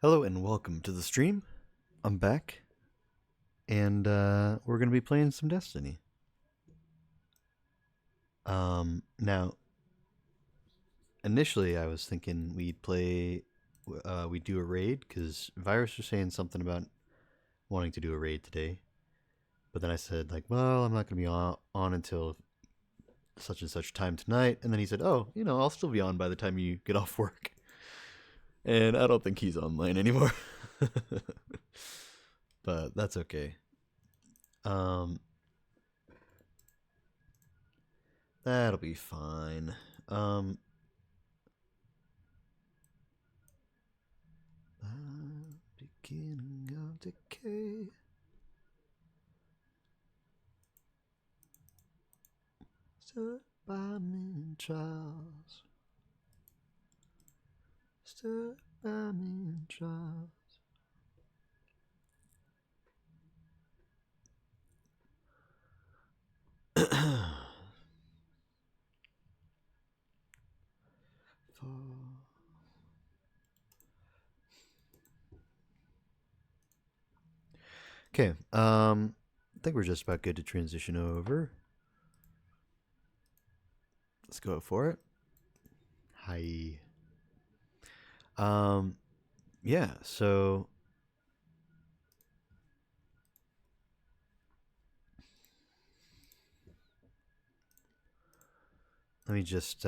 Hello and welcome to the stream. I'm back, and we're gonna be playing some Destiny. Now, initially I was thinking we'd we'd do a raid because Virus was saying something about wanting to do a raid today, but then I said like, well, I'm not gonna be on until such and such time tonight, and then he said, oh, I'll still be on by the time you get off work, and I don't think he's online anymore, but that's okay. Um, That'll be fine. Beginning of decay. Stood by me in trials. Stood by me in trials. Okay, I think we're just about good to transition over. Let's go for it. Hi. Yeah, so let me just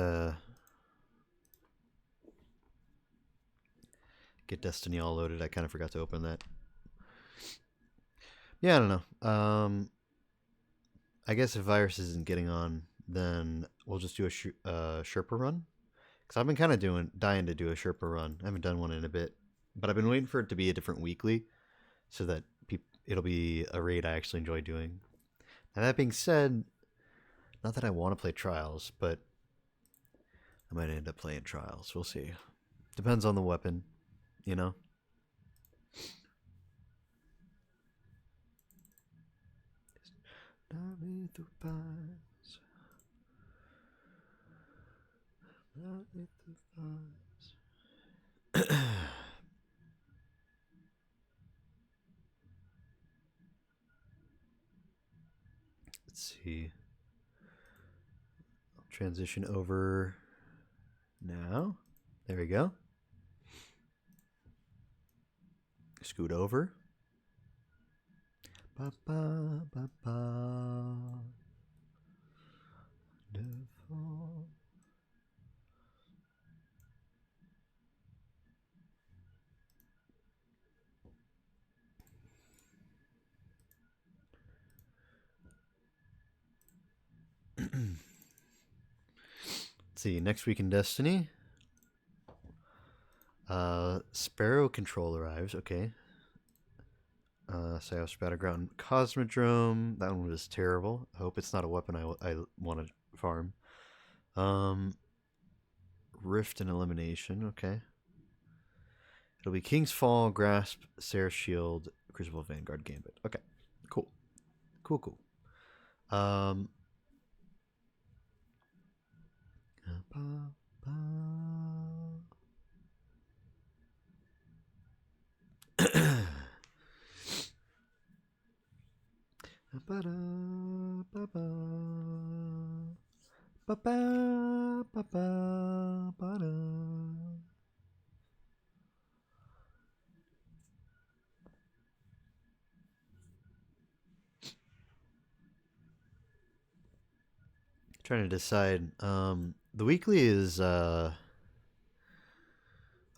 get Destiny all loaded. I kind of forgot to open that. Yeah, I don't know. I guess if Virus isn't getting on, then we'll just do a Sherpa run. Because I've been kind of dying to do a Sherpa run. I haven't done one in a bit. But I've been waiting for it to be a different weekly so that it'll be a raid I actually enjoy doing. And that being said, not that I want to play Trials, but I might end up playing Trials. We'll see. Depends on the weapon, you know? Not me through pines. Not me through pines. Let's see. I'll transition over now. There we go. Scoot over. Ba ba ba ba. Wonderful. Let's see, next week in Destiny. Sparrow Control arrives, okay. Saos Battleground Cosmodrome. That one was terrible. I hope it's not a weapon I want to farm. Rift and Elimination, okay. It'll be King's Fall, Grasp, Sarah's Shield, Crucible Vanguard, Gambit. Okay, cool. Cool. Trying to decide. The weekly is oh,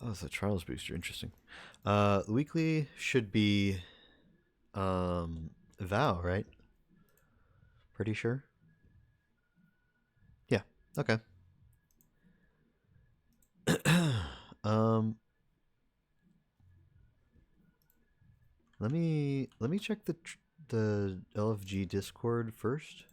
it's a trials booster. Interesting. The weekly should be Vow, right? Pretty sure. Yeah. Okay. um, let me check the LFG Discord first.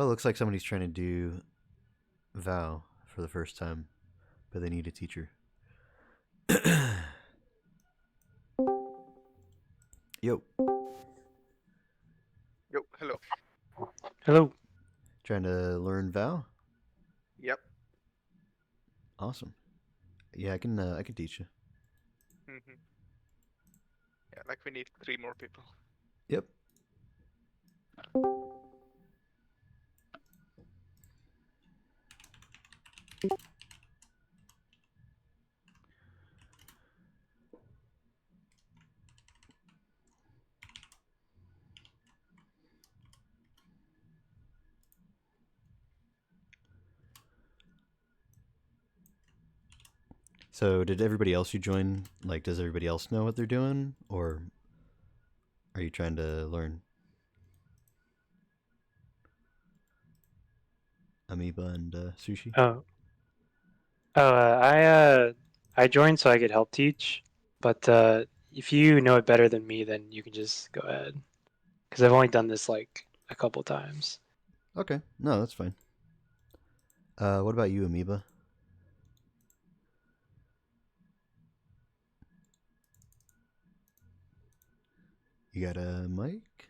Oh, looks like somebody's trying to do Vow for the first time, but they need a teacher. Yo, Yo, hello. Hello. trying to learn Vow? Yep. Awesome. Yeah, I can teach you. Hmm. Yeah, like we need 3 more people. Yep. So, did everybody else you join, like, does everybody else know what they're doing? Or are you trying to learn? Amoeba and Sushi? Oh, I joined so I could help teach, but if you know it better than me, then you can just go ahead. Because I've only done this like a couple times. Okay. No, that's fine. What about you, Amoeba? You got a mic?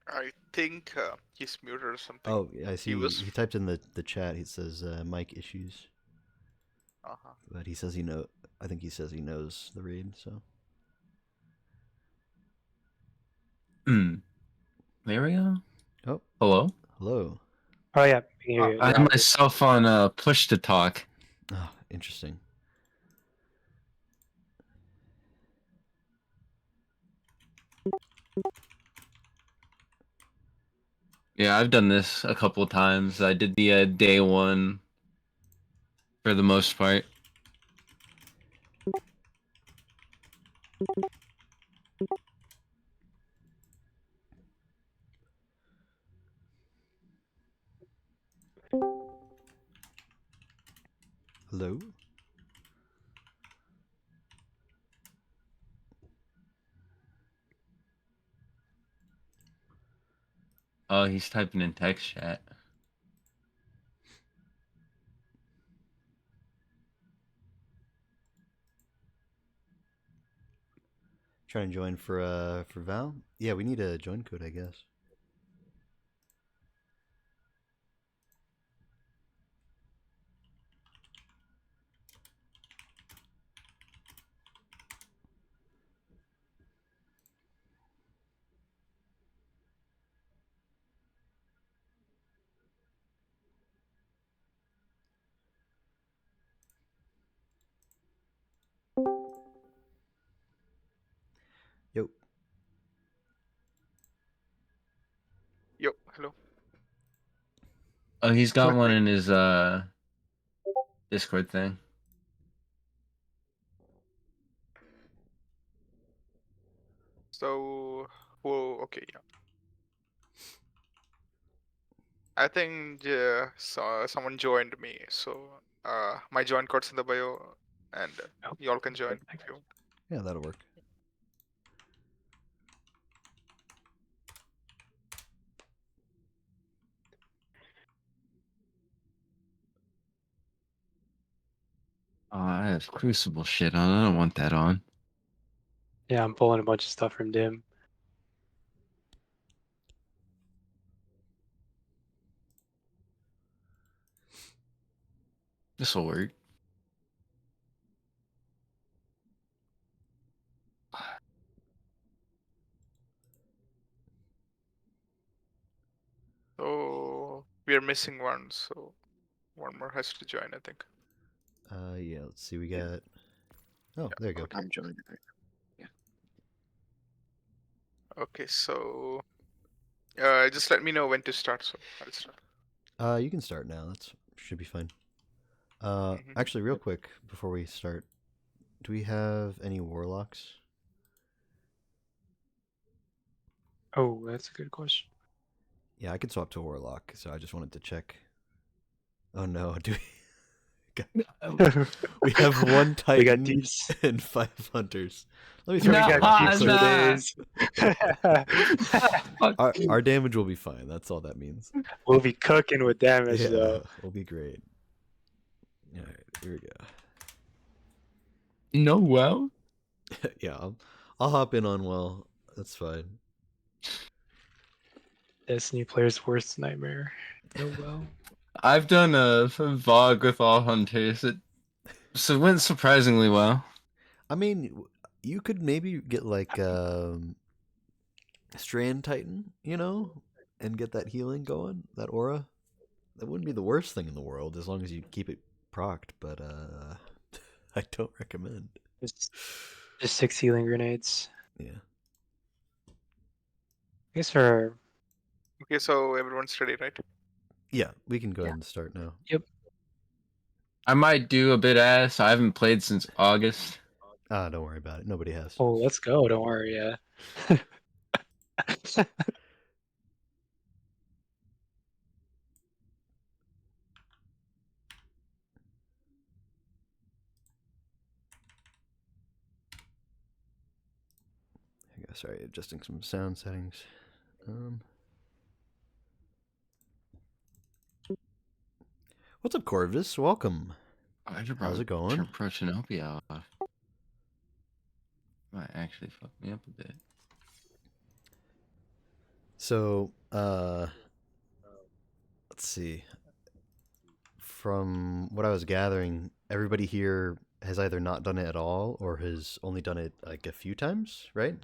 I think he's muted or something. Oh, I He see. was. He typed in the chat. He says mic issues, Uh-huh. but he says he know. I think he says he knows the raid. So There we go. oh, Hello. hello. Oh yeah, we can hear you. I You're have audible. myself on push to talk. Oh, interesting. Yeah, I've done this a couple times. I did the day one for the most part. Hello. Oh, he's typing in text chat. Trying to join for Val. Yeah, we need a join code, I guess. Yo. Yo, hello. Oh, he's got one Like, in his Discord thing. so, whoa, okay, yeah. I think someone joined me, so my join code's in the bio, and Oh, y'all can join if you want. Yeah, that'll work. Oh, I have Crucible shit on. I don't want that on. Yeah, I'm pulling a bunch of stuff from Dim. This will work. So we are missing one, so one more has to join, I think. Yeah. Let's see. We got. Oh, there you go. Okay. I'm joining. Yeah. Okay, so just let me know when to start, so I'll start. You can start now. That's should be fine. Mhm. Actually, real quick before we start, do we have any warlocks? Oh, that's a good question. Yeah, I can swap to warlock. So I just wanted to check. Oh no, do we? We have one We got Titan deeps. and 5 hunters. Let me We throw Nah, it got down deeps real for quick. days. Our damage will be fine. That's all that means. We'll be cooking with damage Yeah, though. we'll be great. All right, here we go. No, well. Yeah, I'll hop in on well. That's fine. Destiny player's worst nightmare. No well. I've done a VOD with all hunters. So it went surprisingly well. I mean, you could maybe get like Strand Titan, you know, and get that healing going, that aura. That wouldn't be the worst thing in the world as long as you keep it procced, but I don't recommend. Just 6 healing grenades. Yeah. I guess for Okay, so everyone's ready, right? Yeah, we can go ahead and start now. I might do a bit ass. I haven't played since August. Ah, don't worry about it. Nobody has. oh, let's go. Don't worry. Yeah. I guess, sorry, adjusting some sound settings. What's up, Corvus? Welcome. How's it going? Turn Protopia off. Might actually fuck me up a bit. So, let's see. From what I was gathering, everybody here has either not done it at all or has only done it like a few times, right?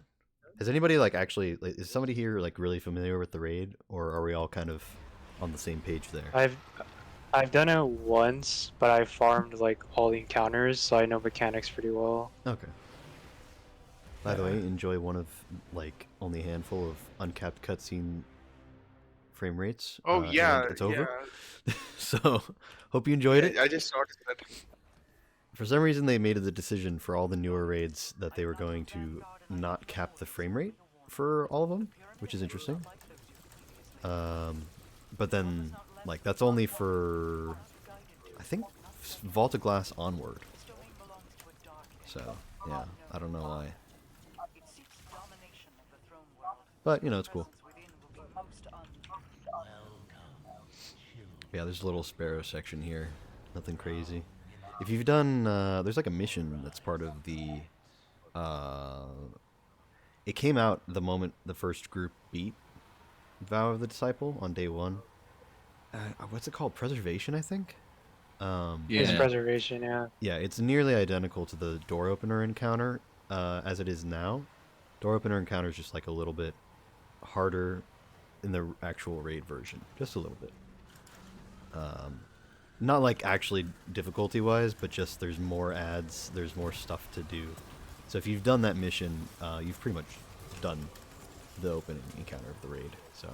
Has anybody like actually like, is somebody here like really familiar with the raid, or are we all kind of on the same page there? I've done it once, but I farmed like all the encounters, so I know mechanics pretty well. Okay. By the way, enjoy one of like only a handful of uncapped cutscene frame rates. Oh yeah, and it's over. So hope you enjoyed it. I just noticed that. For some reason, they made the decision for all the newer raids that they were going to not cap the frame rate for all of them, which is interesting. But then, like, that's only for, I think, Vault of Glass onward. So, yeah, I don't know why. But, you know, it's cool. Yeah, there's a little sparrow section here. Nothing crazy. If you've done, there's like a mission that's part of the, it came out the moment the first group beat Vow of the Disciple on day 1. What's it called? Preservation, I think? It's Yeah. preservation, yeah. Yeah, it's nearly identical to the door opener encounter as it is now. Door opener encounter is just like a little bit harder in the actual raid version. Just a little bit. Not like actually difficulty wise, but just there's more ads, there's more stuff to do. So if you've done that mission, you've pretty much done the opening encounter of the raid. So,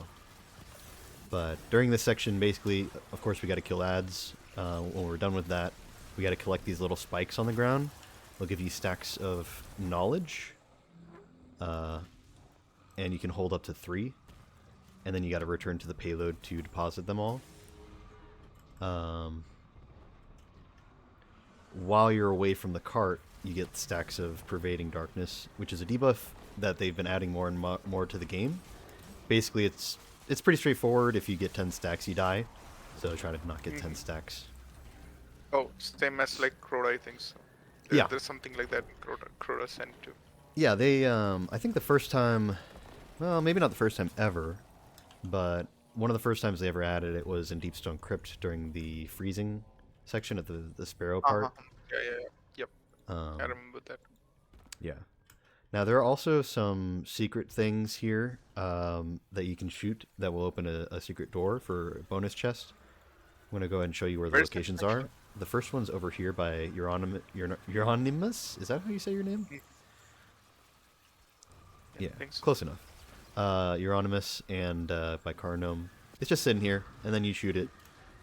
but during this section, basically, of course, we got to kill ads. When we're done with that, we got to collect these little spikes on the ground. They'll give you stacks of knowledge, and you can hold up to 3. And then you got to return to the payload to deposit them all. While you're away from the cart, you get stacks of Pervading Darkness, which is a debuff that they've been adding more and more to the game. Basically, it's pretty straightforward. If you get 10 stacks, you die. So try to not get 10 stacks. Oh, same as like Crota, I think so. Yeah. There's something like that Crota sent to. Yeah, they, I think the first time, well, maybe not the first time ever, but one of the first times they ever added it was in Deepstone Crypt during the freezing section of the Sparrow part. Yeah. Yep. I remember that. Yeah. Now, there are also some secret things here that you can shoot that will open a secret door for a bonus chest. I'm going to go ahead and show you where the Where's that locations actually? are. The first one's over here by Euronymous? Is that how you say your name? Yeah, think so. close enough. Euronymous and by Carnome. It's just sitting here, and then you shoot it.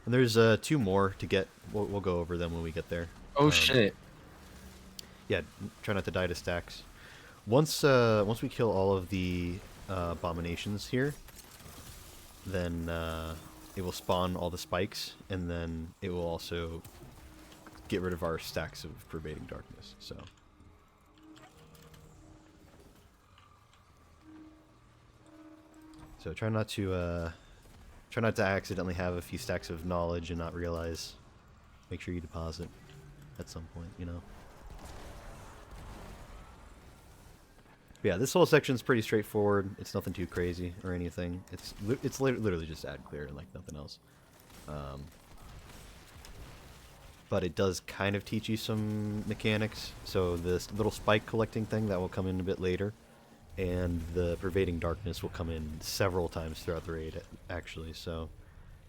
And there's 2 more to get. We'll go over them when we get there. Oh shit. Yeah, try not to die to stacks. Once we kill all of the abominations here, then it will spawn all the spikes, and then it will also get rid of our stacks of pervading darkness. So try not to accidentally have a few stacks of knowledge and not realize. Make sure you deposit at some point, you know. But yeah, this whole section's pretty straightforward. It's nothing too crazy or anything. It's literally just add clear and like nothing else. But it does kind of teach you some mechanics. So this little spike collecting thing that will come in a bit later, and the pervading darkness will come in several times throughout the raid, actually. So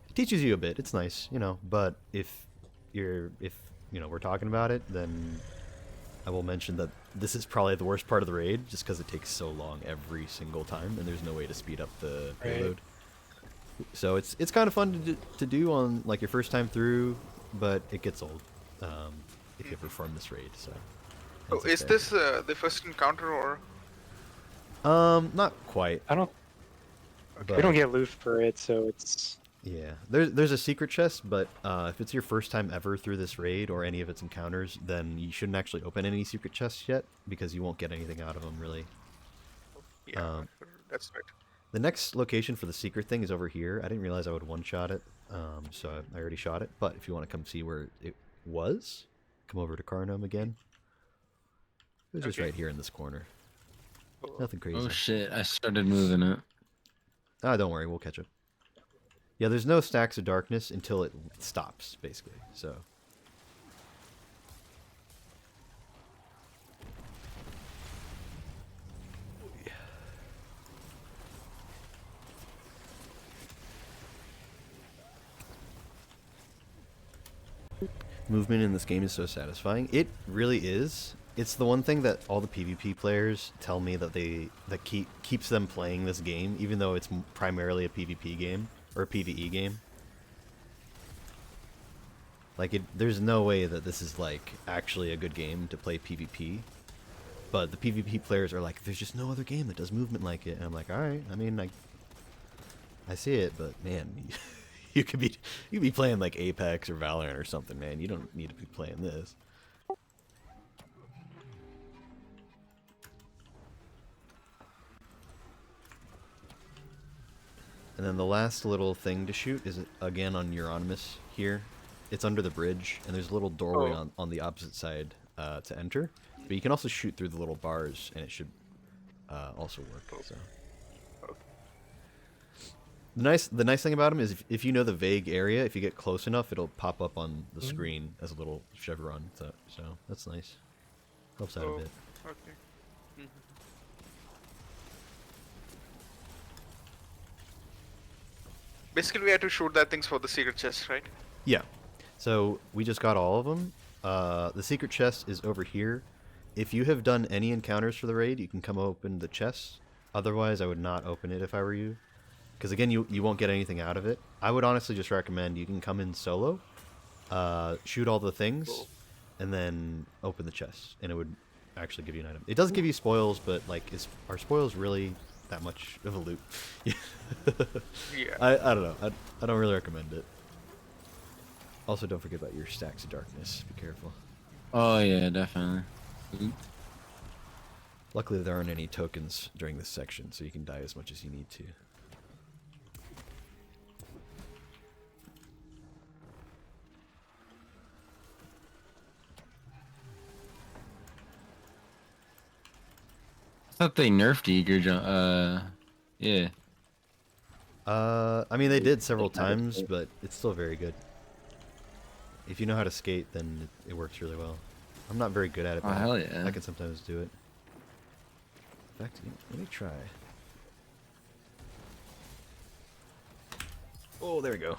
it teaches you a bit. It's nice, you know. But if you know we're talking about it, then I will mention that this is probably the worst part of the raid, just because it takes so long every single time, and there's no way to speed up the payload. So it's kind of fun to do on like your first time through, but it gets old if you ever farm this raid. So. Oh, is this the first encounter or? Not quite. I don't. We don't get loot for it, so it's. Yeah, there's a secret chest, but if it's your first time ever through this raid or any of its encounters, then you shouldn't actually open any secret chests yet, because you won't get anything out of them, really. Yeah, that's right. The next location for the secret thing is over here. I didn't realize I would one-shot it, so I already shot it. But if you want to come see where it was, come over to Carnum again. It was just right here in this corner. Nothing crazy. Oh shit, I started moving it. Ah, don't worry, we'll catch up. Yeah, there's no stacks of darkness until it stops, basically, so... Movement in this game is so satisfying. It really is. It's the one thing that all the PvP players tell me that keeps them playing this game, even though it's primarily a PvP game or a PvE game. Like there's no way that this is like actually a good game to play PvP. But the PvP players are like, there's just no other game that does movement like it. And I'm like, all right. I mean, I see it, but man, you could be playing like Apex or Valorant or something, man. You don't need to be playing this. And then the last little thing to shoot is again on Euronymous here. It's under the bridge, and there's a little doorway on the opposite side to enter. But you can also shoot through the little bars, and it should also work. So. The nice thing about them is if you know the vague area, if you get close enough, it'll pop up on the screen as a little chevron. So that's nice. Helps out a bit. Okay. Basically, we had to shoot that things for the secret chest, right? Yeah. So we just got all of them. The secret chest is over here. If you have done any encounters for the raid, you can come open the chest. Otherwise, I would not open it if I were you. Because again, you won't get anything out of it. I would honestly just recommend you can come in solo, shoot all the things, and then open the chest, and it would actually give you an item. It does give you spoils, but like, are spoils really that much of a loot? Yeah. I don't know. I don't really recommend it. Also, don't forget about your stacks of darkness. Be careful. Oh yeah, definitely. Luckily, there aren't any tokens during this section, so you can die as much as you need to. I thought they nerfed Eager jump. Yeah. I mean, they did several times, but it's still very good. If you know how to skate, then it works really well. I'm not very good at it, Oh but hell yeah. I can sometimes do it. In fact, let me try. Oh, there we go.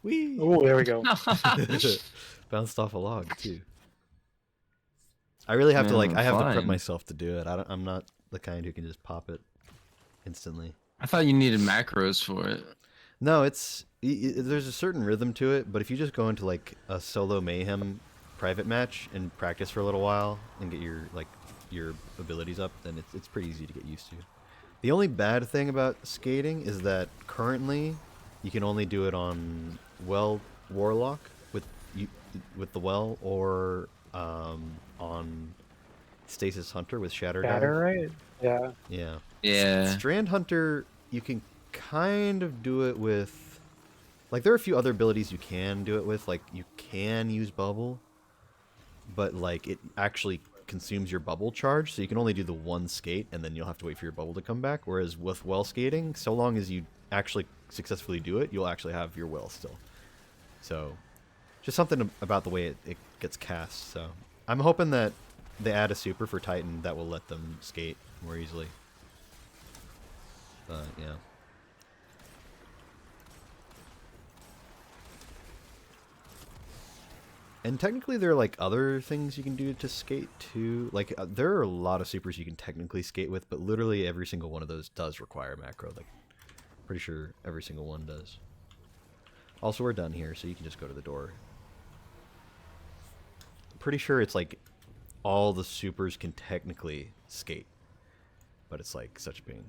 Whee! Oh, there we go. Bounced off a log too. I really have to Man, I have to prep fine. myself to do it. I'm not the kind who can just pop it instantly. I thought you needed macros for it. No, there's a certain rhythm to it, but if you just go into like a solo mayhem private match and practice for a little while and get your abilities up, then it's pretty easy to get used to. The only bad thing about skating is that currently you can only do it on Warlock with with the well, or on Stasis Hunter with Shatter Dive. Shatter, right? Yeah. Yeah. Yeah. Strand Hunter, you can kind of do it with, like, there are a few other abilities you can do it with. Like, you can use Bubble, but like it actually consumes your bubble charge, so you can only do the one skate, and then you'll have to wait for your bubble to come back. Whereas with well skating, so long as you actually successfully do it, you'll actually have your well still. So, just something about the way it gets cast. So, I'm hoping that they add a super for Titan that will let them skate more easily. But yeah. And technically, there are like other things you can do to skate too. Like there are a lot of supers you can technically skate with, but literally every single one of those does require macro. Like, pretty sure every single one does. Also, we're done here, so you can just go to the door. I'm pretty sure it's like all the supers can technically skate, but it's like such a pain.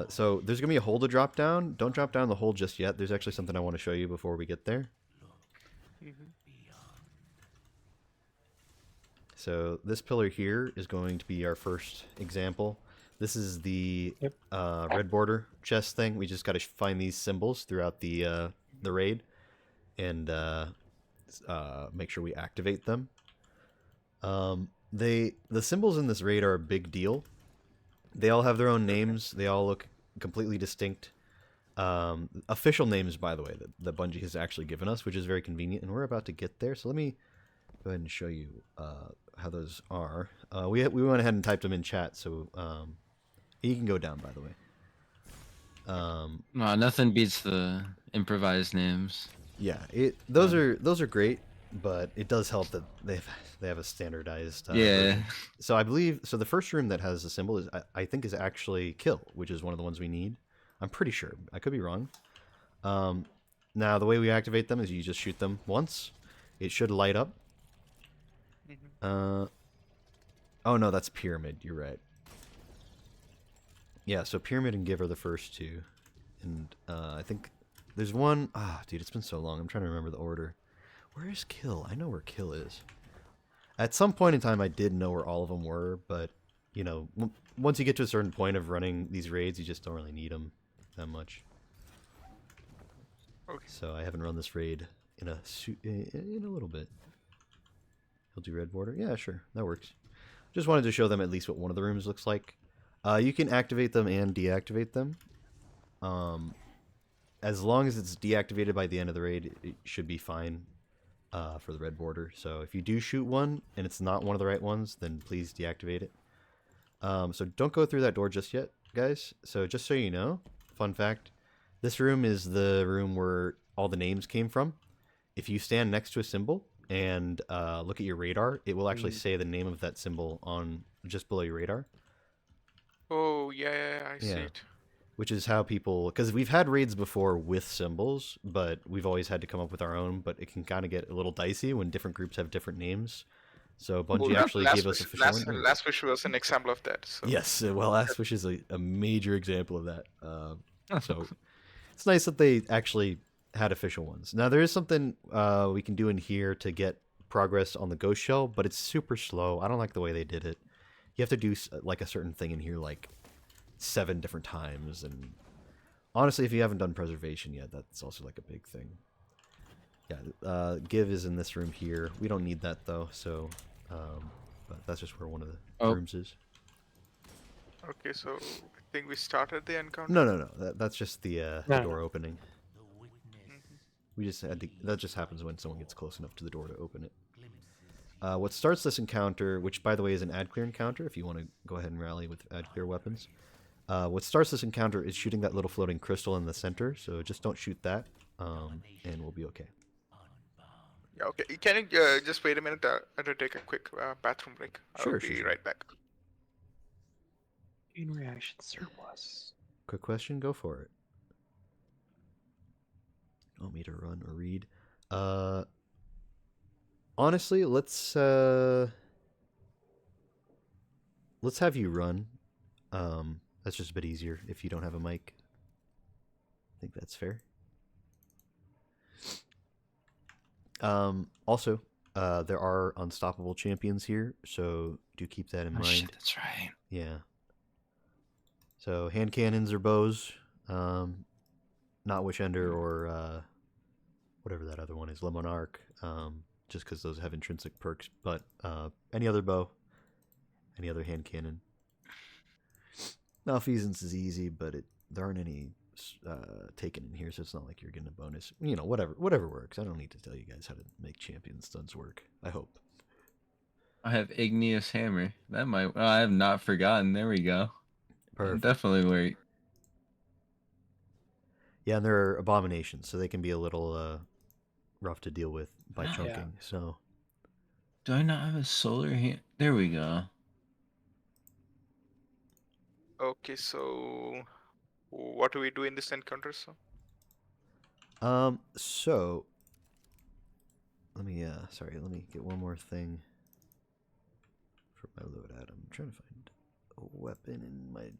So there's gonna be a hole to drop down. Don't drop down the hole just yet. There's actually something I want to show you before we get there. So this pillar here is going to be our first example. This is the red border chest thing. We just got to find these symbols throughout the raid, and make sure we activate them. The symbols in this raid are a big deal. They all have their own names. They all look completely distinct. Official names, by the way, that Bungie has actually given us, which is very convenient, and we're about to get there. So let me go ahead and show you how those are. We went ahead and typed them in chat, so he can go down, by the way. Nothing beats the improvised names. Yeah, those are great, but it does help that they have a standardized version. So I believe the first room that has a symbol is I think is actually kill, which is one of the ones we need. I'm pretty sure. I could be wrong. Now the way we activate them is you just shoot them once. It should light up. Oh no, that's pyramid. You're right. Yeah, so pyramid and give are the first two, and I think there's one. Dude, it's been so long. I'm trying to remember the order. Where is kill? I know where kill is. At some point in time, I did know where all of them were, but you know, once you get to a certain point of running these raids, you just don't really need them that much. Okay. So I haven't run this raid in a little bit. He'll do red border. Yeah, sure, that works. Just wanted to show them at least what one of the rooms looks like. You can activate them and deactivate them. As long as it's deactivated by the end of the raid, it should be fine for the red border. So if you do shoot one and it's not one of the right ones, then please deactivate it. So don't go through that door just yet, guys. So just so you know, fun fact, this room is the room where all the names came from. If you stand next to a symbol and look at your radar, it will actually say the name of that symbol on just below your radar. Oh, yeah, I see it. Which is how people, because we've had raids before with symbols, but we've always had to come up with our own, but it can kind of get a little dicey when different groups have different names. So Bungie actually gave us official names. Last Wish was an example of that. So. Yes, well, Last Wish is a major example of that. So it's nice that they actually had official ones. Now, there is something we can do in here to get progress on the Ghost Shell, but it's super slow. I don't like the way they did it. You have to do like a certain thing in here like 7 different times, and honestly, if you haven't done preservation yet, that's also like a big thing. Yeah, give is in this room here. We don't need that though, so but that's just where one of the rooms is. Okay, so I think we started the encounter. No. That's just the door opening. We just had to, that just happens when someone gets close enough to the door to open it. What starts this encounter, which by the way is an ad clear encounter, if you want to go ahead and rally with ad clear weapons. What starts this encounter is shooting that little floating crystal in the center, so just don't shoot that, and we'll be okay. Yeah, okay. Can you just wait a minute? I have to take a quick bathroom break. I'll be right back. In reaction surplus. Quick question, go for it. You want me to run or read? Honestly, let's have you run. That's just a bit easier if you don't have a mic. I think that's fair. Also, there are unstoppable champions here, so do keep that in Oh mind. shit, that's right. Yeah. So hand cannons or bows, not Witchender or whatever that other one is, Lemonarch, just because those have intrinsic perks. But any other bow, any other hand cannon. Malfeasance is easy, but there aren't any taken in here, so it's not like you're getting a bonus. You know, whatever works. I don't need to tell you guys how to make champion stuns work. I hope. I have Igneous Hammer. That might. Oh, I have not forgotten. There we go. Perfect. Definitely where. Yeah, and they're abominations, so they can be a little rough to deal with by Yeah. chunking. So Do I not have a solar hand? There we go. Okay, so what do we do in this encounter? So so let me let me get one more thing for my loadout. I'm trying to find a weapon in my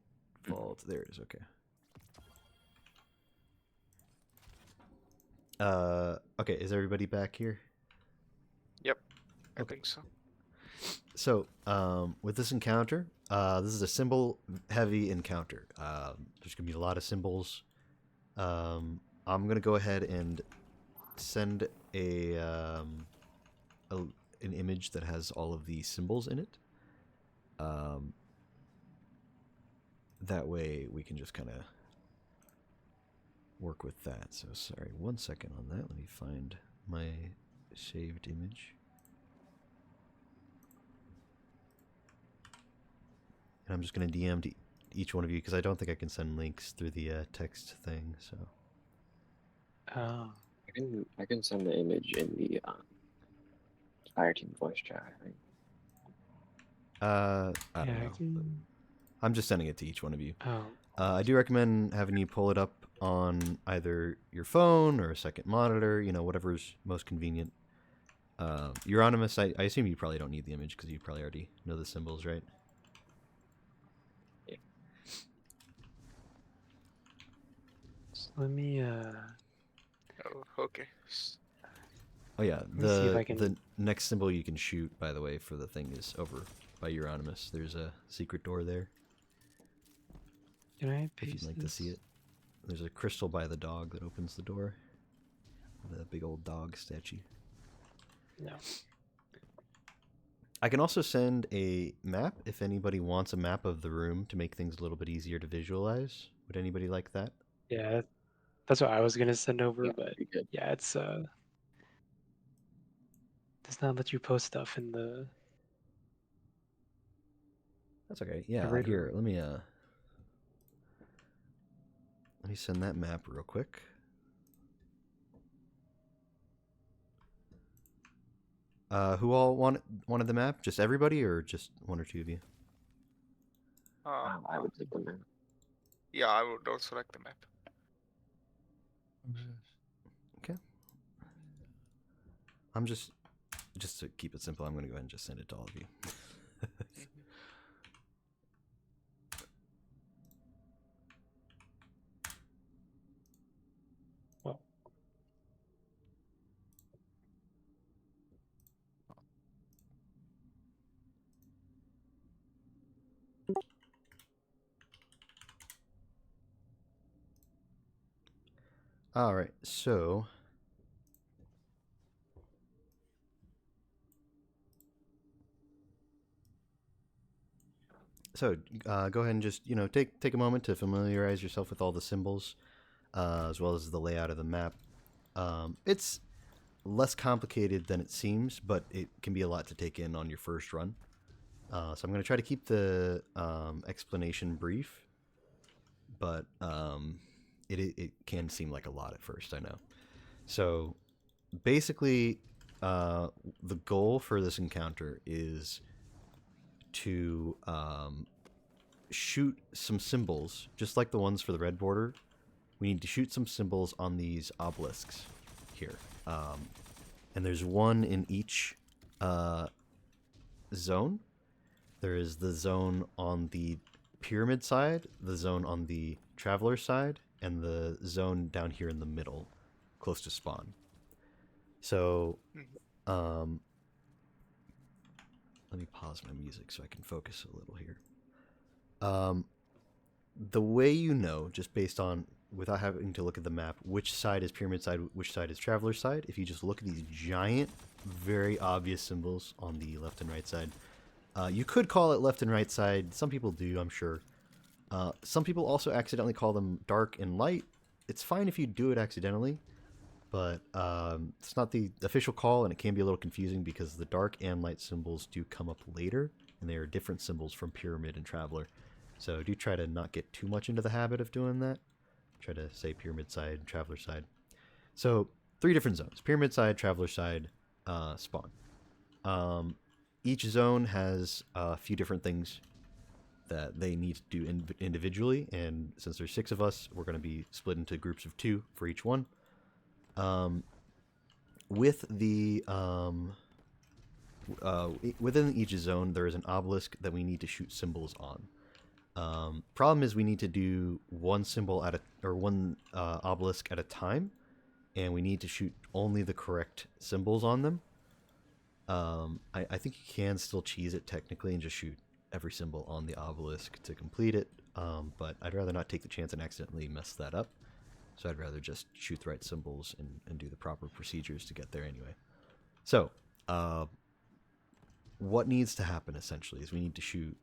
vault. There it is. Okay. Okay, is everybody back here? yep, I Okay. think so. So, with this encounter, this is a symbol heavy encounter. There's gonna be a lot of symbols. I'm gonna go ahead and send an image that has all of the symbols in it. That way we can just kind of work with that. So sorry, 1 second on that. Let me find my saved image. And I'm just going to DM to each one of you because I don't think I can send links through the text thing. So Oh. I can send the image in the Fire Team voice chat. I think. I don't Yeah, know. I can... I'm just sending it to each one of you. Oh. I do recommend having you pull it up on either your phone or a second monitor. You know, whatever's most convenient. Euronymous, I assume you probably don't need the image because you probably already know the symbols, right? Yeah. So let me Oh, okay. Oh yeah, let me see if I the can... next symbol you can shoot, by the way, for the thing is over by Euronymous. There's a secret door there. Can I If you'd paste like this? to see it. There's a crystal by the dog that opens the door. The big old dog statue. No. I can also send a map if anybody wants a map of the room to make things a little bit easier to visualize. Would anybody like that? Yeah, that's what I was gonna send over, Yeah, but that'd be good. yeah, it's does not let you post stuff in the That's okay. Yeah, raid here, room. let me send that map real quick. Who all wanted the map? Just everybody or just one or two of you? I would take the map. Yeah, I would also like the map. Okay. I'm just to keep it simple, I'm going to go ahead and just send it to all of you. Well, All right, so go ahead and just take a moment to familiarize yourself with all the symbols, as well as the layout of the map. It's less complicated than it seems, but it can be a lot to take in on your first run. So I'm going to try to keep the explanation brief, but it can seem like a lot at first, I know. So basically, the goal for this encounter is to shoot some symbols, just like the ones for the red border. We need to shoot some symbols on these obelisks here. And there's one in each zone. There is the zone on the pyramid side, the zone on the traveler side, and the zone down here in the middle, close to spawn. So, Mhm. let me pause my music so I can focus a little here. The way you know, just based on without having to look at the map, which side is pyramid side, which side is traveler side, if you just look at these giant, very obvious symbols on the left and right side, you could call it left and right side. Some people do, I'm sure. Some people also accidentally call them dark and light. It's fine if you do it accidentally, but it's not the official call, and it can be a little confusing because the dark and light symbols do come up later, and they are different symbols from pyramid and traveler. So do try to not get too much into the habit of doing that. Try to say pyramid side, traveler side. So 3 different zones: pyramid side, traveler side, spawn. Each zone has a few different things that they need to do individually, and since there's 6 of us, we're going to be split into groups of 2 for each one. With the within each zone, there is an obelisk that we need to shoot symbols on. Problem is, we need to do one symbol at a or one obelisk at a time, and we need to shoot only the correct symbols on them. I think you can still cheese it technically and just shoot every symbol on the obelisk to complete it, but I'd rather not take the chance and accidentally mess that up. So I'd rather just shoot the right symbols and do the proper procedures to get there anyway. So, what needs to happen essentially is we need to shoot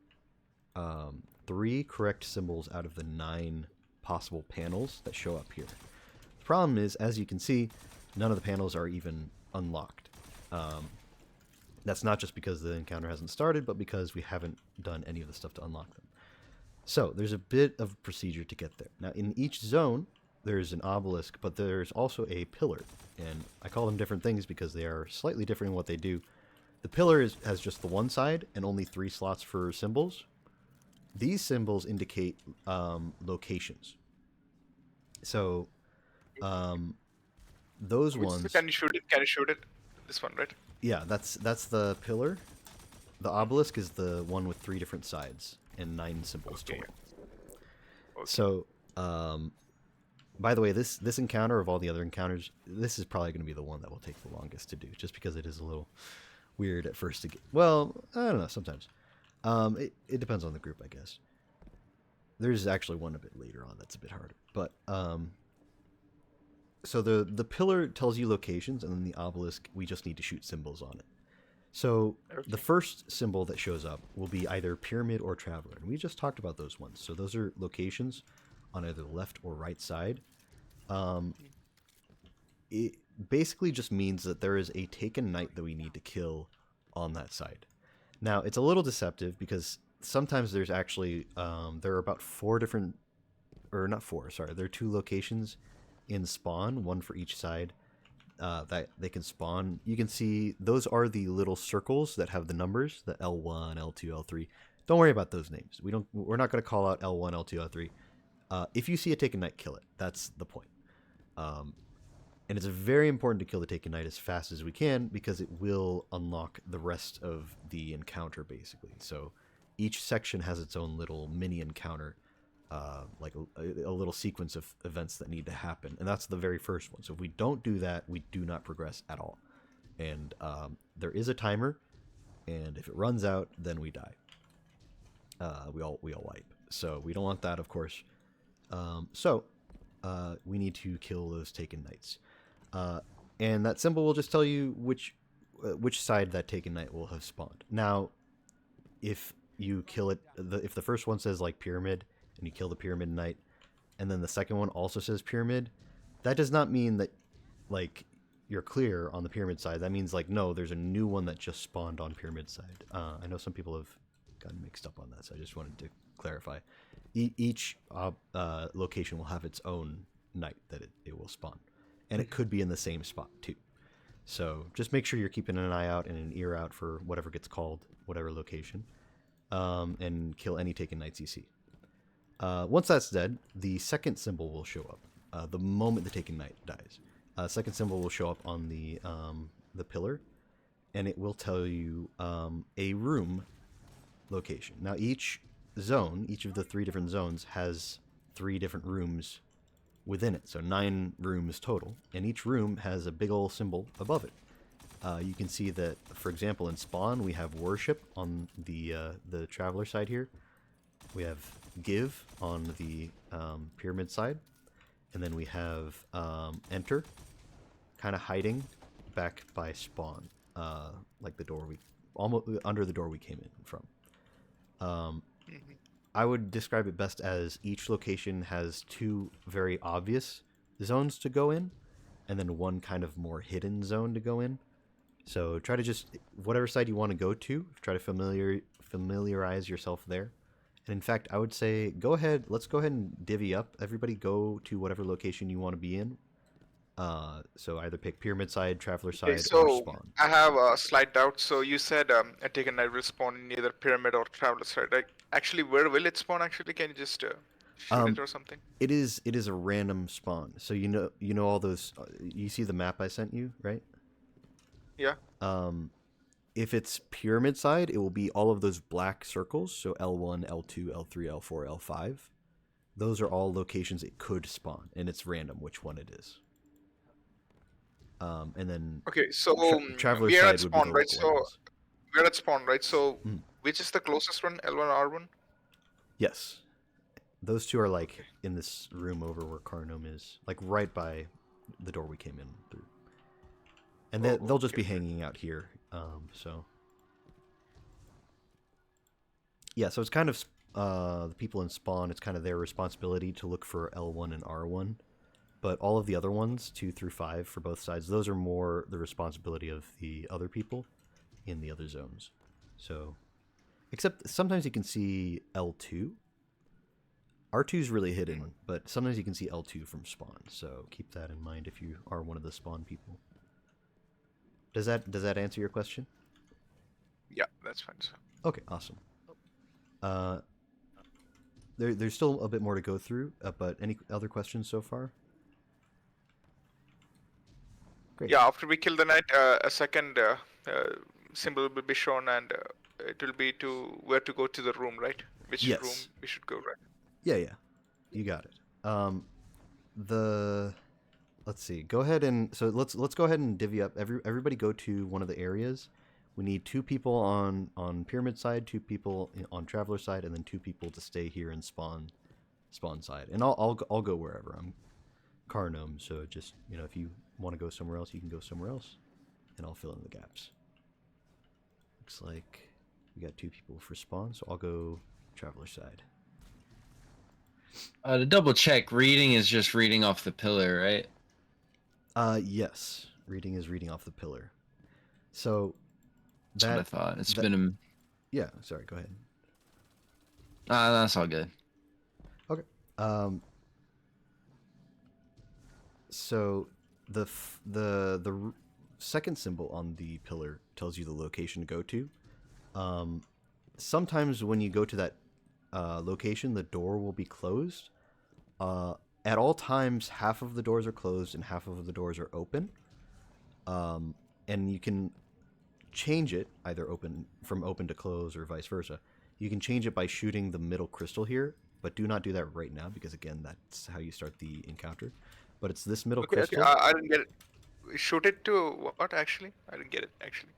3 correct symbols out of the 9 possible panels that show up here. The problem is, as you can see, none of the panels are even unlocked. That's not just because the encounter hasn't started, but because we haven't done any of the stuff to unlock them. So there's a bit of procedure to get there. Now, in each zone, there's an obelisk, but there's also a pillar. And I call them different things because they are slightly different in what they do. The pillar has just the one side and only 3 slots for symbols. These symbols indicate locations. So those ones... Can you shoot it? Can you shoot it? This one, right? Yeah, that's the pillar. The obelisk is the one with 3 different sides and 9 symbols Okay. total. Okay. So, by the way, this encounter of all the other encounters, this is probably going to be the one that will take the longest to do, just because it is a little weird at first to get. Well, I don't know. Sometimes, it depends on the group, I guess. There's actually one a bit later on that's a bit harder, but so the pillar tells you locations, and then the obelisk, we just need to shoot symbols on it. So the first symbol that shows up will be either pyramid or traveler, and we just talked about those ones. So those are locations on either the left or right side. It basically just means that there is a taken knight that we need to kill on that side. Now, it's a little deceptive because sometimes there's actually there are about 4 different, or not 4, sorry, there are 2 locations in spawn, one for each side, that they can spawn. You can see those are the little circles that have the numbers, the L1, L2, L3. Don't worry about those names. We're not going to call out L1, L2, L3. If you see a taken knight, kill it. That's the point. And it's very important to kill the taken knight as fast as we can because it will unlock the rest of the encounter, basically. So each section has its own little mini encounter, like a little sequence of events that need to happen, and that's the very first one. So if we don't do that, we do not progress at all. And there is a timer, and if it runs out, then we die. We all wipe. So we don't want that, of course. We need to kill those taken knights, and that symbol will just tell you which side that taken knight will have spawned. Now, if you kill it, if the first one says like pyramid, and you kill the pyramid knight, and then the second one also says pyramid, that does not mean that like you're clear on the pyramid side. That means like, no, there's a new one that just spawned on pyramid side. I know some people have gotten mixed up on that, so I just wanted to clarify. Each location will have its own knight that it will spawn, and it could be in the same spot too. So just make sure you're keeping an eye out and an ear out for whatever gets called, whatever location, and kill any taken knights you see. Once that's dead, the second symbol will show up. The moment the taken knight dies, second symbol will show up on the pillar, and it will tell you a room location. Now each zone, each of the 3 different zones has 3 different rooms within it. So 9 rooms total, and each room has a big old symbol above it. You can see that, for example, in Spawn, we have Worship on the Traveler side here. We have Give on the Pyramid side. And then we have Enter, kind of hiding back by Spawn, like the door almost under the door we came in from. I would describe it best as each location has 2 very obvious zones to go in, and then 1 kind of more hidden zone to go in. So try to just, whatever side you want to go to, try to familiarize yourself there. And in fact, I would say let's go ahead and divvy up. Everybody go to whatever location you want to be in. So either pick Pyramid side, Traveler side, Okay, or so Spawn. I have a slight doubt. So you said I take a night will spawn in either Pyramid or Traveler side. Like, actually, where will it spawn? Actually, can you just shoot it or something? It is a random spawn. So you know all those. You see the map I sent you, right? Yeah. If it's Pyramid side, it will be all of those black circles. So L1, L2, L3, L4, L5. Those are all locations it could spawn, and it's random which one it is. And then Okay, so Traveler we are side at would be spawn, the right? local So areas. we're at spawn, right? So Mm. which is the closest one? L1 or R1? Yes. Those 2 are like in this room over where Carnome is, like right by the door we came in through. And they'll just be hanging out here. So yeah, so it's kind of the people in Spawn. It's kind of their responsibility to look for L1 and R1, but all of the other ones, 2 through 5 for both sides, those are more the responsibility of the other people in the other zones. So, except sometimes you can see L2. R2 is really hidden, but sometimes you can see L2 from Spawn. So keep that in mind if you are one of the Spawn people. Does that answer your question? Yeah, that's fine. So. Okay, awesome. There's still a bit more to go through, but any other questions so far? Great. Yeah, after we kill the knight, a second symbol will be shown, and it will be to where to go to the room, right? Which Yes. room we should go, right? Yeah, you got it. Let's see. Go ahead and let's go ahead and divvy up. Everybody go to one of the areas. We need 2 people on Pyramid side, 2 people on Traveler side, and then 2 people to stay here and spawn side. And I'll go wherever. I'm Carnome, so just if you want to go somewhere else, you can go somewhere else, and I'll fill in the gaps. Looks like we got 2 people for spawn, so I'll go Traveler side. To double check, reading is just reading off the pillar, right? Yes. Reading is reading off the pillar. So That's what I thought. It's been a... Yeah, sorry, go ahead. That's all good. Okay. So the second symbol on the pillar tells you the location to go to. Sometimes when you go to that location, the door will be closed. At all times, half of the doors are closed and half of the doors are open. And you can change it, either open to close or vice versa. You can change it by shooting the middle crystal here, but do not do that right now because, again, that's how you start the encounter. But it's this middle crystal. Okay, I didn't get it. Shoot it to what, actually? I didn't get it, actually.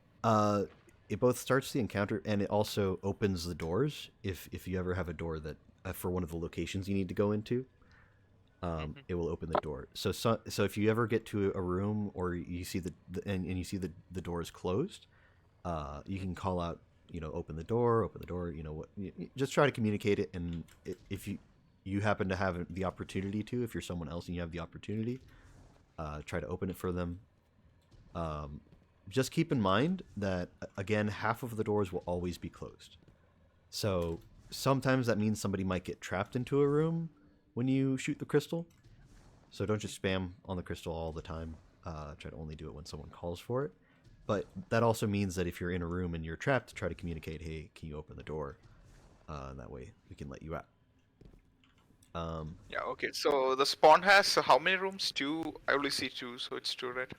It both starts the encounter and it also opens the doors if you ever have a door that for one of the locations you need to go into. It will open the door. So if you ever get to a room or you see and you see the door is closed, you can call out, open the door, just try to communicate it. And if you happen to have the opportunity to, if you're someone else and you have the opportunity, try to open it for them. Just keep in mind that, again, half of the doors will always be closed. So sometimes that means somebody might get trapped into a room when you shoot the crystal. So don't just spam on the crystal all the time. Try to only do it when someone calls for it. But that also means that if you're in a room and you're trapped, try to communicate, hey, can you open the door? And that way we can let you out. Yeah, okay. So the spawn has how many rooms? 2? I only see 2, so it's 2, right?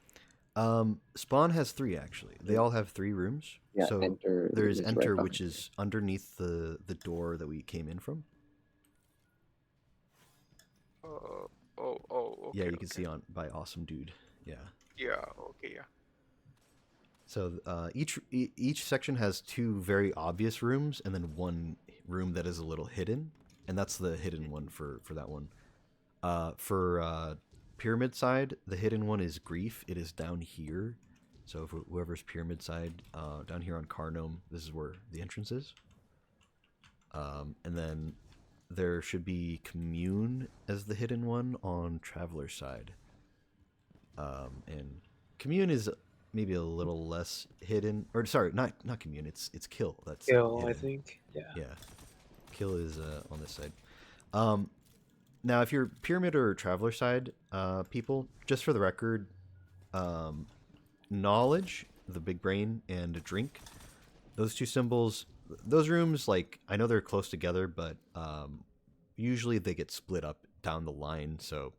Spawn has 3, actually. They all have 3 rooms. Yeah, so enter there is is enter, right which behind is underneath the door that we came in from. Okay. Yeah, you can okay. see on by Awesome Dude. Yeah. Yeah. Okay. Yeah. So each section has two very obvious rooms, and then one room that is a little hidden, and that's the hidden one for that one. For pyramid side, the hidden one is grief. It is down here. So for whoever's pyramid side, down here on Carnome, this is where the entrance is. And then there should be commune as the hidden one on traveler side. And commune is maybe a little less hidden, or sorry, not commune. It's kill. That's Kill, I hidden. think. Yeah. Yeah, kill is on this side. Now, if you're pyramid or traveler side people, just for the record, knowledge, the big brain, and drink, those two symbols, those rooms, like I know they're close together, but usually they get split up down the line. So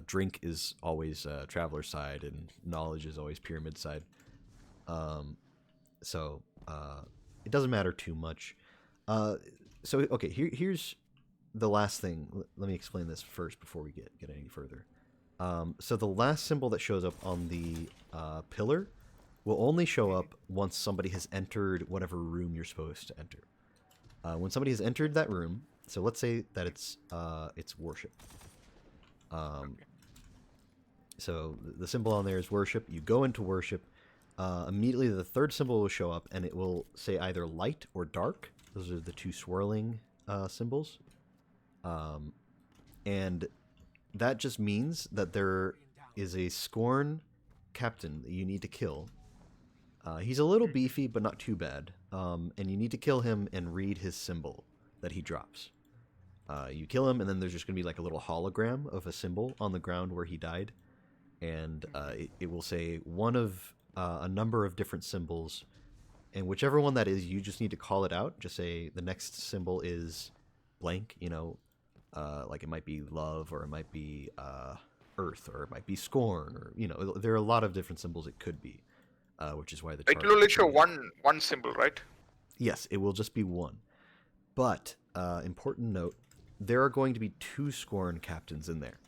drink is always traveler side, and knowledge is always pyramid side. So it doesn't matter too much. So okay, here's the last thing. Let me explain this first before we get any further. So the last symbol that shows up on the pillar will only show up once somebody has entered whatever room you're supposed to enter. When somebody has entered that room, so let's say that it's worship. So the symbol on there is worship. You go into worship. Immediately the third symbol will show up, and it will say either light or dark. Those are the two swirling symbols. And that just means that there is a Scorn captain that you need to kill. He's a little beefy, but not too bad. And you need to kill him and read his symbol that he drops. You kill him, and then there's just going to be like a little hologram of a symbol on the ground where he died. And it will say one of a number of different symbols. And whichever one that is, you just need to call it out. Just say the next symbol is blank, like it might be love, or it might be earth, or it might be scorn, or there are a lot of different symbols it could be, which is why the It chart will only is show green. one symbol, right? Yes, it will just be one. But important note, there are going to be two Scorn captains in there,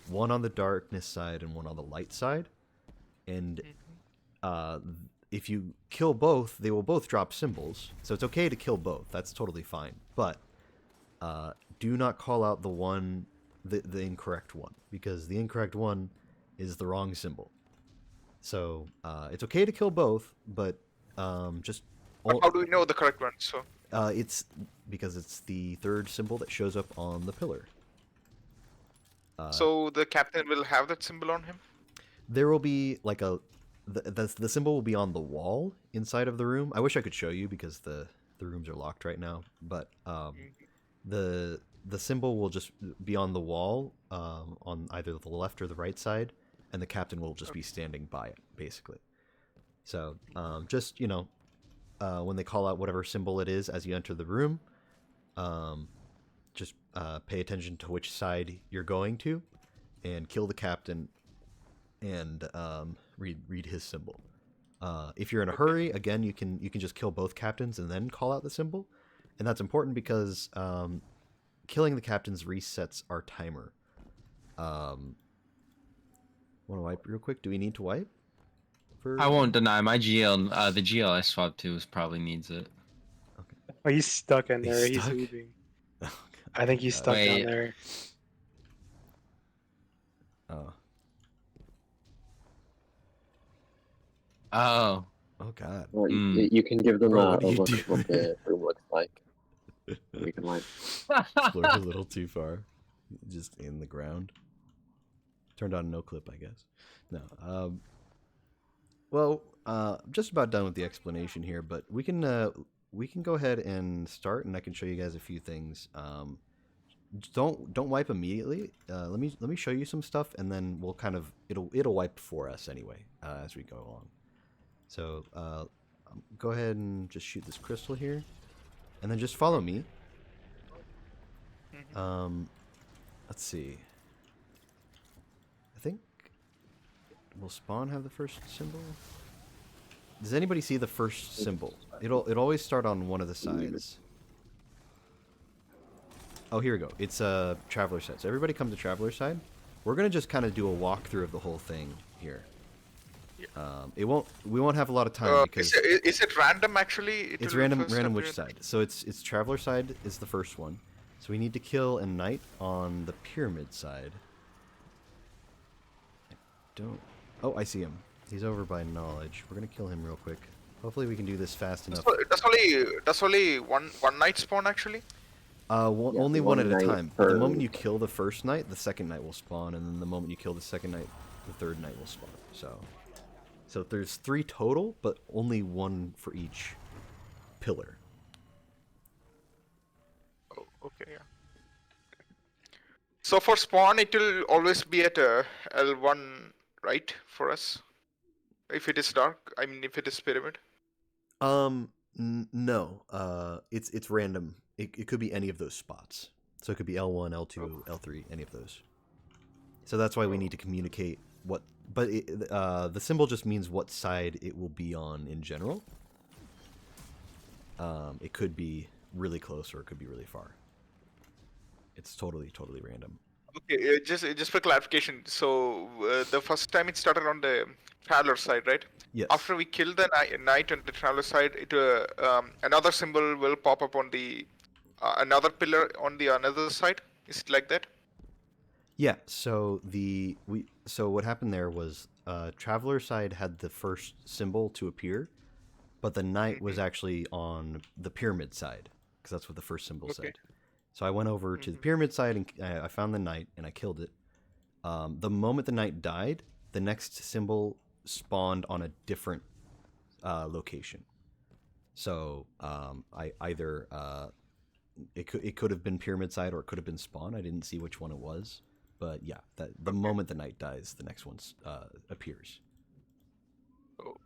one on the darkness side and one on the light side, and if you kill both, they will both drop symbols. So it's okay to kill both. That's totally fine. But do not call out the incorrect one, because the incorrect one is the wrong symbol. So it's okay to kill both, but just But how do we know the correct one? So it's because it's the third symbol that shows up on the pillar. so the captain will have that symbol on him. There will be like the symbol will be on the wall inside of the room. I wish I could show you because the rooms are locked right now, but the symbol will just be on the wall on either the left or the right side, and the captain will just be standing by it, basically. So just when they call out whatever symbol it is as you enter the room, just pay attention to which side you're going to, and kill the captain, and read his symbol. If you're in a hurry, again, you can just kill both captains and then call out the symbol, and that's important because killing the captains resets our timer. Want to wipe real quick? Do we need to wipe? I won't deny my GL. The GL I swapped to probably needs it. Oh, he's stuck in He's there. He's stuck? leaving. Oh, I think he's stuck Wait. down there. oh. Oh, Oh God. Well, Mm. you can give them Bro, a what are you look of what doing? the room looks like. We can like. Explored a little too far. Just in the ground. Turned on no clip, I guess. No. Well, I'm just about done with the explanation here, but we can go ahead and start, and I can show you guys a few things. Don't wipe immediately. Let me show you some stuff, and then we'll kind of it'll wipe for us anyway as we go along. So go ahead and just shoot this crystal here, and then just follow me. Let's see. I think will spawn have the first symbol? Does anybody see the first symbol? It'll always start on one of the sides. Oh, here we go. It's a traveler side. So everybody come to traveler side. we're gonna just kind of do a walkthrough of the whole thing here. Yeah. We won't have a lot of time because Is it random actually? It it's will random first random appear which in- side. So it's traveler side is the first one. So we need to kill a knight on the pyramid side. I don't. Oh, I see him. He's over by knowledge. We're gonna kill him real quick. Hopefully we can do this fast enough. Does only one night spawn actually? Yeah, Only one at a knight time. The per- moment you kill the first knight, the second knight will spawn, and then the moment you kill the second knight, the third knight will spawn. So there's 3 total, but only 1 for each pillar. Oh, okay, yeah. So for spawn, it will always be at L1, right, for us? If it is dark, I mean, if it is pyramid. No. It's random. It could be any of those spots. So it could be L1, L2, L3, any of those. So that's why we need to communicate what. But the symbol just means what side it will be on in general. It could be really close or it could be really far. It's totally random. Okay, just for clarification, so the first time it started on the traveler side, right? Yes. After we kill the knight on the traveler side, another symbol will pop up on the another pillar on the another side. Is it like that? Yeah, so so what happened there was Traveler side had the first symbol to appear, but the knight was actually on the pyramid side because that's what the first symbol Okay. said. So I went over to the pyramid side and I found the knight and I killed it. The moment the knight died, the next symbol spawned on a different location. So I either it could have been pyramid side or it could have been spawn. I didn't see which one it was. But yeah, the moment the knight dies, the next one appears. Oh,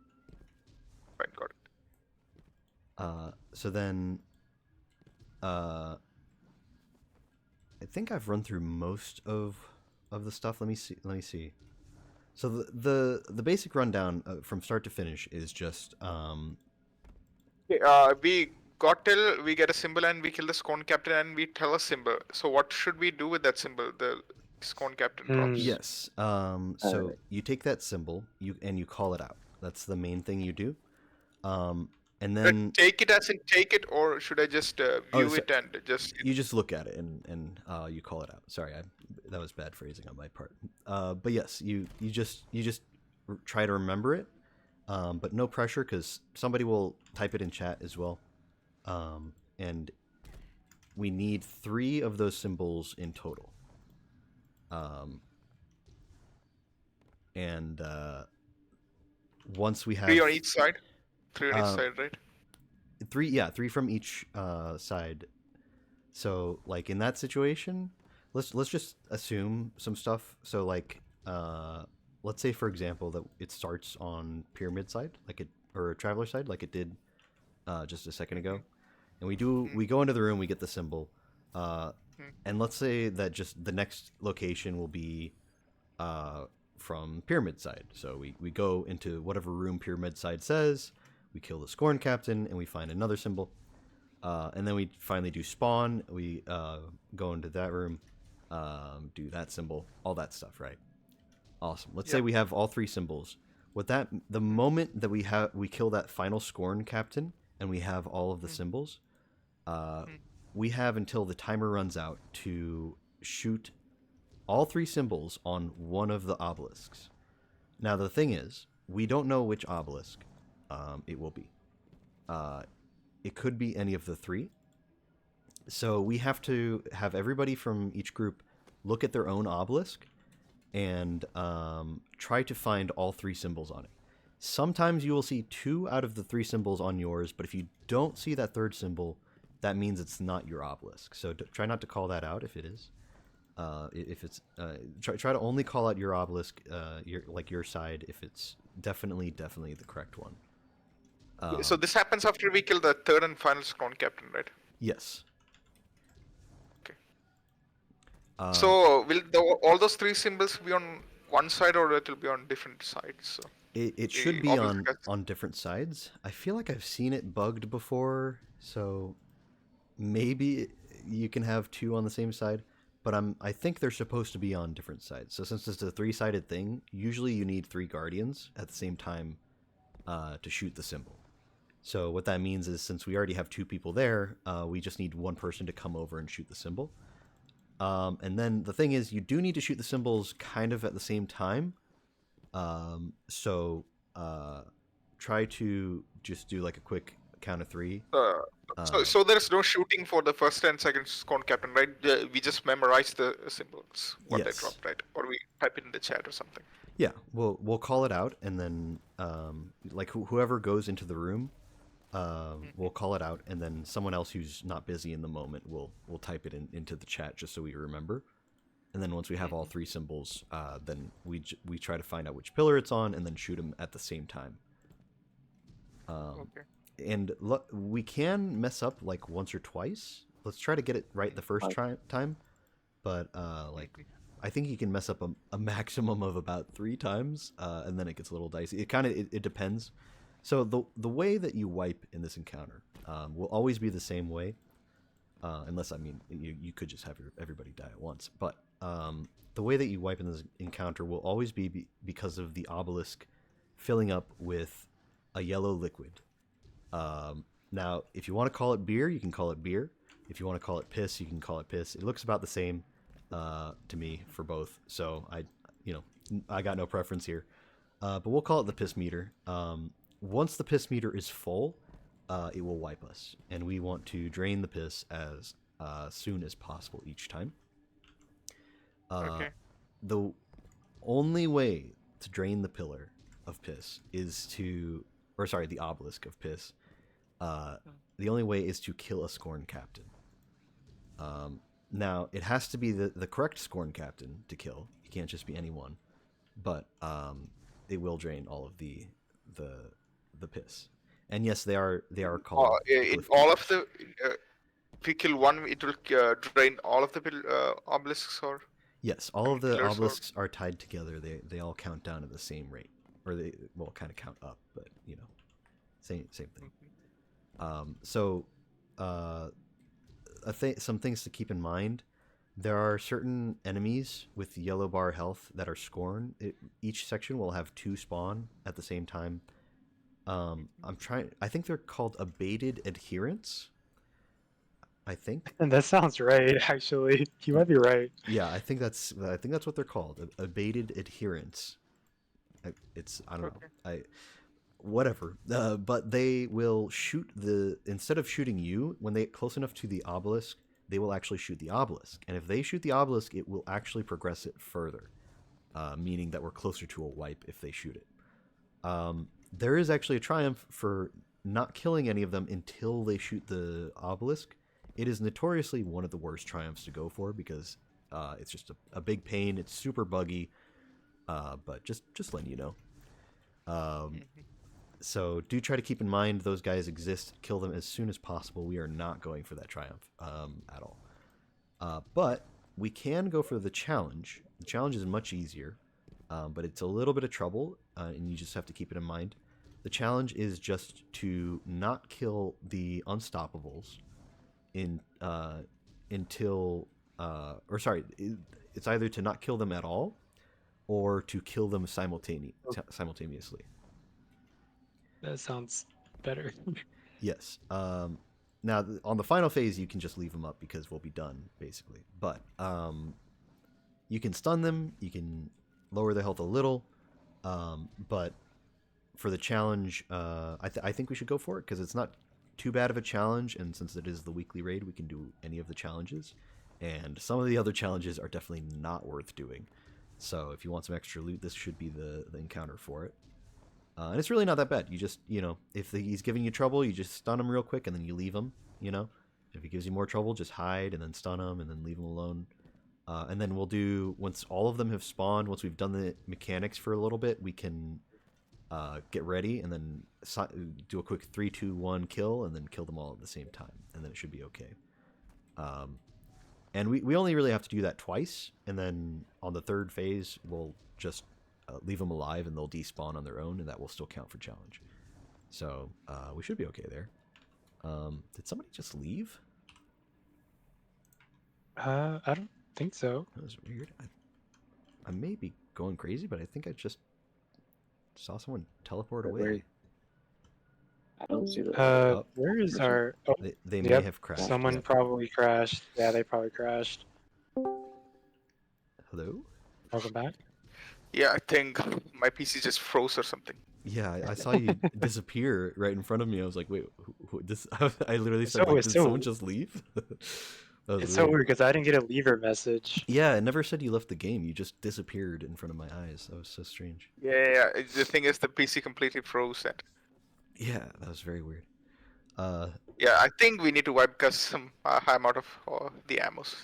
fine, got it. So then, I think I've run through most of the stuff. Let me see. So the basic rundown from start to finish is just Okay, we got till we get a symbol and we kill the Scone Captain and we tell a symbol. So what should we do with that symbol? The Scone Captain drops. yes. So you take that symbol and you call it out. That's the main thing you do. And then Take it as in take it, or should I just view it and just? you just look at it and you call it out. Sorry, that was bad phrasing on my part. But yes, you just try to remember it, but no pressure because somebody will type it in chat as well. And we need 3 of those symbols in total. And once we have 3 on each side. 3 on each side, right? 3 from each side. So like in that situation, let's just assume some stuff. So like let's say for example that it starts on pyramid side or traveler side like it did just a second ago. And we go into the room, we get the symbol. And let's say that just the next location will be from pyramid side. So we go into whatever room pyramid side says. We kill the Scorn Captain, and we find another symbol. And then we finally do spawn. We go into that room, do that symbol, all that stuff, right? Awesome. Let's say we have all 3 symbols. The moment that we kill that final Scorn Captain, and we have all of the symbols, we have until the timer runs out to shoot all 3 symbols on one of the obelisks. Now the thing is, we don't know which obelisk it will be. It could be any of the 3. So we have to have everybody from each group look at their own obelisk and try to find all 3 symbols on it. Sometimes you will see 2 out of the 3 symbols on yours, but if you don't see that 3rd symbol, that means it's not your obelisk. So try not to call that out if it is. If it's try to only call out your obelisk, your side, if it's definitely the correct one. So this happens after we kill the 3rd and final Scone Captain, right? Yes. Okay. So will all those 3 symbols be on one side, or it will be on different sides? So it should be on different sides. I feel like I've seen it bugged before, so maybe you can have 2 on the same side. but I think they're supposed to be on different sides. So since it's a 3-sided thing, usually you need 3 guardians at the same time to shoot the symbol. So what that means is since we already have 2 people there, we just need 1 person to come over and shoot the symbol. And then the thing is, you do need to shoot the symbols kind of at the same time. So try to just do like a quick count of 3. So there's no shooting for the first and second Scorn Captain, right? We just memorize the symbols, what they Yes. dropped, right? Or we type it in the chat or something. Yeah, we'll call it out, and then like whoever goes into the room, we'll call it out, and then someone else who's not busy in the moment will type it into the chat just so we remember. And then once we have all 3 symbols, then we try to find out which pillar it's on, and then shoot them at the same time. Okay. And we can mess up like once or twice. Let's try to get it right the first time, but like I think you can mess up a maximum of about 3 times, and then it gets a little dicey. It depends. So the way that you wipe in this encounter will always be the same way, unless I mean you could just have everybody die at once. But the way that you wipe in this encounter will always be because of the obelisk filling up with a yellow liquid. Now, if you want to call it beer, you can call it beer. If you want to call it piss, you can call it piss. It looks about the same to me for both, so I got no preference here. But we'll call it the piss meter. Once the piss meter is full, it will wipe us, and we want to drain the piss as soon as possible each time. Okay. The only way to drain the pillar of piss is the obelisk of piss. The only way is to kill a Scorn Captain. Now, it has to be the correct Scorn Captain to kill. It can't just be anyone. But it will drain all of the piss. And yes, they are called. In glyph all keepers. of the, if we kill one, it will drain all of the obelisks, or Yes, all of the pillars or- obelisks are tied together. They all count down at the same rate, or they kind of count up, but same thing. Some things to keep in mind. There are certain enemies with yellow bar health that are Scorn. Each section will have 2 spawn at the same time. I think they're called abated adherents. I think. And that sounds right, actually. You might be right. Yeah, I think that's what they're called. Abated adherents. I don't know. Whatever. But they will shoot instead of shooting you, when they get close enough to the obelisk, they will actually shoot the obelisk. And if they shoot the obelisk, it will actually progress it further, meaning that we're closer to a wipe if they shoot it. There is actually a triumph for not killing any of them until they shoot the obelisk. It is notoriously one of the worst triumphs to go for because it's just a big pain. It's super buggy, but just letting you know. So do try to keep in mind those guys exist. Kill them as soon as possible. We are not going for that triumph at all. But we can go for the challenge. The challenge is much easier, but it's a little bit of trouble, and you just have to keep it in mind. The challenge is just to not kill the unstoppables until it's either to not kill them at all or to kill them simultaneously. That sounds better. Yes. Now, on the final phase, you can just leave them up because we'll be done, basically. But you can stun them. You can lower their health a little. But for the challenge, I think we should go for it because it's not too bad of a challenge. And since it is the weekly raid, we can do any of the challenges. And some of the other challenges are definitely not worth doing. So if you want some extra loot, this should be the encounter for it. And it's really not that bad. You just, if he's giving you trouble, you just stun him real quick and then you leave him, If he gives you more trouble, just hide and then stun him and then leave him alone. And then we'll do, once all of them have spawned, once we've done the mechanics for a little bit, we can get ready and then do a quick 3, 2, 1 kill and then kill them all at the same time. And then it should be okay. And we only really have to do that twice. And then on the 3rd phase, we'll just leave them alive and they'll despawn on their own, and that will still count for challenge. So we should be okay there. Did somebody just leave? I don't think so. That was weird. I may be going crazy, but I think I just saw someone teleport away. Where- I don't see the. Oh. Where is person. our? Oh, They may yep. have crashed. Someone Yep. probably crashed. Yeah, they probably crashed. Hello? Welcome back. Yeah, I think my PC just froze or something. Yeah, I saw you disappear right in front of me. I was like, wait, this? I literally It's said, so- like, it's did so- someone just leave? That was It's so weird because I didn't get a lever message. Yeah, it never said you left the game. You just disappeared in front of my eyes. That was so strange. Yeah. The thing is, the PC completely froze. And Yeah, that was very weird. yeah, I think we need to wipe because I'm out of the ammos.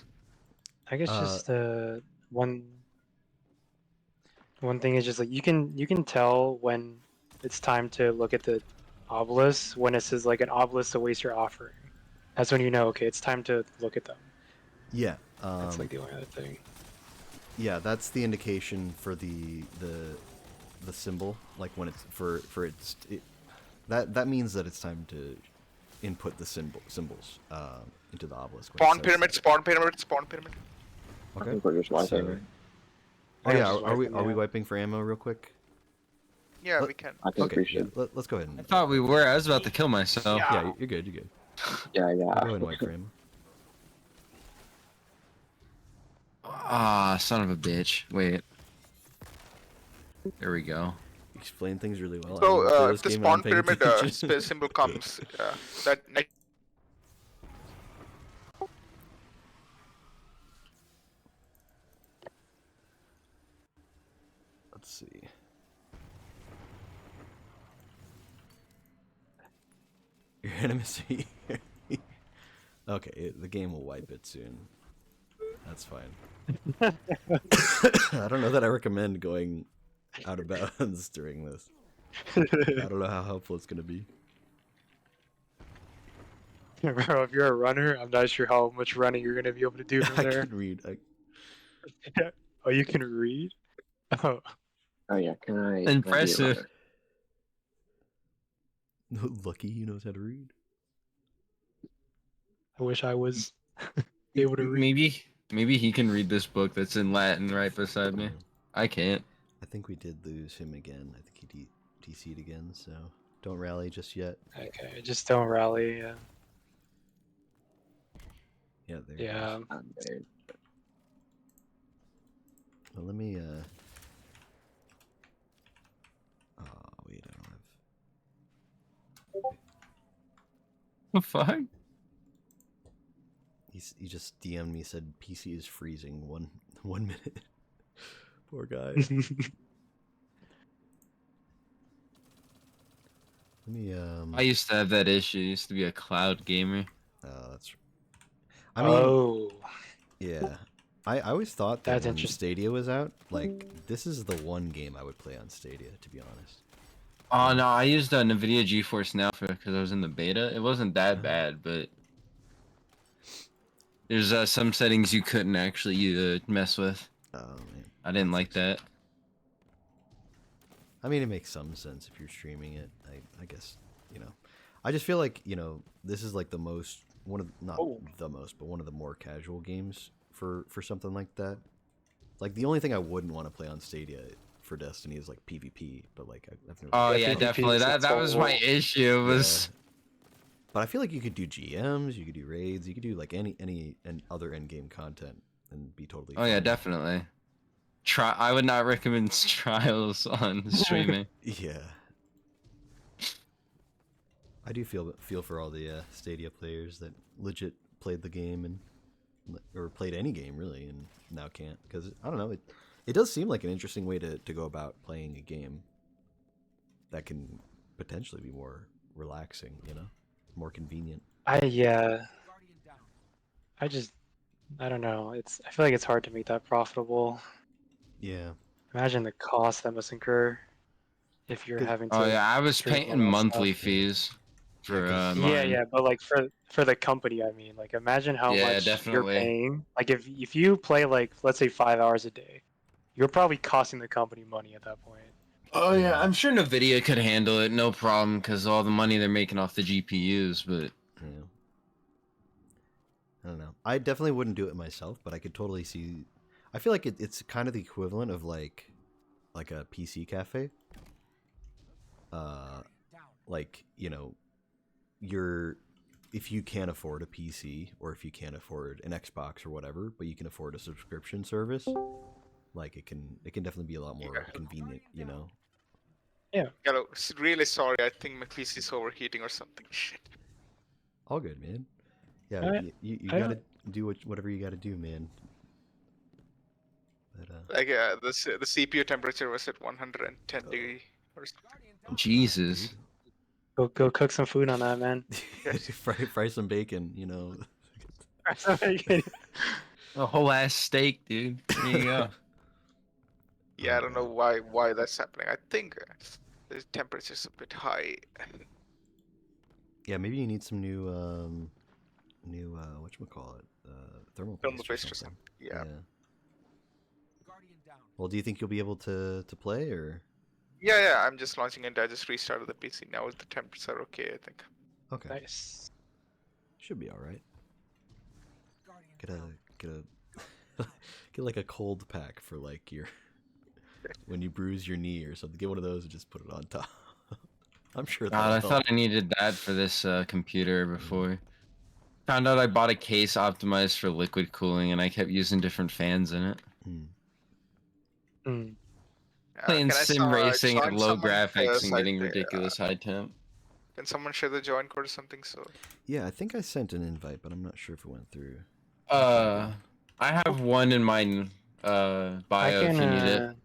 I guess Uh, just one thing is just like you can tell when it's time to look at the obelisk when it says like an obelisk awaits your offering. That's when you know, okay, it's time to look at them. yeah. That's like the only other thing. Yeah, that's the indication for the symbol. Like when it's that means that it's time to input the symbols into the obelisk. when it Spawn says pyramid, that. spawn pyramid, spawn pyramid. I Okay. think we're just wiping. So, right? oh I yeah, was just are we wiping, yeah. wiping for ammo real quick? Yeah, Let- we can. I think Okay, we yeah, should. let's go ahead and. I thought we were. I was about to kill myself. Yeah, you're good. You're good. Yeah. Go ahead and wipe for ammo. Ah, son of a bitch. Wait. There we go. You explain things really well. I So didn't play this if the game and I'm spawn paying pyramid attention. symbol comes, that Let's see. Your enmity. Okay, the game will wipe it soon. That's fine. I don't know that I recommend going out of bounds during this. I don't know how helpful it's gonna be. Bro, if you're a runner, I'm not sure how much running you're gonna be able to do from I there. can read. Oh, you can read? Oh, Oh yeah. Can I? Impressive. Lucky he knows how to read. I wish I was able to read. Maybe he can read this book that's in Latin right beside me. I can't. I think we did lose him again. I think he TC'd again, so don't rally just yet. Okay, just don't rally. Yeah, there he Yeah. goes. I'm there. Well, let me oh wait, I don't have. The fuck? He just DM'd me, said PC is freezing 1 minute. Poor guy. Let me I used to have that issue. I used to be a cloud gamer. that's. I mean, Oh, yeah. I always thought that That's when interesting. Stadia was out, like this is the one game I would play on Stadia, to be honest. Oh no, I used NVIDIA GeForce Now because I was in the beta. It wasn't that bad, but there's some settings you couldn't actually mess with. Oh man. I didn't like that. I mean, it makes some sense if you're streaming it. I guess, I just feel like, this is like the most, not the most, but one of the more casual games for something like that. Like, the only thing I wouldn't want to play on Stadia for Destiny is like PvP, but like, I've never. Oh Yeah, yeah, PvP definitely. is That was my total- issue. Was But I feel like you could do GMs, you could do raids, you could do like any other end game content and be totally. Oh yeah, fine. definitely. I would not recommend trials on streaming. Yeah. I do feel for all the Stadia players that legit played the game or played any game really and now can't, because I don't know, it does seem like an interesting way to go about playing a game that can potentially be more relaxing, more convenient. I don't know. I feel like it's hard to make that profitable. Yeah. Imagine the cost that must incur if you're Good. having to. Oh yeah, I was stream all paying that monthly stuff. fees for 'cause- Yeah, mine. yeah, but like for the company, I mean, like imagine how Yeah, much you're definitely. paying. Like if you play like let's say 5 hours a day, you're probably costing the company money at that point. Oh yeah, I'm sure Nvidia could handle it, no problem, because all the money they're making off the GPUs. But Yeah. I don't know. I definitely wouldn't do it myself, but I could totally see. I feel like it's kind of the equivalent of like a PC cafe. Like you're if you can't afford a PC or if you can't afford an Xbox or whatever, but you can afford a subscription service, like it can definitely be a lot more convenient, Really sorry. I think my PC is overheating or something. Shit. All good, man. Yeah, I- you I gotta do whatever you gotta do, man. But Like the CPU temperature was at 110 degree or something. Jesus. Go cook some food on that, man. fry some bacon, A whole ass steak, dude. There you go. Yeah, Oh, I don't know why that's happening. I think the temperature's a bit high. Yeah, maybe you need some new whatchamacallit, thermal Thermal paste paste or or something. something. Yeah. Well, do you think you'll be able to play or? Yeah. I'm just launching it. I just restarted the PC. Now the temps are okay, I think. Okay, Nice. should be all right. Get a get like a cold pack for like your when you bruise your knee or something. Get one of those and just put it on top. I'm sure God, I that'll thought help. I needed that for this computer before. Found out I bought a case optimized for liquid cooling, and I kept using different fans in it. Mm. Mm. Playing Can I sim racing at join low someone graphics and site? getting ridiculous high temp. Can someone share the join code or something? So Yeah, I think I sent an invite, but I'm not sure if it went through. I have one in my bio if you need it.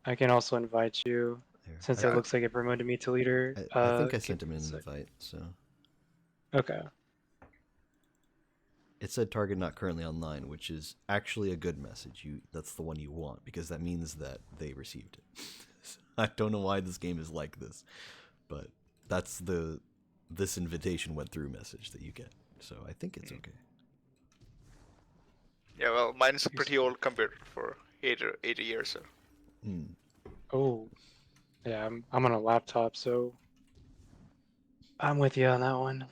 I can also invite you There. since I, it looks like it promoted me to leader. I think I Give sent him me a an sec. invite, so Okay. it said target not currently online, which is actually a good message. That's the one you want because that means that they received it. I don't know why this game is like this, but that's this invitation went through message that you get. So I think it's okay. yeah, well, mine's a pretty old computer for 80 years. So Mm. Oh, yeah. I'm on a laptop, so I'm with you on that one.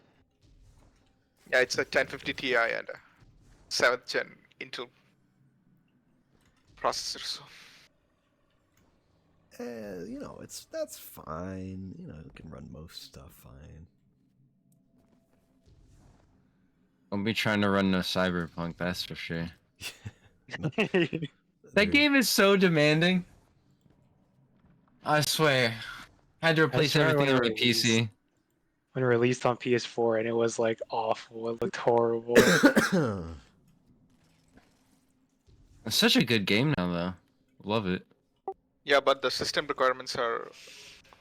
yeah, it's a 1050 Ti and a 7th gen Intel processor. So That's fine. It can run most stuff fine. Don't be trying to run no cyberpunk, that's for sure. That There- game is so demanding. I swear. I had to replace remember everything when on it my released. PC. When it released on PS4, and it was like awful. It looked horrible. It's such a good game now, though. Love it. yeah, but the system requirements are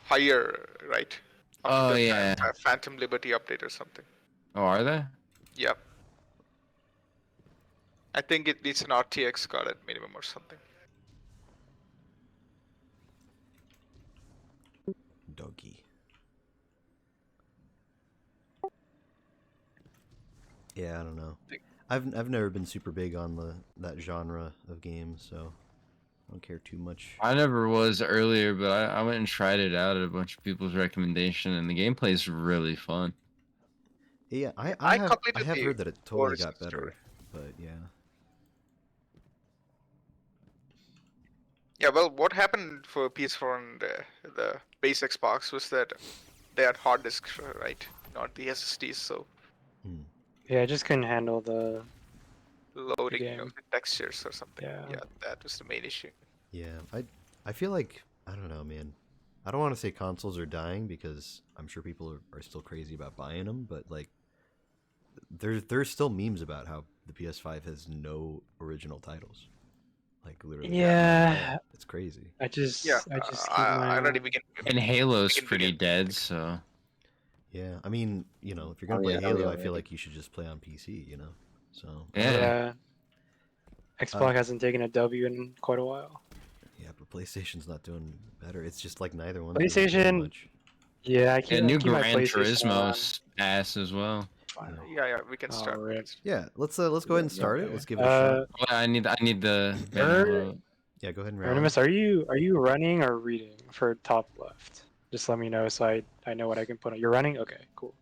higher, right? Oh, the yeah. Phantom Liberty update or something. Oh, are they? Yep. I think it needs an RTX card at minimum or something. Doggy. Yeah, I don't know. I've never been super big on that genre of games, so I don't care too much. I never was earlier, but I went and tried it out at a bunch of people's recommendation, and the gameplay is really fun. Yeah, I I have completed the heard that it totally origin got better, story. but yeah. Yeah, well, what happened for PS4 and the base Xbox was that they had hard disks, right? Not the SSDs, so Yeah, I just couldn't handle the loading game. of the textures or something. Yeah. Yeah, that was the main issue. Yeah, I feel like I don't know, man. I don't want to say consoles are dying because I'm sure people are still crazy about buying them, but like there's still memes about how the PS5 has no original titles. Like literally. Yeah. It's crazy. I just Yeah, keep my. I already begin. And Halo's begin- pretty begin- dead, so. Yeah, I mean, if you're gonna Oh, play yeah, Halo, yeah, I feel right. like you should just play on PC, So Yeah. Xbox hasn't taken a W in quite a while. yeah, but PlayStation's not doing better. It's just like neither one's really doing PlayStation. much. Yeah, I And keep, new keep my Gran PlayStation on. Turismo's ass as well. Fine. Yeah, we can start. Oh, rip. Yeah, let's go ahead and start it. Okay. Let's give it a shot. Well, I need the Yeah, go ahead and round. Artemis, are you running or reading for top left? Just let me know so I know what I can put on. You're running? Okay, cool.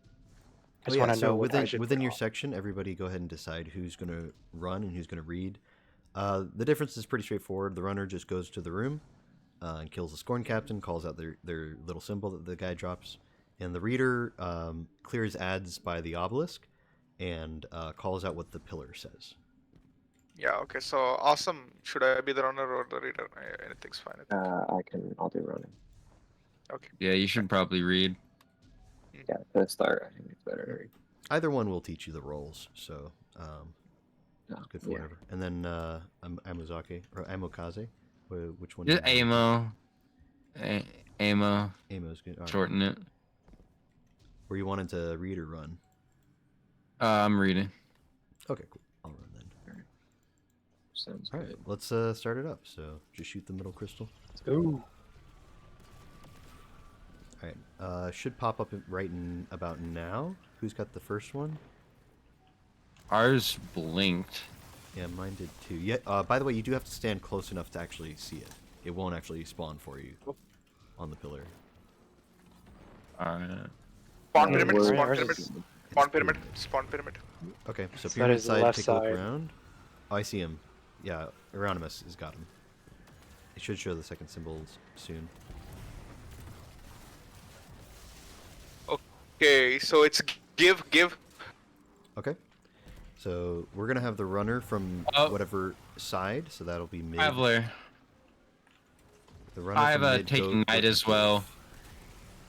I just want to know what I should within put your on. section, everybody go ahead and decide who's going to run and who's going to read. The difference is pretty straightforward. The runner just goes to the room and kills the scorn captain, calls out their little symbol that the guy drops, and the reader clears ads by the obelisk and calls out what the pillar says. Yeah. Okay. So awesome. Should I be the runner or the reader? Anything's fine. I think. I'll do running. Okay. Yeah, you should probably read. Yeah, to start, I think it's better. Either one will teach you the roles, so No, it's good for yeah. whatever. And then Amazake or Amokaze, which one? Just do you want? Amo. Amo's good. All right. Shorten it. Were you wanting to read or run? I'm reading. Okay, cool. I'll run then. Sounds All good. right, let's start it up. So just shoot the middle crystal. Ooh. All right, should pop up right in about now. Who's got the first one? Ours blinked. Yeah, mine did too. Yeah. By the way, you do have to stand close enough to actually see it. It won't actually spawn for you on the pillar. Alright. Spawn Yeah, pyramid. we're- Spawn ours pyramid. is- Spawn pyramid. Spawn pyramid. Okay, so So that pyramid is the side, left take a look side. around. Oh, I see him. Yeah, Euronymous has got him. It should show the second symbols soon. Okay. So it's give. Okay. So we're gonna have the runner from Oh. whatever side, so that'll be mid. Traveler. The runner I have from a mid taking go knight to as well. div.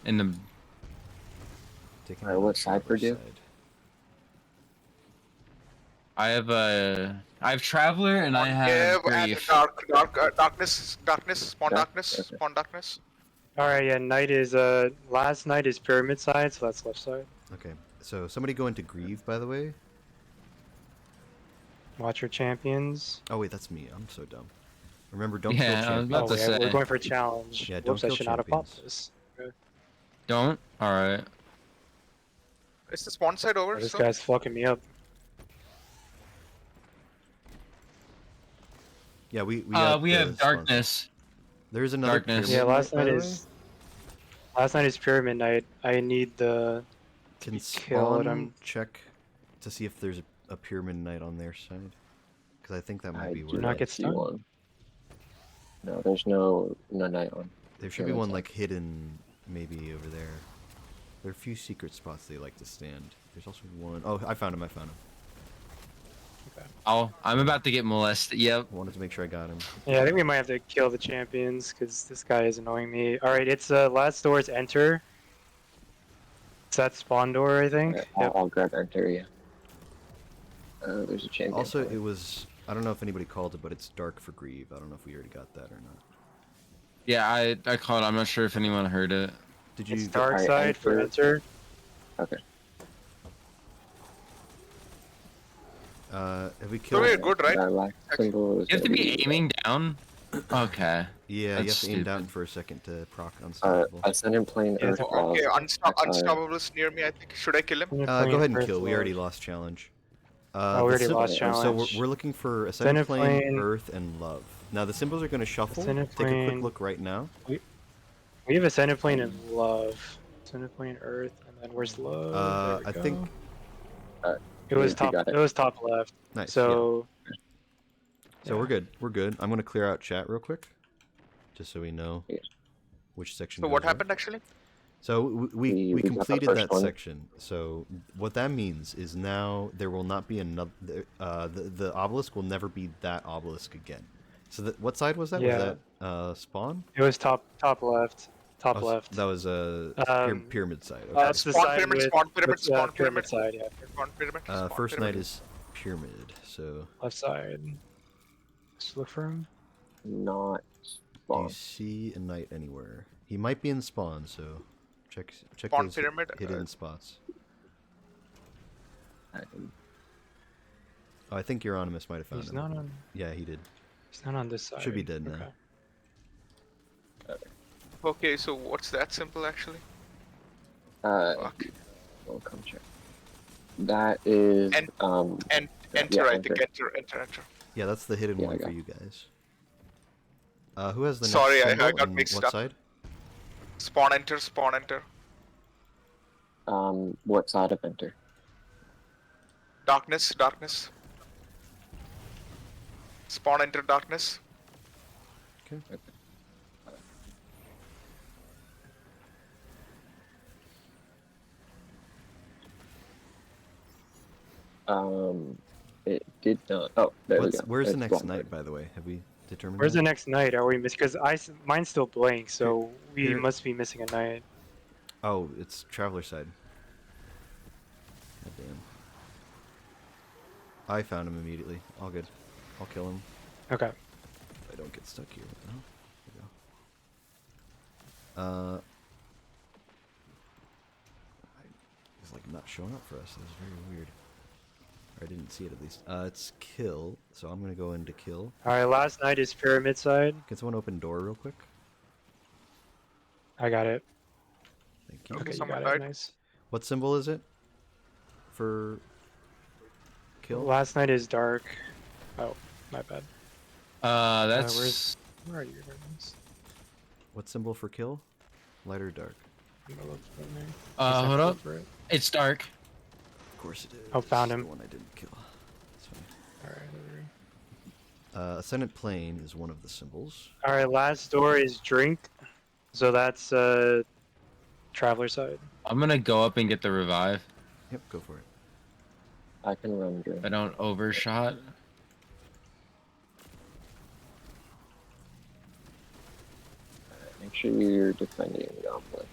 In the Taking Alright, what side for div? side. I have traveler and I have Give and grief. darkness. Spawn Okay, darkness. okay. Spawn darkness. All right, yeah. Knight is last knight is pyramid side, so that's left side. Okay, so somebody go into grieve, by the way. Watch your champions. Oh wait, that's me. I'm so dumb. Remember, don't Yeah, kill I was champions. about Oh, to yeah, we're say. going for challenge. Yeah, don't Whoops, I kill should not have popped champions. this. Don't? Alright. Is the spawn side over? Oh, this so? guy's fucking me up. Yeah, we We got the have spawns. darkness. There is another Darkness. pyramid Yeah, last by night the is pyramid night. I need the way. Can killed, spawn I'm- check to see if there's a pyramid knight on their side? Because I think that might I be do where not get see stunned? one. No, there's no night on. there should be pyramid one side. like hidden maybe over there. There are a few secret spots they like to stand. There's also one. Oh, I found him. Oh, I'm about to get molested. Yep. I wanted to make sure I got him. Yeah, I think we might have to kill the champions because this guy is annoying me. All right, it's last door is enter. It's that spawn door, I think. Alright, Yep. I'll grab enter, yeah. There's a champion. Also, probably. it was. I don't know if anybody called it, but it's dark for grieve. I don't know if we already got that or not. Yeah, I called. I'm not sure if anyone heard it. Did you? It's dark Alright, side for enter. enter. Okay. Have we So killed? we're good, right? That black symbol is You have to gonna be aiming down? Okay. Yeah, you That's have to aim down stupid. for a second to proc unstoppable. Ascendant plane Yeah, earth it's- claws. Okay, That's unstoppable is near me. I think. Should I kill him? Go ahead and kill. We already lost challenge. Oh, we the already symbol- lost So challenge. we're looking for ascendant Ascendant plane, plane. earth, and love. Now the symbols are going to shuffle. Ascendant Take a quick plane. look right now. We have ascendant plane and love. Ascendant plane, earth, and then where's love? There we I go. think it was you top. got it. It was top left. nice. So So we're good. We're good. I'm going to clear out chat real quick, just so we know Yeah. which section. So goes what where. happened actually? So we We got the completed first that one. section. So what that means is now there will not be another. The obelisk will never be that obelisk again. So what side was that? Yeah. Was that spawn? it was top left. Top Oh, left. That was a pyramid side. Okay. That's the Spawn side pyramid, with, spawn pyramid, with, spawn pyramid pyramid. side. Yeah, Spawn pyramid. First pyramid. night is pyramid. So left side. Let's look for him. Not do spawn. you see a knight anywhere? He might be in spawn. So check Spawn those pyramid, hidden spots. I can- Oh, I think Euronymous might have found He's him. not on. Yeah, he did. He's not on this side. Should be dead now. Okay. Okay, so what's that symbol actually? Fuck. We'll come check. That is And- And enter, yeah, I think. Enter. Yeah, that's the hidden Yeah, I one for got you guys. Who has the next Sorry, I symbol got and mixed what up. side? Spawn enter. what side of enter? Darkness, darkness. Spawn enter darkness. It did not. Oh, there we go. Where's the It's next Black night, Card. by the way? Have we determined Where's that? the next night? Are we missing? Because mine's still blank, so we here- must be missing a night. Oh, it's Traveler side. God damn. I found him immediately. All good. I'll kill him. Okay. If I don't get stuck here. Oh, there we go. He's like not showing up for us. That's very weird. Or I didn't see it at least. It's kill. So I'm gonna go into kill. All right. Last night is pyramid side. Can someone open door real quick? I got it. Thank you. Okay, Okay, you someone got it. died. Nice. What symbol is it? For kill? Last night is dark. Oh, my bad. That's Where are you? Guys? What symbol for kill? Light or dark? I'm gonna look for it. hold up. For it. It's dark. Of course it is. Oh, found The him. one I didn't kill. That's fine. All right. There we go. Ascendant plane is one of the symbols. All right. Last door is drink. So that's traveler side. I'm gonna go up and get the revive. Yep, go for it. I can run drink. If I don't overshot. Make sure you're defending the obelisk.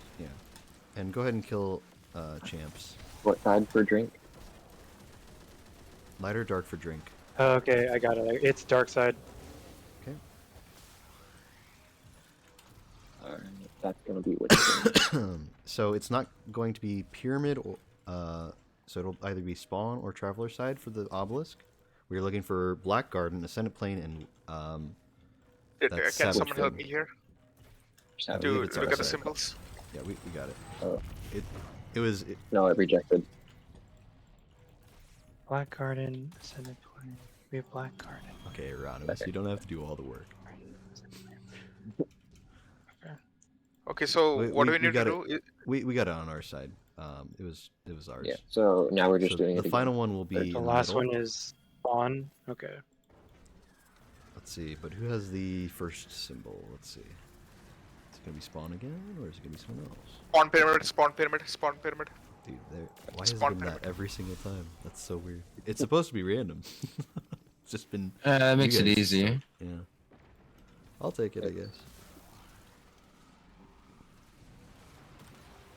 And go ahead and kill champs. What side for drink? Light or dark for drink. Okay, I got it. It's dark side. Okay. Alright, that's gonna be which one? So it's not going to be pyramid, or so it'll either be spawn or traveler side for the obelisk. We're looking for black garden, ascendant plane, and Can That's someone savage help thing. me here? Just have believe To it's look at the outside. symbols. yeah, we got it. Oh. It No, it rejected. Black garden, ascendant plane. We have black garden. okay, Erasmus. You don't have to do all the work. Okay, so what do we need to got do? it. We got it on our side. It was ours. Yeah. So now we're just So doing the it again. final one will be The in The the last middle. one is spawn. Okay. Let's see, but who has the first symbol? Let's see. Is it gonna be spawn again, or is it gonna be someone else? Spawn pyramid, spawn pyramid, spawn pyramid. Dude, why has it Spawn been that pyramid. every single time? That's so weird. It's supposed to be random. It's just been. That you makes it guys, easier. so, yeah. I'll take it, I guess.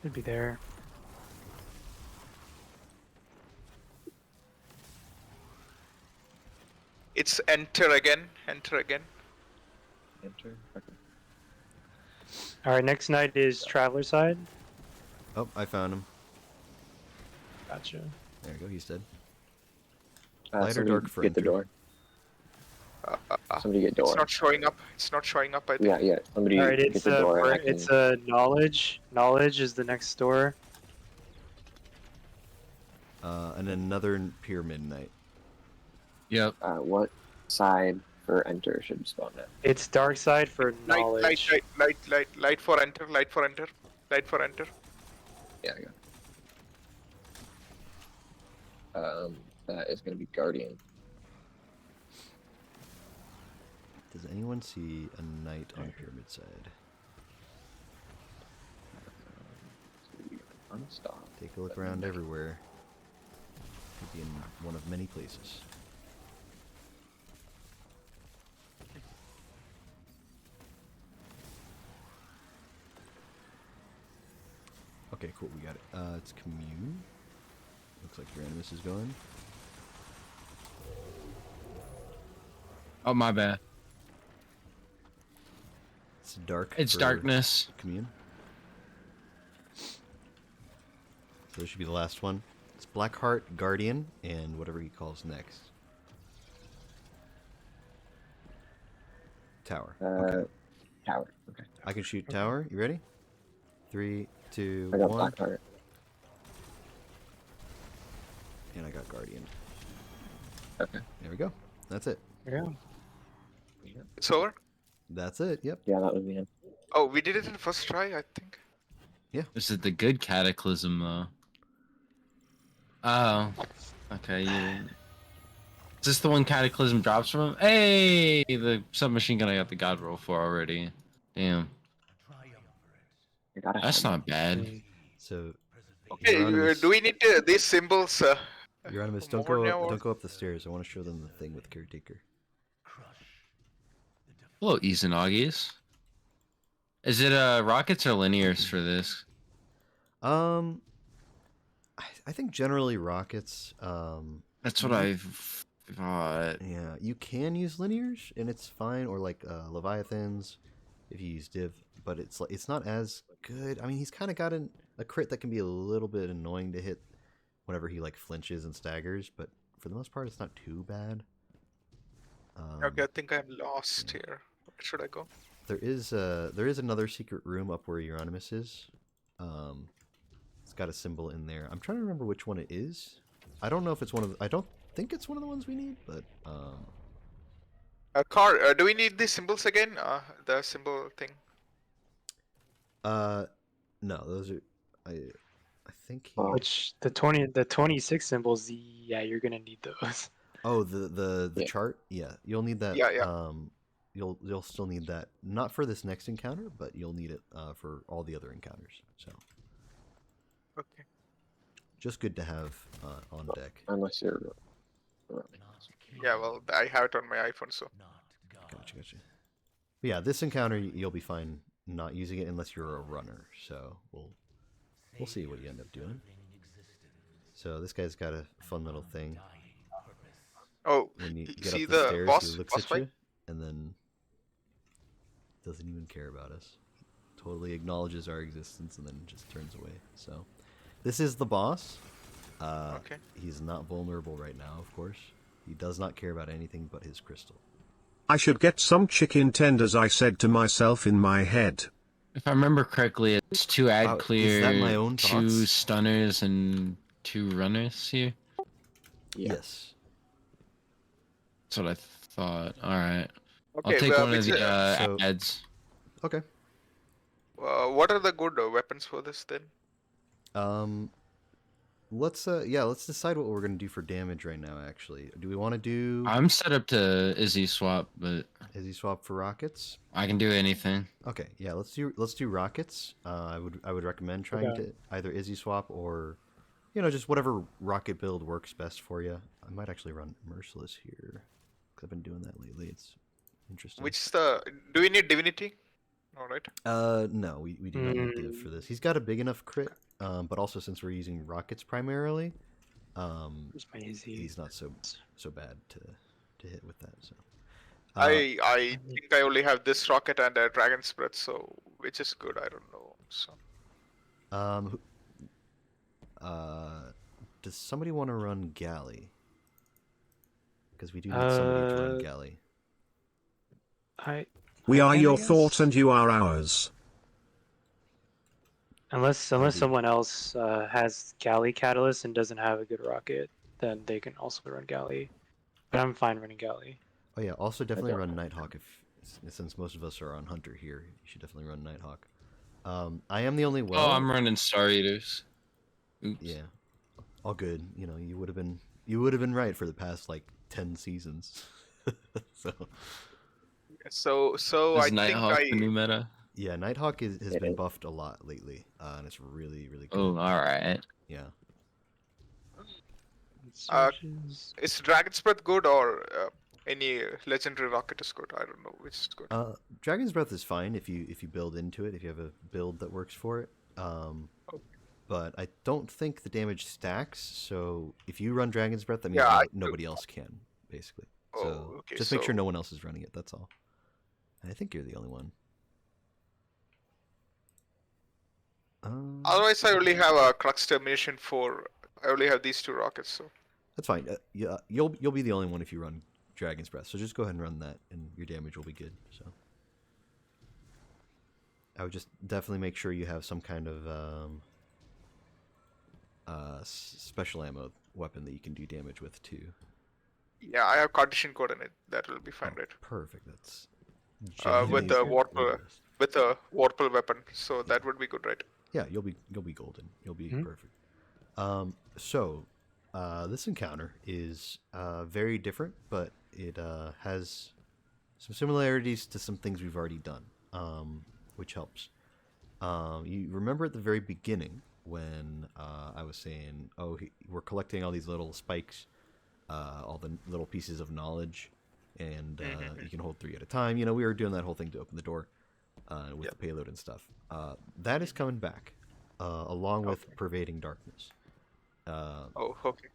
It'd be there. It's enter again, enter again. Enter. Okay. All right. Next night is traveler side. Oh, I found him. Gotcha. There you go. He's dead. Light or Somebody dark for get the enter? door. Somebody get door. It's not showing up. It's not showing up. I think. Yeah. Somebody All right. get It's the door. and I can... it's knowledge. Knowledge is the next door. And another pyramid night. Yep. What side for enter should spawn at? It's dark side for Light, knowledge. light for enter, light for enter, light for enter. Yeah, I got it. That is gonna be guardian. Does anyone see a knight on pyramid side? Unstop. Take a look around everywhere. Could be in one of many places. Okay, cool, we got it. It's commune. Looks like Randomness is going. Oh, my bad. It's dark. It's for darkness. Commune. So this should be the last one. It's Blackheart, Guardian, and whatever he calls next. Tower. Okay. Tower. Okay. I can shoot tower. You ready? 3, 2, I got 1. black heart. And I got Guardian. Okay. There we go. That's it. Yeah. It's over. That's it. Yep. Yeah, that was the end. Oh, we did it in first try, I think. This is the good cataclysm, though. Oh. Okay, you. Is this the one Cataclysm drops from? Hey, the submachine gun I got the god roll for already. Damn, I got a that's symbol. not bad. Mm. So, Okay, Euronymous, do we need these symbols Euronymous, don't more now? don't go up the stairs. I want to show them the thing with caretaker. Hello, Izanagi's. Is it rockets or linears for this? I think generally rockets. That's what I've thought. Yeah, you can use linears and it's fine, or like Leviathans if you use div, but it's not as good. I mean, he's kind of got a crit that can be a little bit annoying to hit whenever he like flinches and staggers, but for the most part, it's not too bad. Okay, I think I'm lost here. Where should I go? There is another secret room up where Euronymous is. It's got a symbol in there. I'm trying to remember which one it is. I don't know if it's one of the, I don't think it's one of the ones we need, but Car, do we need these symbols again? The symbol thing. no, those are I think he, Oh. Which the 26 symbols, yeah, you're gonna need those. oh the Yeah. chart, yeah, you'll need that. Yeah, yeah. You'll still need that, not for this next encounter, but you'll need it for all the other encounters. So Okay. just good to have on deck. Unless you're running. Yeah, well, I have it on my iPhone, so. Gotcha. But yeah, this encounter you'll be fine not using it unless you're a runner. So we'll see what you end up doing. So this guy's got a fun little thing. Oh, When you you get see up the the stairs, boss? he looks Boss at fight? you and then doesn't even care about us. Totally acknowledges our existence and then just turns away. So this is the boss. Okay. He's not vulnerable right now, of course. He does not care about anything but his crystal. I should get some chicken tenders, I said to myself in my head. If I remember correctly, it's 2 ad Wow, clear, is that my own 2 thoughts? stunners, and 2 runners here. Yeah. Yes. That's what I thought. All right, Okay, I'll take well, one of which, the so- ads. Okay. what are the good weapons for this then? Let's decide what we're gonna do for damage right now. Actually, do we want to do I'm set up to Izzy swap, but Izzy swap for rockets? I can do anything. Okay, yeah, let's do rockets. I would recommend trying Okay. to either Izzy swap or, just whatever rocket build works best for you. I might actually run Merciless here because I've been doing that lately. It's interesting. Which do we need divinity? All right. No, we do not need div for this. He's got a big enough crit, but also since we're using rockets primarily, Where's my easy? he's not so bad to hit with that. So I think I only have this rocket and a dragon's breath, so which is good. I don't know. So Um, does somebody want to run galley? Because we do need somebody to run galley. We I are can, I your guess. thoughts and you are ours. Unless Indeed. someone else has galley catalyst and doesn't have a good rocket, then they can also run galley. But I'm fine running galley. Oh yeah, also definitely don't run Nighthawk since most of us are on Hunter here. You should definitely run Nighthawk. I am the only well. Oh, I'm running Star Eaters. Oops. Yeah, all good. You would have been right for the past like 10 seasons. so I Is think Nighthawk the new meta? Yeah, Nighthawk has It been is. buffed a lot lately, and it's really good. Oh, all right. Yeah. Searches. is dragon's breath good or any legendary rocket is good? I don't know which is good. Dragon's Breath is fine if you build into it, if you have a build that works for it. But I don't think the damage stacks. So if you run Dragon's Breath, that means Yeah, I do. nobody else can, basically. So Oh, okay, just make sure so- no one else is running it. That's all. And I think you're the only one. Otherwise, I only have a crux termination for. I only have these 2 rockets, so. That's fine. Yeah, you'll be the only one if you run Dragon's Breath. So just go ahead and run that, and your damage will be good. So I would just definitely make sure you have some kind of special ammo weapon that you can do damage with too. Yeah, I have Cartesian code in it. That will be fine, Oh, right? perfect. That's With the genuinely warp, the best. with a warple weapon, so that would be good, right? Yeah, you'll be golden. You'll be Mhm. perfect. So this encounter is very different, but it has some similarities to some things we've already done, which helps. You remember at the very beginning when I was saying, oh, we're collecting all these little spikes, all the little pieces of knowledge, and you can hold 3 at a time. You know, we were doing that whole thing to open the door with the payload and stuff. That is coming back, along with pervading darkness. Oh, okay.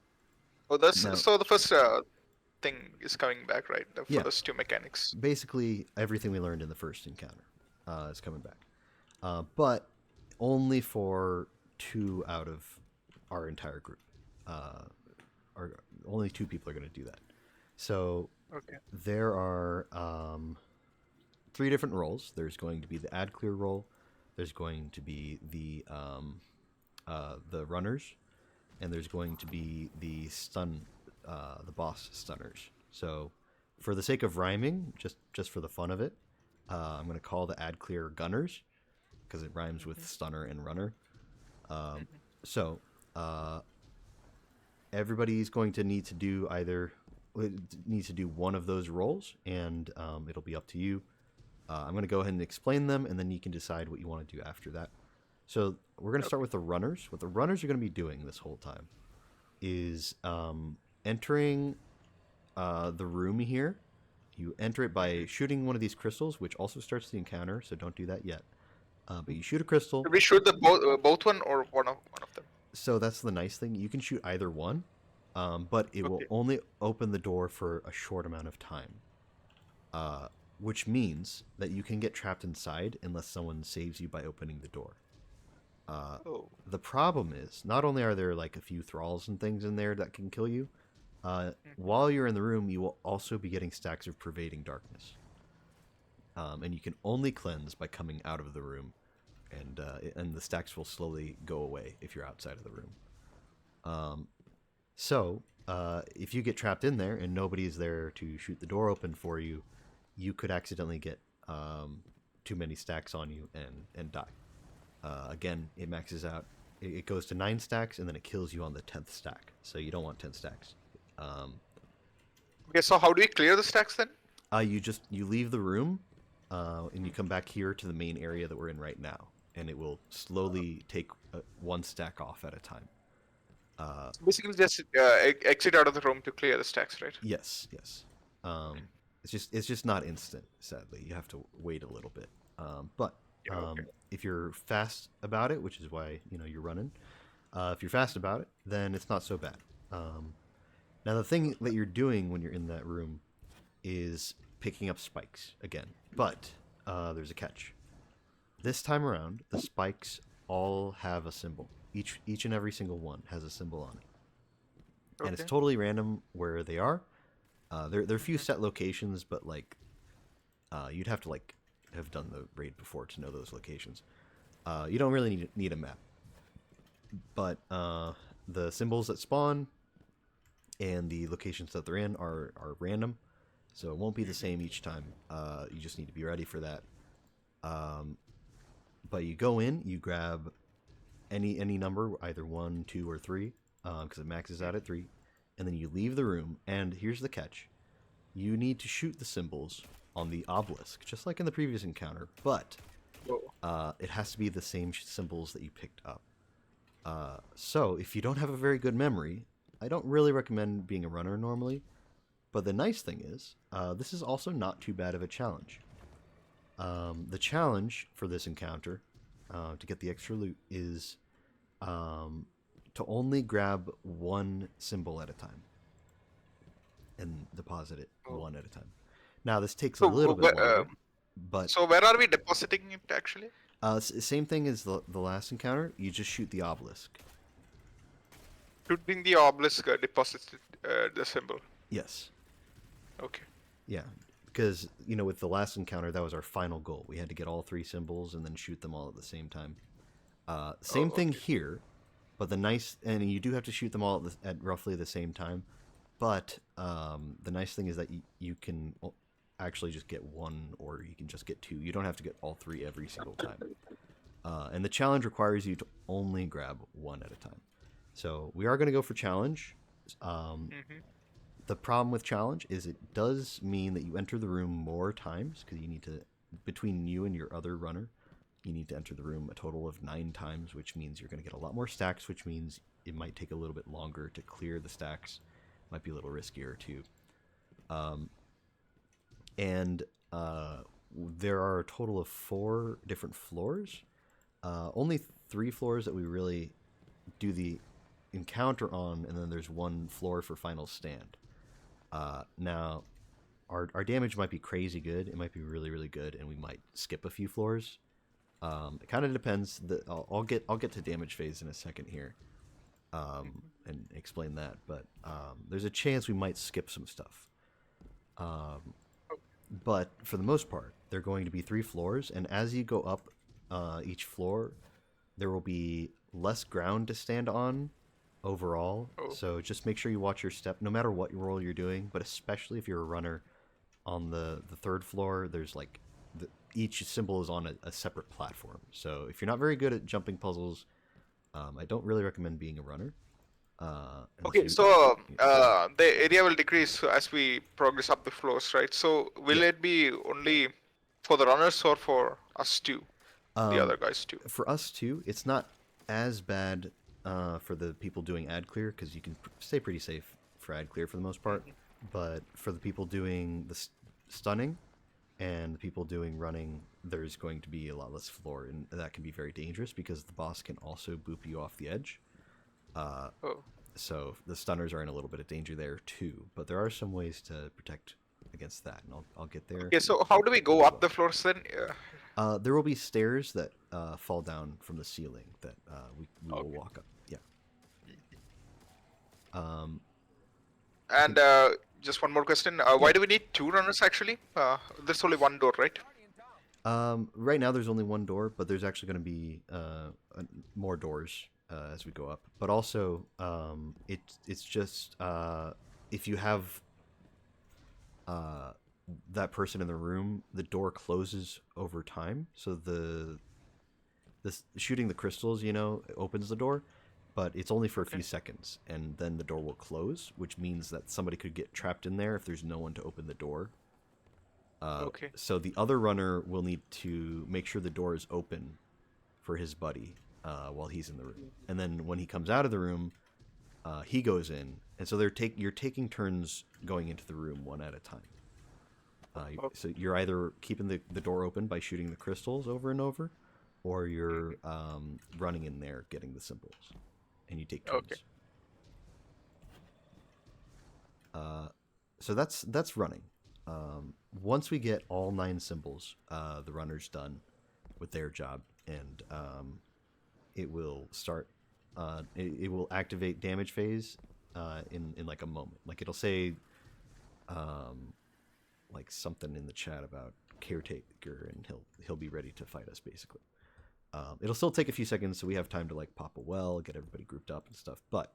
Oh, that's Now- so the first thing is coming back, right? The Yeah. first 2 mechanics. Basically, everything we learned in the first encounter is coming back, but only for 2 out of our entire group. Only 2 people are going to do that. So Okay. there are 3 different roles. There's going to be the add clear role. There's going to be the runners, and there's going to be the the boss stunners. So, for the sake of rhyming, just for the fun of it, I'm going to call the add clear gunners because it rhymes with stunner and runner. So, everybody's going to need to do one of those roles, and it'll be up to you. I'm going to go ahead and explain them, and then you can decide what you want to do after that. So we're going to start with the runners. What the runners are going to be doing this whole time is entering the room here. You enter it by shooting one of these crystals, which also starts the encounter, so don't do that yet. But you shoot a crystal. Should we shoot the both one or one of them? So that's the nice thing. You can shoot either one, but it will only open the door for a short amount of time. Which means that you can get trapped inside unless someone saves you by opening the door. The problem is, not only are there like a few thralls and things in there that can kill you, while you're in the room, you will also be getting stacks of pervading darkness. And you can only cleanse by coming out of the room, and the stacks will slowly go away if you're outside of the room. So, if you get trapped in there and nobody's there to shoot the door open for you, you could accidentally get too many stacks on you and die. Again, it maxes out. It goes to 9 stacks, and then it kills you on the 10th stack. So you don't want 10 stacks. Okay, so how do we clear the stacks then? You leave the room, and you come back here to the main area that we're in right now, and it will slowly take 1 stack off at a time. So basically, just exit out of the room to clear the stacks, right? Yes. It's just not instant. Sadly, you have to wait a little bit. But if you're fast about it, which is why you're running, if you're fast about it, then it's not so bad. Now the thing that you're doing when you're in that room is picking up spikes again, but there's a catch. This time around, the spikes all have a symbol. Each and every single one has a symbol on it, and it's totally random where they are. There are a few set locations, but you'd have to have done the raid before to know those locations. You don't really need a map, but the symbols that spawn and the locations that they're in are random, so it won't be the same each time. You just need to be ready for that. But you go in, you grab any number, either 1, 2, or 3, because it maxes out at 3. And then you leave the room, and here's the catch. You need to shoot the symbols on the obelisk, just like in the previous encounter, but it has to be the same symbols that you picked up. So, if you don't have a very good memory, I don't really recommend being a runner normally, but the nice thing is, this is also not too bad of a challenge. The challenge for this encounter, to get the extra loot, is to only grab 1 symbol at a time and deposit it 1 at a time. Now this takes a little bit longer, but so where are we depositing it actually? Same thing as the last encounter. You just shoot the obelisk. Shooting the obelisk deposits the symbol. Yes. Okay. Yeah, because with the last encounter, that was our final goal. We had to get all 3 symbols and then shoot them all at the same time. Same thing here. But and you do have to shoot them all at roughly the same time. But the nice thing is that you can actually just get 1, or you can just get 2. You don't have to get all 3 every single time. And the challenge requires you to only grab 1 at a time. So we are going to go for challenge. Mm-hmm. The problem with challenge is it does mean that you enter the room more times because you need to, between you and your other runner, you need to enter the room a total of 9 times, which means you're going to get a lot more stacks, which means it might take a little bit longer to clear the stacks. Might be a little riskier too. And there are a total of 4 different floors. Only 3 floors that we really do the encounter on, and then there's 1 floor for final stand. Now, our damage might be crazy good. It might be really, really good, and we might skip a few floors. It kind of depends. I'll get to damage phase in a second here, and explain that. But there's a chance we might skip some stuff. But for the most part, they're going to be 3 floors, and as you go up each floor, there will be less ground to stand on overall. Oh. So just make sure you watch your step, no matter what role you're doing, but especially if you're a runner on the 3rd floor, there's like each symbol is on a separate platform. So if you're not very good at jumping puzzles, I don't really recommend being a runner. Okay, so the area will decrease as we progress up the floors, right? So will it be only for the runners or for us too, the other guys too? For us too, it's not as bad for the people doing ad clear because you can stay pretty safe for ad clear for the most part. But for the people doing the stunning and the people doing running, there's going to be a lot less floor, and that can be very dangerous because the boss can also boop you off the edge. So the stunners are in a little bit of danger there too. But there are some ways to protect against that, and I'll get there. Okay, so how do we go up the floors then? There will be stairs that fall down from the ceiling that we will walk up. Yeah. And just one more question. Why do we need 2 runners actually? There's only 1 door, right? Right now there's only 1 door, but there's actually going to be more doors as we go up. But also, it's just if you have that person in the room, the door closes over time. So the shooting the crystals, opens the door, but it's only for a few seconds, and then the door will close, which means that somebody could get trapped in there if there's no one to open the door. So the other runner will need to make sure the door is open for his buddy while he's in the room, and then when he comes out of the room, he goes in, and so you're taking turns going into the room one at a time. So you're either keeping the door open by shooting the crystals over and over, or you're running in there getting the symbols, and you take turns. So that's running. Once we get all 9 symbols, the runner's done with their job, and it will start. It will activate damage phase in like a moment. Like it'll say, like something in the chat about caretaker, and he'll be ready to fight us basically. It'll still take a few seconds, so we have time to like pop a well, get everybody grouped up and stuff. But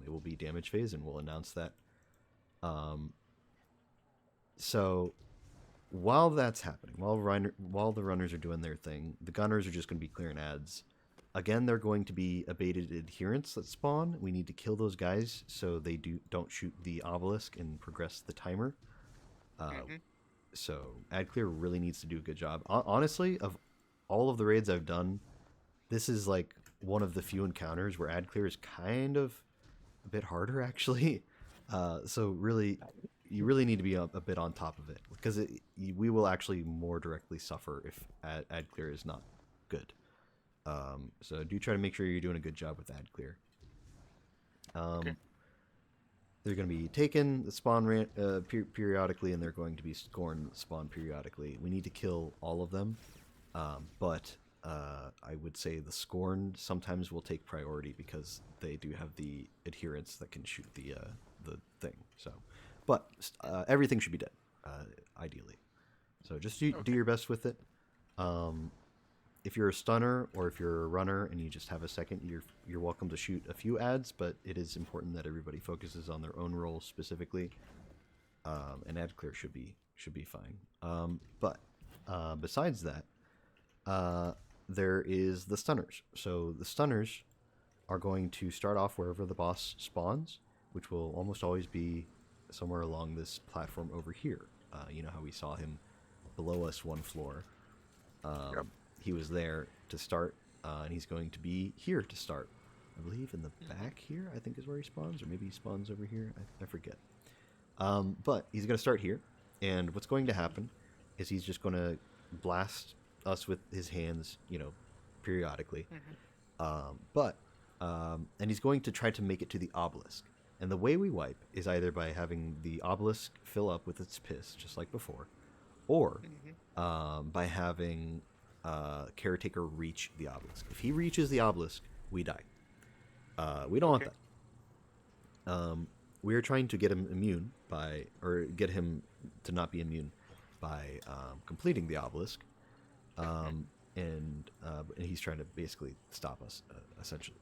it will be damage phase, and we'll announce that. So while that's happening, while the runners are doing their thing, the gunners are just going to be clearing ads. Again, they're going to be abated adherents that spawn. We need to kill those guys so they don't shoot the obelisk and progress the timer. So ad clear really needs to do a good job. Honestly, of all of the raids I've done, this is like one of the few encounters where ad clear is kind of a bit harder actually. So really, you really need to be a bit on top of it, because we will actually more directly suffer if ad clear is not good. So do try to make sure you're doing a good job with ad clear. They're going to be taken the spawn periodically, and they're going to be scorned spawn periodically. We need to kill all of them, but I would say the scorned sometimes will take priority because they do have the adherents that can shoot the thing. So, but everything should be dead, ideally. So just do your best with it. If you're a stunner or if you're a runner and you just have a second, you're welcome to shoot a few ads, but it is important that everybody focuses on their own role specifically. And ad clear should be fine. But besides that, there is the stunners. So the stunners are going to start off wherever the boss spawns. which will almost always be somewhere along this platform over here. You know how we saw him below us one floor. Yep. He was there to start, and he's going to be here to start. I believe in the back here, I think is where he spawns, or maybe he spawns over here. I forget. But he's going to start here, and what's going to happen is he's just going to blast us with his hands, you know, periodically. And he's going to try to make it to the obelisk. And the way we wipe is either by having the obelisk fill up with its piss, just like before, or by having Caretaker reach the obelisk. If he reaches the obelisk, we die. We don't want that. We are trying to get him immune by, or get him to not be immune by completing the obelisk. And he's trying to basically stop us, essentially.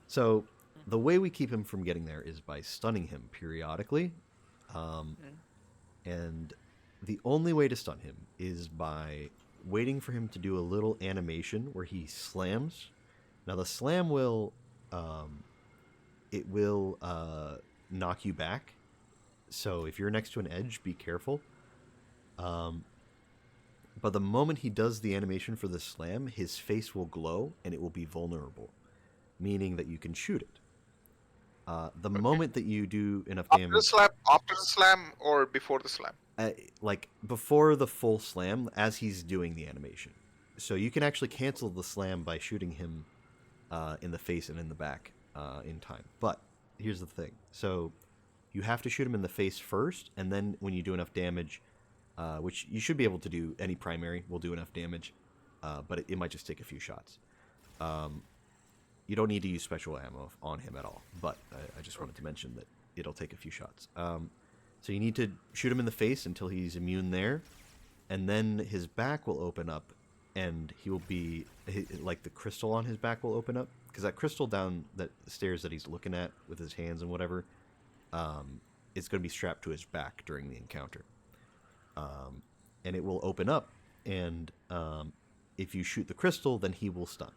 So the way we keep him from getting there is by stunning him periodically. And the only way to stun him is by waiting for him to do a little animation where he slams. Now the slam will knock you back. So if you're next to an edge, be careful. But the moment he does the animation for the slam, his face will glow and it will be vulnerable, meaning that you can shoot it. The moment that you do enough damage... After the slam or before the slam? Like, before the full slam, as he's doing the animation. So you can actually cancel the slam by shooting him in the face and in the back in time. But here's the thing. So you have to shoot him in the face first, and then when you do enough damage... which you should be able to do, any primary will do enough damage, but it might just take a few shots. You don't need to use special ammo on him at all, but I just wanted to mention that it'll take a few shots. So you need to shoot him in the face until he's immune there, and then his back will open up, and he will be, like the crystal on his back will open up, because that crystal down the stairs that he's looking at with his hands and whatever, is going to be strapped to his back during the encounter. And it will open up, and if you shoot the crystal, then he will stun.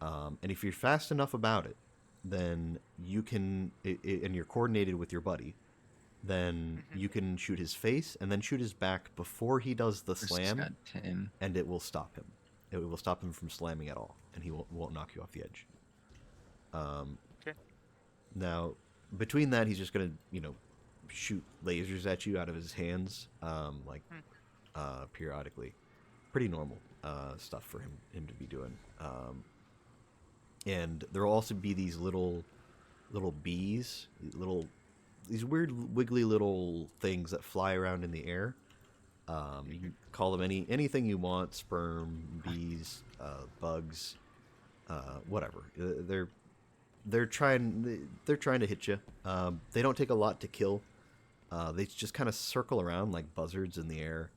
And if you're fast enough about it, then you can, and you're coordinated with your buddy, then you can shoot his face and then shoot his back before he does the slam, and it will stop him. It will stop him from slamming at all, and he won't knock you off the edge. Okay. Now, between that, he's just going to, shoot lasers at you out of his hands, periodically. Pretty normal stuff for him to be doing. And there will also be these little bees, these weird wiggly little things that fly around in the air. You can call them anything you want: sperm, bees, bugs, whatever. They're trying to hit you. They don't take a lot to kill. They just kind of circle around like buzzards in the air,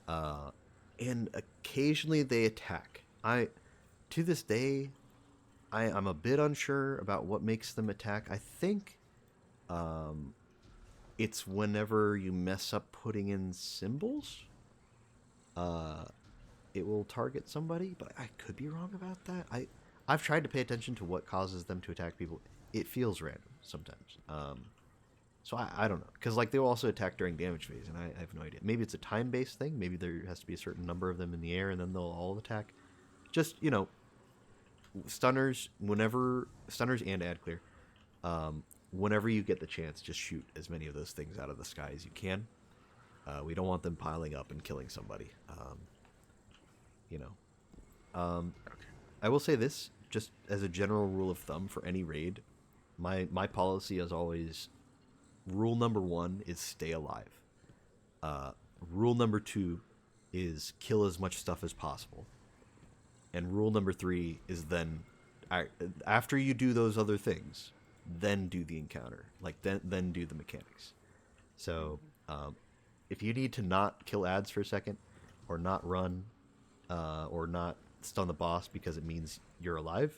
and occasionally they attack. To this day, I'm a bit unsure about what makes them attack. I think it's whenever you mess up putting in symbols, it will target somebody, but I could be wrong about that. I've tried to pay attention to what causes them to attack people. It feels random sometimes. So I don't know. Because they will also attack during damage phase, and I have no idea. Maybe it's a time-based thing. Maybe there has to be a certain number of them in the air, and then they'll all attack. Just, stunners and ad clear. Whenever you get the chance, just shoot as many of those things out of the sky as you can. We don't want them piling up and killing somebody. I will say this, just as a general rule of thumb for any raid, my policy is always, rule number 1 is stay alive. Rule number 2 is kill as much stuff as possible. And rule number 3 is then, after you do those other things, then do the encounter. Then do the mechanics. So, if you need to not kill ads for a second, or not run, or not stun the boss because it means you're alive,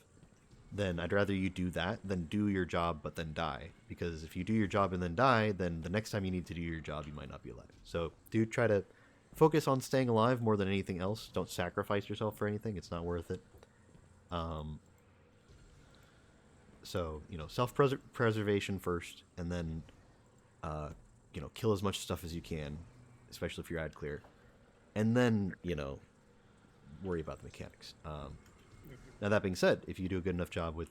then I'd rather you do that than do your job but then die. Because if you do your job and then die, then the next time you need to do your job, you might not be alive. So do try to focus on staying alive more than anything else. Don't sacrifice yourself for anything. It's not worth it. So self-preservation first, and then kill as much stuff as you can, especially if you're ad clear, and then worry about the mechanics. Now that being said, if you do a good enough job with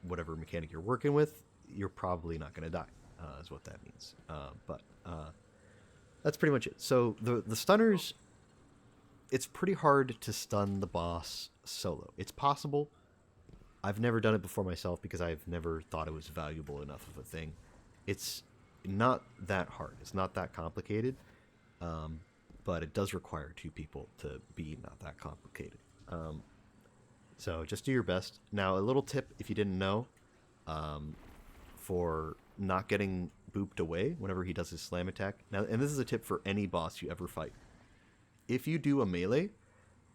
whatever mechanic you're working with, you're probably not going to die. Is what that means. But that's pretty much it. So the stunners, it's pretty hard to stun the boss solo. It's possible. I've never done it before myself because I've never thought it was valuable enough of a thing. It's not that hard. It's not that complicated. But it does require 2 people to be not that complicated. So just do your best. Now, a little tip, if you didn't know, for not getting booped away whenever he does his slam attack. Now, and this is a tip for any boss you ever fight. If you do a melee,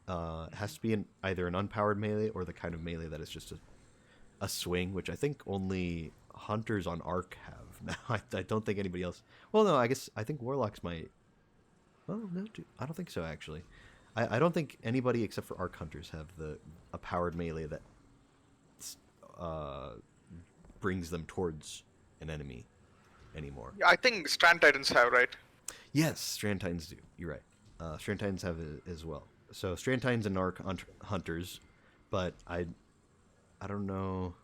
it has to be either an unpowered melee or the kind of melee that is just a swing, which I think only hunters on Arc have. Now, I don't think anybody else... Well, no, I think Warlocks might... Oh, no, I don't think so, actually. I don't think anybody except for Arc Hunters have a powered melee that brings them towards an enemy anymore. I think Strand Titans have, right? Yes, Strand Titans do. You're right. Strand Titans have it as well. So Strand Titans and Arc Hunters, but I don't know.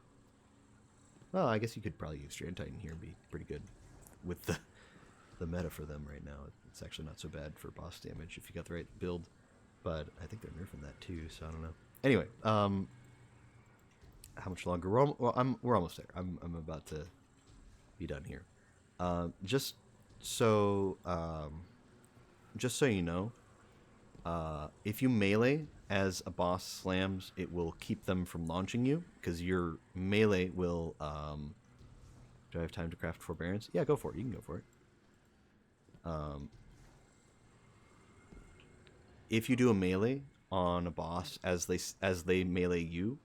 Well, I guess you could probably use Strand Titan here and be pretty good with the meta for them right now. It's actually not so bad for boss damage if you got the right build, but I think they're nerfing that too, so I don't know. Anyway, how much longer? We're almost there. I'm about to be done here. Just so you know, if you melee as a boss slams, it will keep them from launching you because your melee will. Do I have time to craft forbearance? Yeah, go for it. You can go for it. If you do a melee on a boss as they melee you,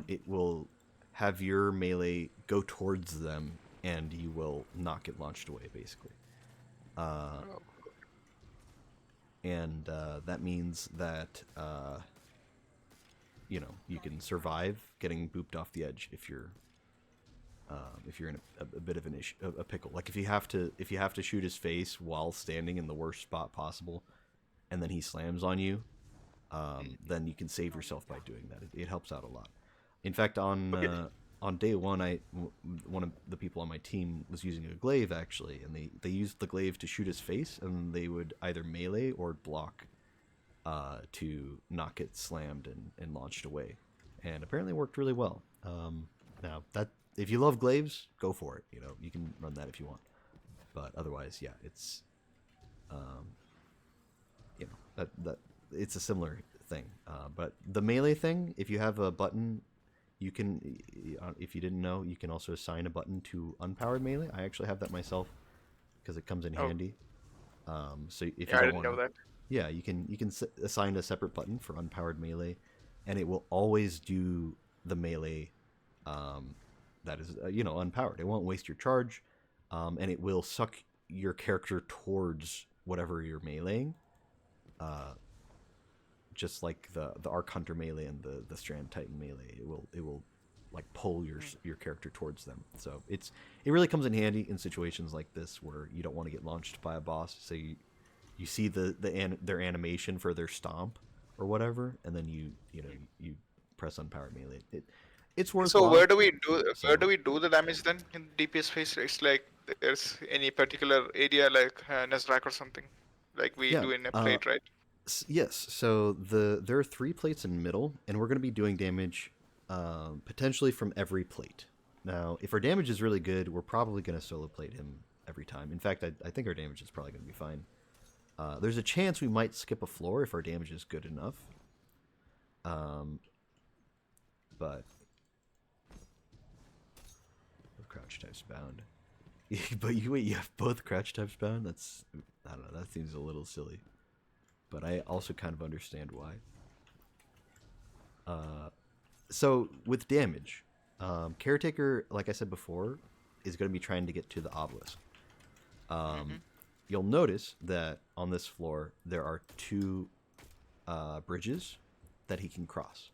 it will have your melee go towards them, and you will not get launched away, basically. And that means that you can survive getting booped off the edge if you're in a bit of a pickle. Like if you have to shoot his face while standing in the worst spot possible, and then he slams on you, then you can save yourself by doing that. It helps out a lot. In fact, on day one, one of the people on my team was using a glaive actually, and they used the glaive to shoot his face, and they would either melee or block to not get slammed and launched away, and apparently it worked really well. Now that if you love glaives, go for it. You can run that if you want, but otherwise, yeah, it's that it's a similar thing. But the melee thing, if you have a button, you can, if you didn't know, you can also assign a button to unpowered melee. I actually have that myself because it comes in handy. So if you I don't didn't want know that. Yeah, you can assign a separate button for unpowered melee, and it will always do the melee that is unpowered. It won't waste your charge, and it will suck your character towards whatever you're meleeing. Just like the Arc Hunter melee and the Strand Titan melee, it will like pull your character towards them. So it really comes in handy in situations like this where you don't want to get launched by a boss. So you see their animation for their stomp or whatever, and then you press unpowered melee. It's worthwhile. So where do we do the damage then in DPS phase? It's like there's any particular area like Nezrak or something, like we do in a plate, right? Yes. So there are 3 plates in the middle, and we're going to be doing damage potentially from every plate. Now, if our damage is really good, we're probably going to solo plate him every time. In fact, I think our damage is probably going to be fine. There's a chance we might skip a floor if our damage is good enough. But crouch types bound. But you have both crouch types bound? I don't know, that seems a little silly. But I also kind of understand why. So with damage, Caretaker, like I said before, is going to be trying to get to the obelisk. You'll notice that on this floor there are 2 bridges that he can cross.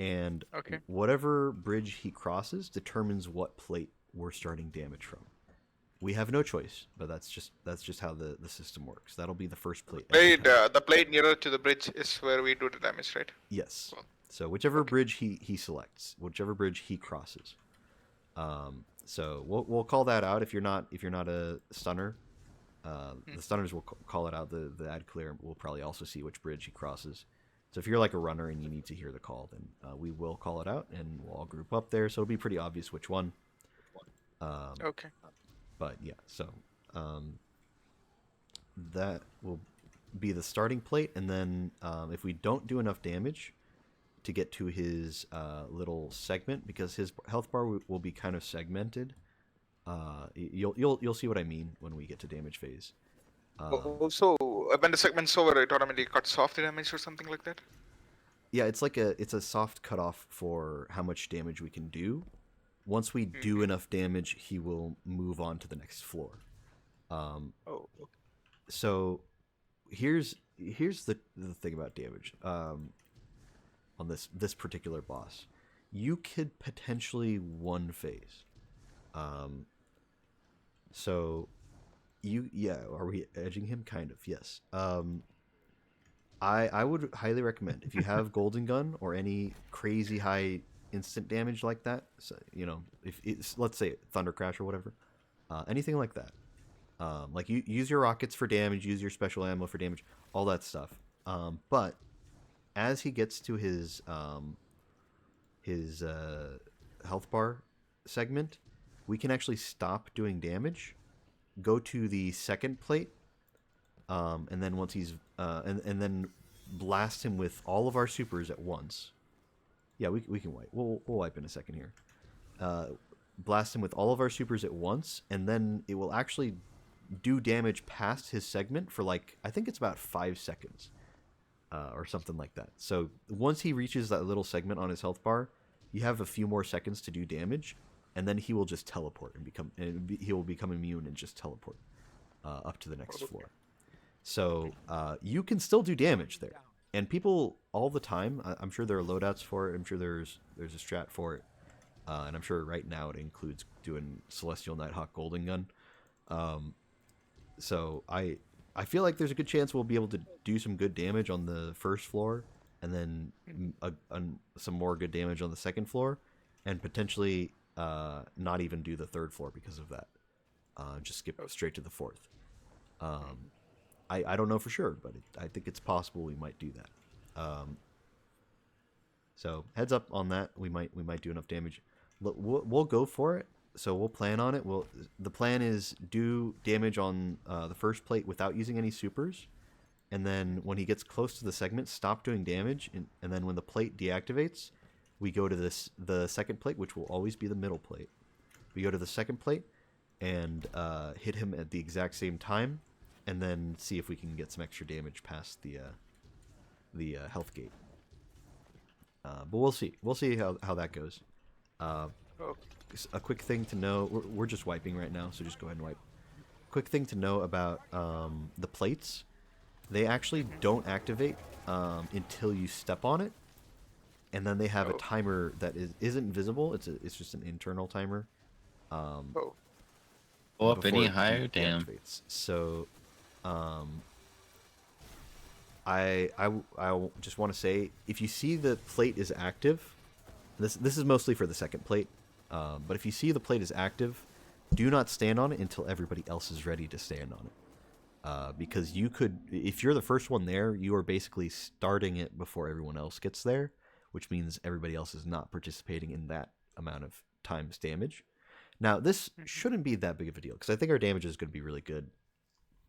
and Okay. whatever bridge he crosses determines what plate we're starting damage from. We have no choice, but that's just how the system works. That'll be the first plate. The plate nearer to the bridge is where we do the damage, right? Yes. Well, So whichever bridge he selects, whichever bridge he crosses. So we'll call that out if you're not a stunner. The stunners will call it out. The ad clear will probably also see which bridge he crosses. So if you're like a runner and you need to hear the call, then we will call it out and we'll all group up there. So it'll be pretty obvious which one. Okay. But yeah, so that will be the starting plate, and then if we don't do enough damage to get to his little segment, because his health bar will be kind of segmented. You'll see what I mean when we get to damage phase. So when the segment's over, it automatically cuts off the damage or something like that. Yeah, it's a soft cutoff for how much damage we can do. Once we do enough damage, he will move on to the next floor. So here's the thing about damage. On this particular boss, you could potentially one phase. So are we edging him? Kind of, yes. I would highly recommend, if you have Golden Gun or any crazy high instant damage like that, so, if it's, let's say Thunder Crash or whatever, anything like that, like you use your rockets for damage, use your special ammo for damage, all that stuff. But as he gets to his health bar segment, we can actually stop doing damage, go to the second plate, and then once he's and then blast him with all of our supers at once. Yeah, we can wipe. We'll wipe in a second here. Blast him with all of our supers at once, and then it will actually do damage past his segment for I think it's about 5 seconds, or something like that. So once he reaches that little segment on his health bar, you have a few more seconds to do damage, and then he will just teleport and he will become immune and just teleport up to the next floor. So you can still do damage there. And people all the time, I'm sure there are loadouts for it. I'm sure there's a strat for it. And I'm sure right now it includes doing Celestial Nighthawk Golden Gun. So I feel like there's a good chance we'll be able to do some good damage on the first floor, and then some more good damage on the second floor, and potentially not even do the third floor because of that. Just skip straight to the fourth. I don't know for sure, but I think it's possible we might do that. So heads up on that. We might do enough damage. We'll go for it. So we'll plan on it. The plan is do damage on the first plate without using any supers, and then when he gets close to the segment, stop doing damage, and then when the plate deactivates, we go to the second plate, which will always be the middle plate. We go to the second plate and hit him at the exact same time, and then see if we can get some extra damage past the health gate. But we'll see. We'll see how that goes. A quick thing to know, we're just wiping right now, so just go ahead and wipe. Quick thing to know about the plates, they actually don't activate until you step on it, and then they have a timer that isn't visible. It's just an internal timer. Go up any higher? Damn. So I just want to say, if you see the plate is active, this is mostly for the second plate, but if you see the plate is active, do not stand on it until everybody else is ready to stand on it. Because you could, if you're the first one there, you are basically starting it before everyone else gets there, which means everybody else is not participating in that amount of times damage. Now, this shouldn't be that big of a deal, because I think our damage is going to be really good.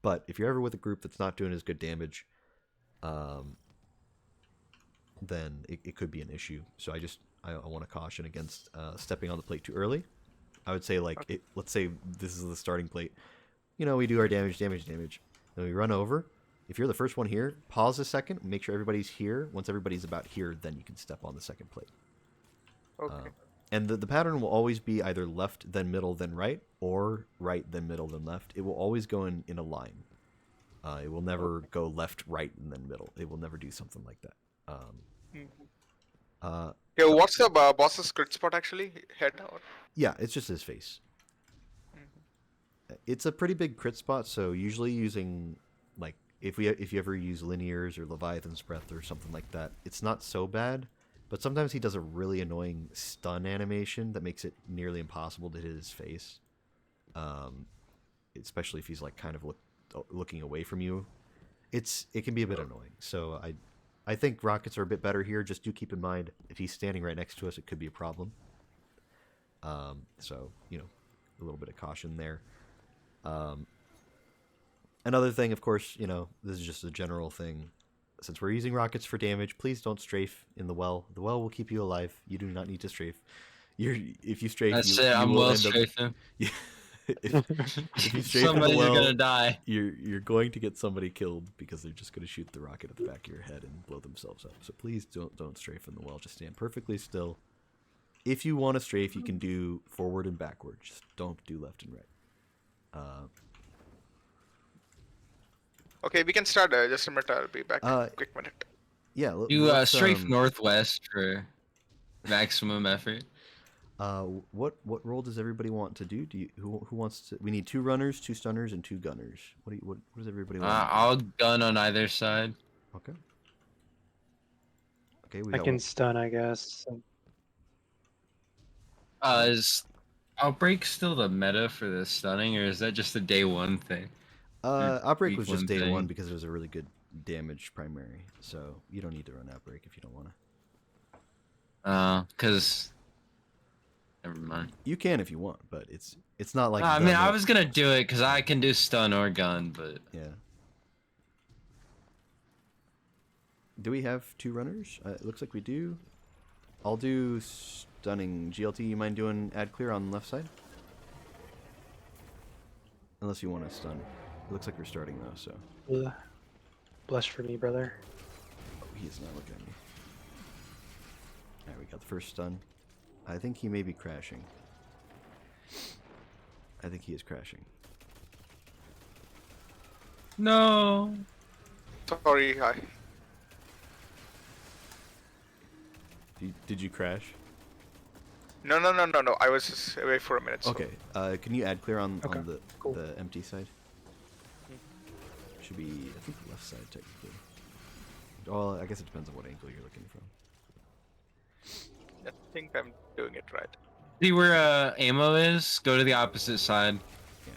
But if you're ever with a group that's not doing as good damage, then it could be an issue. So I want to caution against stepping on the plate too early. I would say, let's say this is the starting plate. We do our damage. Then we run over. If you're the first one here, pause a second, make sure everybody's here. Once everybody's about here, then you can step on the second plate. Okay. And the pattern will always be either left, then middle, then right, or right, then middle, then left. It will always go in a line. It will never go left, right, and then middle. It will never do something like that. Okay, what's the boss's crit spot actually? Head or? Yeah, it's just his face. It's a pretty big crit spot, so usually using like if you ever use Linears or Leviathan's Breath or something like that, it's not so bad. But sometimes he does a really annoying stun animation that makes it nearly impossible to hit his face. Especially if he's like kind of looking away from you. It can be a bit annoying. So I think rockets are a bit better here. Just do keep in mind if he's standing right next to us, it could be a problem. So you know, a little bit of caution there. Another thing, of course, you know, this is just a general thing. Since we're using rockets for damage, please don't strafe in the well. The well will keep you alive. You do not need to strafe. If you strafe, That's you it. I'm will well end strafing. up. If you strafe in the Somebody's well, gonna die. you're going to get somebody killed because they're just going to shoot the rocket at the back of your head and blow themselves up. So please don't strafe in the well. Just stand perfectly still. If you want to strafe, you can do forward and backward. Just don't do left and right. Okay, we can start. Just a minute. I'll be back. Quick minute. Yeah. You strafe northwest for maximum effort. What role does everybody want to do? Who wants to? We need 2 runners, 2 stunners, and 2 gunners. What does everybody want? I'll gun on either side. Okay. Okay, we I got can stun, I guess. Is Outbreak still the meta for the stunning, or is that just a day 1 thing? Outbreak was week just one day thing. 1 because it was a really good damage primary. So you don't need to run Outbreak if you don't want to. Because never mind. You can if you want, but it's not like. I mean, I was gonna do it because I can do stun or gun, but Yeah. Do we have 2 runners? It looks like we do. I'll do stunning. GLT, you mind doing ad clear on the left side? Unless you want to stun. It looks like we're starting though, so. Ugh. Blush for me, brother. Oh, he is not looking at me. Alright, we got the first stun. I think he may be crashing. I think he is crashing. no. Sorry, hi. Did you crash? No. I was just away for a minute. So. Okay. Can you add clear on the cool. the empty side? Should be, I think, the left side technically. Well, I guess it depends on what angle you're looking from. I think I'm doing it right. See where ammo is? Go to the opposite side. Yeah.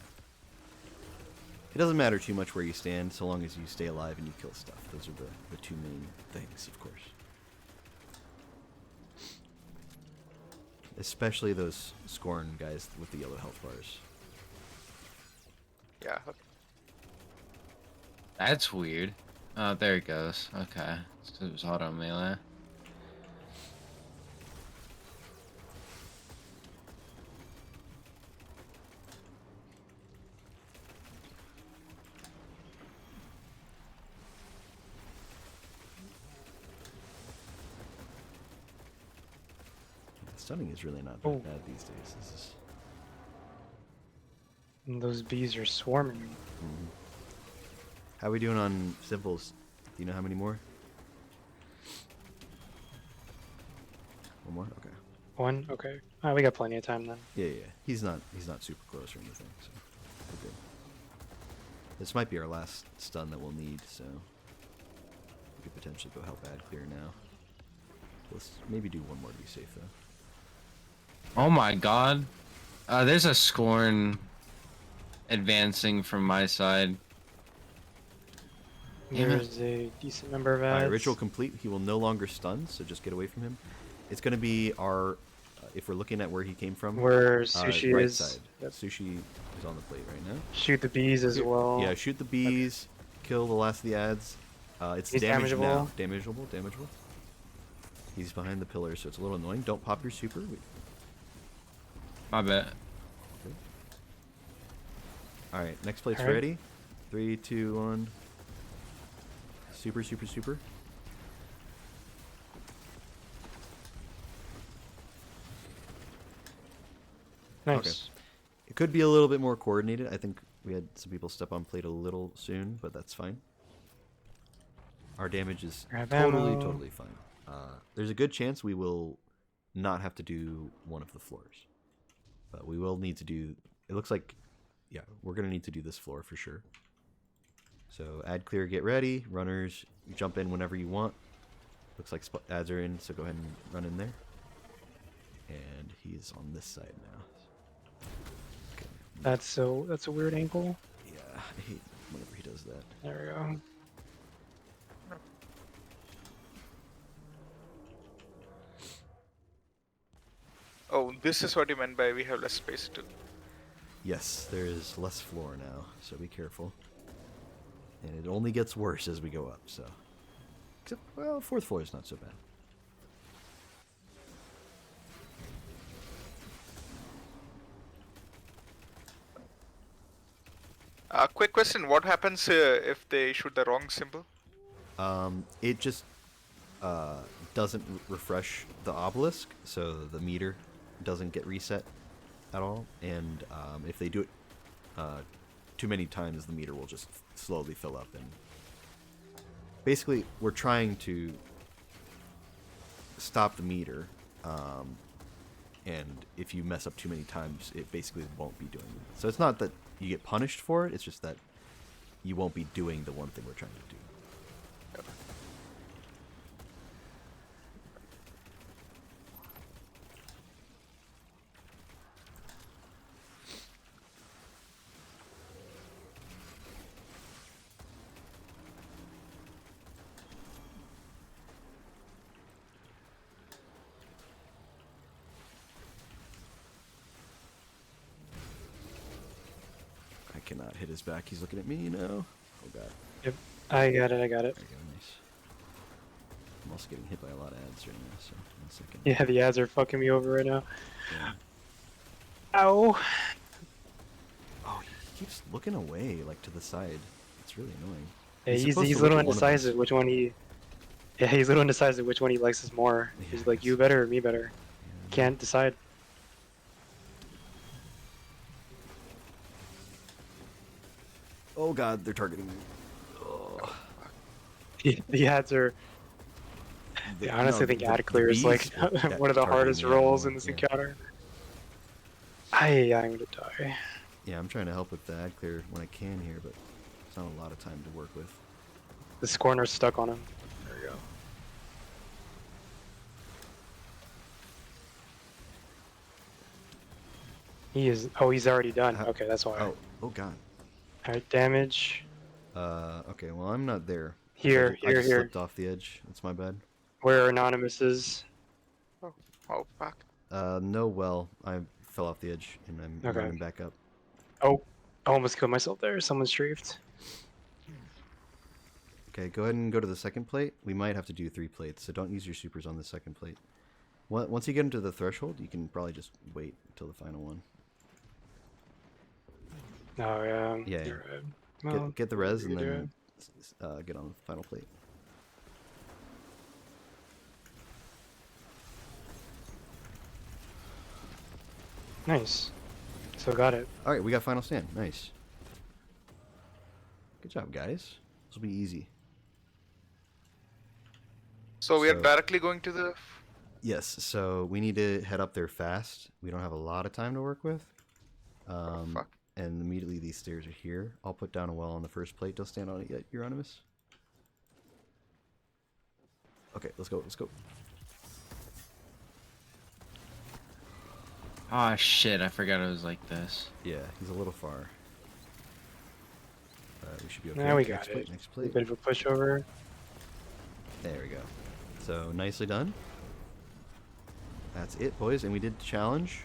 It doesn't matter too much where you stand, so long as you stay alive and you kill stuff. Those are the 2 main things, of course. Especially those Scorn guys with the yellow health bars. Yeah. Okay. That's weird. Oh, there it goes. Okay. So it was auto melee. Stunning is really not that Oh. bad these days. This is. And those bees are swarming me. How are we doing on simples? Do you know how many more? 1 more? Okay. 1? Okay. We got plenty of time then. Yeah. He's not super close or anything, so we're good. This might be our last stun that we'll need, so we could potentially go help ad clear now. Let's maybe do 1 more to be safe though. Oh my god. There's a Scorn advancing from my side. There's a decent number of ads. Alright, ritual complete. He will no longer stun, so just get away from him. It's going to be our, if we're looking at where he came from, Where Sushi right is. side. Yep. Sushi is on the plate right now. Shoot the bees as well. Yeah, shoot the bees, kill the last of the ads. It's He's damaged now. damageable. Damageable. He's behind the pillar, so it's a little annoying. Don't pop your super. My bet. Alright, next plate's Alright. ready. 3, 2, 1. Super, super, super. Nice. Okay. It could be a little bit more coordinated. I think we had some people step on plate a little soon, but that's fine. Our damage is Grab totally, ammo. totally fine. There's a good chance we will not have to do one of the floors. But we will need to do... It looks like... Yeah, we're going to need to do this floor for sure. So add clear, get ready. Runners, jump in whenever you want. Looks like ads are in, so go ahead and run in there. And he's on this side now. Okay. That's a weird angle. Yeah, I hate whenever he does that. There we go. Oh, this is what you meant by we have less space too. Yes, there is less floor now, so be careful. And it only gets worse as we go up, so... Except, well, 4th floor is not so bad. Quick question, what happens if they shoot the wrong symbol? It just doesn't refresh the obelisk, so the meter doesn't get reset at all. And if they do it too many times, the meter will just slowly fill up. And basically, we're trying to stop the meter. And if you mess up too many times, it basically won't be doing it. So it's not that you get punished for it, it's just that you won't be doing the one thing we're trying to do. I cannot hit his back. He's looking at me now. Oh god. Yep. I got it. There you go. Nice. I'm also getting hit by a lot of ads right now. So 1 second. Yeah, the ads are fucking me over right now. Yeah. Ow. Oh, he keeps looking away, like to the side. It's really annoying. Yeah, he's supposed he's to a little look at one of indecisive us. which one he. Yeah, he's a little indecisive which one he likes us more. He's Yeah, like, you better or me better. Can't decide. Oh god, they're targeting me. Oh. The ads are. I honestly think ad clear is like one of the hardest rolls in this encounter. I'm gonna die. Yeah, I'm trying to help with the ad clear when I can here, but it's not a lot of time to work with. This corner's stuck on him. There we go. He is. Oh, he's already done. Okay, that's why. Oh god. Alright, damage. Okay, well I'm not there. Here, I just here. slipped off the edge. That's my bad. Where Anonymous is. Oh, fuck. No, well, I fell off the edge and I'm Okay. running back up. Oh, I almost killed myself there. Someone strafed. Okay, go ahead and go to the second plate. We might have to do 3 plates, so don't use your supers on the second plate. Once you get into the threshold, you can probably just wait until the final one. Oh, yeah. Yeah, You're right. Well, get the res and you do then get on the final plate. Nice. So got it. Alright, we got final stand. Nice. Good job, guys. This will be easy. So we are So- directly going to the... Yes, so we need to head up there fast. We don't have a lot of time to work with. fuck. And immediately these stairs are here. I'll put down a well on the first plate. Don't stand on it yet, Euronymous. Okay, let's go, let's go. Oh shit, I forgot it was like this. Yeah, he's a little far. We should be okay. Now we Next got plate, it. next A plate. bit of a pushover. There we go. So, nicely done. That's it, boys. And we did the challenge.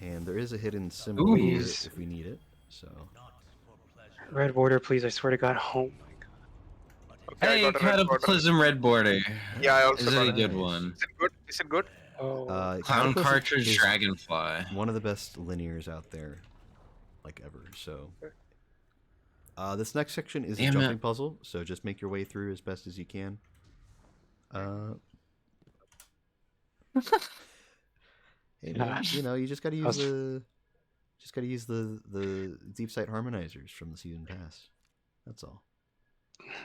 And there is a hidden symbol here Please. if we need it. So, Red border, please. I swear to God. Oh my God. Okay, I Hey, got a red border. Cataclysm Red Border. Yeah, I also Is it got a it. good Nice. one? Is it good? Is it good? Oh. Clown Cataclysm Cartridge is Dragonfly. one of the best linears out there, like ever. So, this next section is a Damn jumping it. puzzle. So just make your way through as best as you can. Hey man, Gosh. you know you just gotta use was- the deep sight harmonizers from the season pass. That's all.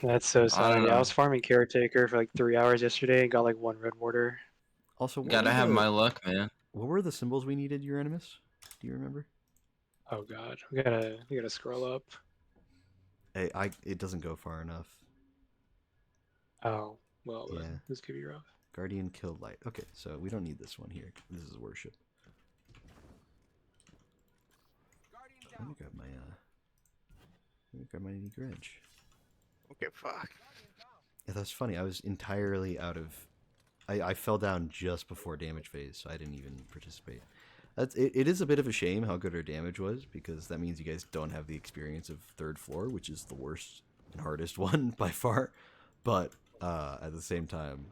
That's so I don't sad. Yeah, I know. was farming caretaker for like 3 hours yesterday and got like 1 red border. Also, Gotta have my luck, man. What were the symbols we needed, Euronimus? Do you remember? Oh god, we gotta scroll up. Hey, it doesn't go far enough. Oh, well Yeah. then, this could be rough. Guardian killed light. Okay, so we don't need this one here. This is worship. Let me grab my Grudge. Okay, fuck. Yeah, that's funny. I was entirely out of. I fell down just before damage phase, so I didn't even participate. It is a bit of a shame how good our damage was, because that means you guys don't have the experience of third floor, which is the worst and hardest one by far. But at the same time,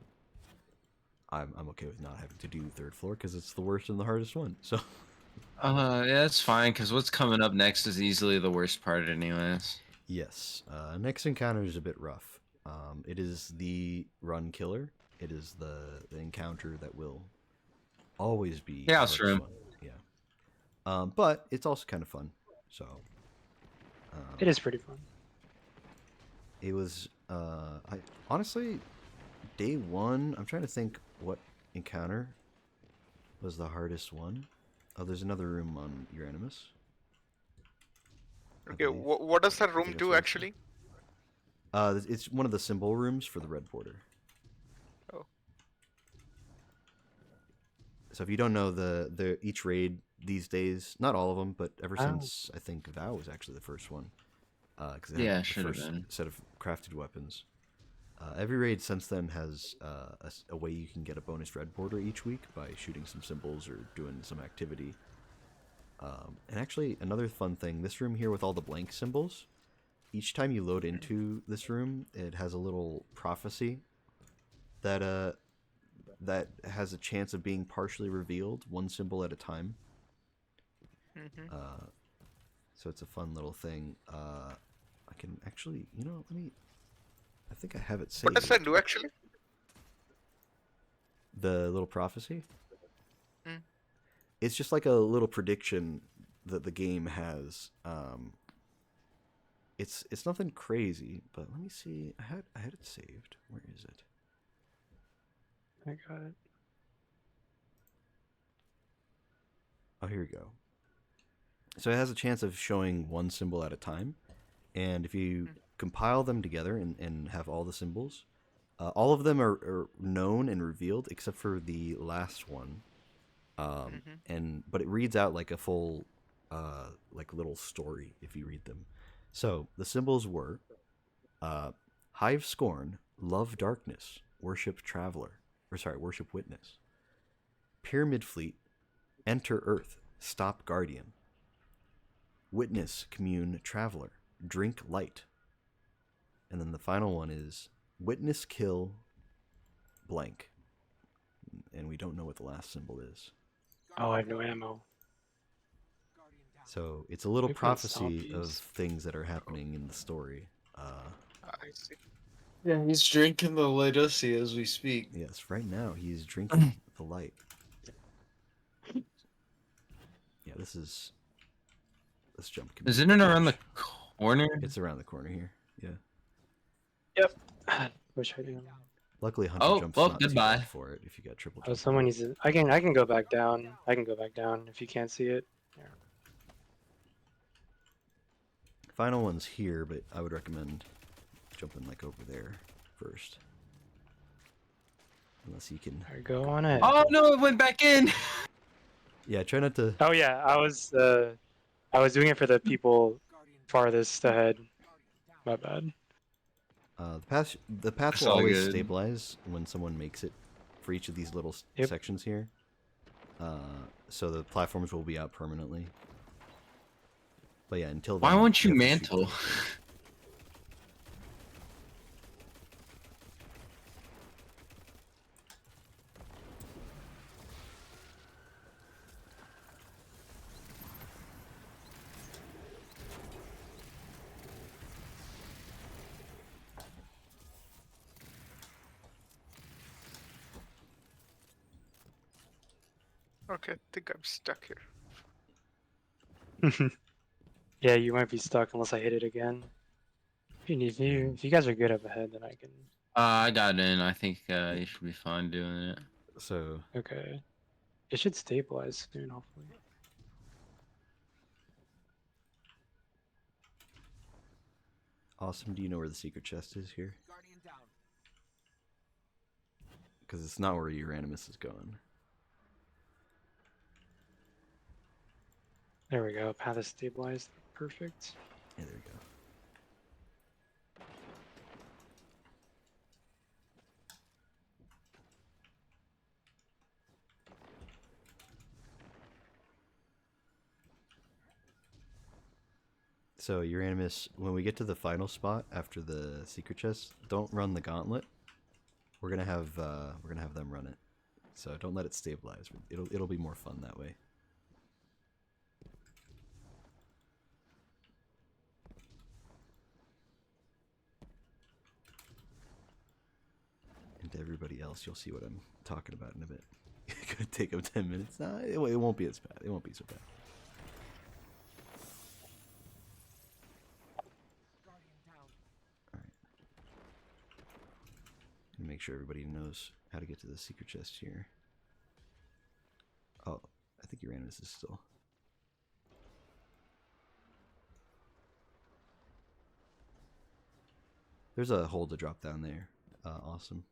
I'm okay with not having to do third floor because it's the worst and the hardest one. So. Yeah, it's fine, because what's coming up next is easily the worst part anyways. Yes. Next encounter is a bit rough. It is the run killer. It is the encounter that will always be Chaos room. One. Yeah. But it's also kind of fun. So. It is pretty fun. It was. I honestly, day one. I'm trying to think what encounter was the hardest one. Oh, there's another room on Euronimus. Okay, what does that room do actually? It's one of the symbol rooms for the red border. Oh. So if you don't know, the each raid these days, not all of them, but ever since I think Vow was actually the first one, because it had the first set of crafted weapons. Every raid since then has a way you can get a bonus red border each week by shooting some symbols or doing some activity. And actually, another fun thing, this room here with all the blank symbols, each time you load into this room, it has a little prophecy that that has a chance of being partially revealed, one symbol at a time. Mm-hmm. So it's a fun little thing. I can actually, let me... I think I have it saved. What does that do actually? The little prophecy? Mm. It's just like a little prediction that the game has. It's nothing crazy, but let me see. I had it saved. Where is it? I got it. Oh, here we go. So it has a chance of showing one symbol at a time, and if you compile them together and have all the symbols, all of them are known and revealed except for the last one. But it reads out like a full like little story if you read them. So the symbols were Hive Scorn, Love Darkness, Worship Traveler, Worship Witness, Pyramid Fleet, Enter Earth, Stop Guardian, Witness Commune Traveler, Drink Light. And then the final one is Witness Kill blank. And we don't know what the last symbol is. Oh, I have no ammo. So it's a little prophecy of things that are happening in the story. I see. Yeah, he's drinking the Legacy as we speak. Yes, right now he's drinking the light. Yeah, this is... Let's jump. Isn't it around the corner? It's around the corner here. Yeah. Yep. Wish I did. Luckily, Hunter jumps not too goodbye. bad for it if you got triple Oh, jump. someone needs to... I can go back down. I can go back down if you can't see it. Yeah. Final one's here, but I would recommend jumping like over there first. Unless you can... There, go on it. Oh no, it went back in! Yeah, try not to... Oh yeah, I was doing it for the people farthest ahead. My bad. The path will always stabilize when someone makes it for each of these little sections here. So the platforms will be out permanently. But yeah, until then... Why won't you mantle? Okay, I think I'm stuck here. Yeah, you might be stuck unless I hit it again. If you guys are good up ahead, then I can... I got in. I think you should be fine doing it. So Okay. It should stabilize soon, hopefully. Awesome. Do you know where the secret chest is here? Because it's not where Uranus is going. There we go. Path is stabilized. Perfect. Yeah, there we go. So Uranus, when we get to the final spot after the secret chest, don't run the gauntlet. We're gonna have them run it. So don't let it stabilize. It'll be more fun that way. And to everybody else, you'll see what I'm talking about in a bit. It's gonna take them 10 minutes. Nah, it won't be as bad. It won't be so bad. Alright. Make sure everybody knows how to get to the secret chest here. Oh, I think Uranus is still. There's a hole to drop down there. Awesome.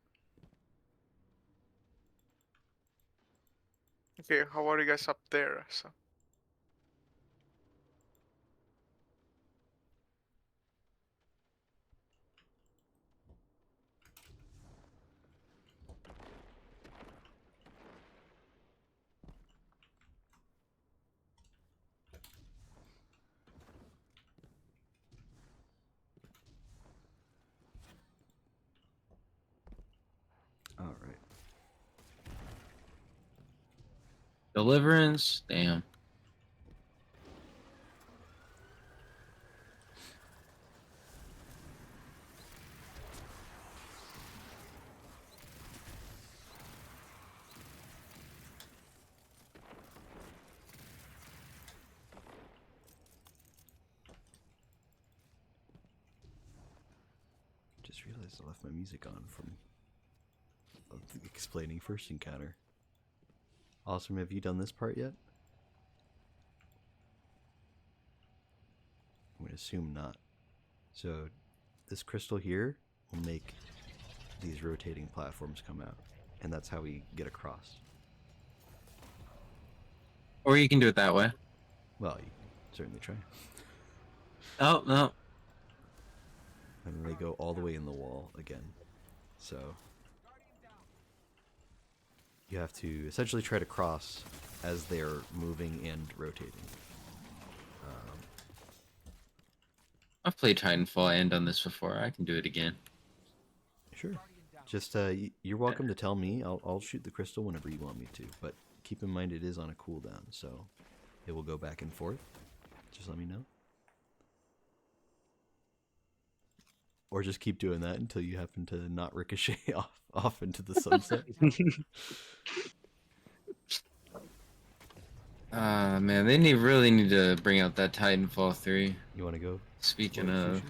Okay, how are you guys up there? So. All right. Deliverance? Damn. Just realized I left my music on from explaining first encounter. Awesome, have you done this part yet? I'm going to assume not. So this crystal here will make these rotating platforms come out, and that's how we get across. Or you can do it that way. Well, you can certainly try. Oh, no. And then they go all the way in the wall again. So you have to essentially try to cross as they're moving and rotating. I've played Titanfall and done this before. I can do it again. Sure. Just you're welcome to tell me. I'll shoot the crystal whenever you want me to. But keep in mind it is on a cooldown, so it will go back and forth. Just let me know. Or just keep doing that until you happen to not ricochet off into the sunset. Man, they really need to bring out that Titanfall 3. You want to go? Speaking of...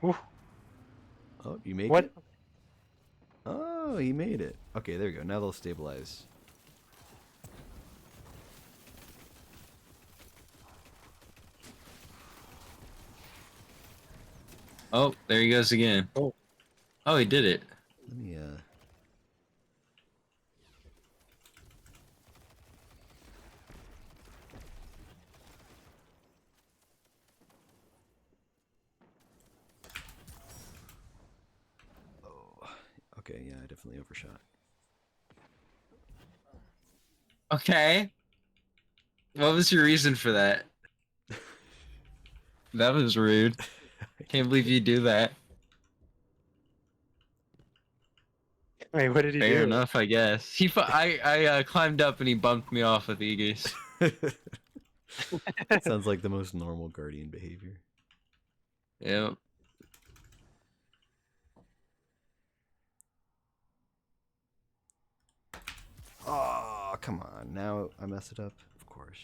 Ooh. Oh, you made What? it? Oh, he made it. Okay, there we go. Now they'll stabilize. Oh, there he goes again. Oh. Oh, he did it. Let me, Oh, okay, yeah, I definitely overshot. Okay. What was your reason for that? That was rude. Can't believe you do that. Wait, what did he do? Fair enough, I guess. I climbed up and he bumped me off with Aegis. Sounds like the most normal Guardian behavior. Yep. Oh, come on. Now I mess it up? Of course.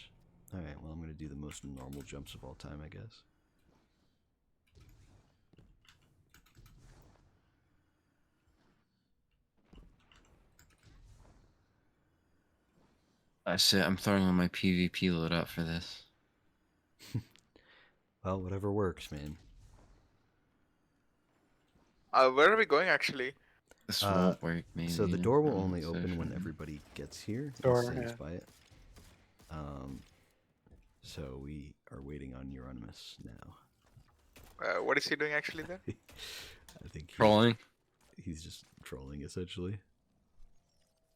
Alright, well, I'm going to do the most normal jumps of all time, I guess. That's it. I'm throwing on my PvP loadout for this. Well, whatever works, man. Where are we going actually? This won't work, maybe. So the door will I'm only not so open when sure. everybody gets here and Door, stands yeah. by it. So we are waiting on Euronymous now. What is he doing actually there? I think Trolling. he's just trolling, essentially.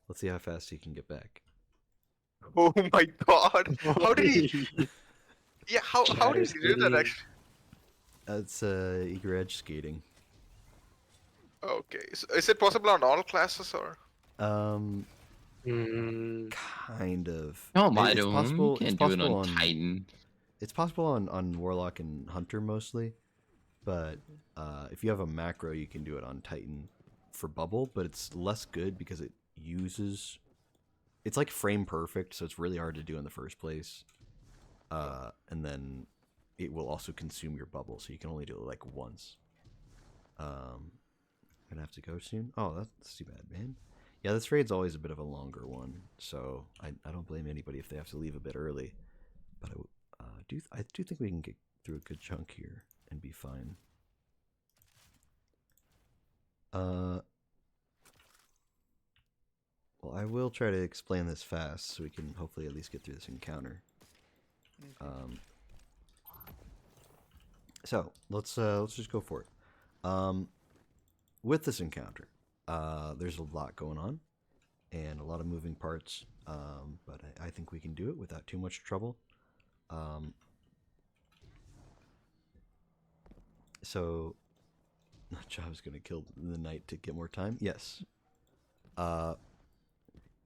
Let's see how fast he can get back. Oh my god! How did he? Yeah, how did he do that actually? That's eager edge skating. Okay, so is it possible on all classes or? Kind of. Don't lie It's to him. You possible. can't It's do it possible on Titan. It's possible on Warlock and Hunter mostly, but if you have a macro, you can do it on Titan for Bubble, but it's less good because it uses... It's like frame perfect, so it's really hard to do in the first place. And then it will also consume your bubble, so you can only do it like once. I'm gonna have to go soon. Oh, that's too bad, man. Yeah, this raid's always a bit of a longer one, so I don't blame anybody if they have to leave a bit early. But I do think we can get through a good chunk here and be fine. Well, I will try to explain this fast so we can hopefully at least get through this encounter. So let's just go for it. With this encounter, there's a lot going on and a lot of moving parts, but I think we can do it without too much trouble. So, Job's gonna kill the knight to get more time. Yes.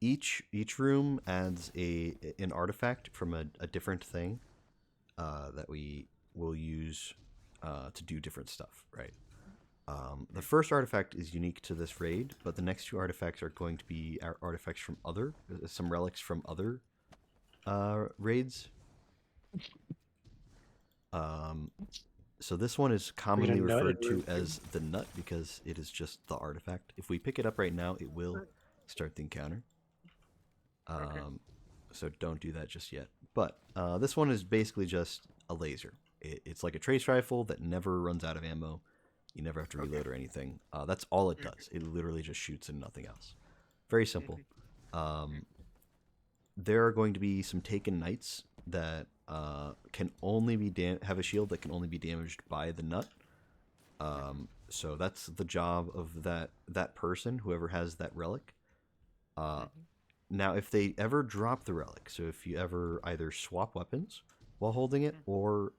Each room adds an artifact from a different thing that we will use to do different stuff. Right. The first artifact is unique to this raid, but the next two artifacts are going to be artifacts from some relics from other raids. So this one is commonly referred to as the nut because it is just the artifact. If we pick it up right now, it will start the encounter. So don't do that just yet. But this one is basically just a laser. It's like a trace rifle that never runs out of ammo. You never have to reload or anything. That's all it does. It literally just shoots and nothing else. Very simple. There are going to be some taken knights that can only be have a shield that can only be damaged by the nut. So that's the job of that person, whoever has that relic. Now, if they ever drop the relic, so if you ever either swap weapons while holding it or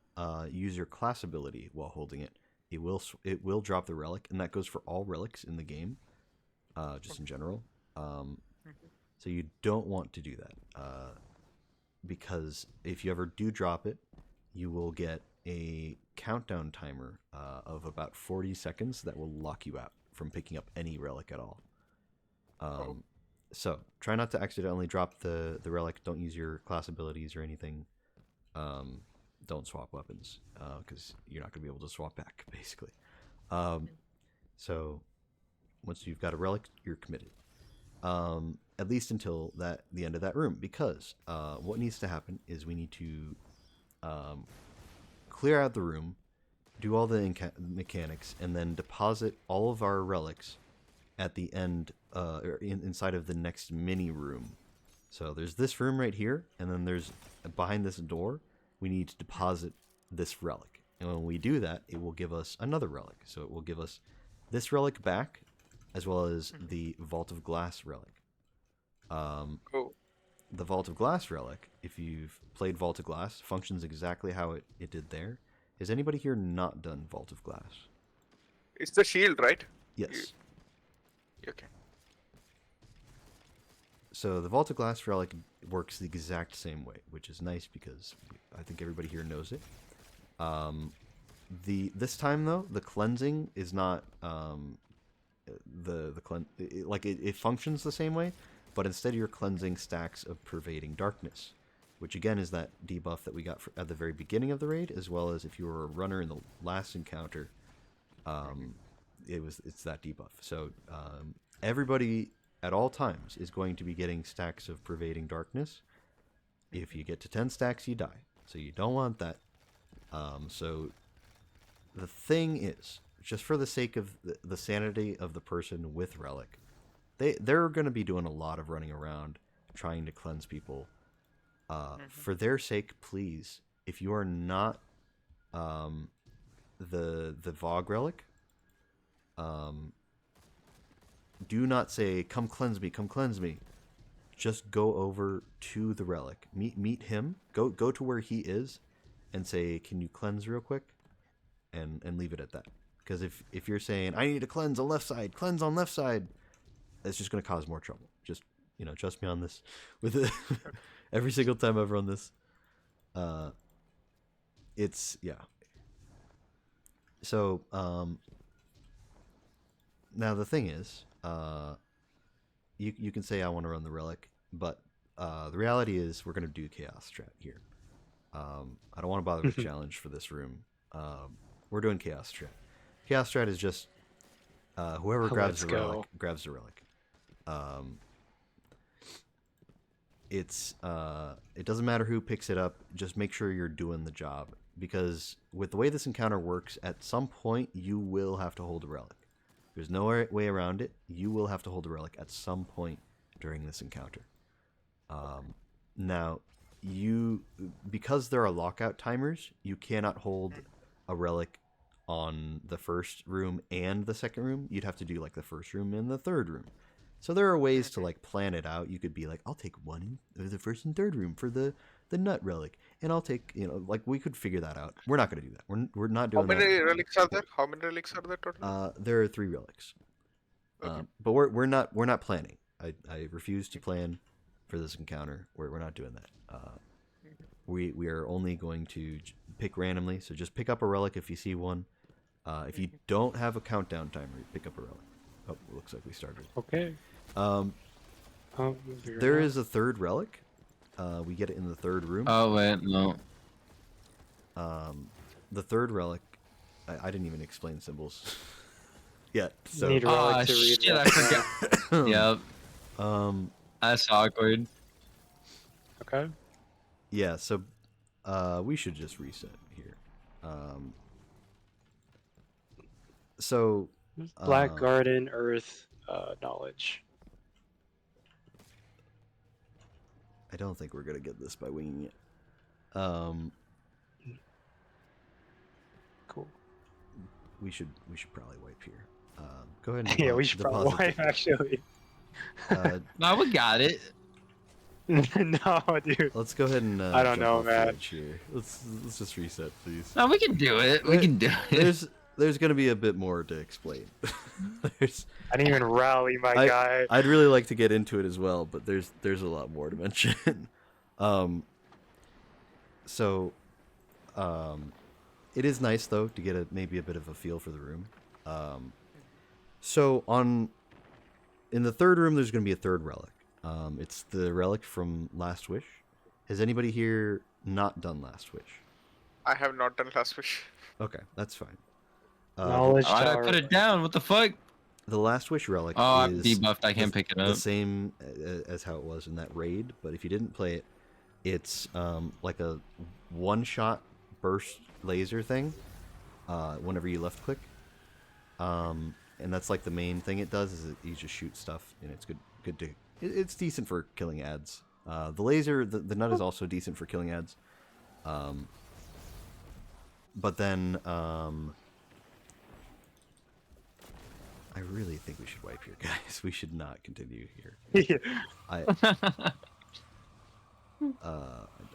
use your class ability while holding it, it will drop the relic, and that goes for all relics in the game, just in general. So you don't want to do that, because if you ever do drop it, you will get a countdown timer of about 40 seconds that will lock you out from picking up any relic at all. So try not to accidentally drop the relic. Don't use your class abilities or anything. Don't swap weapons because you're not going to be able to swap back, basically. So once you've got a relic, you're committed. At least until the end of that room, because what needs to happen is we need to clear out the room, do all the mechanics, and then deposit all of our relics at the end, inside of the next mini room. So there's this room right here, and then there's behind this door, we need to deposit this relic. And when we do that, it will give us another relic. So it will give us this relic back, as well as the Vault of Glass relic. The Vault of Glass relic, if you've played Vault of Glass, functions exactly how it did there. Has anybody here not done Vault of Glass? It's the shield, right? Yes. Okay. So the Vault of Glass relic works the exact same way, which is nice because I think everybody here knows it. This time though, the cleansing is not it functions the same way, but instead you're cleansing stacks of pervading darkness, which again is that debuff that we got at the very beginning of the raid, as well as if you were a runner in the last encounter, it's that debuff. So everybody at all times is going to be getting stacks of pervading darkness, If you get to 10 stacks, you die. So you don't want that. So the thing is, just for the sake of the sanity of the person with Relic, they're going to be doing a lot of running around trying to cleanse people. For their sake, please, if you are not the Vogue Relic, do not say, come cleanse me, come cleanse me. Just go over to the Relic. Meet him. Go to where he is and say, can you cleanse real quick? And leave it at that. Because if you're saying, I need to cleanse on left side, cleanse on left side, it's just going to cause more trouble. Just, trust me on this. With it, every single time I've run this, it's, yeah. So, now the thing is, you can say I want to run the Relic, but the reality is we're going to do Chaos Strat here. I don't want to bother with challenge for this room. We're doing Chaos Strat. Chaos Strat is just whoever grabs the Relic grabs the Relic. It doesn't matter who picks it up. Just make sure you're doing the job, because with the way this encounter works, at some point you will have to hold a Relic. There's no way around it. You will have to hold a Relic at some point during this encounter. Now, because there are lockout timers, you cannot hold a Relic on the first room and the second room. You'd have to do like the first room and the third room. So there are ways to like plan it out. You could be like, I'll take one in the first and third room for the nut Relic, and I'll take, like, we could figure that out. We're not going to do that. We're not doing that. How many relics are there? How many relics are there total? There are 3 relics. Okay. But we're not planning. I refuse to plan for this encounter. We're not doing that. We are only going to pick randomly. So just pick up a relic if you see one. If you don't have a countdown timer, pick up a relic. Oh, it looks like we started. Okay. There is a third relic. We get it in the third room. Oh wait, no. The third relic, I didn't even explain symbols yet. So. Need relic to read shit! I forgot. Yep. That's awkward. Okay. Yeah. So, we should just reset here. So. Black Garden, Earth, knowledge. I don't think we're gonna get this by winging it. Cool. We should probably wipe here. Go ahead and Yeah, we should probably wipe actually. No, we got it. No, dude. Let's go ahead and. I don't know, man. Here. Let's just reset, please. No, we can do it. We can do it. There's gonna be a bit more to explain. I didn't even rally my guy. I'd really like to get into it as well, but there's a lot more to mention. It is nice though to get maybe a bit of a feel for the room. In the third room, there's gonna be a third relic. It's the relic from Last Wish. Has anybody here not done Last Wish? I have not done Last Wish. Okay, that's fine. Knowledge Why'd I tower. put it down? What the fuck? The Last Wish relic I'm is debuffed. I can't pick it the up. same as how it was in that raid, but if you didn't play it, it's like a one-shot burst laser thing whenever you left click. And that's like the main thing it does, is you just shoot stuff, and it's good to it's decent for killing ads. The laser, the nut is also decent for killing ads. But then I really think we should wipe here, guys. We should not continue here. I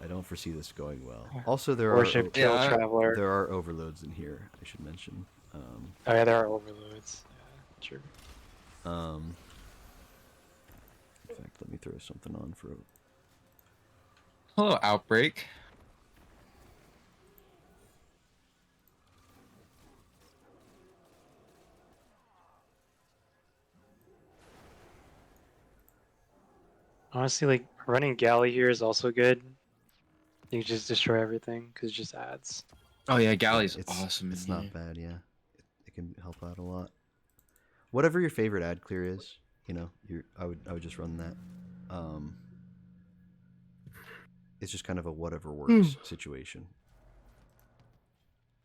don't foresee this going well. Also, there Worship kill traveler. There are overloads in here, I should mention. Oh yeah, there are overloads. Yeah, true. In fact, let me throw something on for. Hello, Outbreak. Honestly, like running galley here is also good. You can just destroy everything because it just adds. Oh yeah, Galley's It's awesome. It's not bad, yeah. It can help out a lot. Whatever your favorite ad clear is, I would just run that. It's just kind of a whatever works situation.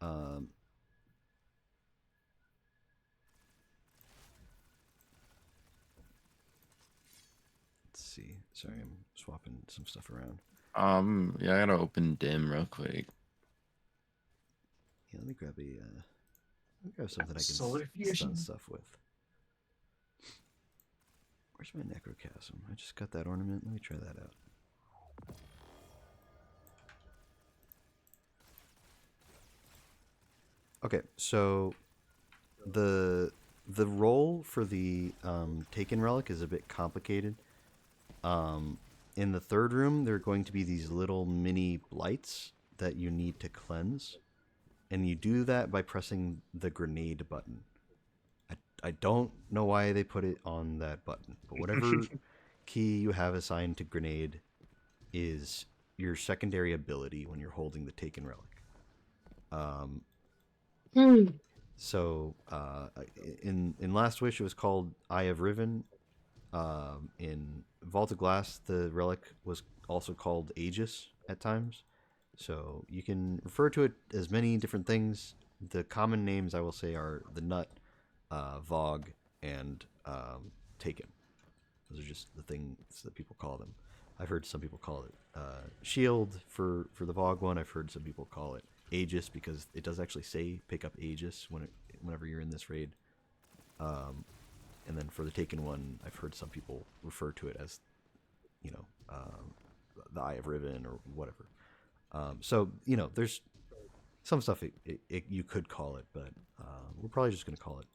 Let's see. Sorry, I'm swapping some stuff around. Yeah, I gotta open dim real quick. Yeah, let me grab something I can stun stuff with. Where's my necrochasm? I just got that ornament. Let me try that out. Okay, so the role for the Taken relic is a bit complicated. In the third room, there are going to be these little mini blights that you need to cleanse, and you do that by pressing the grenade button. I don't know why they put it on that button, but whatever key you have assigned to grenade is your secondary ability when you're holding the Taken relic. So in Last Wish it was called Eye of Riven. In Vault of Glass the relic was also called Aegis at times. So you can refer to it as many different things. The common names I will say are the Nut, Vogue, and Taken. Those are just the things that people call them. I've heard some people call it Shield for the Vogue one. I've heard some people call it Aegis because it does actually say pick up Aegis whenever you're in this raid. And then for the Taken one, I've heard some people refer to it as, the Eye of Riven or whatever. So there's some stuff you could call it, but we're probably just going to call it,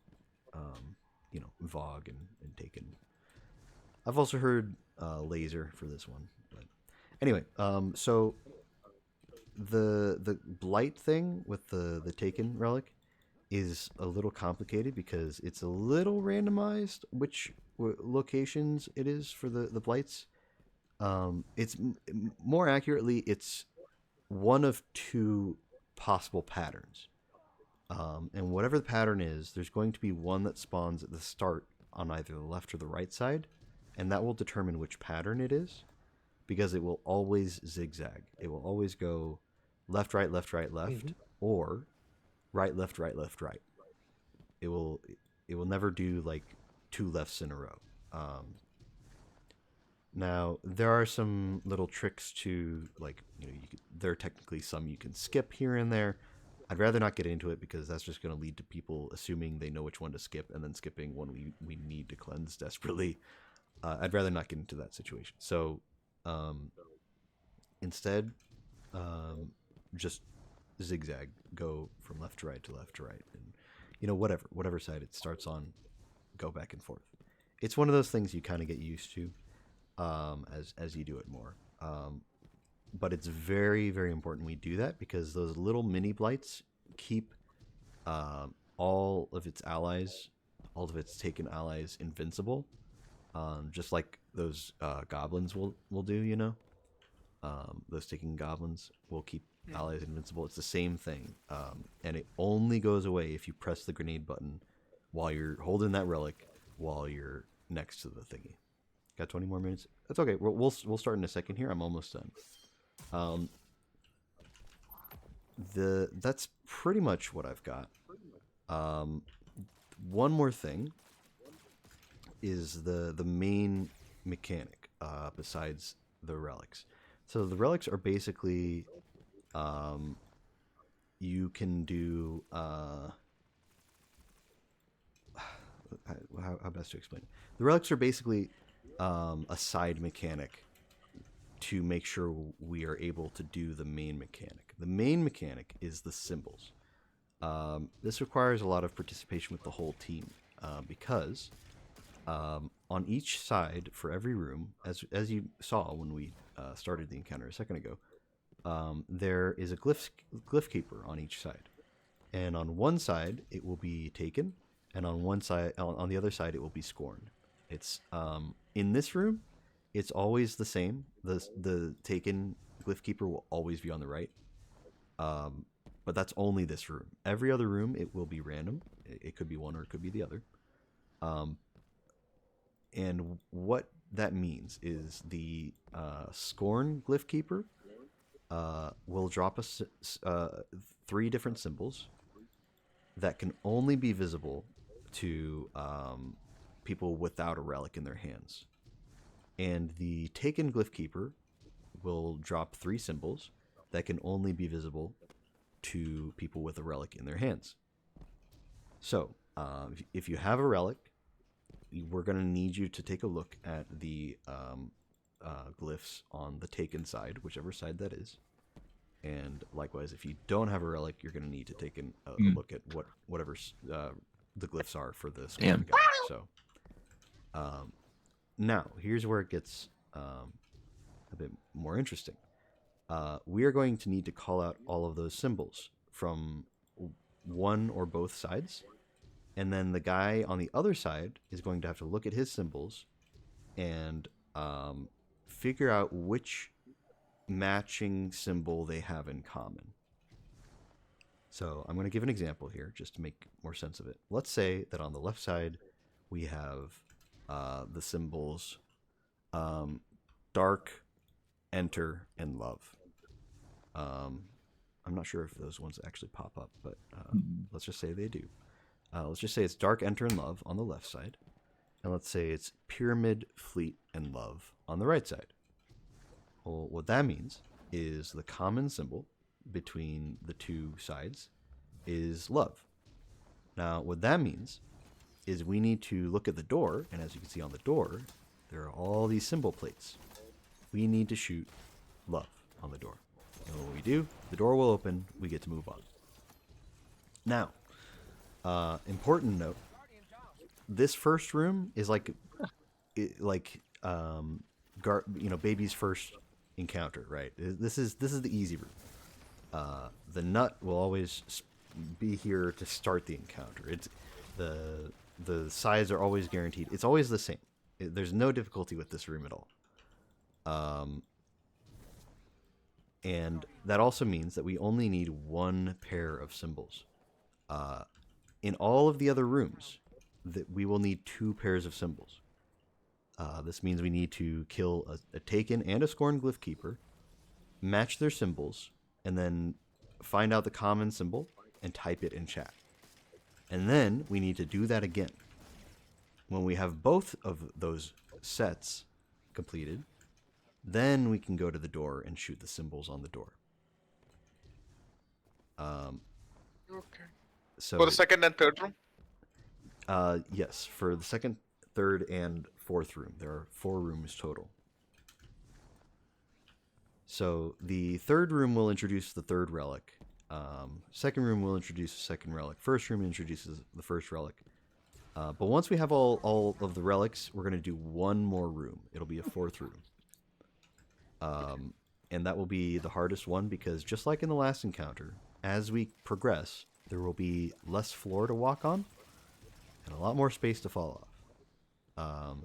Vogue and Taken. I've also heard Laser for this one, but anyway, so the Blight thing with the Taken relic is a little complicated because it's a little randomized which locations it is for the Blights. It's more accurately, it's one of two possible patterns. And whatever the pattern is, there's going to be one that spawns at the start on either the left or the right side, and that will determine which pattern it is, because it will always zigzag. It will always go left, right, left, right, left, or right, left, right, left, right. It will never do like two lefts in a row. Now there are some little tricks to, like, there are technically some you can skip here and there. I'd rather not get into it because that's just going to lead to people assuming they know which one to skip and then skipping one we need to cleanse desperately. I'd rather not get into that situation. So instead, just zigzag, go from left to right to left to right, and whatever side it starts on, go back and forth. It's one of those things you kind of get used to as you do it more. But it's very, very important we do that because those little mini blights keep all of its allies, all of its Taken allies, invincible, just like those goblins will do. Those Taken goblins will keep allies invincible. It's the same thing, and it only goes away if you press the grenade button while you're holding that relic while you're next to the thingy. Got 20 more minutes. That's okay. We'll start in a second here. I'm almost done. That's pretty much what I've got. One more thing is the main mechanic besides the relics. So the relics are basically you can do how best to explain it? The relics are basically a side mechanic to make sure we are able to do the main mechanic. The main mechanic is the symbols. This requires a lot of participation with the whole team because on each side for every room, as you saw when we started the encounter a second ago, there is a glyph keeper on each side, and on one side it will be Taken, and on the other side it will be Scorn. It's in this room, it's always the same. The Taken glyph keeper will always be on the right, but that's only this room. Every other room it will be random. It could be one or it could be the other. And what that means is the Scorn glyph keeper will drop us 3 different symbols that can only be visible to people without a relic in their hands. And the Taken Glyph Keeper will drop 3 symbols that can only be visible to people with a relic in their hands. So, if you have a relic, we're going to need you to take a look at the glyphs on the Taken side, whichever side that is. And likewise, if you don't have a relic, you're going to need to take a look at whatever the glyphs are for the squad guy. So, now here's where it gets a bit more interesting. We are going to need to call out all of those symbols from one or both sides, and then the guy on the other side is going to have to look at his symbols and figure out which matching symbol they have in common. So I'm going to give an example here just to make more sense of it. Let's say that on the left side we have the symbols dark, enter, and love. I'm not sure if those ones actually pop up, but let's just say they do. Let's just say it's dark, enter, and love on the left side. And let's say it's pyramid, fleet, and love on the right side. Well, what that means is the common symbol between the 2 sides is love. Now, what that means is we need to look at the door, and as you can see on the door, there are all these symbol plates. We need to shoot love on the door. And when we do, the door will open, we get to move on. Now, important note, this first room is baby's first encounter, right? This is the easy room. The nut will always be here to start the encounter. It's the sides are always guaranteed. It's always the same. There's no difficulty with this room at all. And that also means that we only need 1 pair of symbols. In all of the other rooms, that we will need 2 pairs of symbols. This means we need to kill a Taken and a Scorn Glyph Keeper, match their symbols, and then find out the common symbol and type it in chat. And then we need to do that again. When we have both of those sets completed, then we can go to the door and shoot the symbols on the door. Okay. So For the second and third room? Yes, for the second, third, and fourth room. There are 4 rooms total. So the third room will introduce the third relic. Second room will introduce the second relic. First room introduces the first relic. But once we have all of the relics, we're going to do 1 more room. It'll be a 4th room. And that will be the hardest one because just like in the last encounter, as we progress, there will be less floor to walk on and a lot more space to fall off.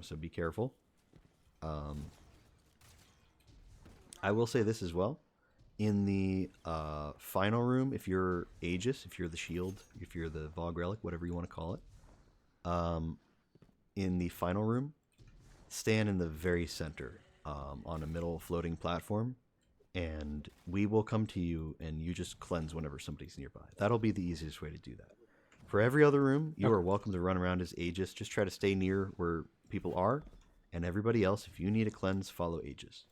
So be careful. I will say this as well. In the final room, if you're Aegis, if you're the shield, if you're the Vogue relic, whatever you want to call it, in the final room, stand in the very center on a middle floating platform, and we will come to you and you just cleanse whenever somebody's nearby. That'll be the easiest way to do that. For every other room, you are welcome to run around as Aegis. Just try to stay near where people are, and everybody else, if you need a cleanse, follow Aegis.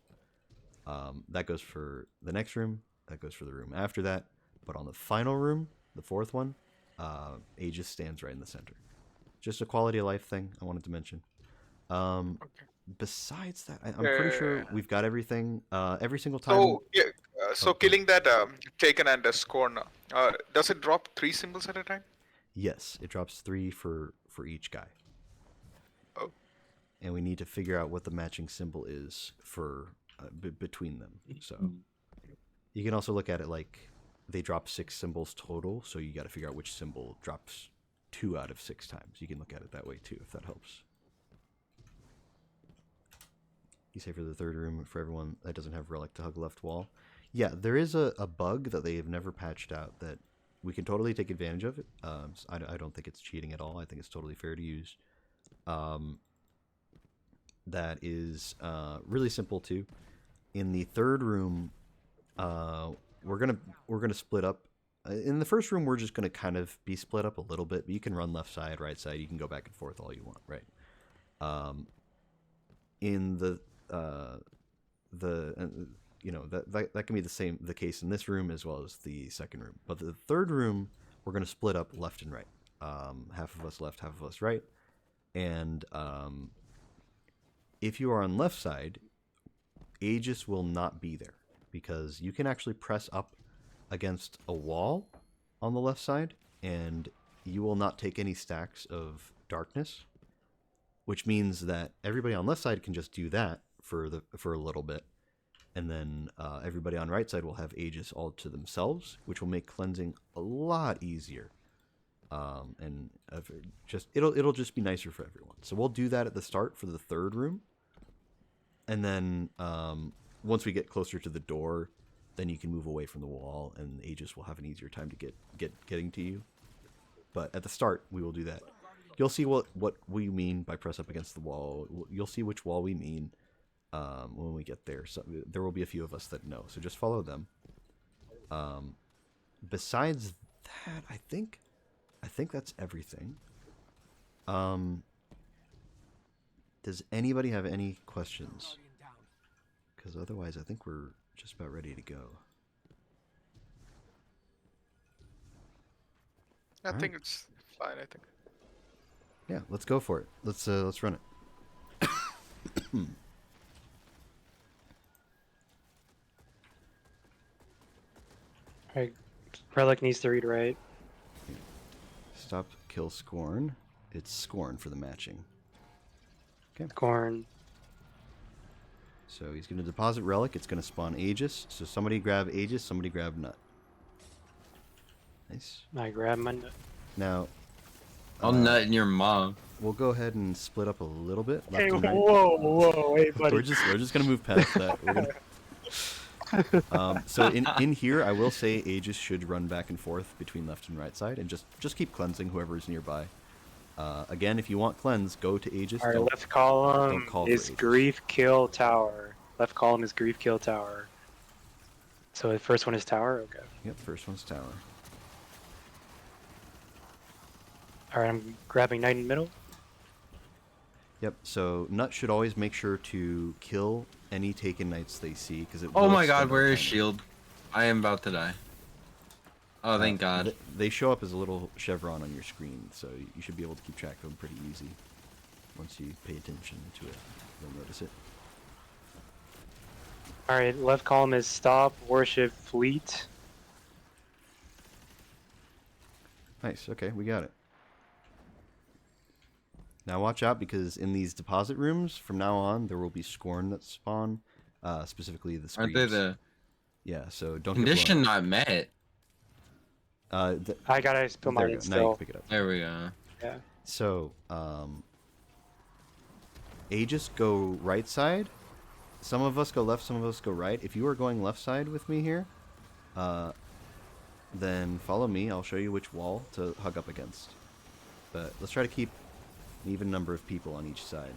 That goes for the next room. That goes for the room after that. But on the final room, the 4th one, Aegis stands right in the center. Just a quality of life thing I wanted to mention. Besides that, I'm pretty sure we've got everything. Every single time. So, yeah, killing that Taken and a Scorn, does it drop 3 symbols at a time? Yes, it drops 3 for each guy. Oh. And we need to figure out what the matching symbol is for between them. So you can also look at it like they drop 6 symbols total, so you got to figure out which symbol drops 2 out of 6 times. You can look at it that way too, if that helps. You say for the third room, for everyone that doesn't have relic to hug left wall. Yeah, there is a bug that they have never patched out that we can totally take advantage of it. I don't think it's cheating at all. I think it's totally fair to use. That is really simple too. In the third room, we're gonna split up. In the first room, we're just gonna kind of be split up a little bit. But you can run left side, right side. You can go back and forth all you want, right? In you know, that can be the case in this room as well as the second room. But the third room, we're gonna split up left and right. Half of us left, half of us right. And if you are on left side, Aegis will not be there because you can actually press up against a wall on the left side and you will not take any stacks of darkness, which means that everybody on left side can just do that for a little bit, and then everybody on right side will have Aegis all to themselves, which will make cleansing a lot easier. And it'll just be nicer for everyone. So we'll do that at the start for the third room, and then once we get closer to the door, then you can move away from the wall, and Aegis will have an easier time to getting to you. But at the start, we will do that. You'll see what we mean by press up against the wall. You'll see which wall we mean when we get there. So there will be a few of us that know. So just follow them. Besides that, I think that's everything. Does anybody have any questions? Because otherwise, I think we're just about ready to go. I think it's fine. I think. Yeah, let's go for it. Let's run it. Alright, Relic needs to read right. Stop, kill, scorn. It's scorn for the matching. Okay. Scorn. So he's going to deposit Relic. It's going to spawn Aegis. So somebody grab Aegis, somebody grab Nut. Nice. I grab my nut. Now, I'll nut in your mom. we'll go ahead and split up a little bit. Left Hey, and right. whoa, hey, buddy. We're just gonna move past that. We're gonna... so in here, I will say Aegis should run back and forth between left and right side, and just keep cleansing whoever is nearby. Again, if you want cleanse, go to Aegis. Alright, Don't left column call for is Aegis. grief, kill, tower. Left column is grief, kill, tower. So the first one is tower? Okay. Yep, first one's tower. Alright, I'm grabbing knight in middle. Yep. So Nut should always make sure to kill any taken knights they see, because it. Oh will my extend god, where their is timer. shield? I am about to die. Oh, thank god. They show up as a little chevron on your screen, so you should be able to keep track of them pretty easy. Once you pay attention to it, you'll notice it. Alright, left column is stop, worship, fleet. Nice. Okay, we got it. Now watch out, because in these deposit rooms, from now on, there will be scorn that spawn, specifically the Aren't screams. they the Yeah, so don't get condition blown not met? up. I gotta spill There mine you in go. Now you still. can pick it up. There we go. Yeah. So, Aegis go right side. Some of us go left, some of us go right. If you are going left side with me here, then follow me. I'll show you which wall to hug up against. But let's try to keep an even number of people on each side.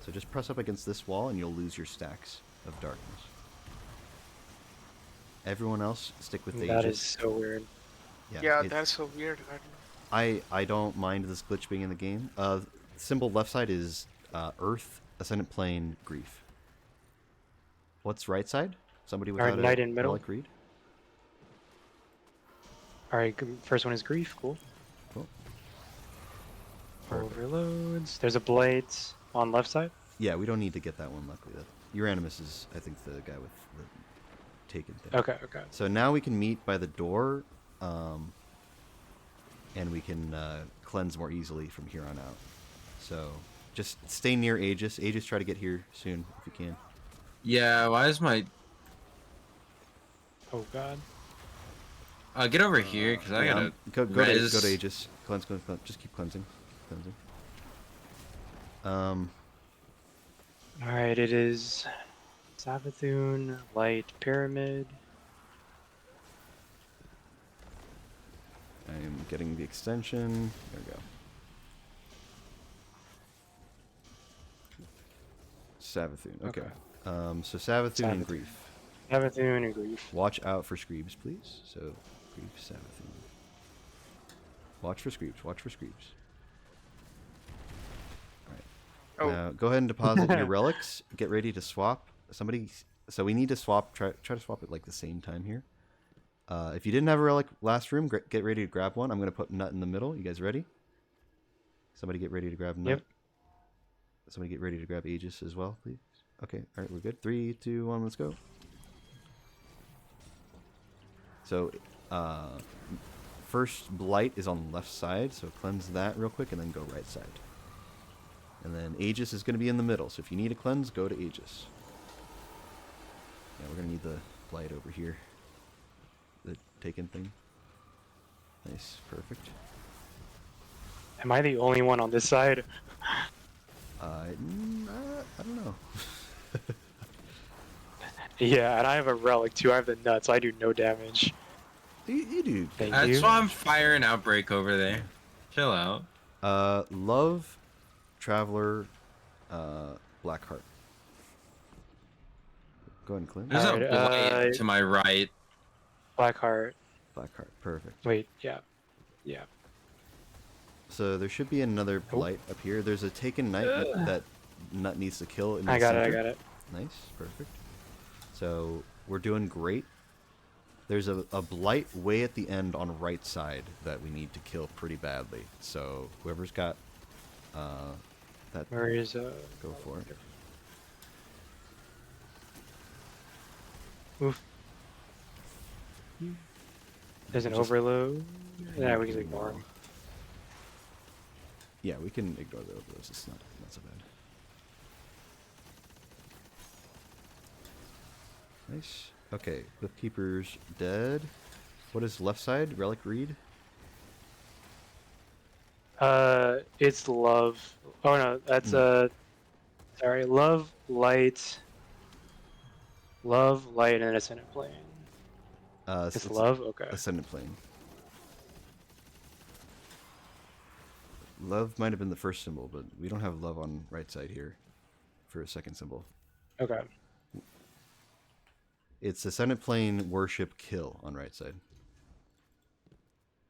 So just press up against this wall and you'll lose your stacks of darkness. Everyone else, stick with the That Aegis. is so weird. Yeah, it- that's so weird. I don't know. I don't mind this glitch being in the game. Symbol left side is Earth, Ascendant Plane, Grief. What's right side? Somebody Alright, without a knight in middle. relic read? Alright, first one is grief, cool. Cool. Perfect. Overloads. There's a blade on left side. Yeah, we don't need to get that one, luckily. Uranimus is, I think, the guy with the taken thing. Okay, okay. So now we can meet by the door, and we can cleanse more easily from here on out. So just stay near Aegis. Aegis, try to get here soon if you can. Yeah, why is my... Oh god. get over here, because I gotta... Go to res. Aegis. Cleanse. Just keep cleansing. Alright, it is Savathun, Light Pyramid. I am getting the extension. There we go. Savathun. Okay. Okay. So Savathun and Savathun. Grief. Savathun and Grief. Watch out for Screebs, please. So, Grief, Savathun. Watch for Screebs. Watch for Screebs. Alright. Oh. Now, go ahead and deposit your relics. Get ready to swap. Somebody... So we need to swap... Try to swap at, like, the same time here. If you didn't have a relic last room, get ready to grab one. I'm going to put Nut in the middle. You guys ready? Somebody get ready to grab Nut. Yep. Somebody get ready to grab Aegis as well, please. Okay, alright, we're good. 3, 2, 1, let's go. So, first Blight is on the left side, so cleanse that real quick and then go right side. And then Aegis is going to be in the middle, so if you need a cleanse, go to Aegis. Yeah, we're going to need the Blight over here. The taken thing. Nice, perfect. Am I the only one on this side? I don't know. Yeah, and I have a relic too. I have the nuts. So I do no damage. You do. Thank That's you. why I'm firing Outbreak over there. Chill out. Love, Traveler, Blackheart. Go ahead and cleanse. There's a Alright, Blight to my right. Blackheart. Blackheart, perfect. Wait, yeah. Yeah. So there should be another Blight up here. There's a Taken Knight that Nut needs to kill. In the I got center. it, I got it. Nice, perfect. So we're doing great. There's a Blight way at the end on right side that we need to kill pretty badly. So whoever's got that, Where is go for it. Oof. There's an overload. Yeah, we can ignore him. Yeah, we can ignore the overloads. It's not so bad. Nice. Okay, Cliffkeeper's dead. What is left side? Relic Reed? It's love. Oh no, that's sorry, love, light, and ascendant plane. It's love. Okay. Ascendant plane. Love might have been the first symbol, but we don't have love on right side here for a second symbol. Okay. It's ascendant plane, worship, kill on right side.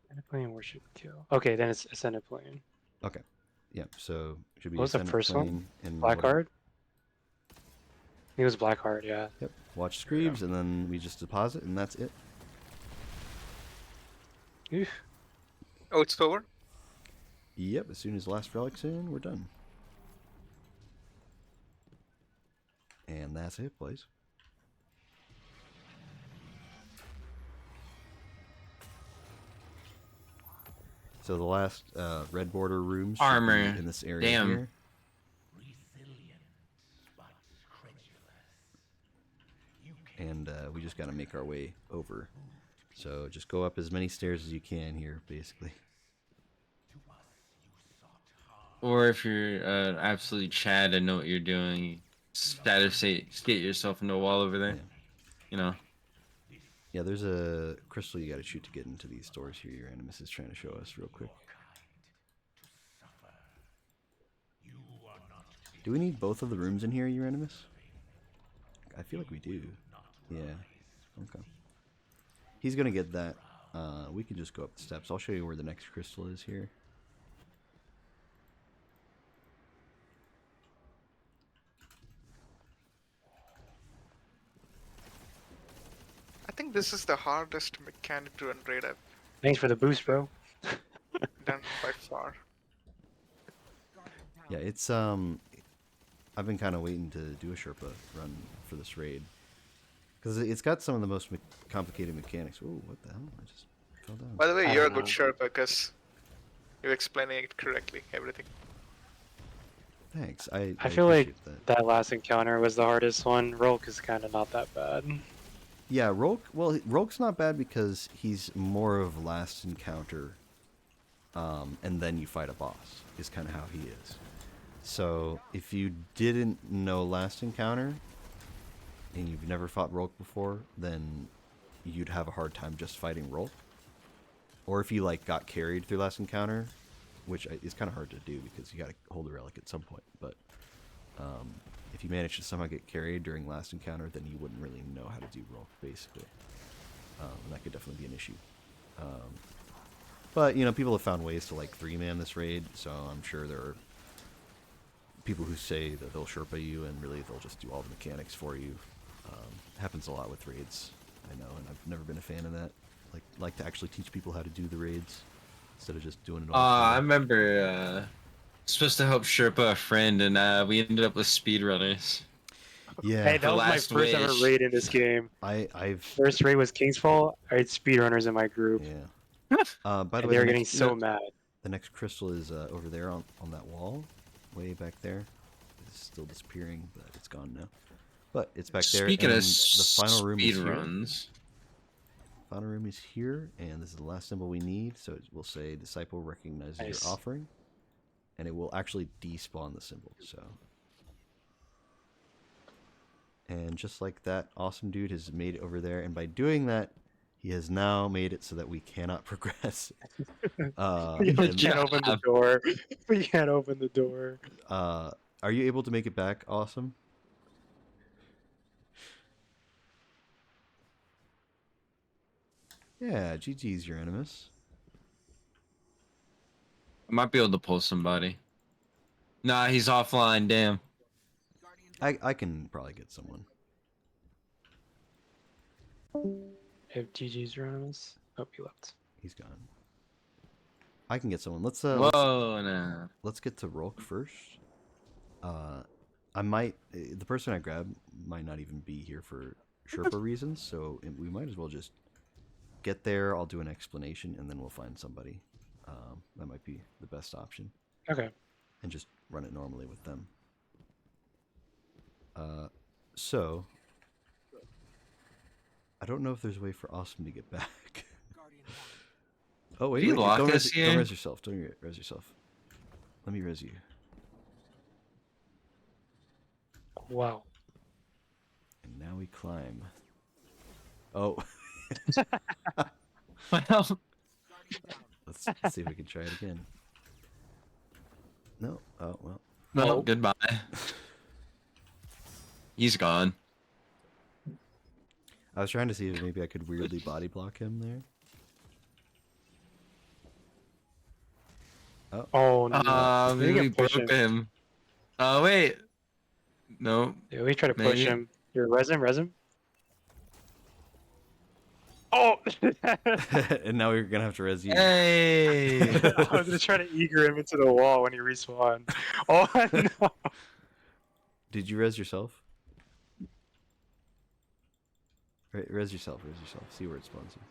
Ascendant plane, worship, kill. Okay, then it's ascendant plane. Okay. Yeah, so it should be What was the ascendant first plane one? and Blackheart? I think it was Blackheart, yeah. Yep. Watch Screebs, and then we just deposit, and that's it. Oof. Oh, it's over? Yep, as soon as last relic's in, we're done. And that's it, boys. So the last red border rooms should Armor. be in this area Damn. here. And we just got to make our way over. So just go up as many stairs as you can here, basically. Or if you're absolutely Chad and know what you're doing, skate yourself into a wall over there. Yeah. You know. Yeah, there's a crystal you got to shoot to get into these doors here. Your Animus is trying to show us real quick. Do we need both of the rooms in here, your Animus? I feel like we do. Yeah. Okay. He's gonna get that. We can just go up the steps. I'll show you where the next crystal is here. I think this is the hardest mechanic to run raid I've Thanks for the boost, bro. done by far. Yeah, it's I've been kind of waiting to do a Sherpa run for this raid because it's got some of the most complicated mechanics. Ooh, what the hell? I just fell down. By the way, I you're a don't good know. Sherpa because you're explaining it correctly, everything. Thanks. I feel like appreciate that last encounter was the hardest one. Rolk is kind of not that bad. Yeah, Rolk. Well, Rolk's not bad because he's more of last encounter, and then you fight a boss. Is kind of how he is. So if you didn't know last encounter, and you've never fought Rolk before, then you'd have a hard time just fighting Rolk. Or if you like got carried through last encounter, which is kind of hard to do because you got to hold a relic at some point. But If you manage to somehow get carried during last encounter, then you wouldn't really know how to do roll, basically. And that could definitely be an issue. But, you know, people have found ways to, like, 3-man this raid, so I'm sure there are people who say that they'll Sherpa you, and really they'll just do all the mechanics for you. Happens a lot with raids, I know, and I've never been a fan of that. Like to actually teach people how to do the raids, instead of just doing it all. I remember supposed to help Sherpa a friend, and we ended up with speedrunners. Yeah. Hey, that was my first ever raid in this game. First raid was King's Fall. I had speedrunners in my group. Yeah. By the way, they were getting so mad. The next crystal is over there on that wall, way back there. It's still disappearing, but it's gone now. But it's back there. Speaking of the final room is speedruns. Final room is here, and this is the last symbol we need. So it will say "Disciple recognizes your offering," and it will actually despawn the symbol. So, and just like that, awesome dude has made it over there, and by doing that, he has now made it so that we cannot progress. We can't open the door. We can't open the door. Are you able to make it back? Awesome. Yeah, GG's Euronymous. I might be able to pull somebody. Nah, he's offline, damn. I can probably get someone. If GG's Euronymous. Oh, he left. He's gone. I can get someone. Let's let's get to Rolk first. I might the person I grab might not even be here for Sherpa reasons, so we might as well just get there. I'll do an explanation, and then we'll find somebody. That might be the best option. Okay. And just run it normally with them. So I don't know if there's a way for Awesome to get back. Oh wait, don't res yourself. Don't res yourself. Let me res you. Wow. And now we climb. Oh. Well, let's see if we can try it again. No. Oh well. No. Goodbye. He's gone. I was trying to see if maybe I could weirdly body block him there. Oh no! Maybe we broke him. Oh wait. No. Yeah, we try to push him. You're resin. Oh! And now we're gonna have to res you. Hey! I was gonna try to eager him into the wall when he respawned. Oh no! Did you res yourself? Res yourself. See where it spawns you.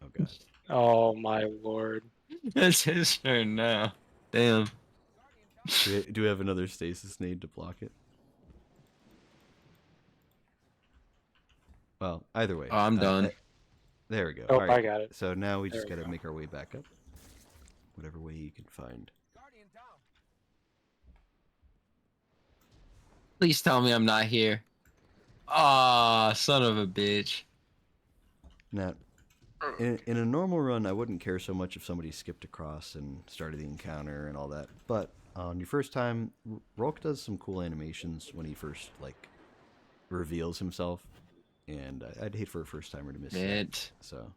Oh god. Oh my lord. It's his turn now. Damn. Do we have another stasis nade to block it? Well, either way. Oh, I'm done. There we go. Oh, all right. I got it. So now we just gotta make our way back up. Whatever way you can find. Please tell me I'm not here. Ah, son of a bitch. Now, in a normal run, I wouldn't care so much if somebody skipped across and started the encounter and all that. But on your first time, Rolk does some cool animations when he first, like, reveals himself. And I'd hate for a first timer to miss that. So.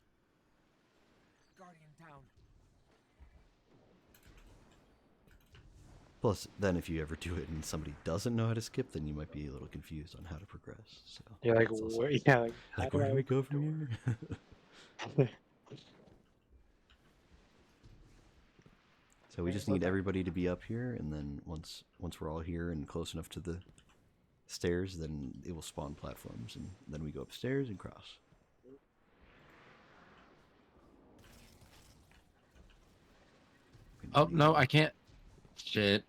Plus, then if you ever do it and somebody doesn't know how to skip, then you might be a little confused on how to progress. So yeah, like where do we go from here? So we just need everybody to be up here, and then once we're all here and close enough to the stairs, then it will spawn platforms, and then we go upstairs and cross. Oh no, I can't. Shit.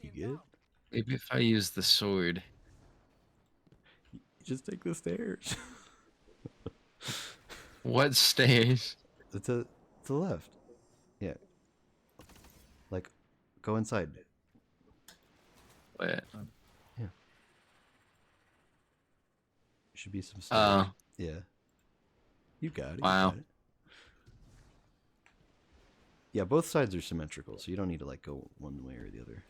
You good? Maybe if I use the sword. You just take the stairs. What stairs? To the left. Yeah. Like, go inside. Wait. Yeah. Should be some stairs. Yeah. You got it. Wow. You got it. Yeah, both sides are symmetrical, so you don't need to like go one way or the other.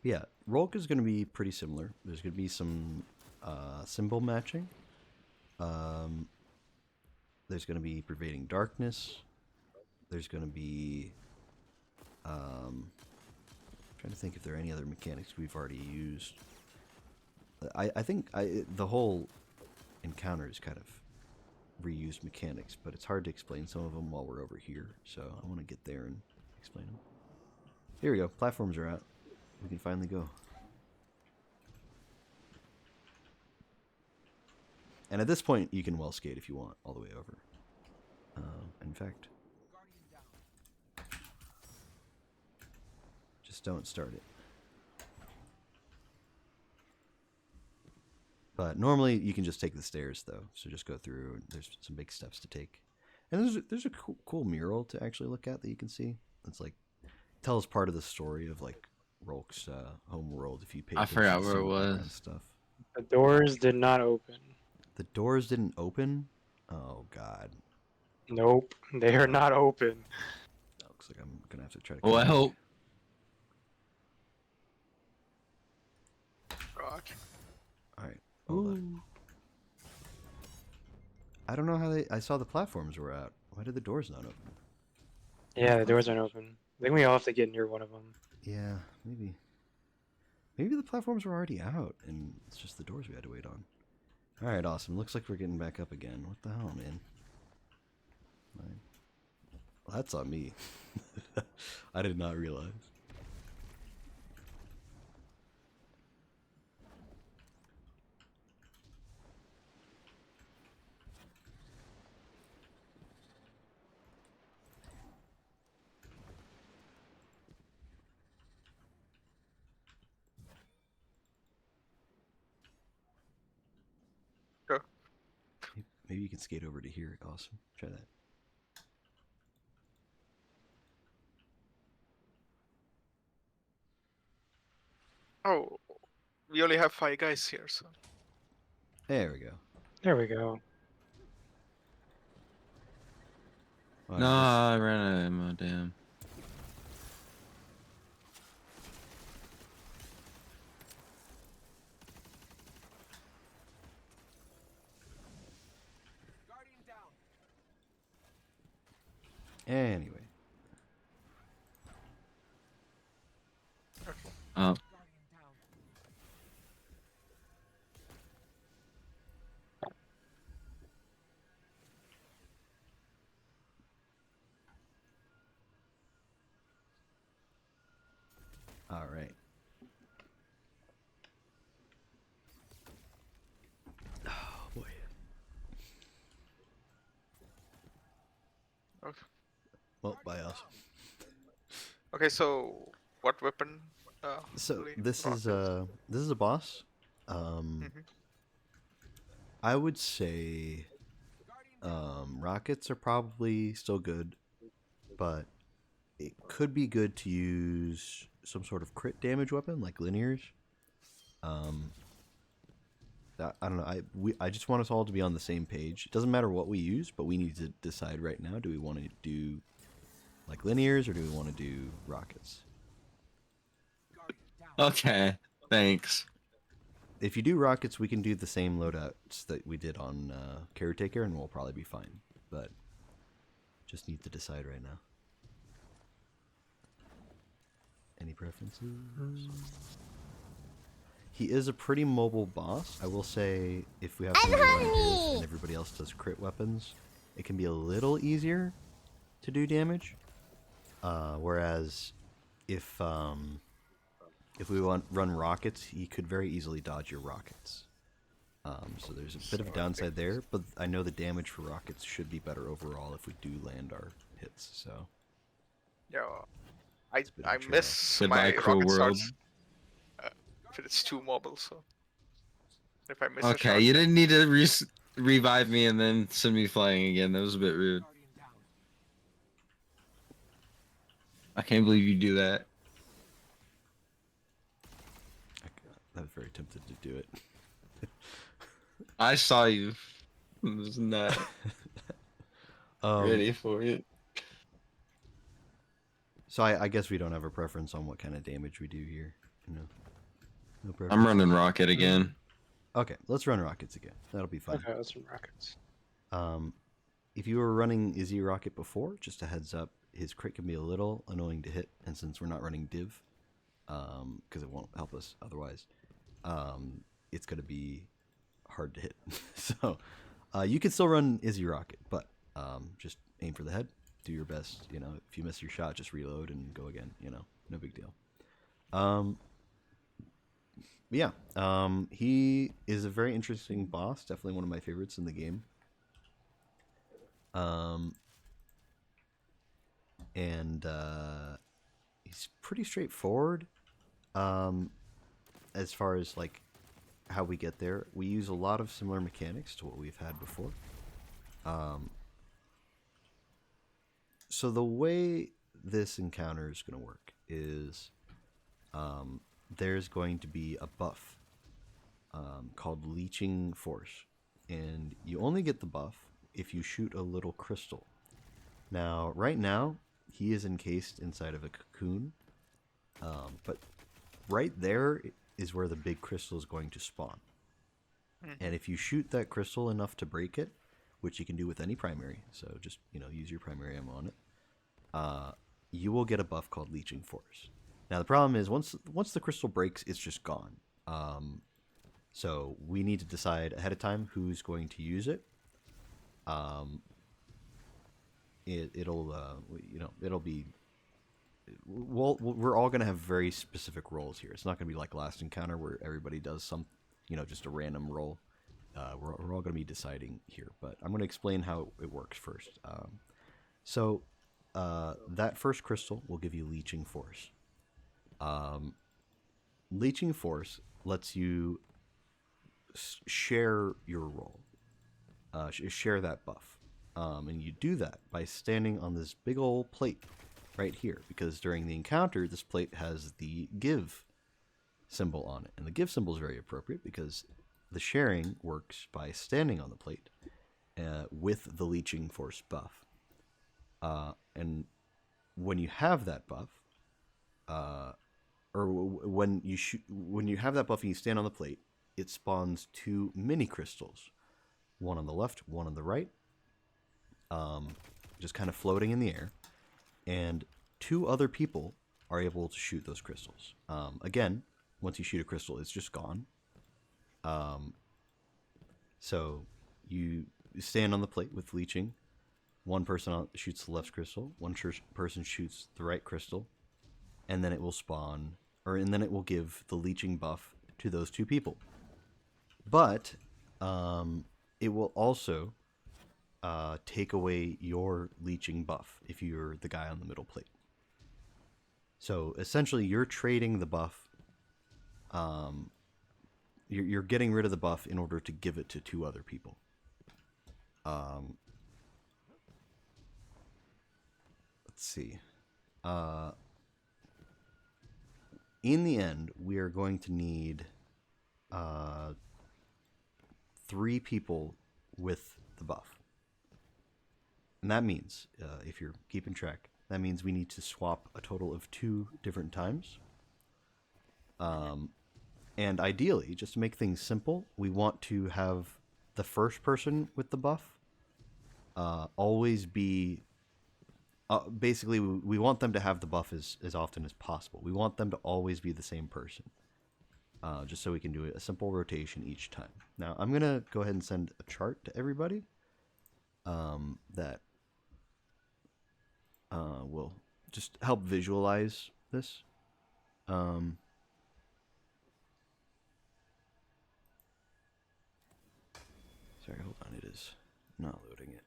Yeah, Rolk is going to be pretty similar. There's going to be some symbol matching. There's going to be pervading darkness. There's going to be trying to think if there are any other mechanics we've already used. I think the whole encounter is kind of reused mechanics, but it's hard to explain some of them while we're over here. So I want to get there and explain them. Here we go. Platforms are out. We can finally go. And at this point, you can well skate if you want all the way over. In fact, just don't start it. But normally you can just take the stairs though, so just go through. There's some big steps to take, and there's a cool mural to actually look at that you can see. It's like tells part of the story of like Rolk's home world. If you pay I attention forgot to where some it of the background was. stuff. The doors did not open. The doors didn't open. Oh God. Nope, they are not open. Looks like I'm gonna have to try to. Come Well, God. All right. Hold on. I don't know how they. I saw the platforms were out. Why did the doors not open? Yeah, the doors aren't open. I think we all have to get near one of them. Yeah, maybe. Maybe the platforms were already out, and it's just the doors we had to wait on. All right, awesome. Looks like we're getting back up again. What the hell, man? Well, that's on me. I did not realize. Sure. Maybe you can skate over to here. Awesome. Try that. Oh, we only have 5 guys here, so. There we go. There we go. Wow, no, I ran out of ammo, damn. Anyway. Oh. All right. Oh boy. Okay. Well, bye, us. Okay, so what weapon? So will this rock is a boss. Mhm. I would say rockets are probably still good, but it could be good to use some sort of crit damage weapon like linears. I don't know. I just want us all to be on the same page. It doesn't matter what we use, but we need to decide right now. Do we want to do like linears or do we want to do rockets? Okay, thanks. If you do rockets, we can do the same loadouts that we did on Caretaker, and we'll probably be fine. But just need to decide right now. Any preferences? He is a pretty mobile boss. I will say, if we have to do linears and everybody else does crit weapons, it can be a little easier to do damage. Whereas if we run rockets, he could very easily dodge your rockets. So there's a bit of a downside there, but I know the damage for rockets should be better overall if we do land our hits. So Yeah, a bit of a I trade-off. miss Goodbye, my cruel rocket world. shots. If it's too mobile, so if I miss a Okay, shot, you didn't need to revive me and then send me flying again. That was a bit rude. I can't believe you do that. I was very tempted to do it. I saw you. I was not ready for it. So I guess we don't have a preference on what kind of damage we do here. No preference. I'm running rocket again. Okay, let's run rockets again. That'll be fun. Okay, let's run rockets. If you were running Izzy Rocket before, just a heads up, his crit can be a little annoying to hit, and since we're not running div, because it won't help us otherwise, it's going to be hard to hit. So you can still run Izzy Rocket, but just aim for the head. Do your best. You know, if you miss your shot, just reload and go again. You know, no big deal. Yeah, he is a very interesting boss. Definitely one of my favorites in the game. And he's pretty straightforward. As far as like how we get there, we use a lot of similar mechanics to what we've had before. So the way this encounter is going to work is there's going to be a buff called Leeching Force, and you only get the buff if you shoot a little crystal. Now, right now, he is encased inside of a cocoon, but right there is where the big crystal is going to spawn. And if you shoot that crystal enough to break it, which you can do with any primary, so just, you know, use your primary ammo on it, you will get a buff called Leeching Force. Now, the problem is once the crystal breaks, it's just gone. So we need to decide ahead of time who's going to use it. It'll be. We're all going to have very specific roles here. It's not going to be like last encounter where everybody does some, just a random roll. We're all going to be deciding here, but I'm going to explain how it works first. So that first crystal will give you Leeching Force. Leeching Force lets you share your roll, share that buff. And you do that by standing on this big old plate right here, because during the encounter, this plate has the give symbol on it. And the give symbol is very appropriate because the sharing works by standing on the plate with the Leeching Force buff. And when you have that buff, when you have that buff and you stand on the plate, it spawns 2 mini crystals, one on the left, one on the right, just kind of floating in the air, and 2 other people are able to shoot those crystals. Again, once you shoot a crystal, it's just gone. So you stand on the plate with Leeching. One person shoots the left crystal, one person shoots the right crystal, and then it will spawn, and then it will give the Leeching buff to those 2 people. But it will also take away your Leeching buff if you're the guy on the middle plate. So essentially, you're trading the buff. You're getting rid of the buff in order to give it to 2 other people. Let's see. In the end, we are going to need 3 people with the buff. And that means, if you're keeping track, that means we need to swap a total of 2 different times. And ideally, just to make things simple, we want to have the first person with the buff always be... basically, we want them to have the buff as often as possible. We want them to always be the same person. Just so we can do a simple rotation each time. Now, I'm going to go ahead and send a chart to everybody that will just help visualize this. Sorry, hold on. It is not loading it.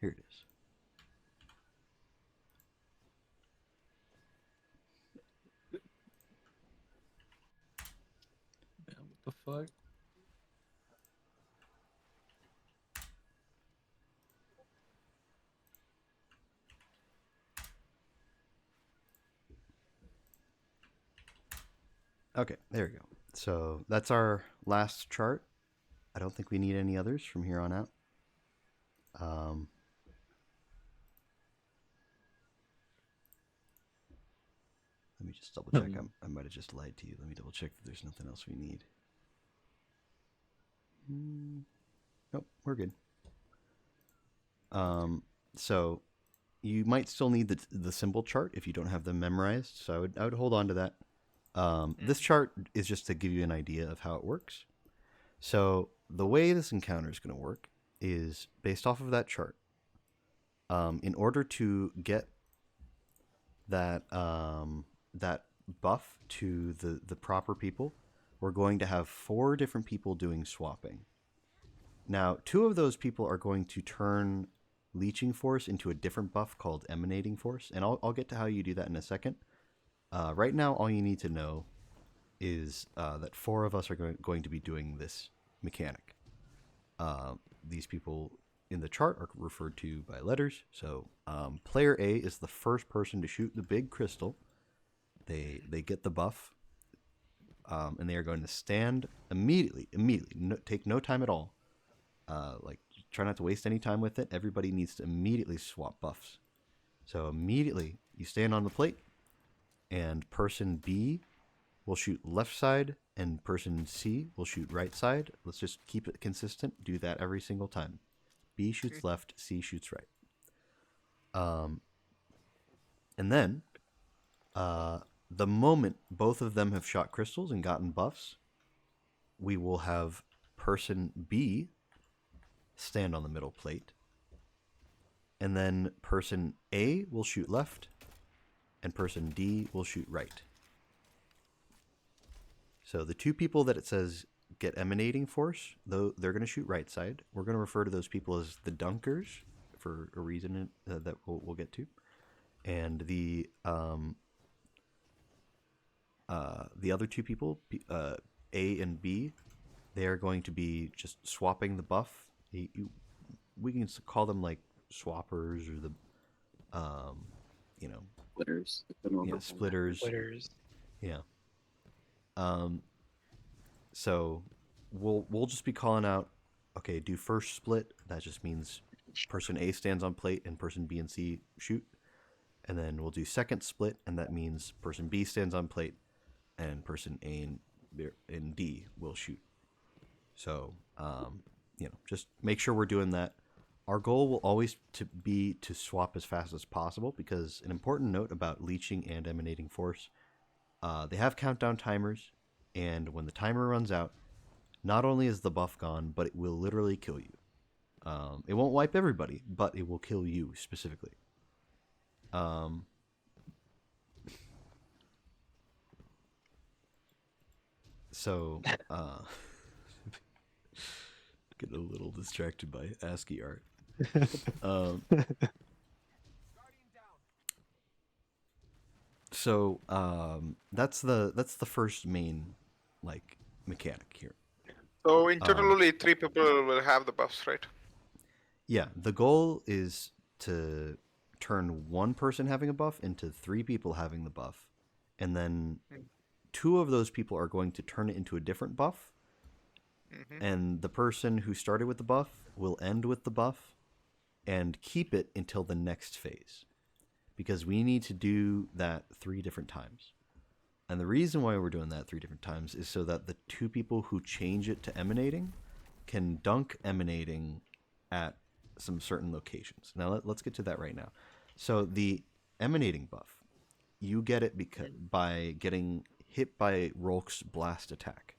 Here it is. What the fuck? Okay, there we go. So that's our last chart. I don't think we need any others from here on out. Let me just double check. I might have just lied to you. Let me double check that there's nothing else we need. Nope, we're good. So you might still need the symbol chart if you don't have them memorized. So I would hold on to that. This chart is just to give you an idea of how it works. So the way this encounter is going to work is based off of that chart. In order to get that that buff to the proper people, we're going to have 4 different people doing swapping. Now, 2 of those people are going to turn Leeching Force into a different buff called Emanating Force, and I'll get to how you do that in a second. Right now, all you need to know is that 4 of us are going to be doing this mechanic. These people in the chart are referred to by letters. So player A is the first person to shoot the big crystal. They get the buff, and they are going to stand immediately. Take no time at all. Try not to waste any time with it. Everybody needs to immediately swap buffs. So immediately you stand on the plate, and person B will shoot left side, and person C will shoot right side. Let's just keep it consistent. Do that every single time. B shoots left, C shoots right. And then, the moment both of them have shot crystals and gotten buffs, we will have person B stand on the middle plate. And then person A will shoot left, and person D will shoot right. So the 2 people that it says get Emanating Force, though they're going to shoot right side. We're going to refer to those people as the Dunkers for a reason that we'll get to. And the other 2 people, A and B, they are going to be just swapping the buff. We can call them like swappers or the, Splitters. Yeah, splitters. Splitters. Yeah. So we'll just be calling out, okay, do first split. That just means person A stands on plate and person B and C shoot. And then we'll do second split, and that means person B stands on plate and person A and D will shoot. So, just make sure we're doing that. Our goal will always be to swap as fast as possible, because an important note about leeching and emanating force, they have countdown timers, and when the timer runs out, not only is the buff gone, but it will literally kill you. It won't wipe everybody, but it will kill you specifically. So, get a little distracted by ASCII art. So that's the first main mechanic here. So in total, only 3 people will have the buffs, right? Yeah, the goal is to turn 1 person having a buff into 3 people having the buff, and then 2 of those people are going to turn it into a different buff. And the person who started with the buff will end with the buff and keep it until the next phase, because we need to do that 3 different times. And the reason why we're doing that 3 different times is so that the 2 people who change it to emanating can dunk emanating at some certain locations. Now let's get to that right now. So the emanating buff, you get it by getting hit by Rolk's blast attack.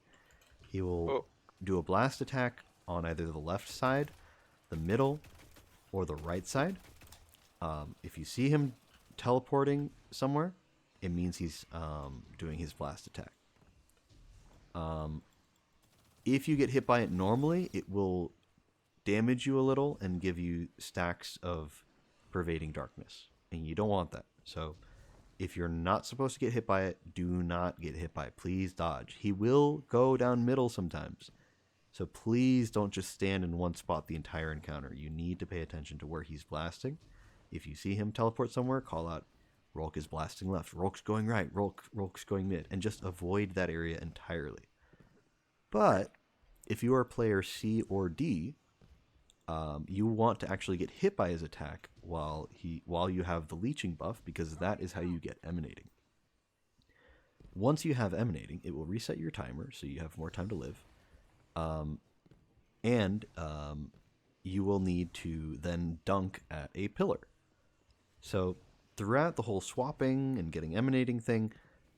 He will do a blast attack on either the left side, the middle, or the right side. If you see him teleporting somewhere, it means he's doing his blast attack. If you get hit by it normally, it will damage you a little and give you stacks of pervading darkness, and you don't want that. So if you're not supposed to get hit by it, do not get hit by it. Please dodge. He will go down middle sometimes. So please don't just stand in one spot the entire encounter. You need to pay attention to where he's blasting. If you see him teleport somewhere, call out Rolk is blasting left. Rolk's going right. Rolk's going mid. And just avoid that area entirely. But if you are player C or D, you want to actually get hit by his attack while you have the leeching buff, because that is how you get emanating. Once you have emanating, it will reset your timer, so you have more time to live. And you will need to then dunk at a pillar. So throughout the whole swapping and getting emanating thing,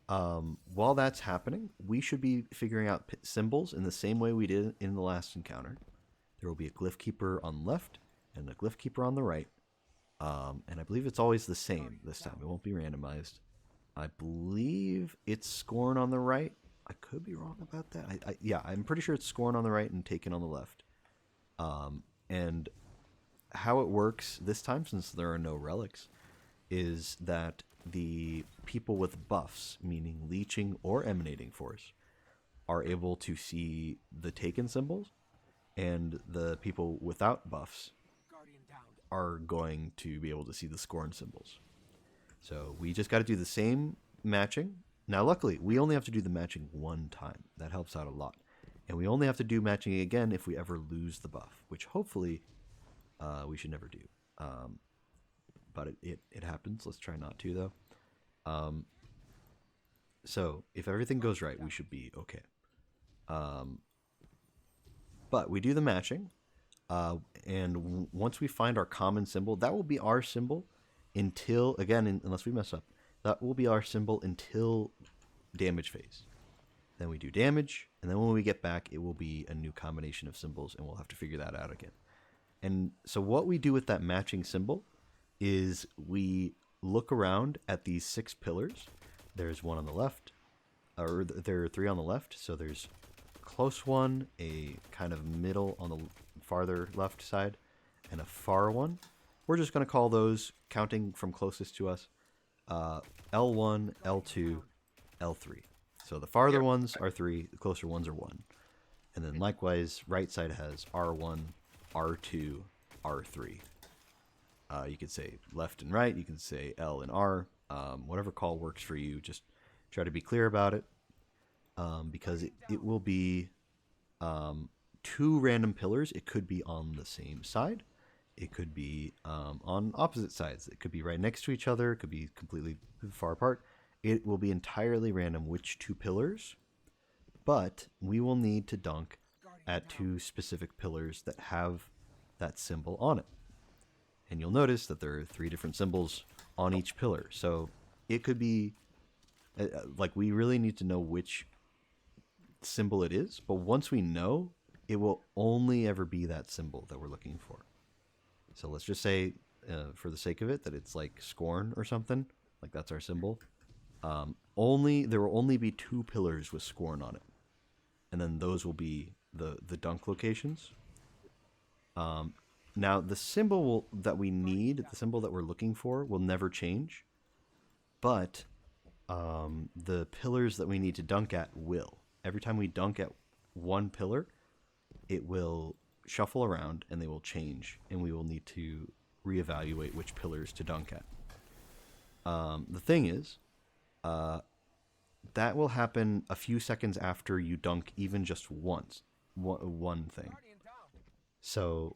while that's happening, we should be figuring out symbols in the same way we did in the last encounter. There will be a glyph keeper on the left and a glyph keeper on the right. And I believe it's always the same this time. It won't be randomized. I believe it's Scorn on the right. I could be wrong about that. Yeah, I'm pretty sure it's Scorn on the right and Taken on the left. And how it works this time, since there are no relics, is that the people with buffs, meaning leeching or emanating force, are able to see the Taken symbols, and the people without buffs are going to be able to see the Scorn symbols. So we just got to do the same matching. Now, luckily, we only have to do the matching one time. That helps out a lot. And we only have to do matching again if we ever lose the buff, which hopefully we should never do. But it happens. Let's try not to, though. So if everything goes right, we should be okay. But we do the matching. And once we find our common symbol, that will be our symbol until, again, unless we mess up, that will be our symbol until damage phase. Then we do damage, and then when we get back, it will be a new combination of symbols, and we'll have to figure that out again. And so what we do with that matching symbol is we look around at these 6 pillars. There's one on the left, or there are 3 on the left, so there's close one, a kind of middle on the farther left side, and a far one. We're just going to call those, counting from closest to us, L1, L2, L3. So the farther ones are 3, the closer ones are 1. And then likewise, right side has R1, R2, R3. You could say left and right, you can say L and R, whatever call works for you. Just try to be clear about it, because it will be 2 random pillars. It could be on the same side. It could be on opposite sides. It could be right next to each other. It could be completely far apart. It will be entirely random which 2 pillars, but we will need to dunk at 2 specific pillars that have that symbol on it. And you'll notice that there are 3 different symbols on each pillar. So it could be, like, we really need to know which symbol it is, but once we know, it will only ever be that symbol that we're looking for. So let's just say, for the sake of it, that it's like Scorn or something, like that's our symbol. There will only be 2 pillars with Scorn on it, and then those will be the dunk locations. Now the symbol that we need, the symbol that we're looking for, will never change, but the pillars that we need to dunk at will. Every time we dunk at one pillar, it will shuffle around and they will change, and we will need to reevaluate which pillars to dunk at. The thing is, that will happen a few seconds after you dunk even just once, one thing. So,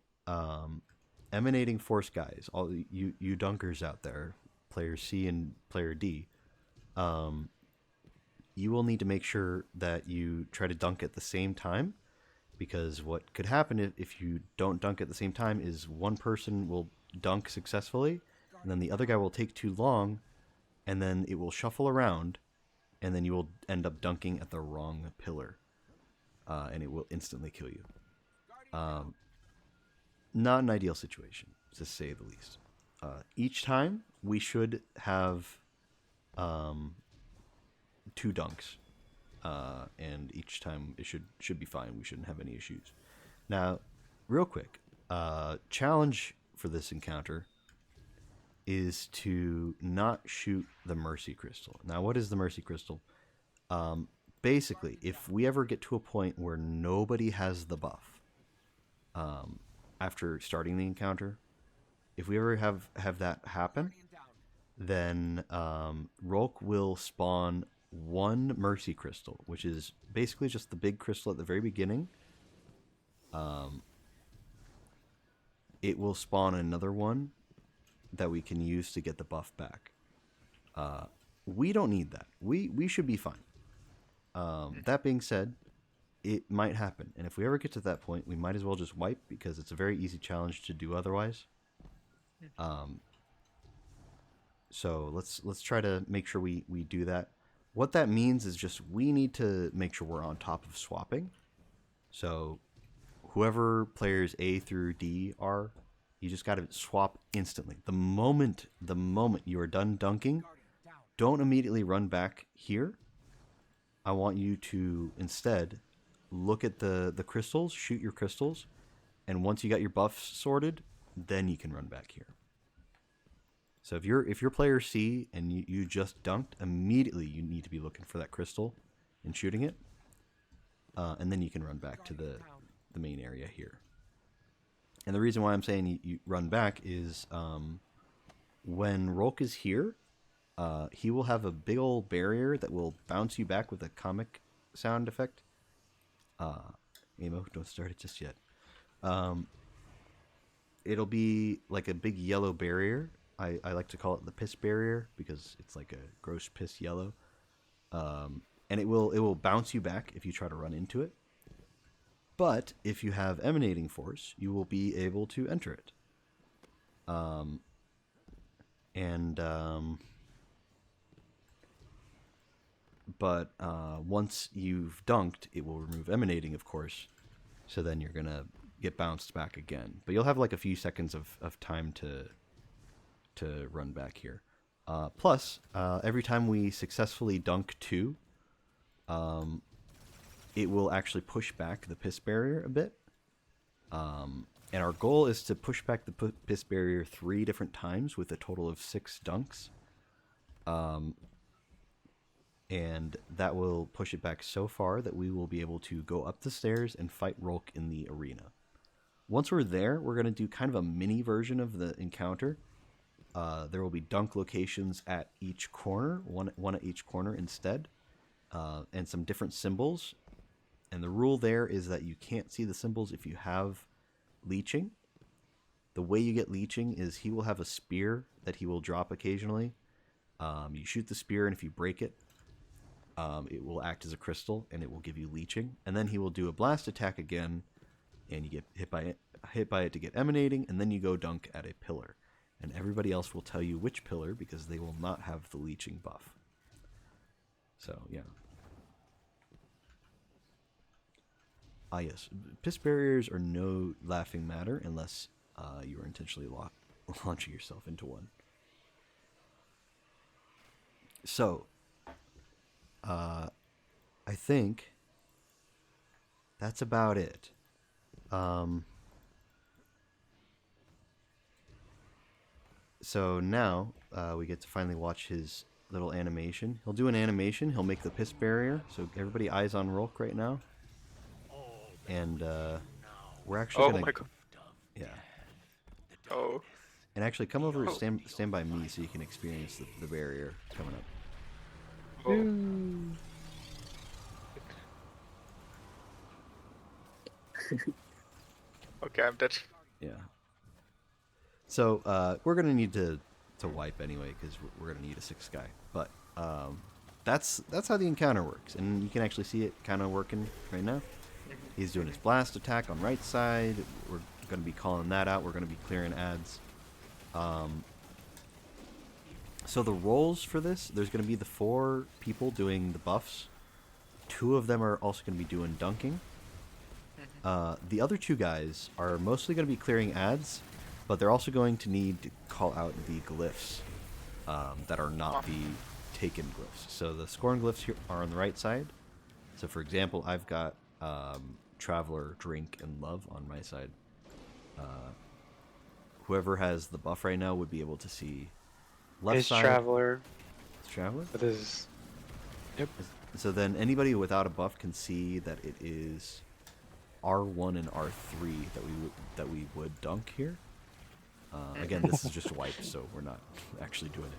emanating force guys, all you dunkers out there, player C and player D, you will need to make sure that you try to dunk at the same time, because what could happen if you don't dunk at the same time is one person will dunk successfully, and then the other guy will take too long, and then it will shuffle around, and then you will end up dunking at the wrong pillar, and it will instantly kill you. Not an ideal situation, to say the least. Each time, we should have 2 dunks, and each time it should be fine. We shouldn't have any issues. Now, real quick, challenge for this encounter is to not shoot the Mercy Crystal. Now, what is the Mercy Crystal? Basically, if we ever get to a point where nobody has the buff, after starting the encounter, if we ever have that happen, then Rolk will spawn one Mercy Crystal, which is basically just the big crystal at the very beginning. It will spawn another one that we can use to get the buff back. We don't need that. We should be fine. That being said, it might happen, and if we ever get to that point, we might as well just wipe, because it's a very easy challenge to do otherwise. So let's try to make sure we do that. What that means is just we need to make sure we're on top of swapping. So whoever players A through D are, you just got to swap instantly. The moment you are done dunking, don't immediately run back here. I want you to instead look at the crystals, shoot your crystals, and once you got your buffs sorted, then you can run back here. So if you're player C and you just dunked, immediately you need to be looking for that crystal and shooting it, and then you can run back to the main area here. And the reason why I'm saying you run back is when Rolk is here, he will have a big old barrier that will bounce you back with a comic sound effect. Amo, don't start it just yet. It'll be like a big yellow barrier. I like to call it the piss barrier because it's like a gross piss yellow. And it will bounce you back if you try to run into it. But if you have emanating force, you will be able to enter it. But once you've dunked, it will remove emanating, of course. So then you're going to get bounced back again. But you'll have like a few seconds of time to run back here. Plus, every time we successfully dunk 2, it will actually push back the piss barrier a bit. And our goal is to push back the piss barrier 3 different times with a total of 6 dunks. And that will push it back so far that we will be able to go up the stairs and fight Rolk in the arena. Once we're there, we're going to do kind of a mini version of the encounter. There will be dunk locations at each corner, one at each corner instead, and some different symbols. And the rule there is that you can't see the symbols if you have leeching. The way you get leeching is he will have a spear that he will drop occasionally. You shoot the spear, and if you break it, it will act as a crystal, and it will give you leeching. And then he will do a blast attack again, and you get hit by it to get emanating, and then you go dunk at a pillar. And everybody else will tell you which pillar because they will not have the leeching buff. So, yeah. Ah, yes. Piss barriers are no laughing matter unless you are intentionally launching yourself into one. So, I think that's about it. So now we get to finally watch his little animation. He'll do an animation. He'll make the piss barrier. So everybody eyes on Rolk right now. And we're actually Oh my god. Yeah. Oh. And actually come over and stand by me so you can experience the barrier coming up. Oh. Okay, I'm dead. Yeah. So we're gonna need to wipe anyway because we're gonna need a 6th guy. But that's how the encounter works, and you can actually see it kind of working right now. He's doing his blast attack on right side. We're gonna be calling that out. We're gonna be clearing ads. So the roles for this, there's gonna be the 4 people doing the buffs. 2 of them are also gonna be doing dunking. The other 2 guys are mostly going to be clearing ads, but they're also going to need to call out the glyphs that are not the taken glyphs. So the scoring glyphs here are on the right side. So for example, I've got Traveler, Drink, and Love on my side. Whoever has the buff right now would be able to see left side. Traveler. It's Traveler? With his... Yep. So then anybody without a buff can see that it is R1 and R3 that we would dunk here. Again, this is just a wipe, so we're not actually doing it.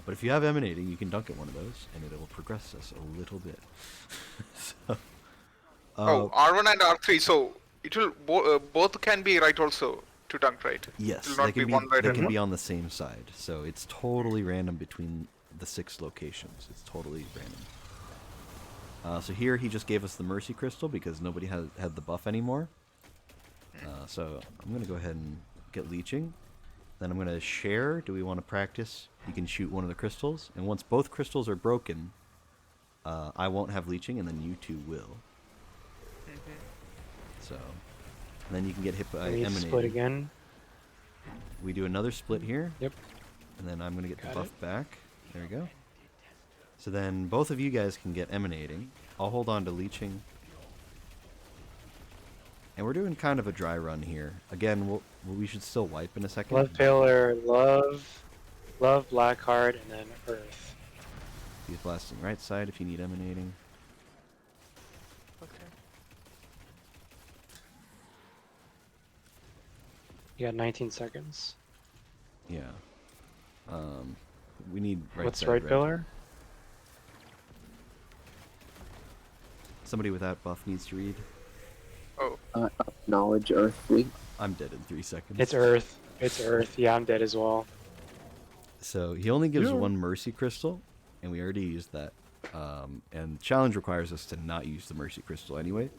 But if you have emanating, you can dunk at one of those, and it will progress us a little bit. So, R1 and R3. So it will both can be right also to dunk, right? yes, It will not be one right. they can be on the same side. So it's totally random between the 6 locations. It's totally random. So here he just gave us the Mercy Crystal because nobody had the buff anymore. So I'm going to go ahead and get leeching. Then I'm going to share. Do we want to practice? You can shoot one of the crystals. And once both crystals are broken, I won't have leeching, and then you two will. So, and then you can get hit by emanating. Split again. We do another split here. Yep. And then I'm going to get the buff back. There we go. So then both of you guys can get emanating. I'll hold on to leeching. And we're doing kind of a dry run here. Again, we should still wipe in a second. Love Pillar, love Blackheart, and then Earth. He's blasting right side if you need emanating. Okay. You got 19 seconds. Yeah. We need right What's side right red. pillar? Somebody with that buff needs to read. Oh. Acknowledge Earth Fleet. I'm dead in 3 seconds. It's Earth. It's Earth. Yeah, I'm dead as well. So he only gives one Mercy Crystal, and we already used that. And challenge requires us to not use the Mercy Crystal anyway.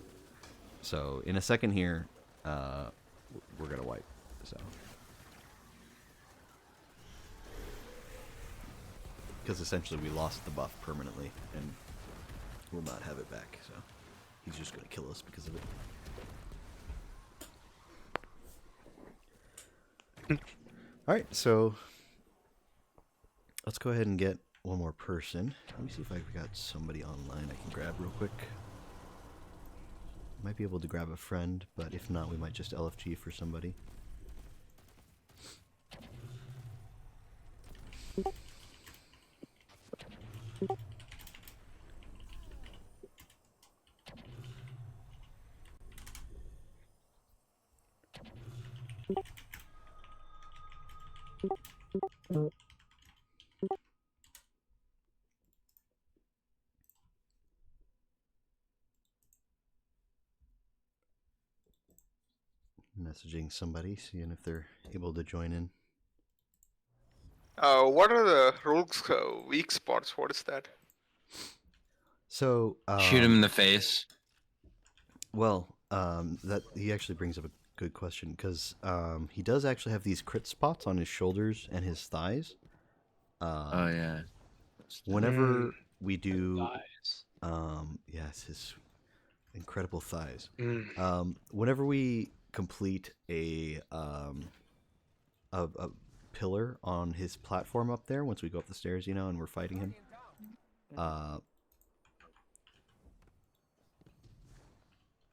So in a second here, we're gonna wipe. So because essentially we lost the buff permanently, and we'll not have it back. So he's just gonna kill us because of it. Alright, so let's go ahead and get one more person. Let me see if I've got somebody online I can grab real quick. Might be able to grab a friend, but if not, we might just LFG for somebody. Messaging somebody, seeing if they're able to join in. What are the rogue's weak spots? What is that? So Shoot him in the face. Well, that he actually brings up a good question because he does actually have these crit spots on his shoulders and his thighs. Oh yeah. Whenever we do, Thighs. yes, his incredible thighs. Mm. Whenever we complete a pillar on his platform up there, once we go up the stairs, you know, and we're fighting him,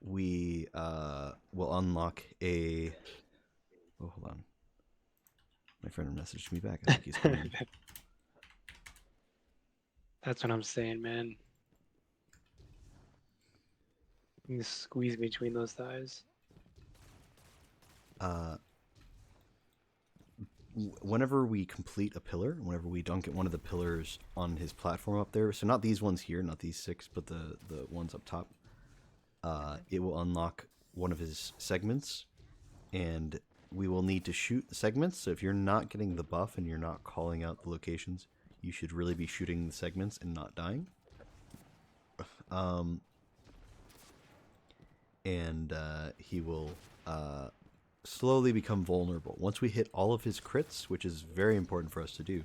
we will unlock a. Oh, hold on. My friend messaged me back. I think he's coming. That's what I'm saying, man. You squeeze between those thighs. Whenever we complete a pillar, whenever we dunk at one of the pillars on his platform up there, so not these ones here, not these 6, but the ones up top, it will unlock one of his segments, and we will need to shoot the segments. So if you're not getting the buff and you're not calling out the locations, you should really be shooting the segments and not dying. He will slowly become vulnerable. Once we hit all of his crits, which is very important for us to do,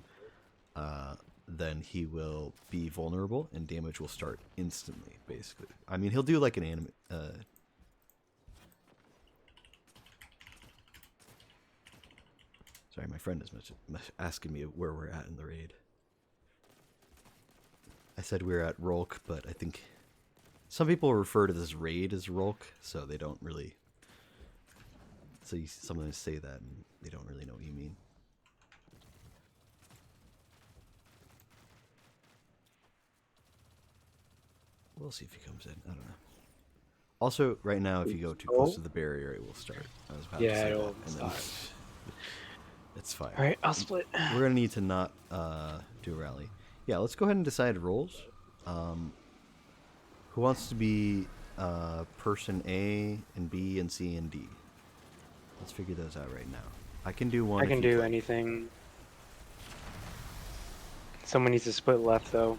then he will be vulnerable and damage will start instantly, basically. I mean, he'll do like an anime... Sorry, my friend is asking me where we're at in the raid. I said we were at Rolk, but I think some people refer to this raid as Rolk, so they don't really... So you sometimes say that and they don't really know what you mean. We'll see if he comes in. I don't know. Also, right now, if you go too close to the barrier, it will start. I was about to say it'll that, and start. then It's fine. All right, I'll split. We're gonna need to not do a rally. Yeah, let's go ahead and decide roles. Who wants to be person A and B and C and D? Let's figure those out right now. I can do one. I can do anything. Someone needs to split left though.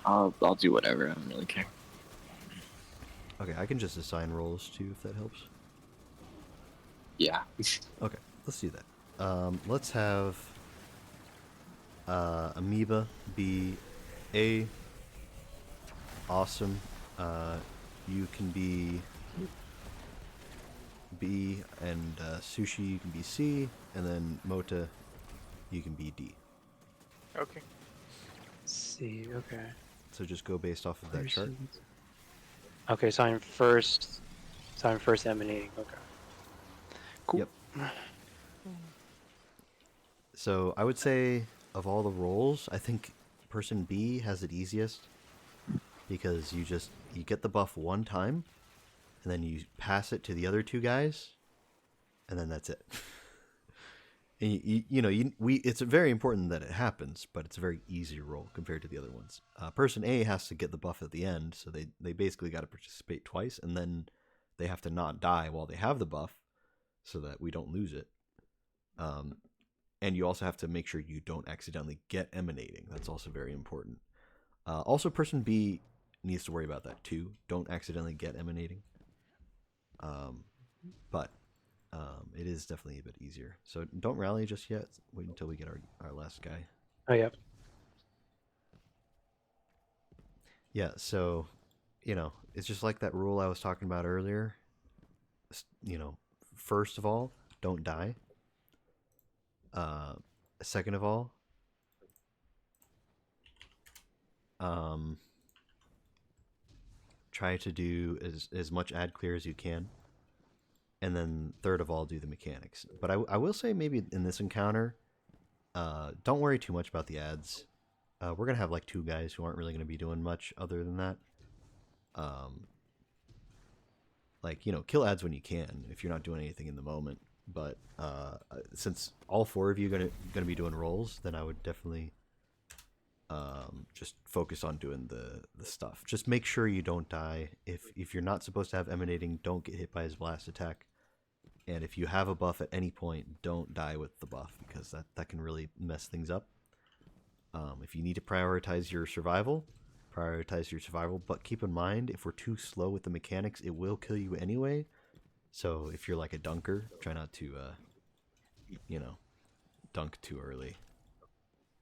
I'll do whatever. I don't really care. Okay, I can just assign roles too if that helps. Yeah. Okay, let's do that. Let's have Amoeba be A. Awesome. You can be B, and Sushi, you can be C, and then Mota, you can be D. Okay. C. Okay. So just go based off of that chart. Okay, so I'm first. So I'm first emanating. Okay. Cool. Yep. So I would say of all the roles, I think person B has it easiest because you get the buff one time, and then you pass it to the other two guys, and then that's it. And it's very important that it happens, but it's a very easy roll compared to the other ones. Person A has to get the buff at the end, so they basically got to participate twice, and then they have to not die while they have the buff, so that we don't lose it. And you also have to make sure you don't accidentally get emanating. That's also very important. Also, person B needs to worry about that too. Don't accidentally get emanating. But it is definitely a bit easier. So don't rally just yet. Wait until we get our last guy. Oh, yep. Yeah, so, it's just like that rule I was talking about earlier. First of all, don't die. Second of all, try to do as much ad clear as you can. And then third of all, do the mechanics. But I will say maybe in this encounter, don't worry too much about the ads. We're going to have like two guys who aren't really going to be doing much other than that. Kill ads when you can if you're not doing anything in the moment. But since all four of you are going to be doing roles, then I would definitely just focus on doing the stuff. Just make sure you don't die. If you're not supposed to have emanating, don't get hit by his blast attack. And if you have a buff at any point, don't die with the buff, because that can really mess things up. If you need to prioritize your survival, but keep in mind, if we're too slow with the mechanics, it will kill you anyway. So if you're like a dunker, try not to, dunk too early.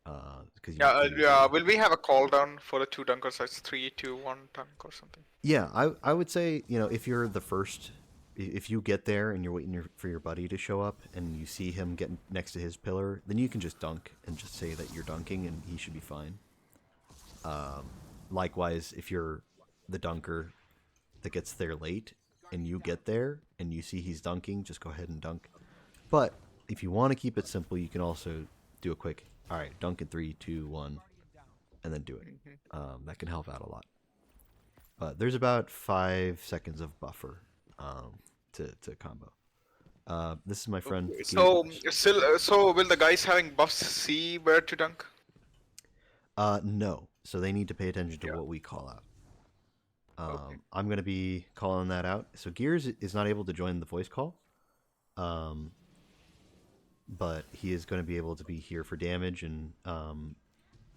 Will we have a call down for the two dunkers? That's 3, 2, 1 dunk or something. Yeah, I would say, if you're the first, if you get there and you're waiting for your buddy to show up and you see him get next to his pillar, then you can just dunk and just say that you're dunking and he should be fine. Likewise, if you're the dunker that gets there late and you get there and you see he's dunking, just go ahead and dunk. But if you want to keep it simple, you can also do a quick, all right, dunk in 3, 2, 1, and then do it. That can help out a lot. But there's about 5 seconds of buffer to combo. This is my friend. Okay. So will the guys having buffs see where to dunk? No. So they need to pay attention to what we call out. Okay. I'm going to be calling that out. So Gears is not able to join the voice call. But he is going to be able to be here for damage, and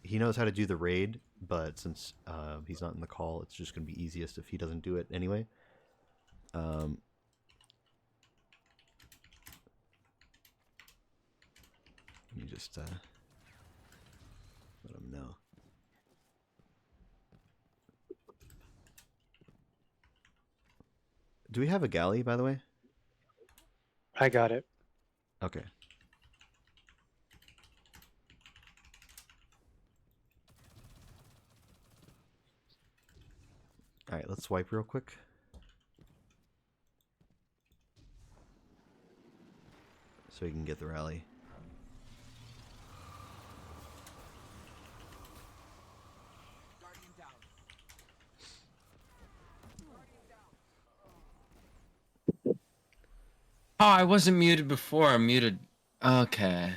he knows how to do the raid, but since he's not in the call, it's just going to be easiest if he doesn't do it anyway. Let me just let him know. Do we have a galley, by the way? I got it. Okay. All right, let's swipe real quick. So we can get the rally. Oh, I wasn't muted before. I'm muted. Okay.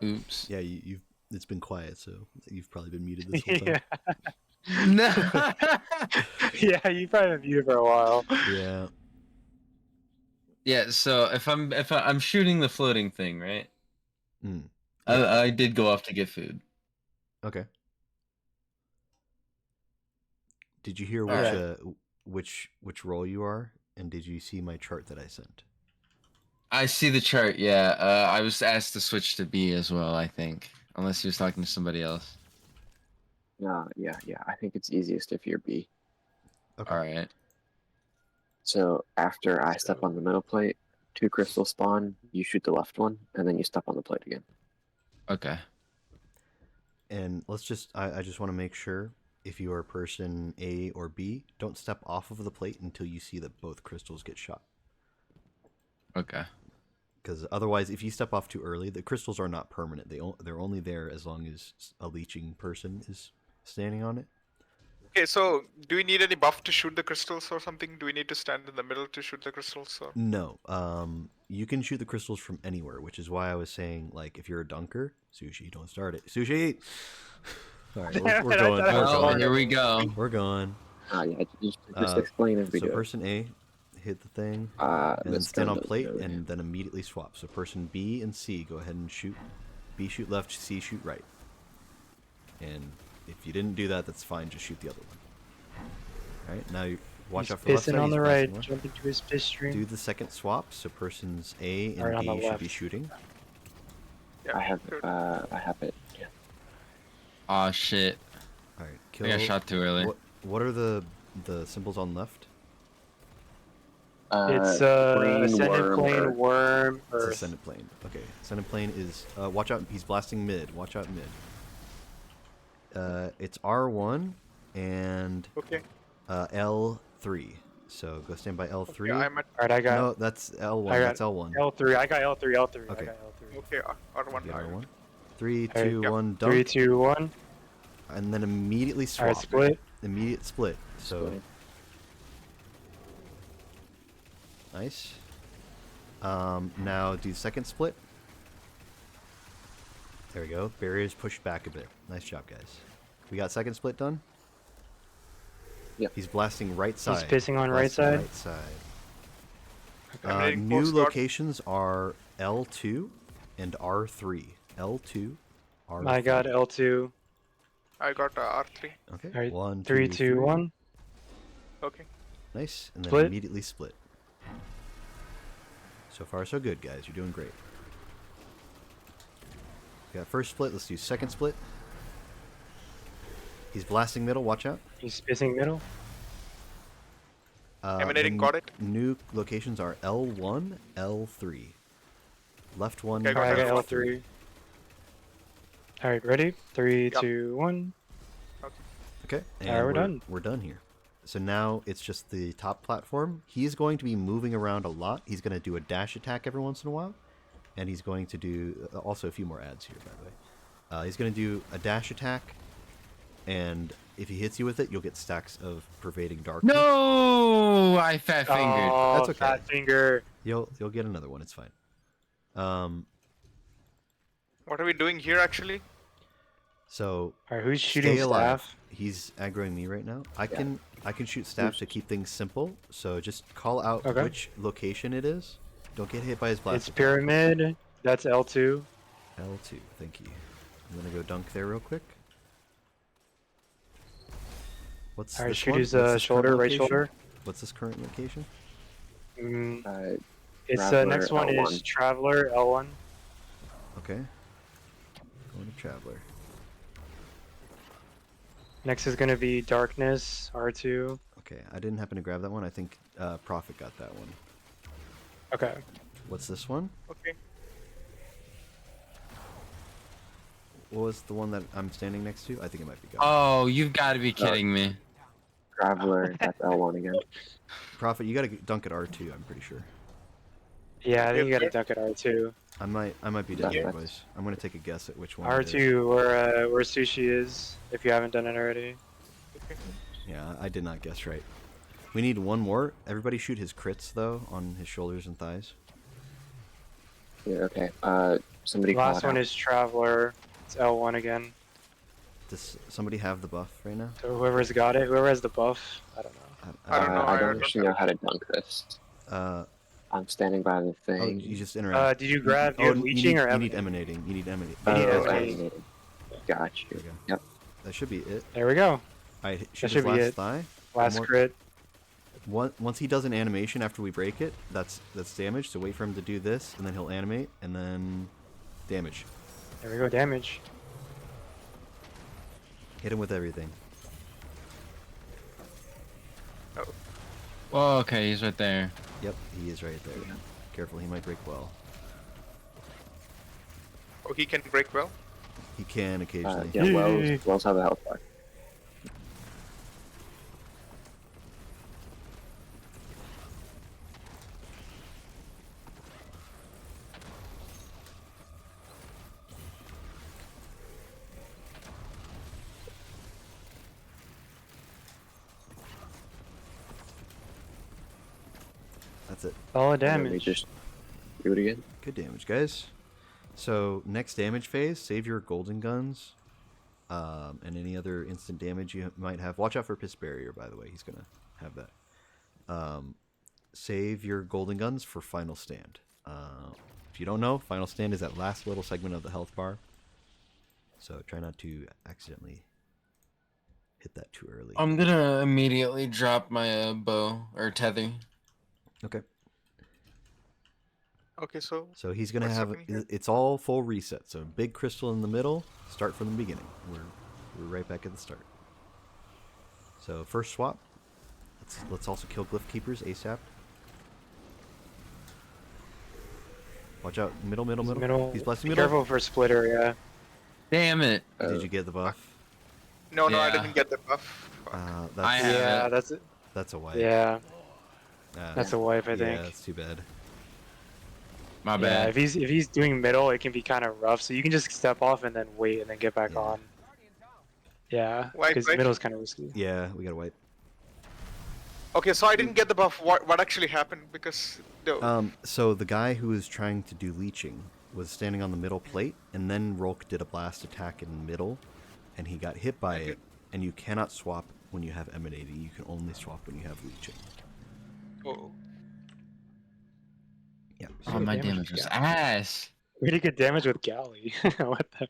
Oops. Yeah, you've it's been quiet, so you've probably been muted this whole time. Yeah. No. Yeah, you probably been muted for a while. Yeah. Yeah. So if I'm shooting the floating thing, right? Mm. I did go off to get food. Okay. Did you hear Alright. which role you are, and did you see my chart that I sent? I see the chart. Yeah. I was asked to switch to B as well. I think, unless he was talking to somebody else. Yeah. I think it's easiest if you're B. Okay. All right. So after I step on the middle plate, 2 crystals spawn. You shoot the left one, and then you step on the plate again. Okay. And let's just I just want to make sure if you are person A or B, don't step off of the plate until you see that both crystals get shot. Okay. Because otherwise, if you step off too early, the crystals are not permanent. They're only there as long as a leeching person is standing on it. Okay, so do we need any buff to shoot the crystals or something? Do we need to stand in the middle to shoot the crystals? Or? No, you can shoot the crystals from anywhere, which is why I was saying, like, if you're a dunker, Sushi, don't start it. Sushi! All right, we're going. I We're was Oh, going. here we go. We're going. Yeah, just explain as we So do it. person A, hit the thing, and then Let's stand go on to plate, node. and then immediately swap. So person B and C, go ahead and shoot. B shoot left, C shoot right. And if you didn't do that, that's fine. Just shoot the other one. All right, now you watch He's out for left pissing side. on He's the passing right, left. jumping to his piss stream. Do the second swap. So persons A and Right on B the should left. be shooting. Yeah, I have good. it. Yeah. Oh shit. All right, kill. I got shot too early. What are the symbols on left? It's plane, ascendant worm, plane, earth. worm, It's earth. ascendant plane. Okay, ascendant plane is watch out. He's blasting mid. Watch out mid. It's R1 and Okay. L3. So go stand by L3. Okay, I'm at. Alright, I got No, that's L1. I got That's L1. L3. I got L3. L3. Okay. I got L3. Okay, R1. Get R1. 3, Alright, 2, yeah. 1, dump. 3, 2, 1. And then immediately swap. Alright, split. Immediate split. So Split. nice. Now do second split. There we go. Barriers pushed back a bit. Nice job, guys. We got second split done. Yep. He's blasting right side. He's pissing on right Blasting side? Right side. I'm hitting New post guard. locations are L2 and R3. L2, R3. I got L2. I got R3. Okay. Alright, 1, 3, 2, 2, 1. Okay. Nice. And then Split. immediately split. So far, so good, guys. You're doing great. We got first split. Let's do second split. He's blasting middle. Watch out. He's pissing middle. Emanating, got it. New locations are L1, L3. Left one. Okay, Alright, I L3. got L3. Alright, ready? 3, Yep. 2, 1. Okay. And Alright, we're done. We're done here. So now it's just the top platform. He's going to be moving around a lot. He's going to do a dash attack every once in a while. And he's going to do also a few more ads here, by the way. He's going to do a dash attack. And if he hits you with it, you'll get stacks of pervading darkness. No, I fat fingered. Oh, That's okay. fat finger. You'll get another one. It's fine. What are we doing here actually? So Alright, who's shooting stay alive. staff? He's aggroing me right now. I can shoot staff to keep things simple. So just call out Okay. which location it is. Don't get hit by his blast. It's attack. pyramid. That's L2. L2. Thank you. I'm gonna go dunk there real quick. What's Alright, this shoot one? his What's this current shoulder, right location? shoulder. What's this current location? It's Traveler, next one is L1. Traveler L1. Okay. Going to Traveler. Next is gonna be Darkness R2. Okay, I didn't happen to grab that one. I think Prophet got that one. Okay. What's this one? Okay. What was the one that I'm standing next to? I think it might be gone. Oh, you've got to be kidding me. Traveler, that's L1 again. Prophet, you gotta dunk at R2. I'm pretty sure. Yeah, I think you Yep, gotta yep. dunk at R2. I might be dead That's here, right. boys. I'm gonna take a guess at which one. it is. R2, where Sushi is, if you haven't done it already. Yeah, I did not guess right. We need one more. Everybody shoot his crits though on his shoulders and thighs. Yeah, okay. Somebody call Last it one out. is Traveler. It's L1 again. Does somebody have the buff right now? So whoever's got it, whoever has the buff, I don't know. I don't know. I I don't don't actually know how to dunk this. Uh, I'm standing by the oh, thing. you just interact. Did you grab? Do Oh, you have leeching or you need emanating? emanating. You need emanating. you need Oh, emanating. emanating. Got you. There we go. Yep. That should be it. There we go. Alright, shoot his should be last it. thigh. Last more- crit. Once he does an animation after we break it, that's damage. So wait for him to do this, and then he'll animate, and then damage. There we go. Damage. Hit him with everything. Oh, okay, he's right there. Yep, he is right there. Careful, he might break well. Oh, he can break well. He can occasionally. Yeah, Wells have a health bar. That's it. Solid And then we damage. just do it again. Good damage, guys. So next damage phase, save your golden guns, and any other instant damage you might have. Watch out for Piss Barrier, by the way. He's gonna have that. Save your golden guns for Final Stand. If you don't know, Final Stand is that last little segment of the health bar. So try not to accidentally hit that too early. I'm gonna immediately drop my bow or tether. Okay. Okay, so So he's gonna What's have happening here? it's all full reset. So big crystal in the middle. Start from the beginning. We're right back at the start. So first swap. Let's also kill glyph keepers ASAP. Watch out, middle. He's blessing Be middle. careful for splitter. Yeah. Damn it! Did you get the buff? no, I Yeah. didn't get the buff. That's I have Yeah. it. That's it. that's a wipe. Yeah. Uh, That's a wipe. I yeah, think. that's too bad. My Yeah. bad. If he's doing middle, it can be kind of rough. So you can just step off and then wait and then get back Yeah. on. Yeah. Wipe, Because right? middle's kind of risky. Yeah, we gotta wipe. Okay, so I didn't get the buff. What actually happened? Because So the guy who was trying to do leeching was standing on the middle plate, and then Rolk did a blast attack in the middle, and he got hit by it. And you cannot swap when you have emanating. You can only swap when you have leeching. oh, Yeah. Oh, my damage damage was guy. ass. Pretty good damage with Galley. What the?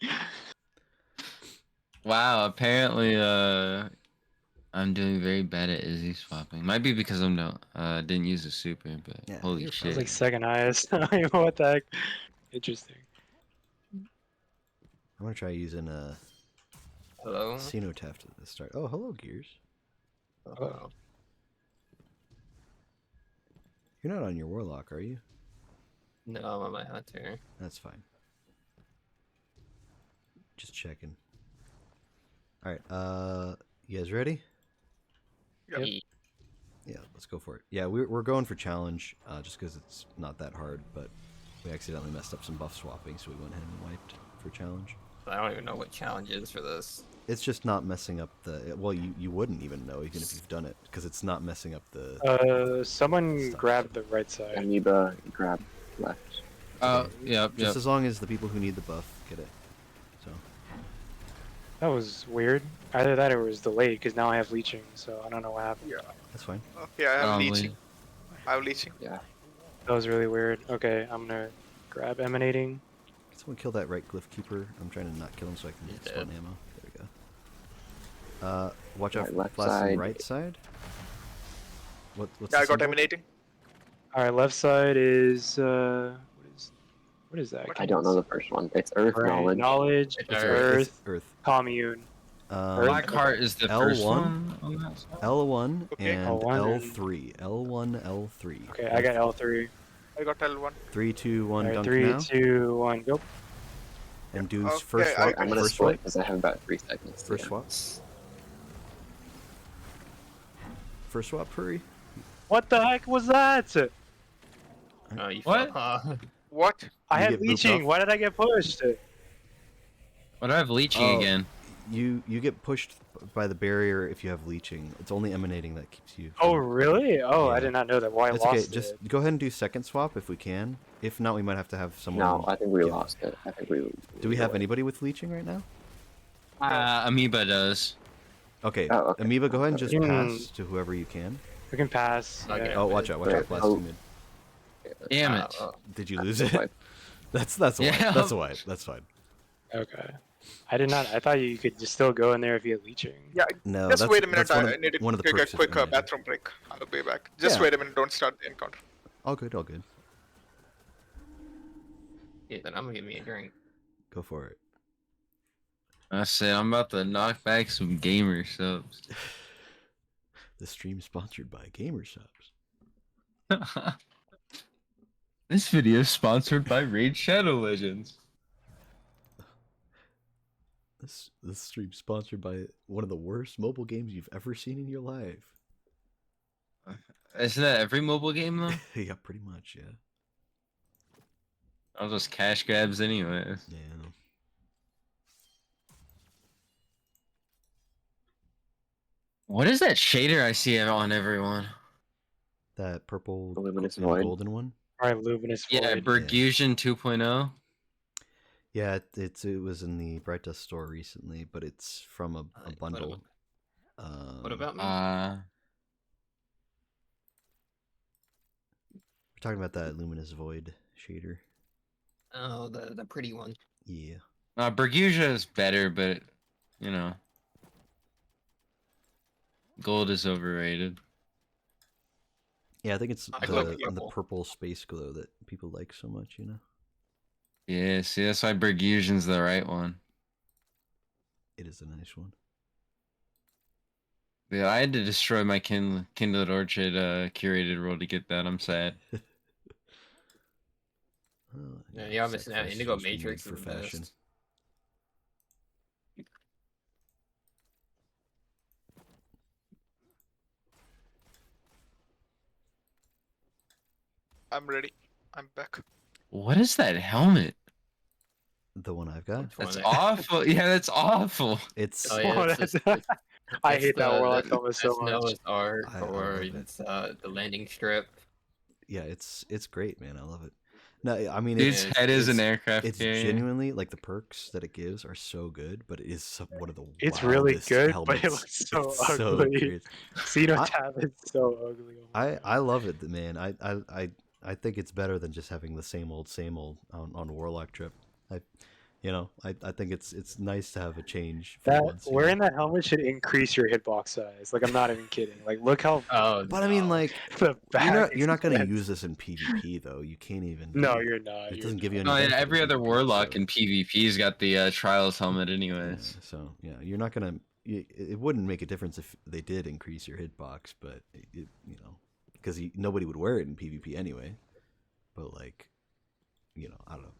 Wow, apparently, I'm doing very bad at Izzy swapping. Might be because I'm didn't use a super, but Yeah, holy you're It's shit. like second highest. What the heck? Interesting. I'm gonna try using a Hello? Cenotaph at the start. Oh, hello, Gears. Oh. You're not on your Warlock, are you? No, I'm on my hunter. That's fine. Just checking. Alright, you guys ready? Yep. Ye- Yeah, let's go for it. Yeah, we're going for challenge, just because it's not that hard, but we accidentally messed up some buff swapping, so we went ahead and wiped for challenge. I don't even know what challenge is for this. It's just not messing up the... Well, you wouldn't even know, even if you've done it, because it's not messing up the... Someone Stop. grabbed the right side. Amoeba grab left. Yep. Just as long as the people who need the buff get it. So, That was weird. Either that or it was delayed because now I have leeching, so I don't know what happened. yeah. that's fine. Okay, I have Probably. leeching. I have leeching. Yeah. That was really weird. Okay, I'm gonna grab emanating. Can someone kill that right glyph keeper? I'm trying to not kill him so I can He's spawn dead. ammo. There we go. Watch out Right, for left blasting side. right side. What's Yeah, the I got symbol? emanating. All right, left side is what is that? I don't know the first one. It's Earth Right, Knowledge. knowledge, It's It's earth, It's Earth. commune. Black Heart is the first L1? one on that side? L1 Okay. and L1 and- L3. L1, L3. Okay, I got L3. I got L1. 3, 2, 1, All right, dunk 3, now. 2, 1, go. And do Okay, first swap. I'm gonna first split swap. because I have about 3 seconds. First yeah. swap. First swap, Puri. What the heck was that? Oh, you What? fell, huh? What? I You had get booped leeching. off? Why did I get pushed? What do I have leeching Oh. again? You get pushed by the barrier if you have leeching. It's only emanating that keeps you. Oh really? Oh, I Yeah. did not know that. Why I That's lost okay. it. Just go ahead and do second swap if we can. If not, we might have to have someone. No, I think we get- lost it. I think we. Do we have anybody with leeching right now? Amoeba does. Okay. Oh, okay. Amoeba, go ahead and just Hmm. pass to whoever you can. We can pass. Okay. Yeah. Oh, watch out! Watch out! Right. Blasting mid. Damn it. Did you lose it? Fine. That's a Yeah. wipe. That's a wipe. That's fine. Okay. I did not. I thought you could just still go in there if you had leeching. Yeah, No, just that's, wait a minute. that's I need to one of the take a perks of quick emanating. bathroom break. I'll be back. Just Yeah. wait a minute. Don't start the encounter. All good. All good. Yeah, then I'm gonna give me a drink. Go for it. I said I'm about to knock back some gamer subs. The stream sponsored by Gamer Subs. This video is sponsored by Raid Shadow Legends. This stream sponsored by one of the worst mobile games you've ever seen in your life. Isn't that every mobile game though? Yeah, pretty much. Yeah. I'll just cash grabs anyways. Yeah. What is that shader I see on everyone? That purple The luminous and void. golden one. All right, luminous Yeah, void. Bergusian 2.0. Yeah, it was in the Bright Dust store recently, but it's from a What bundle. What about me? We're talking about that luminous void shader. Oh, the pretty one. Yeah. Bergusia is better, but you know, gold is overrated. Yeah, I think it's I love the purple. purple space glow that people like so much, you know? Yeah, see, that's why Bergusian's the right one. It is a nice one. Yeah, I had to destroy my Kindled Orchid curated role to get that. I'm sad. Oh, Yeah, you're missing out. sacrifice Indigo must be made Matrix for is the fashion. best. I'm ready. I'm back. What is that helmet? The one I've got. Which one? That's awful. Yeah, that's awful. It's Oh, yeah, Oh, it's that's- I it's hate that the- Warlock the- helmet so that's much. Noah's Ark, I or love it. it's the landing strip. yeah, it's great, man. I love it. No, I mean Dude's it's head is an it's- aircraft It's carrier. genuinely like the perks that it gives are so good, but it is one of the It's really wildest good, helmets. but it looks so It's so ugly. crazy. Xenotab is so ugly. Oh my God. I love it, man. I think it's better than just having the same old on Warlock Trip. I think it's nice to have a change for That once. you wearing know? that helmet should increase your hitbox size. Like I'm not even kidding. Like look how Oh, But I mean, no. like, the back you're not gonna extends. use this in PvP though. You can't even. No, you're not. It You're doesn't give you any. Oh yeah, benefit every in other PvP, warlock so- in PvP's got the Trials helmet Yeah, anyways. so yeah, you're not gonna. It wouldn't make a difference if they did increase your hitbox, but because nobody would wear it in PvP anyway. But like, I don't know.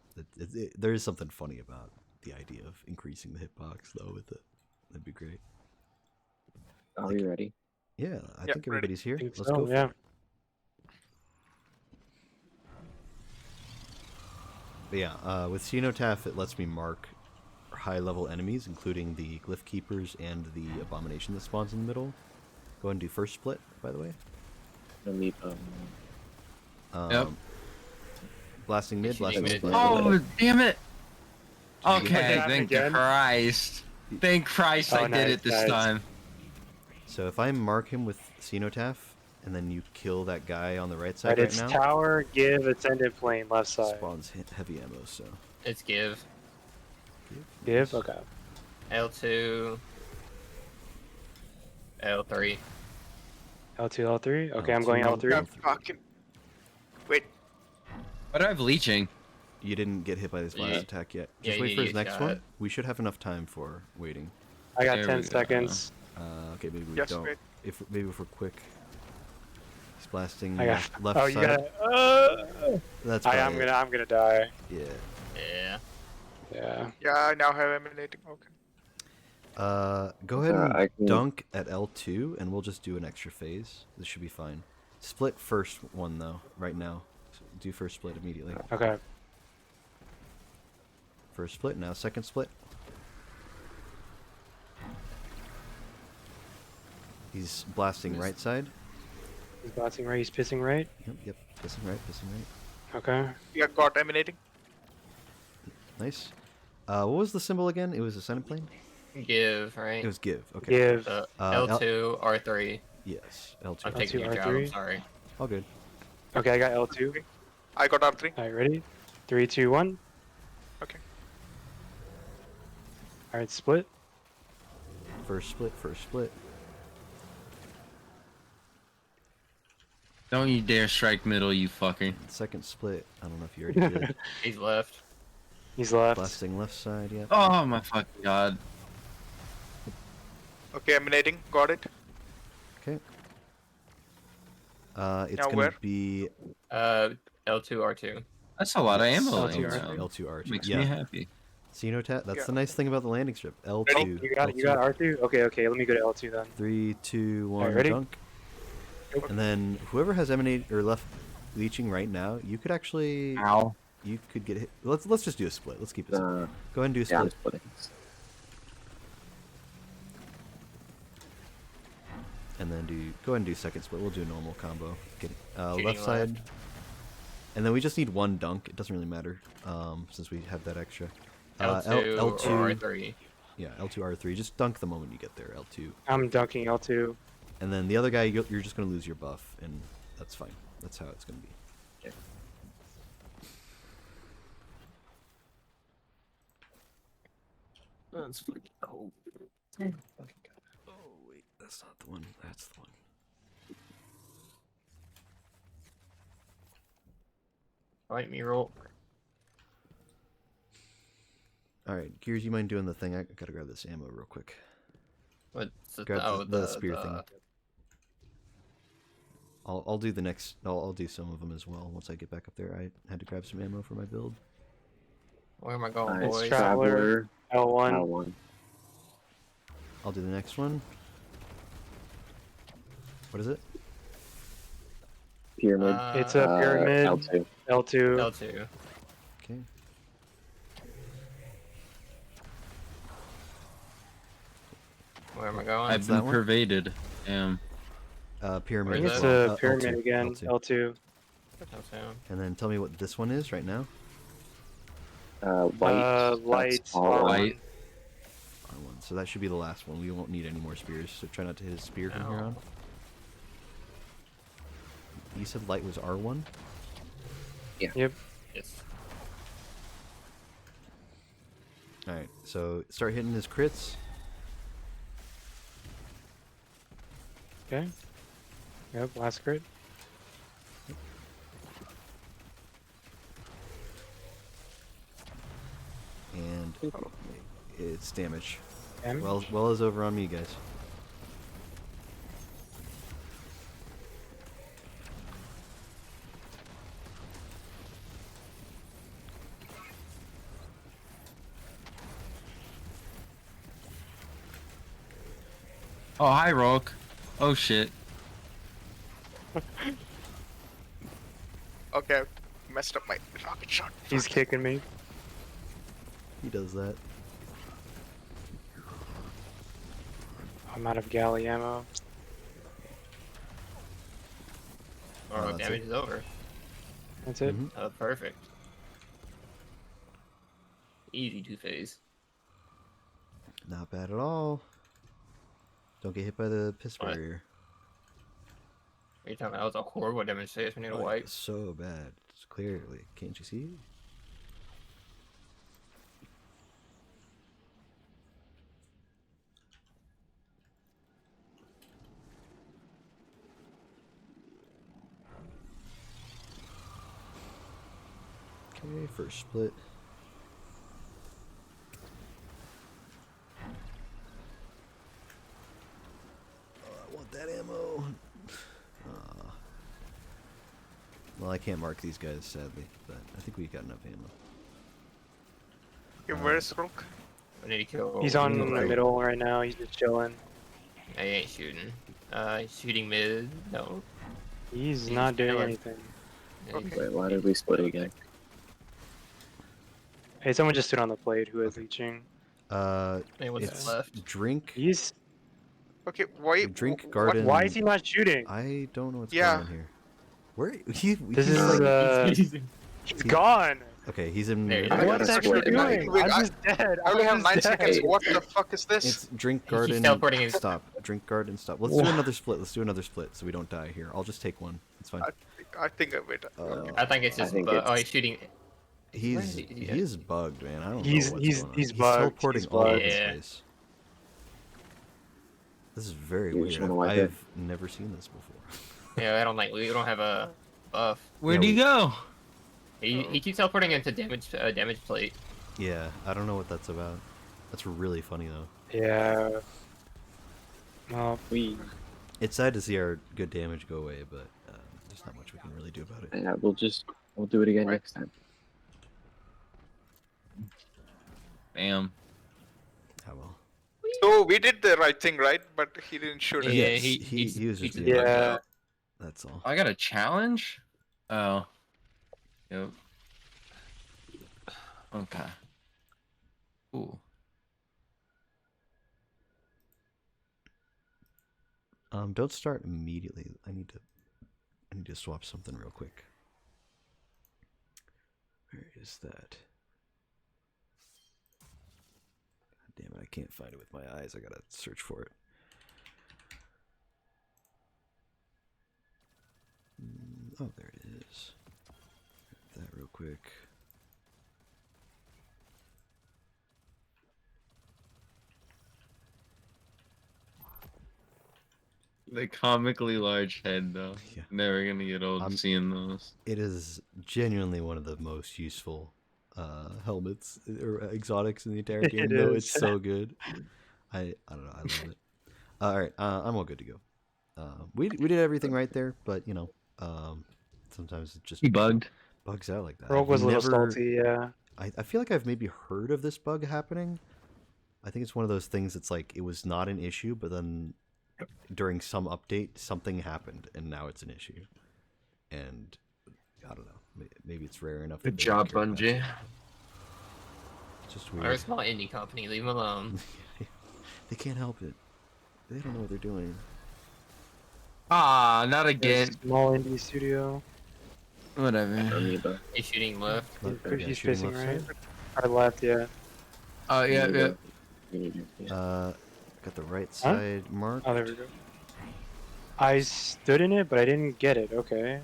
There is something funny about the idea of increasing the hitbox though with it. That'd be great. Are we ready? Yeah, I Yeah, think ready. everybody's here. think Let's so, go. For yeah. it. But yeah, with Cenotaph, it lets me mark high-level enemies, including the Glyph Keepers and the Abomination that spawns in the middle. Go ahead and do first split, by the way. Amoeba. Yep. Blasting mid, If you blasting need mid. me to- Oh damn it! Did you get Okay, that thank again? Christ. Thank Christ Oh, I did nice, it this nice. time. So if I mark him with Cenotaph, and then you kill that guy on the right side Right, right it's now, tower, give, ascendant plane, left side. spawns heavy ammo, so... It's give. Give? Okay. L2. L3. L2, L3? Okay, I'm L2, going Yeah, L3. fucking. Wait. Why do I have leeching? You didn't get hit by this last Yeah. attack yet. Yeah, Just you wait need for to his get next shot. one. We should have enough time for waiting. I got There 10 we go. seconds. Okay, maybe we Yes, don't. wait. If we're quick. He's blasting I got. left Oh, side. you got. That's I'm probably it. gonna die. Yeah. Yeah. Yeah. Yeah, I now have emanating. Okay. Go ahead and I can- dunk at L2, and we'll just do an extra phase. This should be fine. Split first one though, right now. Do first split immediately. Okay. First split, now second split. He's blasting right side. He's blasting right. He's pissing right. Yep. Pissing right. Pissing right. Okay. Yeah, got emanating. Nice. What was the symbol again? It was Ascendant Plane? Give, right? It was give. Okay. Give. L2, R3. Yes, L2. I'm taking your L2, job, I'm R3. sorry. All good. Okay, I got L2. I got R3. Alright, ready? 3, 2, 1. Okay. Alright, split. First split. Don't you dare strike middle, you fucker. Second split. I don't know if you already did. He's left. He's left. Blasting left side, yeah. Oh my fucking god. Okay, emanating. Got it. Okay. It's Now gonna where? be L2, R2. That's a lot of ammo L2, laying R2. down. L2 R2. Makes yeah. me happy. Xenotat. That's Yeah. the nice thing about the landing strip. L2. Oh, you got R2? Okay, let me go to L2 then. 3, 2, 1, Alright, ready? dunk. And then whoever has emanate or left leeching right now, you could actually Ow. you could get hit. Let's just do a split. Let's keep it simple. Go ahead and do a Yeah, I'm split. splitting. And then go ahead and do second split. We'll do a normal combo. Get Shooting left left. side. And then we just need one dunk. It doesn't really matter since we have that extra. L2, L2 or R3. Yeah, L2 R3. Just dunk the moment you get there. L2. I'm dunking L2. And then the other guy, you're just gonna lose your buff, and that's fine. That's how it's gonna be. Okay. That's fucking cold. Oh wait, that's not the one. That's the one. Fight me, roll. All right, Gears, you mind doing the thing? I gotta grab this ammo real quick. What's the, Grab the spear thing. I'll do the next. I'll do some of them as well once I get back up there. I had to grab some ammo for my build. Where am I going, Nice. boys? Traveler. L1. L1. I'll do the next one. What is it? Pyramid. It's a pyramid. L2. L2. L2. Okay. Where am I going? I've that been one? pervaded. Damn. Pyramid. I think it's L2, a pyramid L2, again. L2. L2. L2. And then tell me what this one is right now. White. Light. That's all White. R1. So that should be the last one. We won't need any more spears. So try not to hit his spear from here No. on. You said light was R1. Yep. Yes. All right. So start hitting his crits. Okay. Yep, last crit. And it's damage. Damage. Well as over on me, guys. Oh, hi, Rock. Oh, shit. Okay, I messed up my rocket shot. He's kicking me. He does that. I'm out of galley ammo. Oh, Oh, that's damage it. is over. That's it. Mhm. Oh, perfect. Easy two-phase. Not bad at all. Don't get hit by the piss What? barrier. Are you talking about that was a horrible demonstration? We need a Oh, wipe. it's so bad. It's clearly. Can't you see? Okay, first split. Oh, I want that ammo. Well, I can't mark these guys, sadly, but I think we got enough ammo. Okay, where's Rook? We need to kill. He's on the right. middle right now. He's just chilling. He ain't shooting. He's shooting mid. No. He's not doing chilling. anything. Yeah, he's- Wait, why did we split again? Hey, someone just stood on the plate who is leeching. Hey, what's It's left? drink. He's Okay, why? Drink What? garden. Why is he not shooting? I don't know what's Yeah. going on here. Where he? This he's is like. he's gone. Okay, he's in. There he I is. What gotta the heck are you split it. doing? Wait, I'm just dead. I only have I'm 9 just seconds. dead. What the fuck is this? It's drink keeps garden. teleporting in. Stop. Drink garden. Stop. Let's do another split. Let's do another split so we don't die here. I'll just take one. It's fine. I think I wait. I think it's I just. think Oh, it's- he's shooting. He's Where is he? he is bugged, man. I don't He's- know what's he's- going on. he's He's bugged. teleporting He's all over bugged. the Yeah. place. This is very You weird. just wanna wipe it? I've never seen this before. Yeah, I don't like. We don't have a buff. Where'd Yeah, he go? He keeps teleporting into damage plate. Yeah, I don't know what that's about. That's really funny though. Yeah. Well, It's sad to see our good damage go away, but there's not much we can really do about it. Yeah, we'll do it again Right. next time. Bam. How well? So we did the right thing, right? But he didn't shoot it. Yeah, Yes, he he was just he's being bugged Yeah. out. That's all. I got a challenge? Oh. Yep. Okay. Cool. Don't start immediately. I need to swap something real quick. Where is that? God damn it, I can't find it with my eyes. I gotta search for it. Oh, there it is. Grab that real quick. The comically large head, though. Yeah. Never gonna get old I'm- seeing those. It is genuinely one of the most useful helmets or exotics in the entire It game. Though it's is. so good. I don't know. I love it. All right, I'm all good to go. We did everything right there, but you know, sometimes it just He bugged. bugs out like that. Rogue I've was a little never- salty. Yeah. I feel like I've maybe heard of this bug happening. I think it's one of those things that's like it was not an issue, but then during some update something happened and now it's an issue. And I don't know. Maybe it's rare enough. Good that they don't job, care about it. Bungie. It's just We're a weird. small indie company. Leave him alone. They can't help it. They don't know what they're doing. Ah, not There's again. a small indie studio. Whatever. Amoeba. He's shooting left. Look, yeah, He's shooting facing left right. side. Or left, yeah. Oh, yeah, yeah. You need to- Got the right Huh? side marked. Oh, there we go. I stood in it, but I didn't get it. Okay.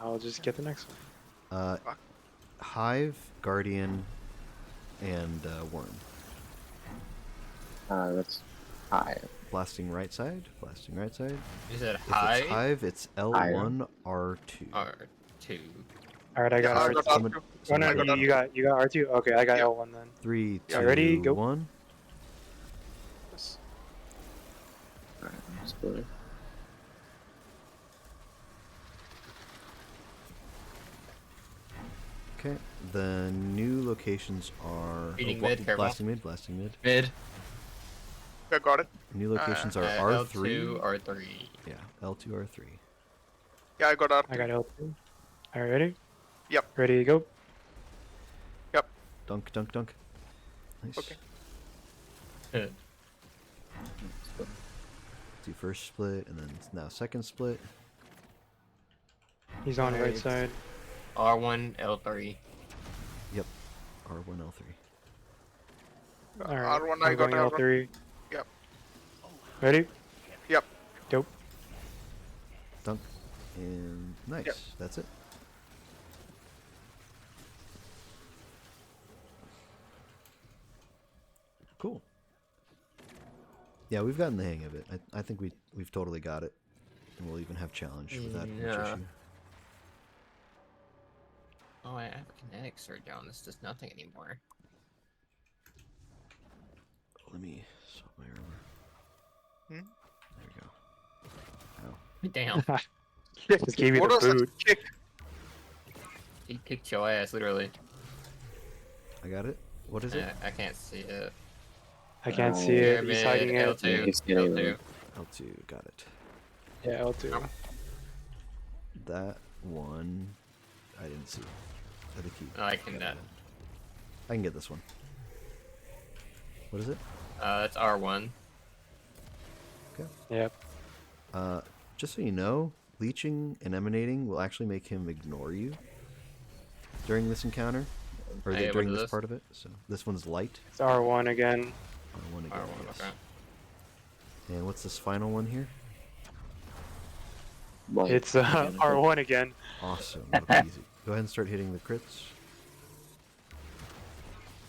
I'll just get the next one. Hive, Guardian, and Worm. That's high. Blasting right side. Blasting right side. Is it If high it's Hive, it's L1, R2. or two? All right, I got Yeah, I R2. got Someone- R2. Oh, someone no, got got you got R2. Okay, I got Yeah. L1 then. 3, 2, Yeah, ready? Go. 1. Yes. Alright, I'm splitting. Okay. The new locations are Feeding mid, careful. blasting mid, blasting mid. Mid. I got it. New locations are L2, R3. R3. Yeah, L2, R3. Yeah, I got R2. I got L2. All right, ready? Yep. Ready, go. Dunk, dunk, dunk. Nice. Okay. Do first split, and then now second split. He's on the right Alright. side. R1, L3. R1, L3. All right. R1, I'm I got going R1. L3. Yep. Ready? Yep. Dope. Dunk. And nice. Yep. That's it. Cool. Yeah, we've gotten the hang of it. I think we've totally got it. And we'll even have challenge without much Yeah. issue. Oh, I have kinetic surge down. This does nothing anymore. Let me swap my armor. Hmm? There we go. Damn. Just gave you What the was that boot. kick? He kicked your ass, literally. I got it. What is it? I can't see it. I can't see Oh. it. He's hiding it. L2. He's getting L2. L2. Got it. Yeah, L2. That one, I didn't see. I think he. I can, got it. I can get this one. What is it? That's R1. Okay. Yep. Just so you know, leeching and emanating will actually make him ignore you during this encounter, or Hey, what during is this this? part of it. So this one's light. It's R1 again. R1 again. R1, Yes. okay. And what's this final one here? Like, It's R1 again. Awesome. Okay, easy. Go ahead and start hitting the crits.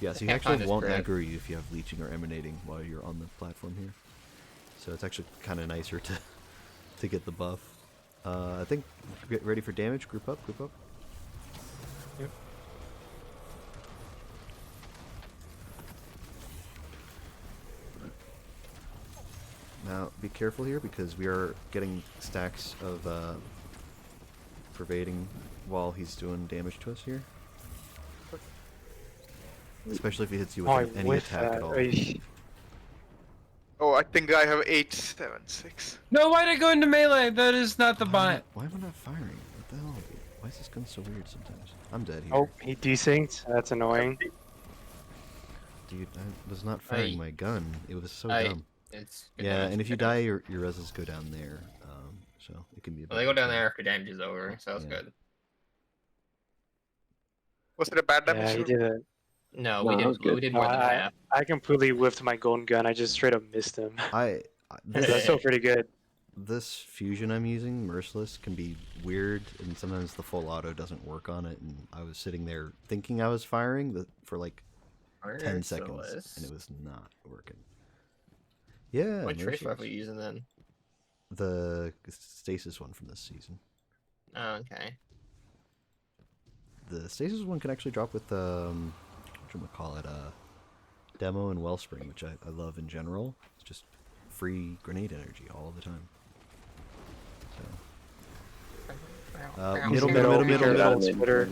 Yeah, so he Can't find actually this won't crit. aggro you if you have leeching or emanating while you're on the platform here. So it's actually kind of nicer to get the buff. I think get ready for damage. Group up. Group up. Yep. Now be careful here because we are getting stacks of pervading while he's doing damage to us here. Especially if he hits you with Oh, I any whiffed attack that. at all. Oh, I think I have 876. No, why'd I go into melee? That is not the bot. Why am I not firing? What the hell? Why is this gun so weird sometimes? I'm dead here. Oh, he desynced. That's annoying. Dude, I was not firing Aye. my gun. It was so Aye. dumb. It's good Yeah, damage, and if you good damage. die, your reses go down there. So it can be a bit Well, they of go a down pain. there after damage is over, so that's Yeah. good. Was it a bad Yeah, damage? he did it. No, No, we that did. was good. We did No, more than half. I completely whiffed my golden gun. I just straight up missed him. This That's still pretty good. this fusion I'm using, Merciless, can be weird, and sometimes the full auto doesn't work on it. And I was sitting there thinking I was firing for like 10 seconds, and it was not working. Yeah, What trace rifle Merciless. are you using then? The stasis one from this season. Oh, okay. The stasis one can actually drop with whatchamacallit, demo and wellspring, which I love in general. It's just free grenade energy all the time. So, middle, Middle, middle. splitter.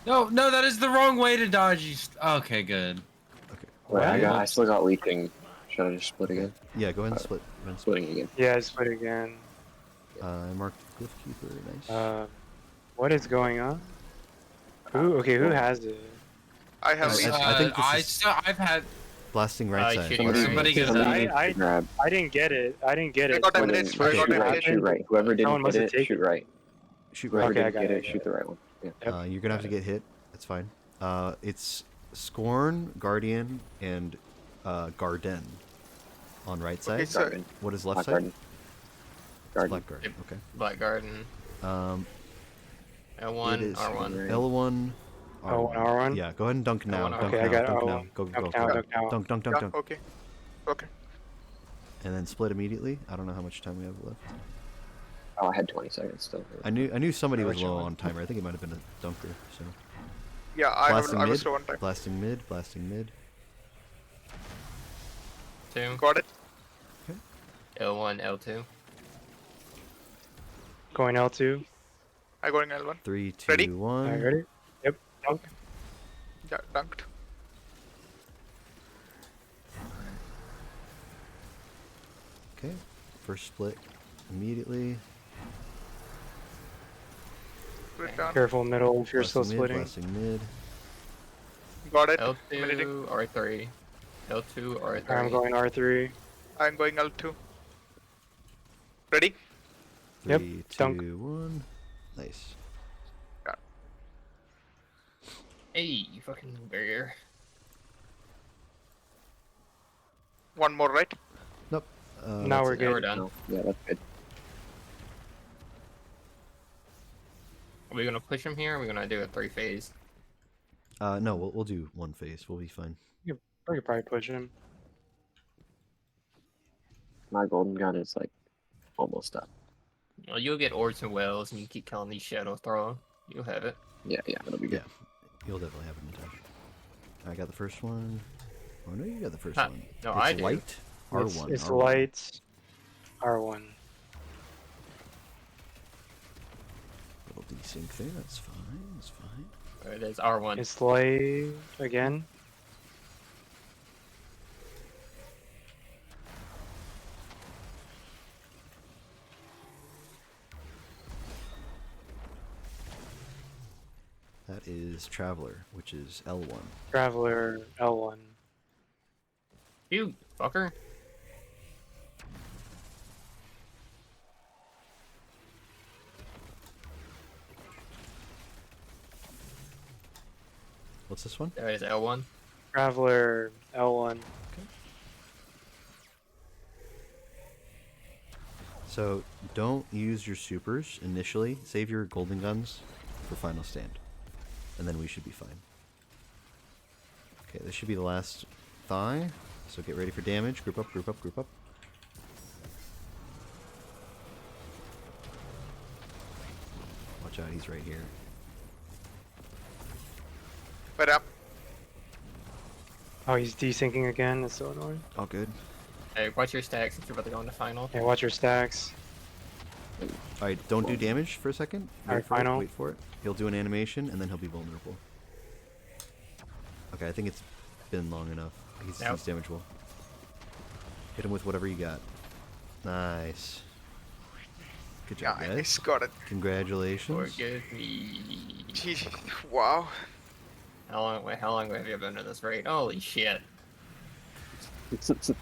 No, that is the wrong way to dodge. Okay, good. Okay. Wait, I What? still got leeching. Should I just split again? Yeah, go ahead and split. Go ahead and split. Splitting again. Yeah, I split again. I marked Cliff Keeper. Nice. What is going on? Who has it? I have I- leech. I think this is- I've had. Blasting right side. shooting Somebody gets I grab. I didn't get it. I didn't get I it. got When emanates. it- I got shoot right, emanates. shoot right. Whoever Someone didn't must get have it, taken shoot right. Shoot Whoever right. Okay, I didn't got get it. it, shoot the right one. Yeah. Yep. You're gonna have to get hit. It's fine. It's Scorn, Guardian, and Garden on right side. Okay, so Garden. What is left Black side? garden. It's Garden. Black Garden. Okay. Black Garden. It L1, is R1. L1. Oh, R1? Yeah, go ahead and dunk now. L1, Dunk Okay, I now. got Dunk R1. now. Go, Dunk go, now, go. dunk now. Dunk, dunk, yeah, dunk, dunk. okay. Okay. And then split immediately. I don't know how much time we have left. Oh, I had 20 seconds still. I knew somebody was Which low one? on timer. I think it might have been a dunker. So Yeah, I blasting was mid. slow on time. Blasting mid. Blasting mid. 2. Got it. L1, L2. Going L2. I going L1. 3, 2, Ready? 1. Alright, ready? Yep. Dunk. Yeah, dunked. Okay. First split immediately. Put it down. Careful middle if you're still Blasting splitting. Blasting mid. Got it. L2, R3. L2, R3. I'm going R3. I'm going L2. Ready? 3, Yep, 2, dunk. 1. Nice. Hey, you fucking barrier. One more, right? Nope. Now that's we're it. Now we're good. done. No, yeah, that's good. Are we gonna push him here? Or are we gonna do a 3-phase? No, we'll do one phase. We'll be fine. We could probably push him. My golden gun is like almost up. Well, you'll get orbs and wells, and you keep killing these shadow throw. You'll have it. Yeah, it'll be good. You'll definitely have it in time. I got the first one. Oh no, you got the first Huh. one. No, it's I do. light. R1. It's R1. light. R1. Little desync there. That's fine. That's fine. Alright, there's R1. It's light again. That is Traveler, which is L1. Traveler L1. You fucker. What's this one? There is L1. Traveler L1. So don't use your supers initially. Save your golden guns for final stand. And then we should be fine. Okay, this should be the last thigh. So get ready for damage. Group up, group up, group up. Watch out, he's right here. But up. Oh, he's desyncing again. That's so annoying. All good. Hey, watch your stacks if you're about to go into final. Yeah, watch your stacks. Alright, don't do damage for a second. Alright, final. Wait for it. He'll do an animation and then he'll be vulnerable. Okay, I think it's been long enough. He's damageable. Hit him with whatever you got. Nice. Good job, guys. Nice, got it. Congratulations. Forgive me. Gee, wow. How long have you been in this raid? Holy shit.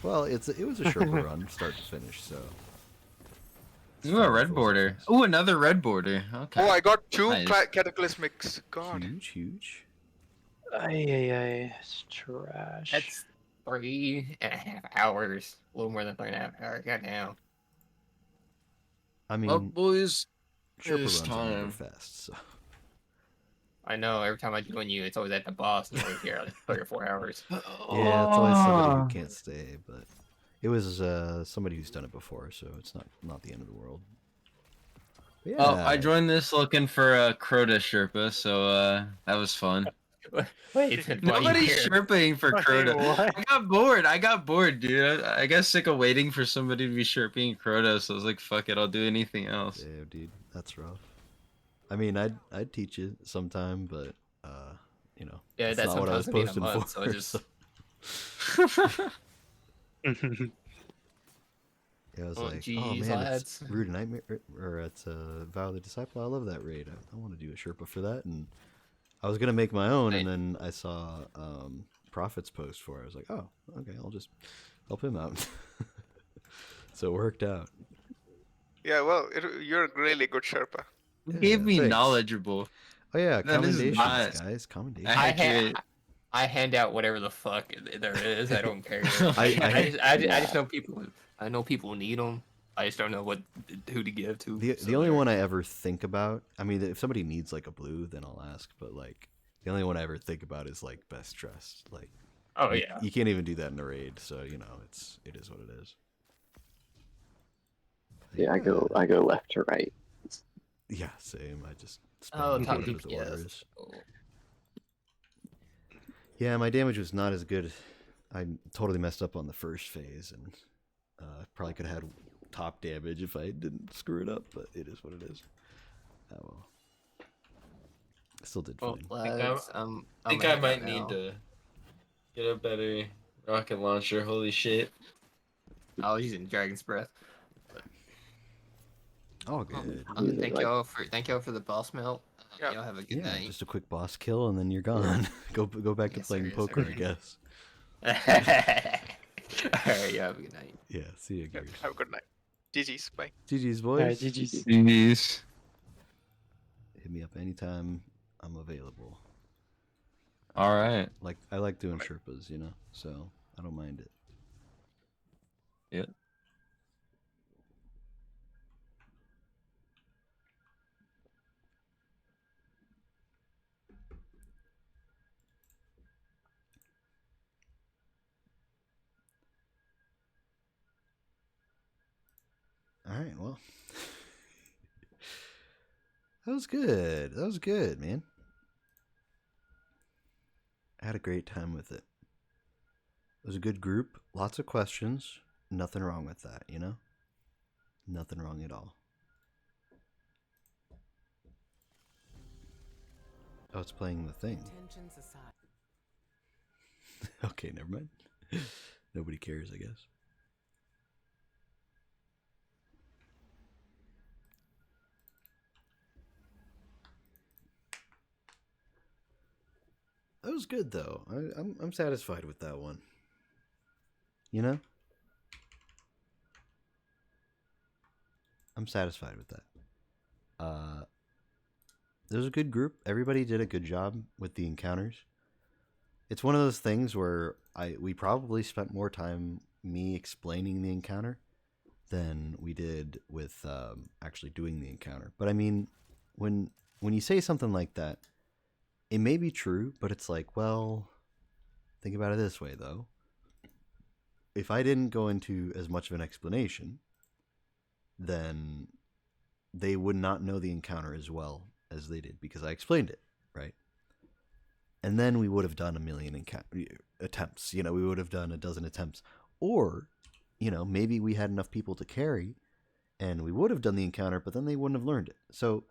Well, it was a Sherpa run, start to finish, so. Ooh, a red border. Ooh, another red border. Okay. Oh, I got 2 Nice. cataclysmics. God. Huge. It's trash. That's 3.5 hours. A little more than 3.5 hours. Goddamn. I mean, Well, boys, Sherpa it's runs are never time. fast, so. I know, every time I join you, it's always at the boss, and we're here like 3 or 4 hours. Yeah, it's always somebody who can't stay, but it was somebody who's done it before, so it's not the end of the world. But yeah. Oh, I joined this looking for a Crota Sherpa, so that was fun. Wait, Nobody's Sherpaing for Crota. what? I got bored, dude. I got sick of waiting for somebody to be Sherpaing Crota, so I was like, fuck it, I'll do anything else. Yeah, dude, that's rough. I mean, I'd teach it sometime, but you know, Yeah, that's that's not what I was sometimes gonna be in a posting month, for. so just- Yeah, I was Oh, like, geez, oh man, lads. it's Rude Nightmare, or it's Vow of the Disciple. I love that raid. I want to do a Sherpa for that, and I was gonna make my own, and then I saw Prophet's post for it. I was like, oh, okay, I'll just help him out. So it worked out. Yeah, well, you're a really good Sherpa. Who Yeah, gave me thanks. knowledgeable? Oh yeah, That is commendations, not- guys. Commendations. I hand out whatever the fuck there is. I don't care. I- I just know people. I know people need them. I just don't know who to give to. The only one I ever think about, I mean, if somebody needs like a blue, then I'll ask. But like, the only one I ever think about is like best dressed. Like, Oh you, yeah. you can't even do that in a raid. So you know, it is what it is. Yeah, I go left to right. Yeah, same. I just Oh, spam top whatever the order DPS. is. Yeah, my damage was not as good. I totally messed up on the first phase, and probably could have had top damage if I didn't screw it up. But it is what it is. Oh well. I still did Well, fine. lads, I think I might need to get a better rocket launcher. Holy shit. I was using Dragon's Breath. Oh, good. Thank y'all for the boss melt. Yeah. Y'all have a good Yeah, night. just a quick boss kill, and then you're gone. go back to Yes, playing sir, yes, poker, sir. I guess. Alright, y'all have a good night. Yeah, see you, Yeah, Gears. have a good night. GG's. Bye. GG's, boys. Alright, GG's. Jeez. Hit me up anytime I'm available. All right. Like I like doing Sherpas, you know, so I don't mind it. Yeah. All right, well, that was good. That was good, man. I had a great time with it. It was a good group, lots of questions. Nothing wrong with that, you know? Nothing wrong at all. Oh, it's playing the thing. Okay, never mind. Nobody cares, I guess. That was good though. I'm satisfied with that one. You know? I'm satisfied with that. There was a good group. Everybody did a good job with the encounters. it's one of those things where we probably spent more time me explaining the encounter than we did with actually doing the encounter. But I mean, when you say something like that, it may be true, but it's like, well, think about it this way though. If I didn't go into as much of an explanation, then they would not know the encounter as well as they did because I explained it, right? And then we would have done a million attempts. You know, we would have done a dozen attempts. Or, you know, maybe we had enough people to carry and we would have done the encounter, but then they wouldn't have learned it. So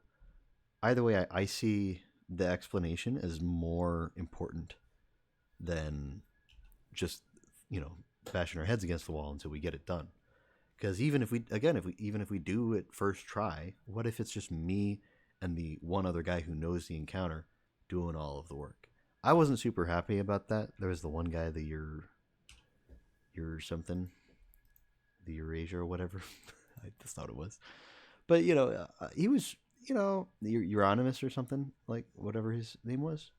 either way, I see the explanation as more important than just, you know, bashing our heads against the wall until we get it done. Because even if we do it first try, what if it's just me and the one other guy who knows the encounter doing all of the work? I wasn't super happy about that. There was the one guy, the something, the Eurasia or whatever. That's not what it was. But you know, he was, you know, Euronymous or something, like whatever his name was.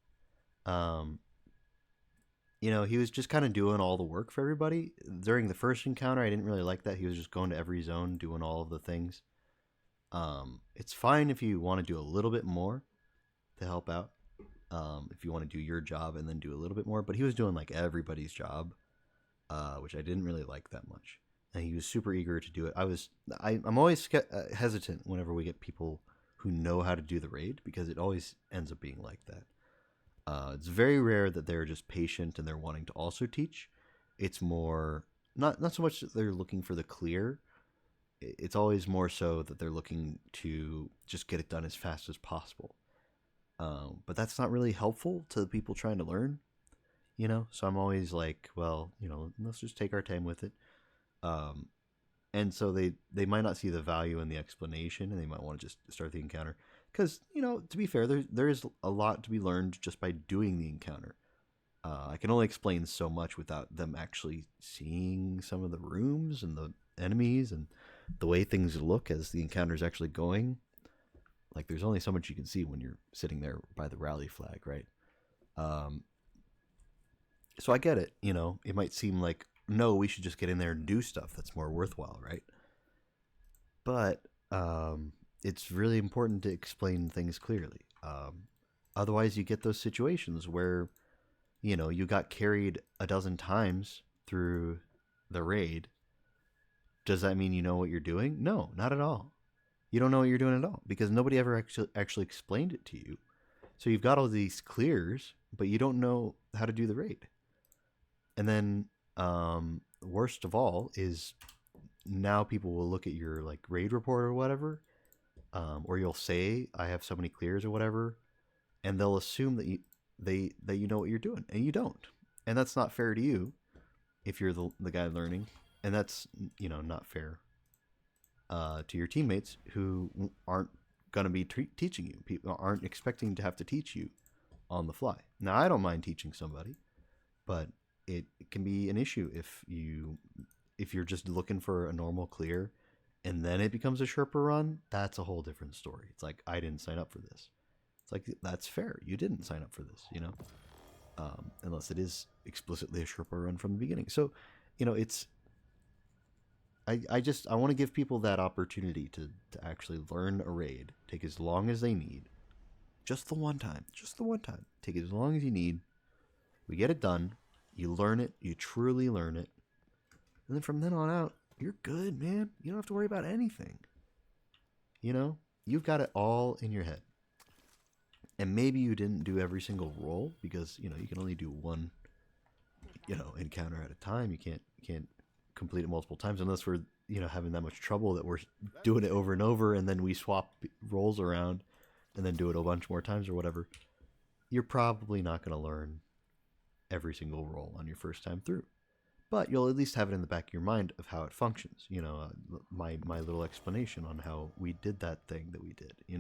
You know, he was just kind of doing all the work for everybody. During the first encounter, I didn't really like that. He was just going to every zone, doing all of the things. It's fine if you want to do a little bit more to help out. If you want to do your job and then do a little bit more. But he was doing like everybody's job, which I didn't really like that much. And he was super eager to do it. I'm always hesitant whenever we get people who know how to do the raid because it always ends up being like that. It's very rare that they're just patient and they're wanting to also teach. It's more not so much that they're looking for the clear. It's always more so that they're looking to just get it done as fast as possible. But that's not really helpful to the people trying to learn, you know? So I'm always like, well, you know, let's just take our time with it. And so they might not see the value in the explanation and they might want to just start the encounter. Because, you know, to be fair, there is a lot to be learned just by doing the encounter. I can only explain so much without them actually seeing some of the rooms and the enemies and the way things look as the encounter is actually going. Like, there's only so much you can see when you're sitting there by the rally flag, right? So I get it. You know, it might seem like, no, we should just get in there and do stuff that's more worthwhile, right? But it's really important to explain things clearly. Otherwise, you get those situations where, you know, you got carried a dozen times through the raid. Does that mean you know what you're doing? No, not at all. You don't know what you're doing at all because nobody ever actually explained it to you. So you've got all these clears, but you don't know how to do the raid. And then, worst of all is now people will look at your like raid report or whatever, or you'll say I have so many clears or whatever, and they'll assume that you know what you're doing, and you don't, and that's not fair to you if you're the guy learning, and that's, you know, not fair to your teammates who aren't gonna be teaching you. People aren't expecting to have to teach you on the fly. Now I don't mind teaching somebody, but it can be an issue if you're just looking for a normal clear and then it becomes a Sherpa run. That's a whole different story. It's like, I didn't sign up for this. It's like, that's fair. You didn't sign up for this, you know, unless it is explicitly a Sherpa run from the beginning. So, you know, it's, I want to give people that opportunity to actually learn a raid, take as long as they need, just the one time, take as long as you need. We get it done. You learn it. You truly learn it. And then from then on out, you're good, man. You don't have to worry about anything. You know? You've got it all in your head. And maybe you didn't do every single role because, you know, you can only do one, you know, encounter at a time. You can't complete it multiple times unless we're, you know, having that much trouble that we're doing it over and over and then we swap roles around and then do it a bunch more times or whatever. You're probably not going to learn every single role on your first time through, but you'll at least have it in the back of your mind of how it functions. You know, my little explanation on how we did that thing that we did. You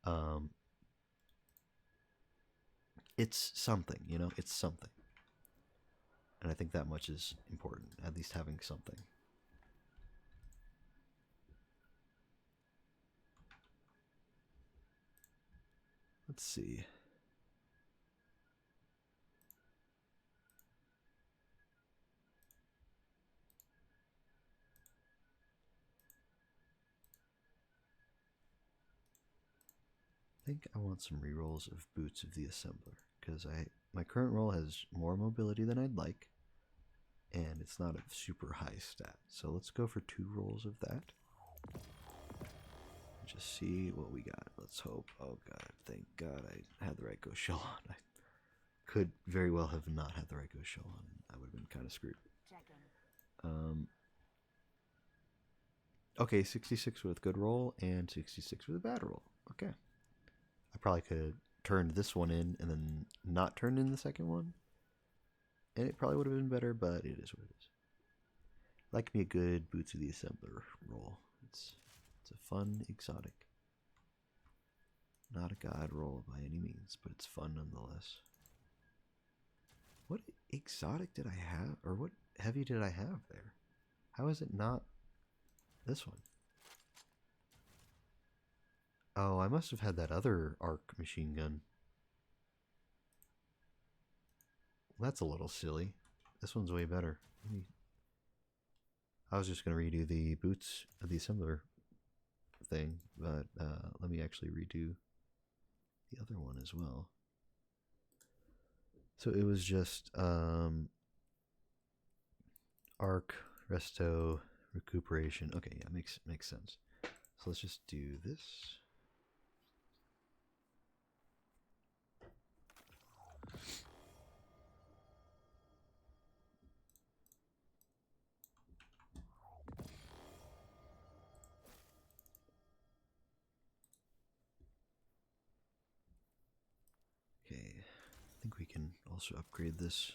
know, it's something. You know, it's something, and I think that much is important. At least having something. Let's see. think I want some rerolls of Boots of the Assembler, because my current roll has more mobility than I'd like, and it's not a super high stat. So let's go for 2 rolls of that. Just see what we got. Let's hope. Oh god, thank god I had the right ghost shell on. I could very well have not had the right ghost shell on, and I would have been kind of screwed. Okay, 66 with a good roll and 66 with a bad roll. Okay. I probably could have turned this one in and then not turned in the second one. And it probably would have been better, but it is what it is. Like me a good Boots of the Assembler roll. It's a fun exotic. Not a god roll by any means, but it's fun nonetheless. What exotic did I have? Or what heavy did I have there? How is it not this one? Oh, I must have had that other arc machine gun. That's a little silly. This one's way better. I was just going to redo the Boots of the Assembler thing, but let me actually redo the other one as well. So it was just arc, resto, recuperation. Okay, yeah, makes sense. So let's just do this. Okay, I think we can also upgrade this.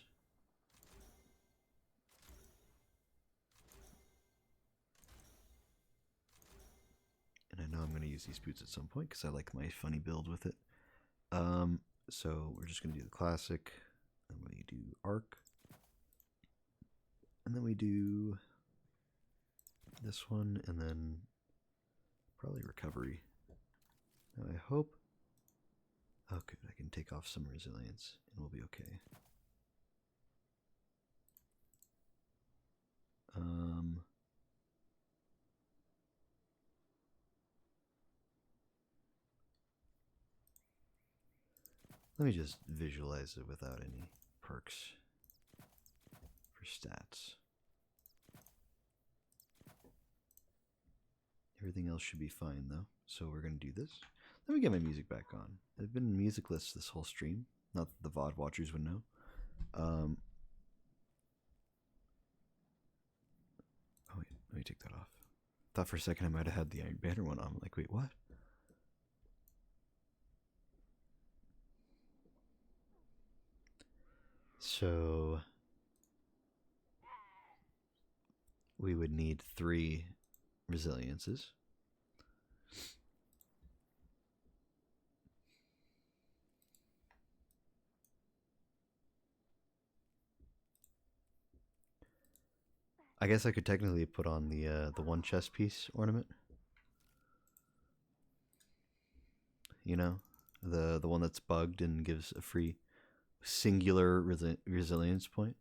And I know I'm going to use these boots at some point because I like my funny build with it. So we're just going to do the classic, then we do arc, and then we do this one, and then probably recovery. Now I hope, oh good, I can take off some resilience and we'll be okay. Let me just visualize it without any perks for stats. Everything else should be fine though, so we're going to do this. Let me get my music back on. I've been musicless this whole stream, not that the VOD watchers would know. Oh wait, let me take that off. Thought for a second I might have had the Iron Banner one on. I'm like, wait, what? So we would need 3 resiliences. I guess I could technically put on the one chest piece ornament. You know, the one that's bugged and gives a free singular resilience point.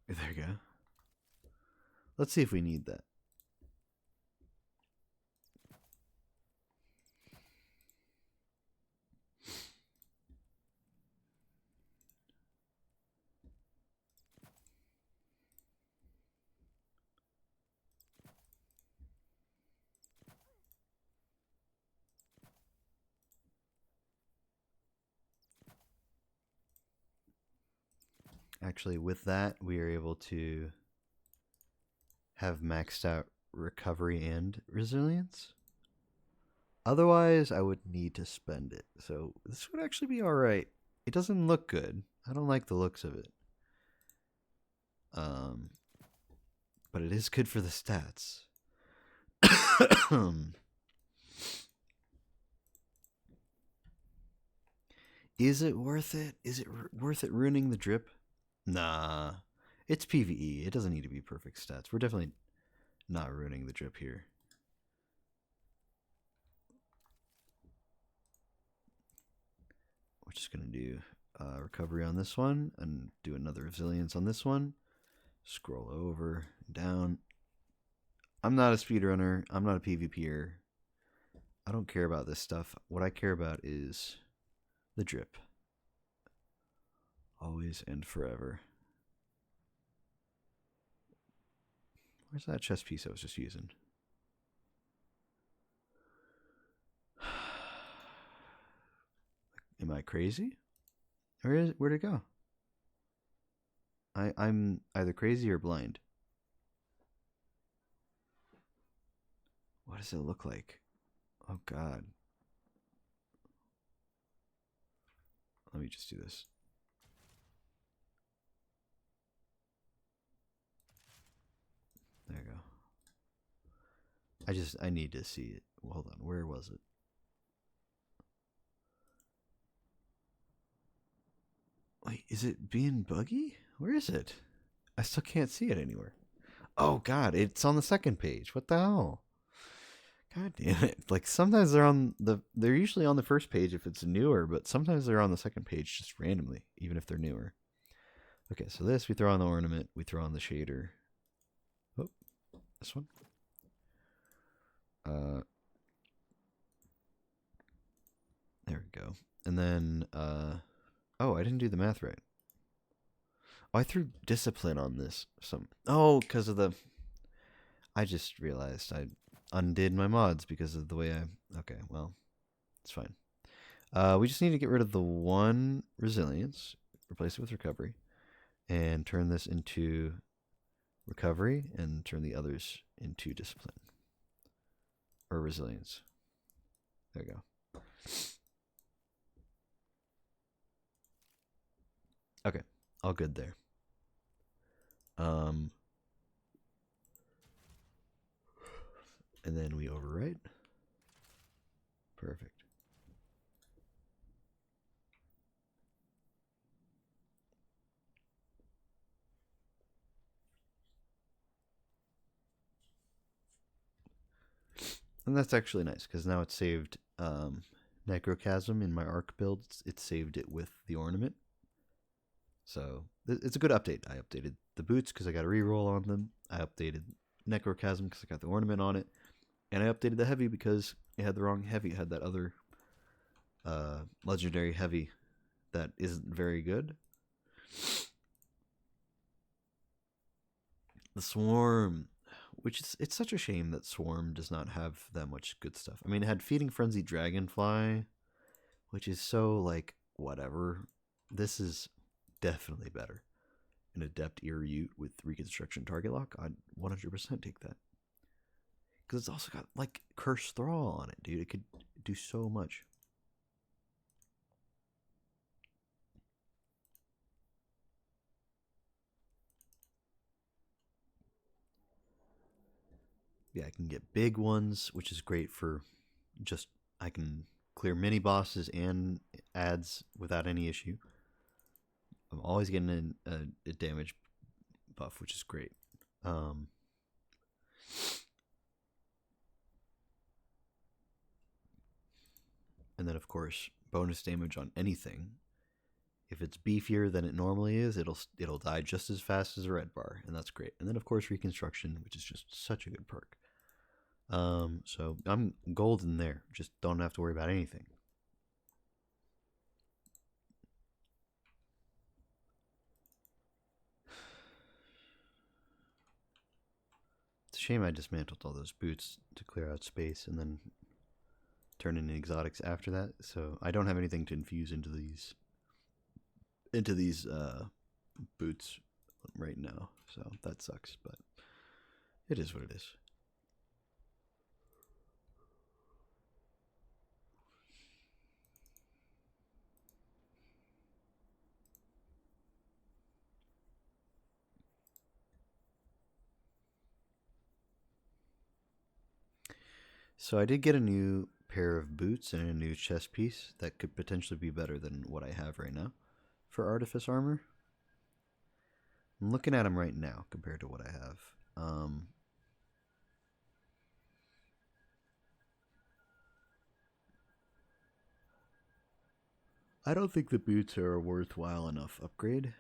There you go. Let's see if we need that. Actually, with that, we are able to have maxed out recovery and resilience. Otherwise, I would need to spend it. So this would actually be alright. It doesn't look good. I don't like the looks of it. But it is good for the stats. Is it worth it? Is it worth it ruining the drip? Nah. It's PvE. It doesn't need to be perfect stats. We're definitely not ruining the drip here. We're just going to do recovery on this one, and do another resilience on this one. Scroll over, down. I'm not a speedrunner. I'm not a PvPer. I don't care about this stuff. What I care about is the drip. Always and forever. Where's that chest piece I was just using? Am I crazy? Where'd it go? I'm either crazy or blind. What does it look like? Oh God. Let me just do this. There you go. I need to see it. Well, hold on, where was it? Wait, is it being buggy? Where is it? I still can't see it anywhere. Oh God, it's on the second page. What the hell? God damn it. Like sometimes they're usually on the first page if it's newer, but sometimes they're on the second page just randomly, even if they're newer. Okay, so this we throw on the ornament, we throw on the shader. Oh, this one. There we go. And then oh, I didn't do the math right. Oh, I threw discipline on this. Because of the... I just realized I undid my mods because of the way I... Okay, well, it's fine. We just need to get rid of the one resilience, replace it with recovery, and turn this into recovery, and turn the others into discipline. Or resilience. There we go. Okay, all good there. And then we overwrite. Perfect. And that's actually nice because now it's saved Necrochasm in my arc build. It saved it with the ornament. So it's a good update. I updated the boots because I got a reroll on them. I updated Necrochasm because I got the ornament on it. And I updated the heavy because it had the wrong heavy. It had that other legendary heavy that isn't very good. The Swarm, which is, it's such a shame that Swarm does not have that much good stuff. I mean, it had Feeding Frenzy Dragonfly, which is so, like, whatever. This is definitely better. An Adept Ear Ute with Reconstruction Target Lock, I'd 100% take that. Because it's also got, like, Curse Thrall on it, dude. It could do so much. Yeah, I can get big ones, which is great for just... I can clear mini bosses and ads without any issue. I'm always getting a damage buff, which is great. And then, of course, bonus damage on anything. If it's beefier than it normally is, it'll die just as fast as a red bar, and that's great. And then, of course, Reconstruction, which is just such a good perk. So I'm golden there. Just don't have to worry about anything. It's a shame I dismantled all those boots to clear out space and then turn in exotics after that. So I don't have anything to infuse into these boots right now. So that sucks, but it is what it is. So I did get a new pair of boots and a new chest piece that could potentially be better than what I have right now for Artifice armor. I'm looking at them right now compared to what I have. I don't think the boots are a worthwhile enough upgrade.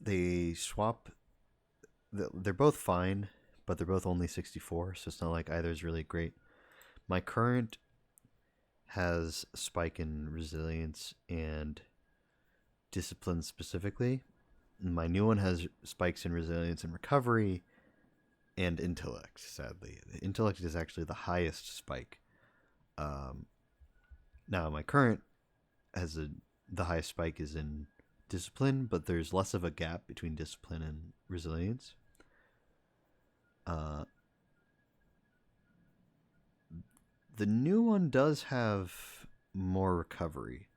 They swap. They're both fine, but they're both only 64, so it's not like either is really great. My current has spike in resilience and discipline specifically. My new one has spikes in resilience and recovery and intellect, sadly. The intellect is actually the highest spike. Now, my current has the highest spike is in discipline, but there's less of a gap between discipline and resilience. The new one does have more recovery,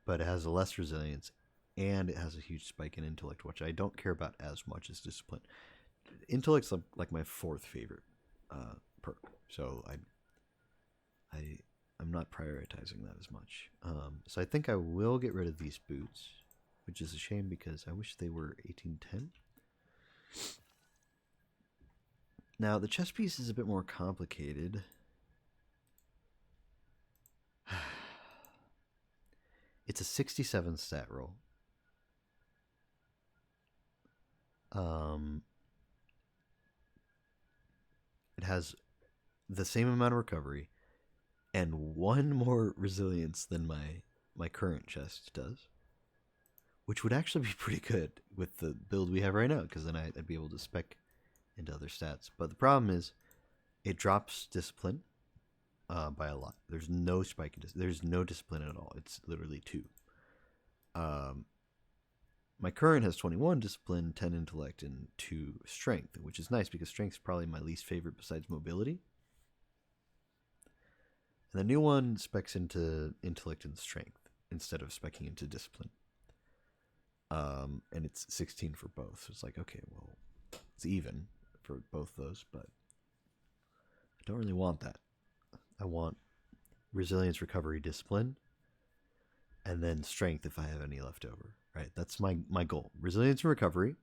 but it has less resilience, and it has a huge spike in intellect, which I don't care about as much as discipline. Intellect's like my fourth favorite perk, so I'm not prioritizing that as much. So I think I will get rid of these boots, which is a shame because I wish they were 1810. Now the chest piece is a bit more complicated. It's a 67 stat roll. It has the same amount of recovery and one more resilience than my current chest does, which would actually be pretty good with the build we have right now, because then I'd be able to spec into other stats. But the problem is it drops discipline by a lot. There's no spike in there's no discipline at all. It's literally 2. My current has 21 discipline, 10 intellect, and 2 strength, which is nice because strength is probably my least favorite besides mobility. And the new one specs into intellect and strength instead of specking into discipline. And it's 16 for both. So it's like, okay, well, it's even for both those, but I don't really want that. I want resilience, recovery, discipline, and then strength if I have any left over. Right? That's my goal. Resilience and recovery.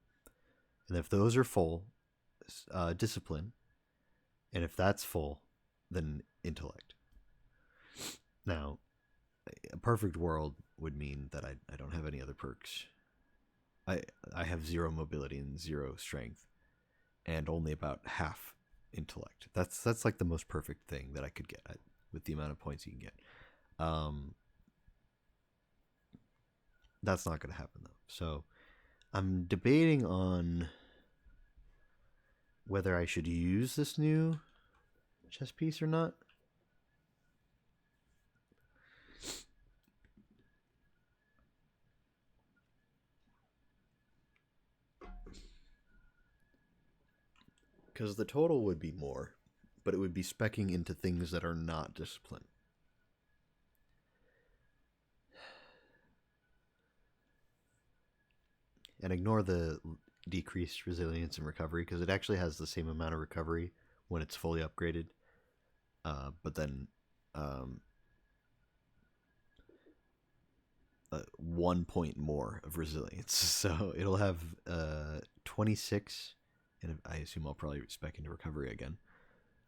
And if those are full, discipline. And if that's full, then intellect. Now, a perfect world would mean that I don't have any other perks. I have 0 mobility and 0 strength, and only about half intellect. That's like the most perfect thing that I could get with the amount of points you can get. That's not going to happen though. So I'm debating on whether I should use this new chess piece or not. Because the total would be more, but it would be speccing into things that are not discipline. And ignore the decreased resilience and recovery, because it actually has the same amount of recovery when it's fully upgraded. But then 1 point more of resilience. So it'll have 26, and I assume I'll probably spec into recovery again.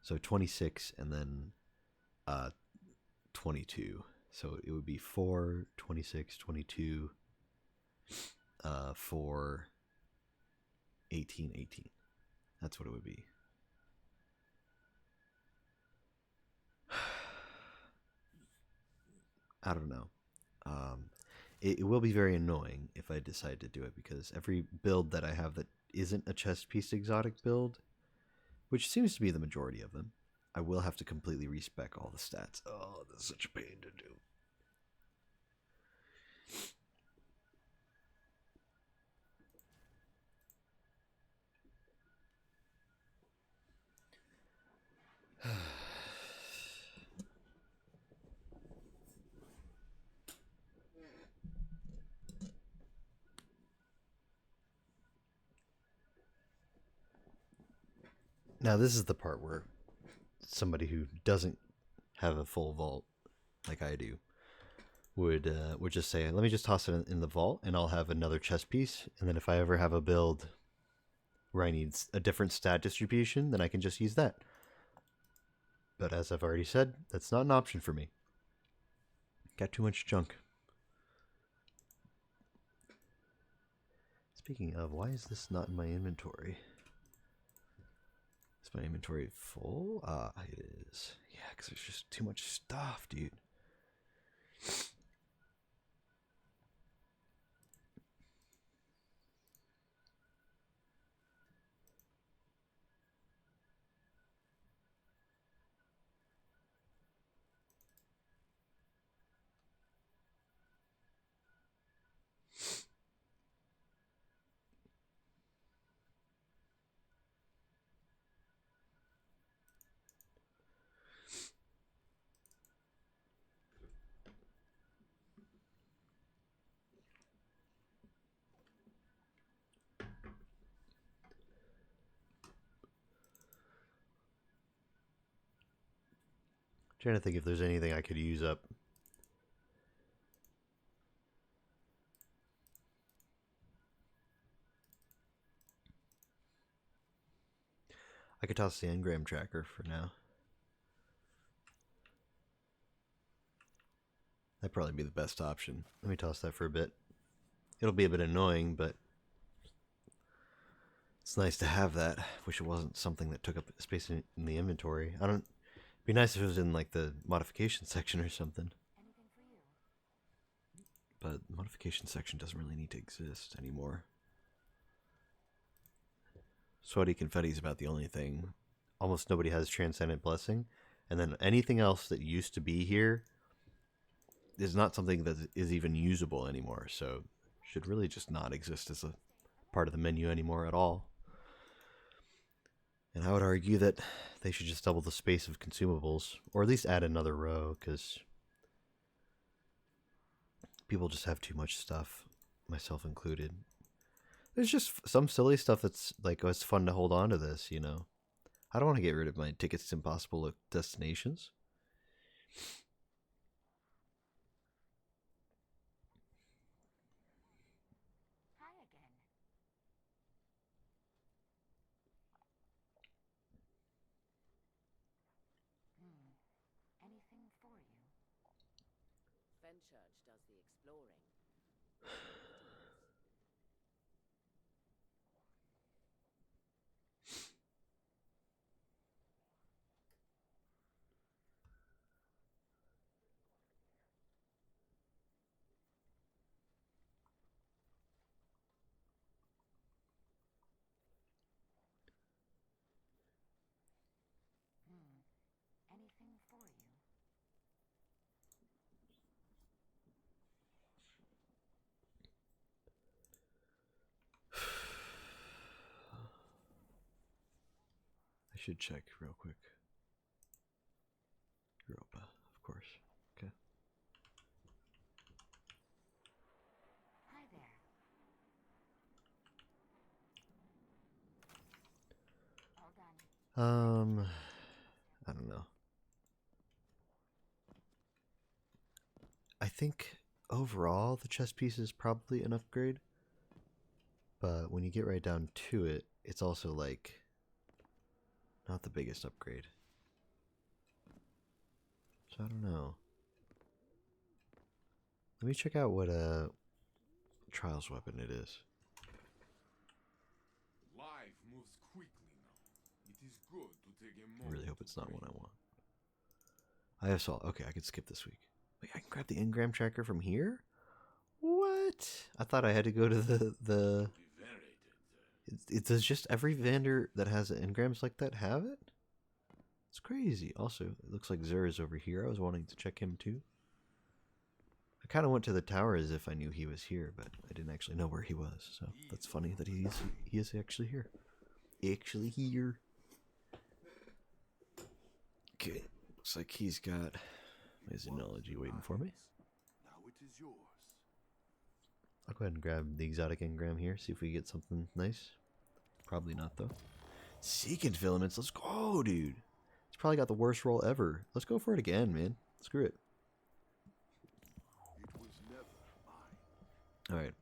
So 26 and then 22. So it would be 4, 26, 22, 4, 18, 18. That's what it would be. I don't know. It will be very annoying if I decide to do it, because every build that I have that isn't a chest piece exotic build, which seems to be the majority of them, I will have to completely respec all the stats. Oh, that's such a pain to do. Now, this is the part where somebody who doesn't have a full vault like I do would just say, let me just toss it in the vault and I'll have another chest piece. And then if I ever have a build where I need a different stat distribution, then I can just use that. But as I've already said, that's not an option for me. Got too much junk. Speaking of, why is this not in my inventory? Is my inventory full? It is. Yeah, because there's just too much stuff, dude. Trying to think if there's anything I could use up. I could toss the engram tracker for now. That'd probably be the best option. Let me toss that for a bit. It'll be a bit annoying, but it's nice to have that. Wish it wasn't something that took up space in the inventory. It'd be nice if it was in like the modification section or something. But the modification section doesn't really need to exist anymore. Sweaty Confetti is about the only thing. Almost nobody has Transcendent Blessing. And then anything else that used to be here is not something that is even usable anymore. So should really just not exist as a part of the menu anymore at all. And I would argue that they should just double the space of consumables, or at least add another row, because people just have too much stuff, myself included. There's just some silly stuff that's like, oh, it's fun to hold on to this, you know. I don't want to get rid of my Tickets to Impossible Destinations. Fenchurch does the exploring. Anything for you? I should check real quick. Europa, of course. Okay. Hi there. All done. I don't know. I think overall the chess piece is probably an upgrade, but when you get right down to it, it's also like not the biggest upgrade. So I don't know. Let me check out what Trials weapon it is. Life moves quickly now. It is good to take a I moment. really hope it's not what I want. I have salt. Okay, I can skip this week. Wait, I can grab the engram tracker from here? What? I thought I had to go to the does just every vendor that has engrams like that have it? It's crazy. Also, it looks like Zur is over here. I was wanting to check him too. I kind of went to the tower as if I knew he was here, but I didn't actually know where he was. So that's funny that he is actually here. Actually here. Okay, looks like he's got my Xenology waiting for me. Now it is yours. I'll go ahead and grab the exotic engram here, see if we get something nice. Probably not, though. Secant filaments, let's go, dude. It's probably got the worst roll ever. Let's go for it again, man. Screw it. It was never mine. Alright.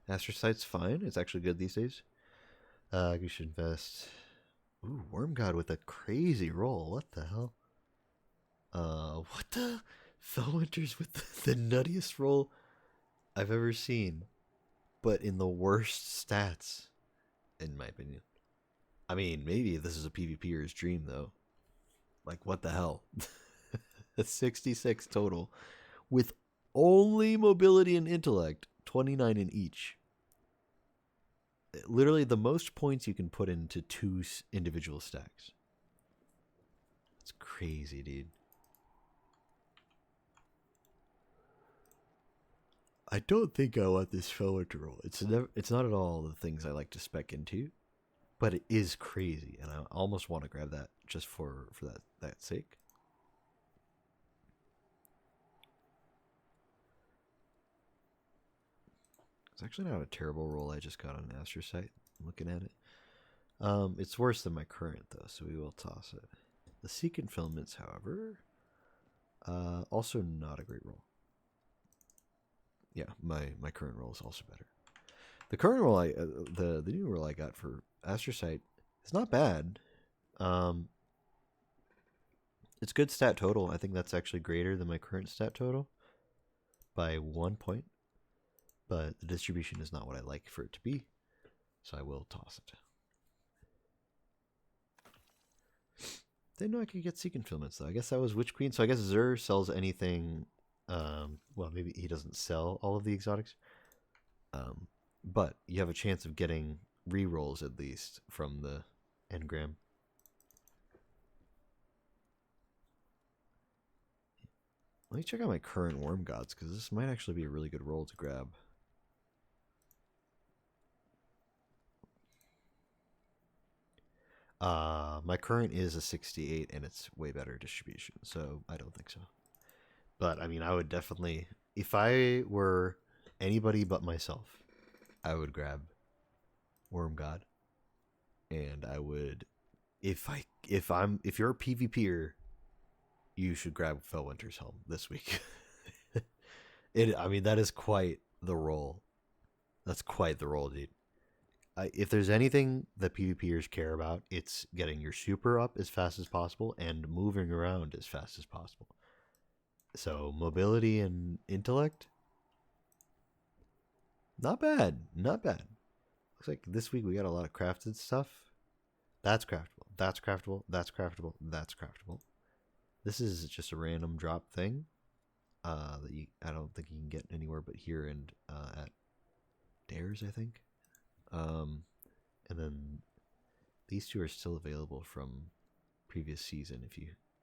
Astrocyte's fine. It's actually good these days. You should invest. Ooh, Worm God with a crazy roll. What the hell? What the? Fellwinter's with the nuttiest roll I've ever seen, but in the worst stats, in my opinion. I mean, maybe this is a PvPer's dream, though. Like, what the hell? A 66 total, with only mobility and intellect, 29 in each. Literally the most points you can put into 2 individual stacks. It's crazy, dude. I don't think I want this Fellwinter roll. It's not at all the things I like to spec into, but it is crazy, and I almost want to grab that just for that sake. It's actually not a terrible roll I just got on Astrocyte. I'm looking at it. It's worse than my current, though, so we will toss it. The Secant Filaments, however, also not a great roll. Yeah, my current roll is also better. The current roll the new roll I got for Astrocyte is not bad. It's good stat total. I think that's actually greater than my current stat total by 1 point. But the distribution is not what I like for it to be, so I will toss it. Didn't know I could get Secant Filaments, though. I guess that was Witch Queen, so I guess Zur sells anything. Well, maybe he doesn't sell all of the exotics. But you have a chance of getting rerolls, at least, from the engram. Let me check out my current Worm Gods, because this might actually be a really good roll to grab. My current is a 68, and it's way better distribution, so I don't think so. But, I mean, I would definitely, if I were anybody but myself, I would grab Worm God. And I would, if you're a PvPer, you should grab Fellwinter's Helm this week. I mean, that is quite the roll. That's quite the roll, dude. If there's anything that PvPers care about, it's getting your super up as fast as possible and moving around as fast as possible. So mobility and intellect, not bad, not bad. Looks like this week we got a lot of crafted stuff. That's craftable. That's craftable. That's craftable. That's craftable. This is just a random drop thing that I don't think you can get anywhere but here and at Dares, I think. And then these two are still available from previous season.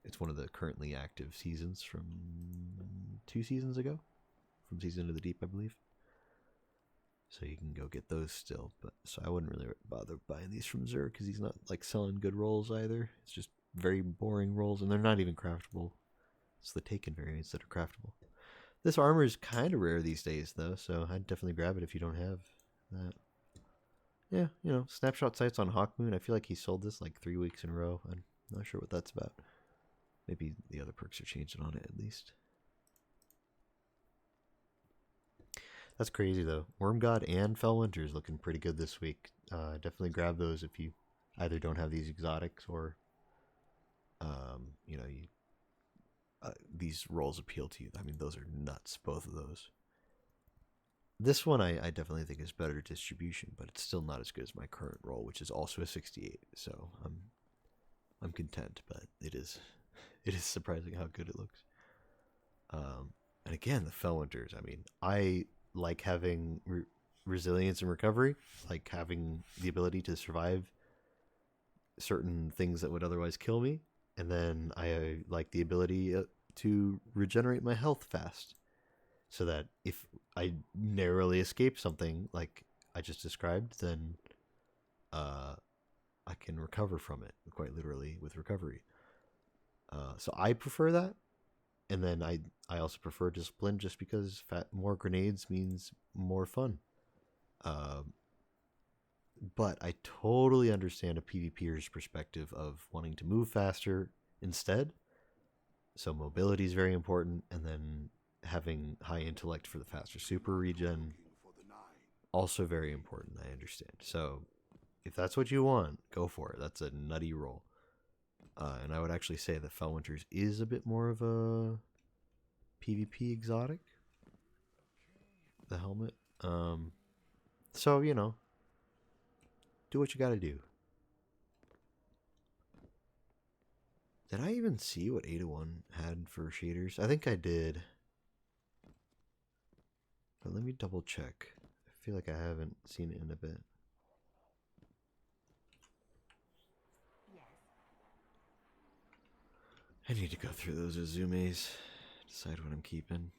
It's one of the currently active seasons from 2 seasons ago, from Season of the Deep, I believe. So you can go get those still. But so I wouldn't really bother buying these from Zur because he's not like selling good rolls either. It's just very boring rolls, and they're not even craftable. It's the Taken variants that are craftable. This armor is kind of rare these days, though, so I'd definitely grab it if you don't have that. Yeah, snapshot sights on Hawkmoon. I feel like he sold this like 3 weeks in a row. I'm not sure what that's about. Maybe the other perks are changing on it at least. That's crazy though. Worm God and Fellwinter is looking pretty good this week. Definitely grab those if you either don't have these exotics or, these rolls appeal to you. I mean, those are nuts, both of those. This one I definitely think is better distribution, but it's still not as good as my current roll, which is also a 68. So I'm content, but it is surprising how good it looks. And again, the Fellwinters. I mean, I like having resilience and recovery, like having the ability to survive certain things that would otherwise kill me, and then I like the ability to regenerate my health fast. So that if I narrowly escape something like I just described, then I can recover from it, quite literally, with recovery. So I prefer that. And then I also prefer Discipline just because more grenades means more fun. But I totally understand a PvPer's perspective of wanting to move faster instead. So mobility is very important, and then having high intellect for the faster super regen, also very important, I understand. So if that's what you want, go for it. That's a nutty roll. And I would actually say that Fellwinter's is a bit more of a PvP exotic. The helmet. So, you know, do what you gotta do. Did I even see what Ada 1 had for shaders? I think I did. But let me double check. I feel like I haven't seen it in a bit. Yes. I need to go through those Azumes, decide what I'm keeping.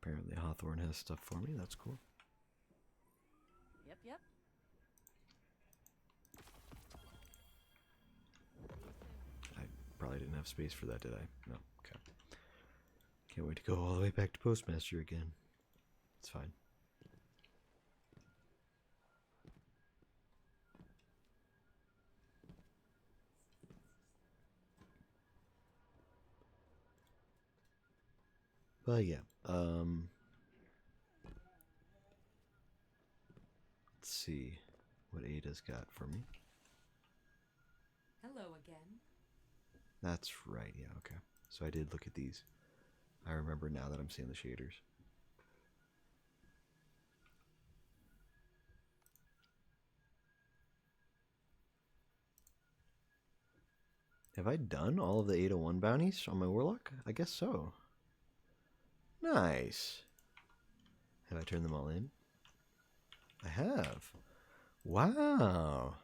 Apparently Hawthorne has stuff for me, that's cool. Yep, yep. I probably didn't have space for that, did I? No, okay. Can't wait to go all the way back to Postmaster again. It's fine. But yeah, let's see what Ada's got for me. Hello again. That's right, yeah, okay. So I did look at these. I remember now that I'm seeing the shaders. Have I done all of the 801 bounties on my Warlock? I guess so. Nice. Have I turned them all in? I have. Wow.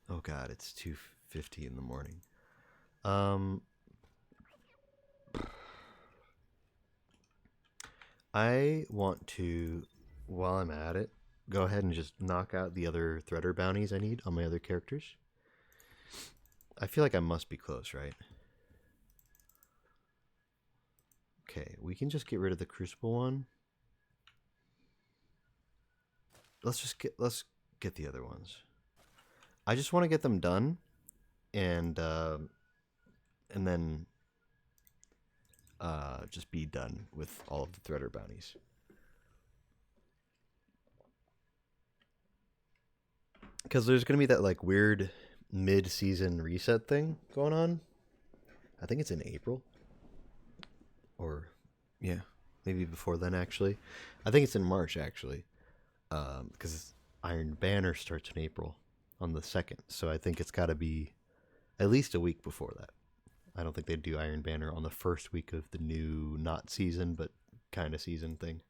Oh god, it's 2:50 in the morning. I want to, while I'm at it, go ahead and just knock out the other Threader bounties I need on my other characters. I feel like I must be close, right? Okay, we can just get rid of the Crucible one. Let's get the other ones. I just want to get them done, and then just be done with all of the Threader bounties. Because there's gonna be that like weird mid-season reset thing going on. I think it's in April, or yeah, maybe before then. Actually, I think it's in March actually, because Iron Banner starts in April on the 2nd. So I think it's got to be at least a week before that. I don't think they'd do Iron Banner on the first week of the new, not season, but kind of season thing.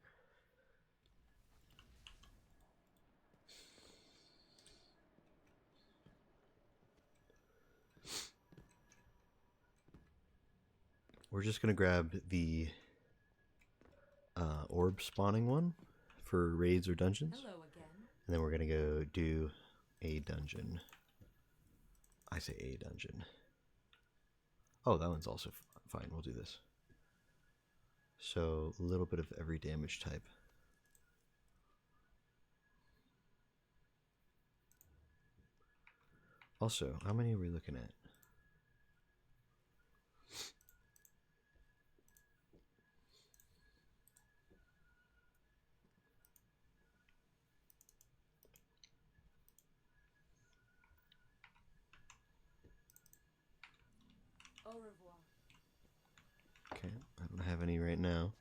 We're just going to grab the orb spawning one for raids or dungeons. Hello again. And then we're going to go do a dungeon. I say a dungeon. Oh, that one's also fine. We'll do this. So, a little bit of every damage type. Also, how many are we looking at? Au revoir. Okay, I don't have any right now.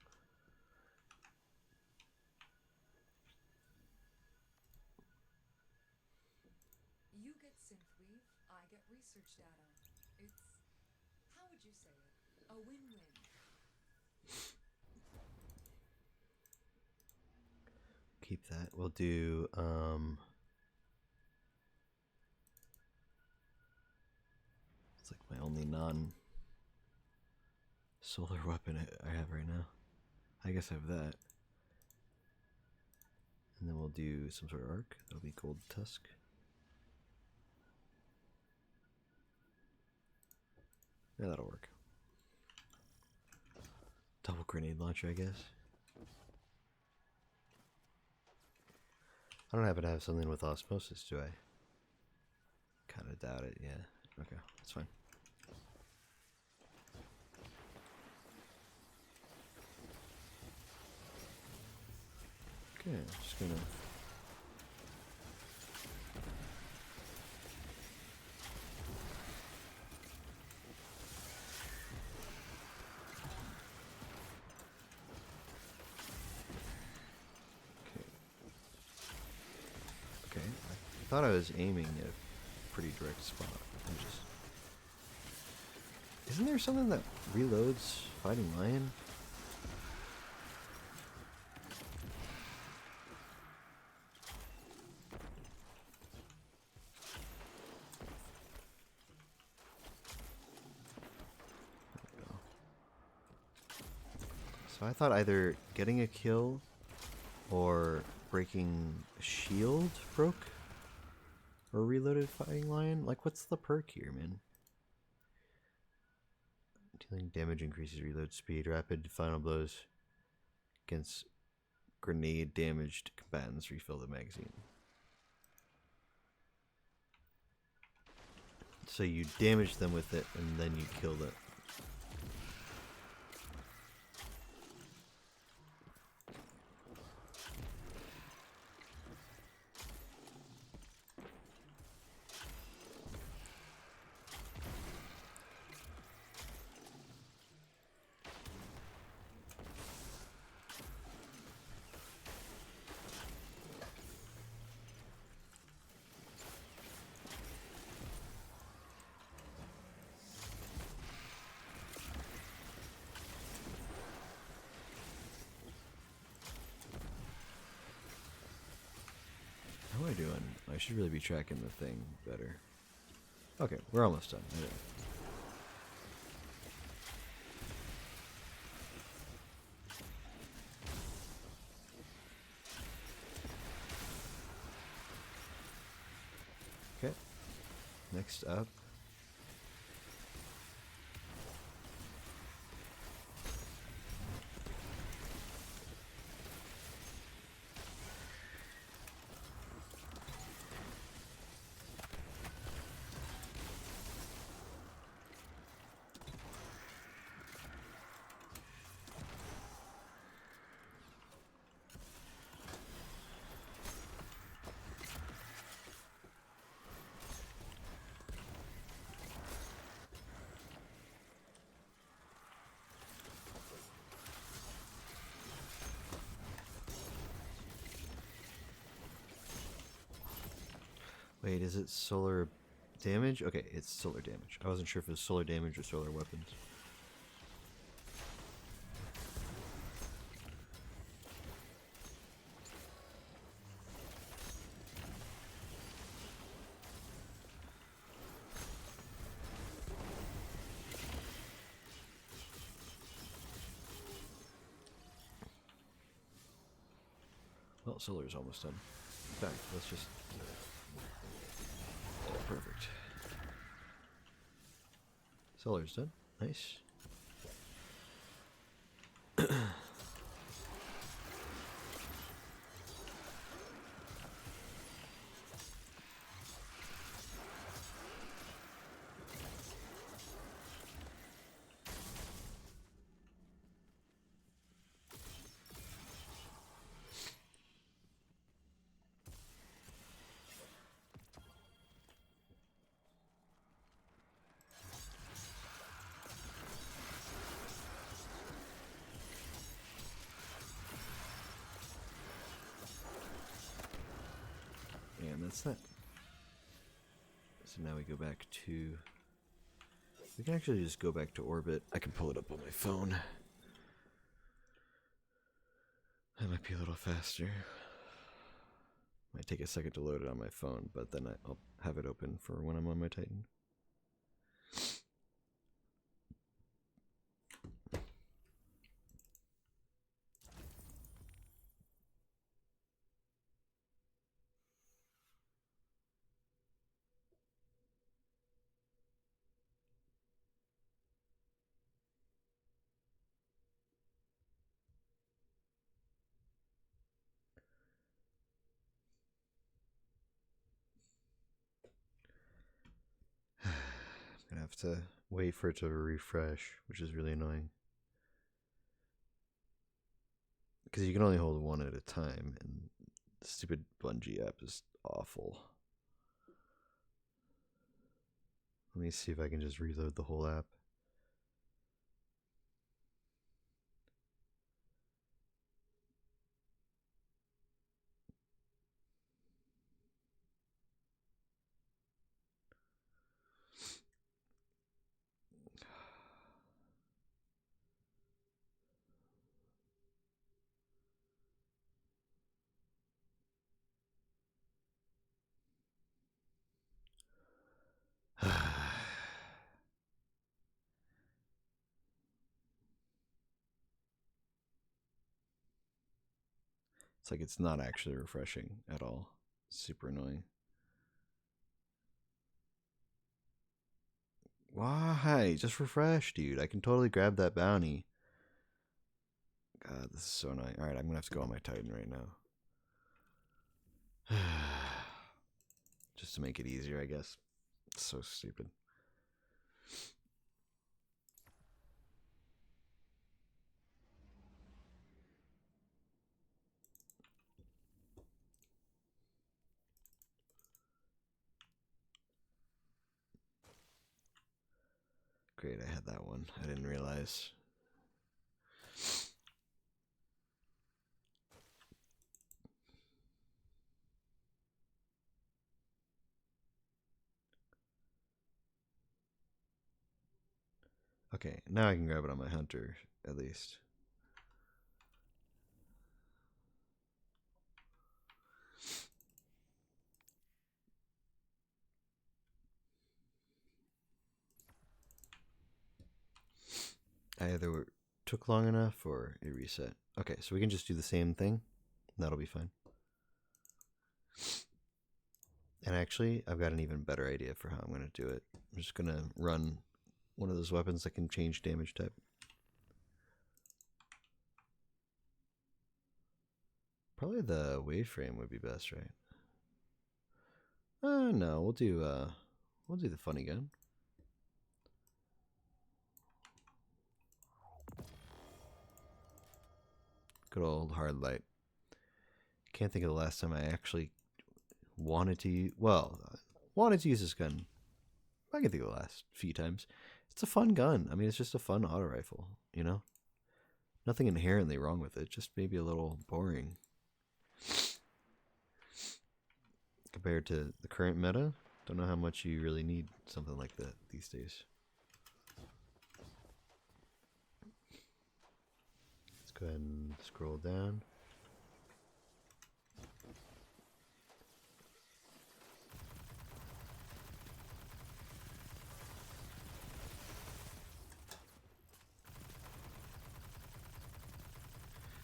You get synthweave, I get research data. It's, how would you say it? A win-win. Keep that. We'll do it's like my only non solar weapon I have right now? I guess I have that. And then we'll do some sort of arc. That'll be gold tusk. Yeah, that'll work. Double grenade launcher, I guess. I don't happen to have something with osmosis, do I? Kind of doubt it, yeah. Okay, that's fine. Okay, I'm just gonna... Okay, I thought I was aiming at a pretty direct spot. I'm just... Isn't there something that reloads Fighting Lion? So I thought either getting a kill or breaking a shield broke or reloaded Fighting Lion. Like, what's the perk here, man? Dealing damage increases reload speed. Rapid final blows against grenade damaged combatants refill the magazine. So you damage them with it and then you kill it. How am I doing? I should really be tracking the thing better. Okay, we're almost done. Okay, next up. Wait, is it solar damage? Okay, it's solar damage. I wasn't sure if it was solar damage or solar weapons. Well, solar's almost done. In fact, let's just... Oh, perfect. Solar's done. Nice. And that's that. So now we go back to... We can actually just go back to orbit. I can pull it up on my phone. That might be a little faster. Might take a second to load it on my phone, but then I'll have it open for when I'm on my Titan. have to wait for it to refresh, which is really annoying. Because you can only hold one at a time, and the stupid Bungie app is awful. Let me see if I can just reload the whole app. It's like it's not actually refreshing at all. Super annoying. Why? Just refresh, dude. I can totally grab that bounty. God, this is so annoying. Alright, I'm gonna have to go on my Titan right now. Just to make it easier, I guess. It's so stupid. Great, I had that one. I didn't realize. Okay, now I can grab it on my hunter, at least. I either took long enough or it reset. Okay, so we can just do the same thing. That'll be fine. And actually, I've got an even better idea for how I'm going to do it. I'm just going to run one of those weapons that can change damage type. Probably the wave frame would be best, right? No, we'll do the funny gun. Good old hard light. Can't think of the last time I actually wanted to use this gun. I can think of the last few times. It's a fun gun. I mean, it's just a fun auto rifle, you know? Nothing inherently wrong with it, just maybe a little boring. Compared to the current meta, don't know how much you really need something like that these days. Let's go ahead and scroll down.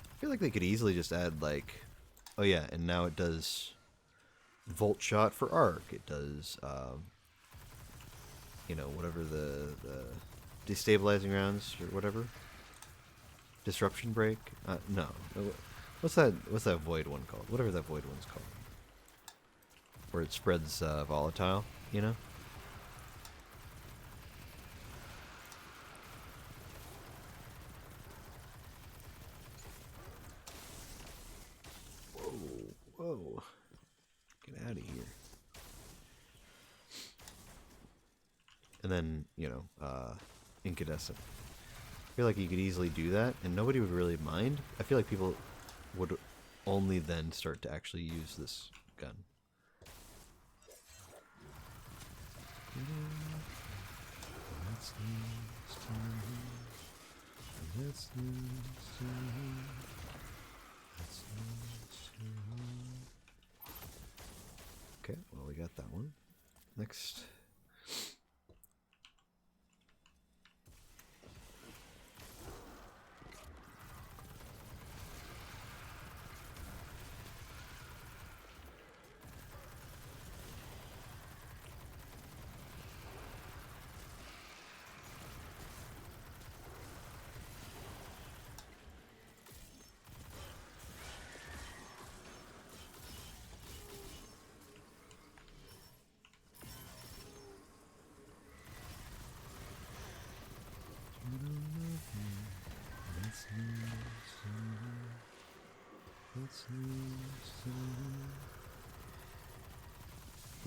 I feel like they could easily just add like, oh yeah, and now it does volt shot for arc. It does, you know, whatever the destabilizing rounds or whatever. Disruption break. No, what's that void one called? Whatever that void one's called, where it spreads volatile. You know. Whoa. Get out of here. And then, you know, incandescent. I feel like you could easily do that, and nobody would really mind. I feel like people would only then start to actually use this gun. Okay, well, we got that one. Next.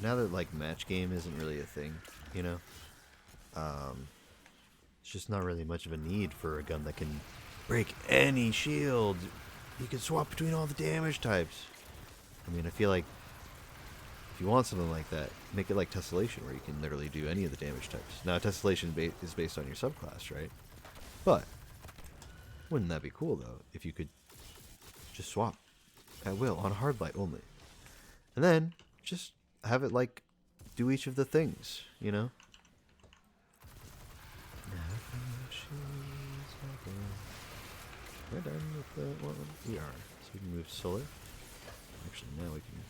Now that like match game isn't really a thing, you know, it's just not really much of a need for a gun that can break any shield. You can swap between all the damage types. I mean, I feel like if you want something like that, make it like Tessellation, where you can literally do any of the damage types. Now, Tessellation is based on your subclass, right? But wouldn't that be cool though if you could just swap at will on hard light only, and then just have it like do each of the things, you know? We're done with the one. We are. So we can move solar. Actually, now we can.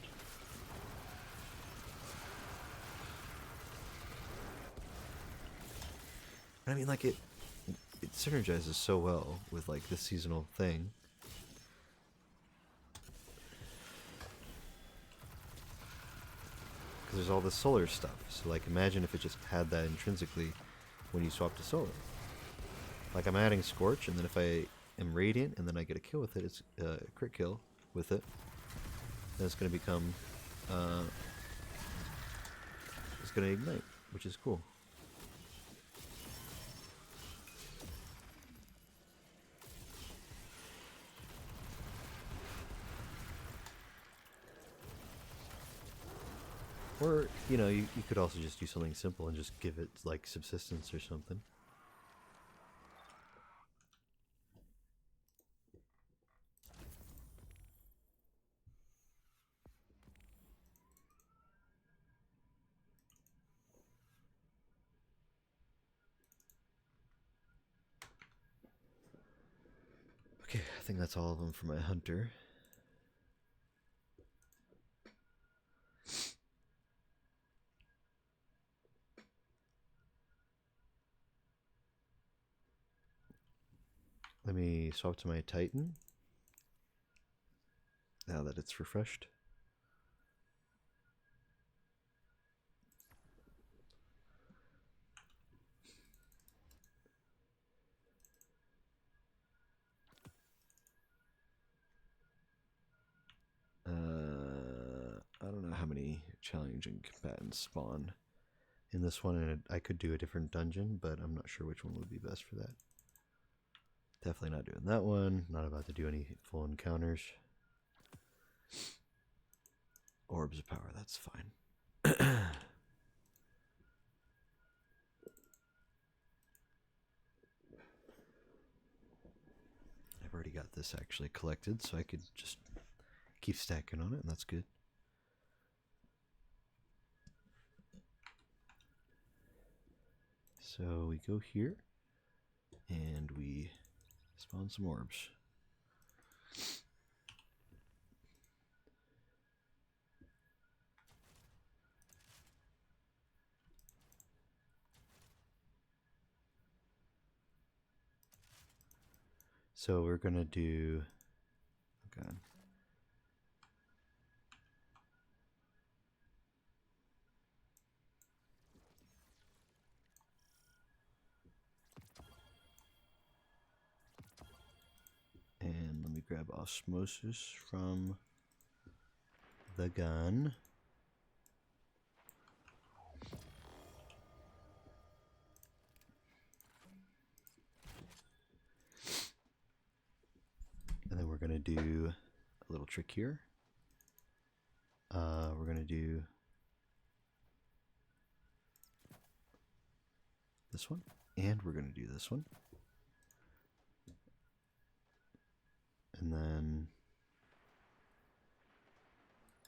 I mean, like it synergizes so well with like this seasonal thing. Because there's all this solar stuff. So like imagine if it just had that intrinsically when you swap to solar. Like I'm adding Scorch, and then if I am Radiant and then I get a kill with it, it's a crit kill with it. Then it's going to become, it's going to ignite, which is cool. Or, you know, you could also just do something simple and just give it, like, subsistence or something. Okay, I think that's all of them for my hunter. Let me swap to my Titan. Now that it's refreshed. I don't know how many challenging combatants spawn in this one, and I could do a different dungeon, but I'm not sure which one would be best for that. Definitely not doing that one. Not about to do any full encounters. Orbs of power, that's fine. I've already got this actually collected, so I could just keep stacking on it, and that's good. So we go here, and we spawn some orbs. So we're gonna do, oh god. And let me grab osmosis from the gun. And then we're going to do a little trick here. We're going to do this one, and we're going to do this one. And then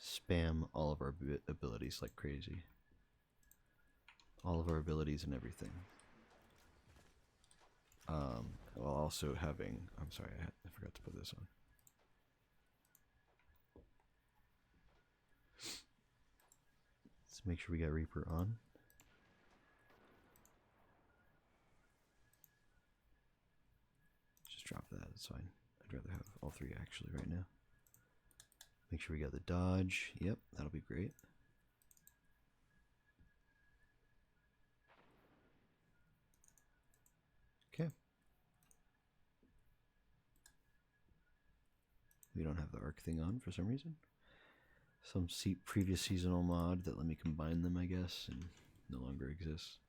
spam all of our abilities like crazy. All of our abilities and everything. While also having, I'm sorry, I forgot to put this on. Let's make sure we got Reaper on. Just drop that, it's fine. I'd rather have all three actually right now. Make sure we got the dodge. Yep, that'll be great. Okay. We don't have the arc thing on for some reason. Some previous seasonal mod that let me combine them, I guess, and no longer exists.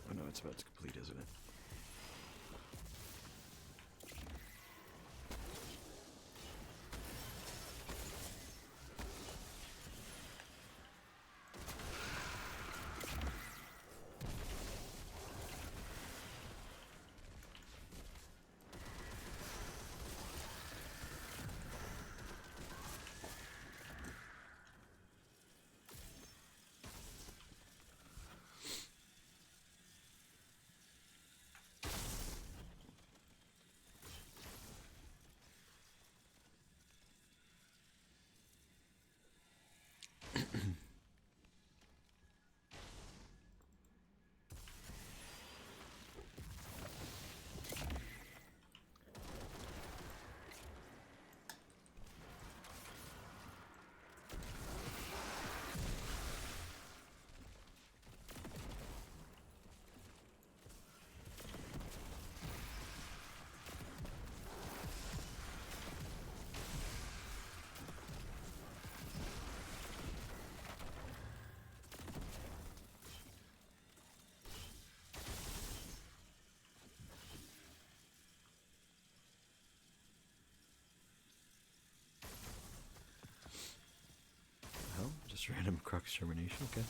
Oh no, it's about to complete, isn't it? Oh, just random crux termination, okay.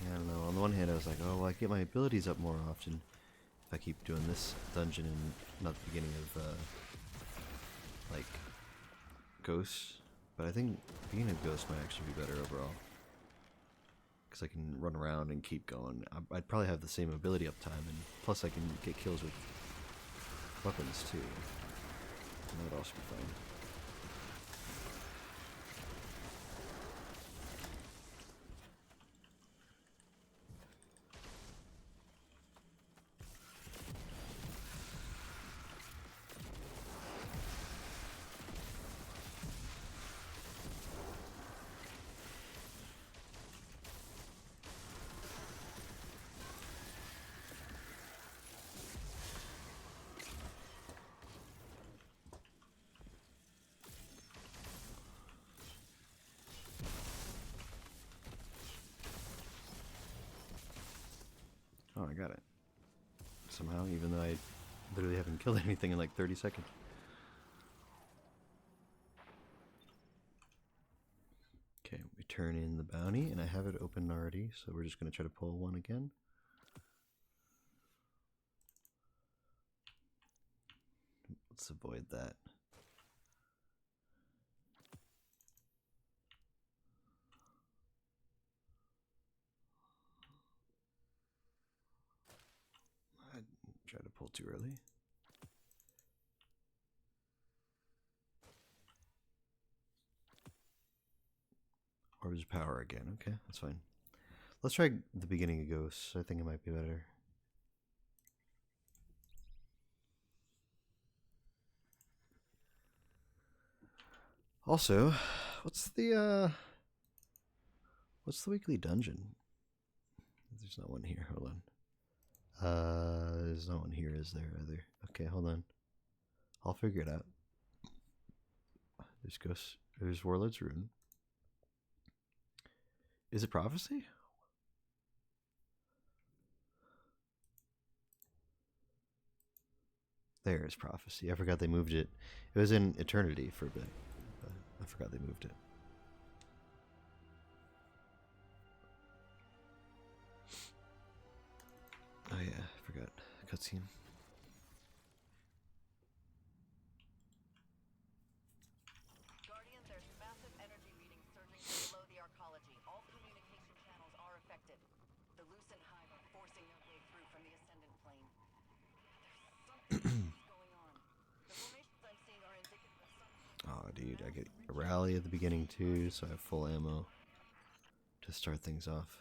I don't know, on the one hand I was like, oh, well, I get my abilities up more often if I keep doing this dungeon and not the beginning of, like, Ghosts. But I think beginning of Ghosts might actually be better overall. because I can run around and keep going. I'd probably have the same ability uptime, and plus I can get kills with weapons too. And that would also be fine. Oh, I got it. Somehow, even though I literally haven't killed anything in like 30 seconds. Okay, we turn in the bounty, and I have it open already, so we're just going to try to pull one again. Let's avoid that. I tried to pull too early. Orbs of power again. Okay, that's fine. Let's try the beginning of Ghosts. I think it might be better. Also, what's the weekly dungeon? There's not one here. Hold on. There's no one here, is there? Either? Okay, hold on. I'll figure it out. There's Ghosts. There's Warlord's Rune. Is it Prophecy? There's Prophecy. I forgot they moved it. It was in Eternity for a bit. But I forgot they moved it. Oh yeah, I forgot. Cutscene. Guardian, there's massive energy readings surging below the arcology. All communication channels are affected. The Lucent Hive are forcing their way through from the Ascendant Plane. There's something going on. The formations I'm seeing are indicative of some... Oh, dude, I get a rally at the beginning too, so I have full ammo to start things off.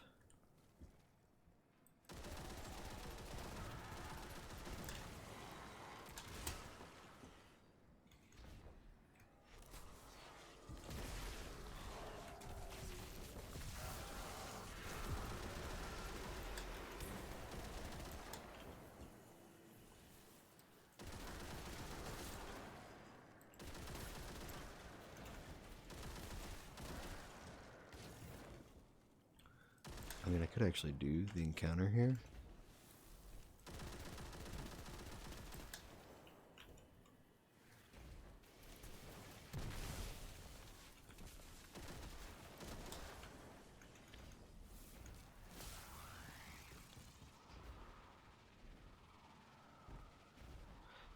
I mean, I could actually do the encounter here.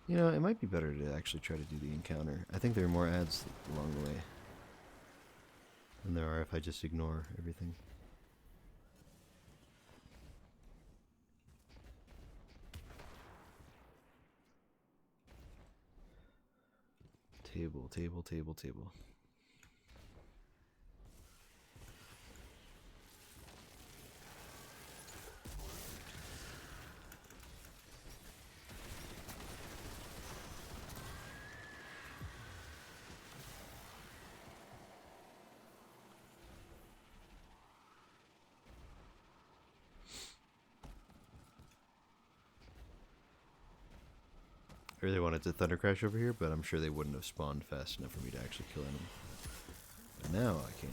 You know, it might be better to actually try to do the encounter. I think there are more ads along the way than there are if I just ignore everything. Table, table, table, table. I really wanted to Thunder Crash over here, but I'm sure they wouldn't have spawned fast enough for me to actually kill them. But now I can.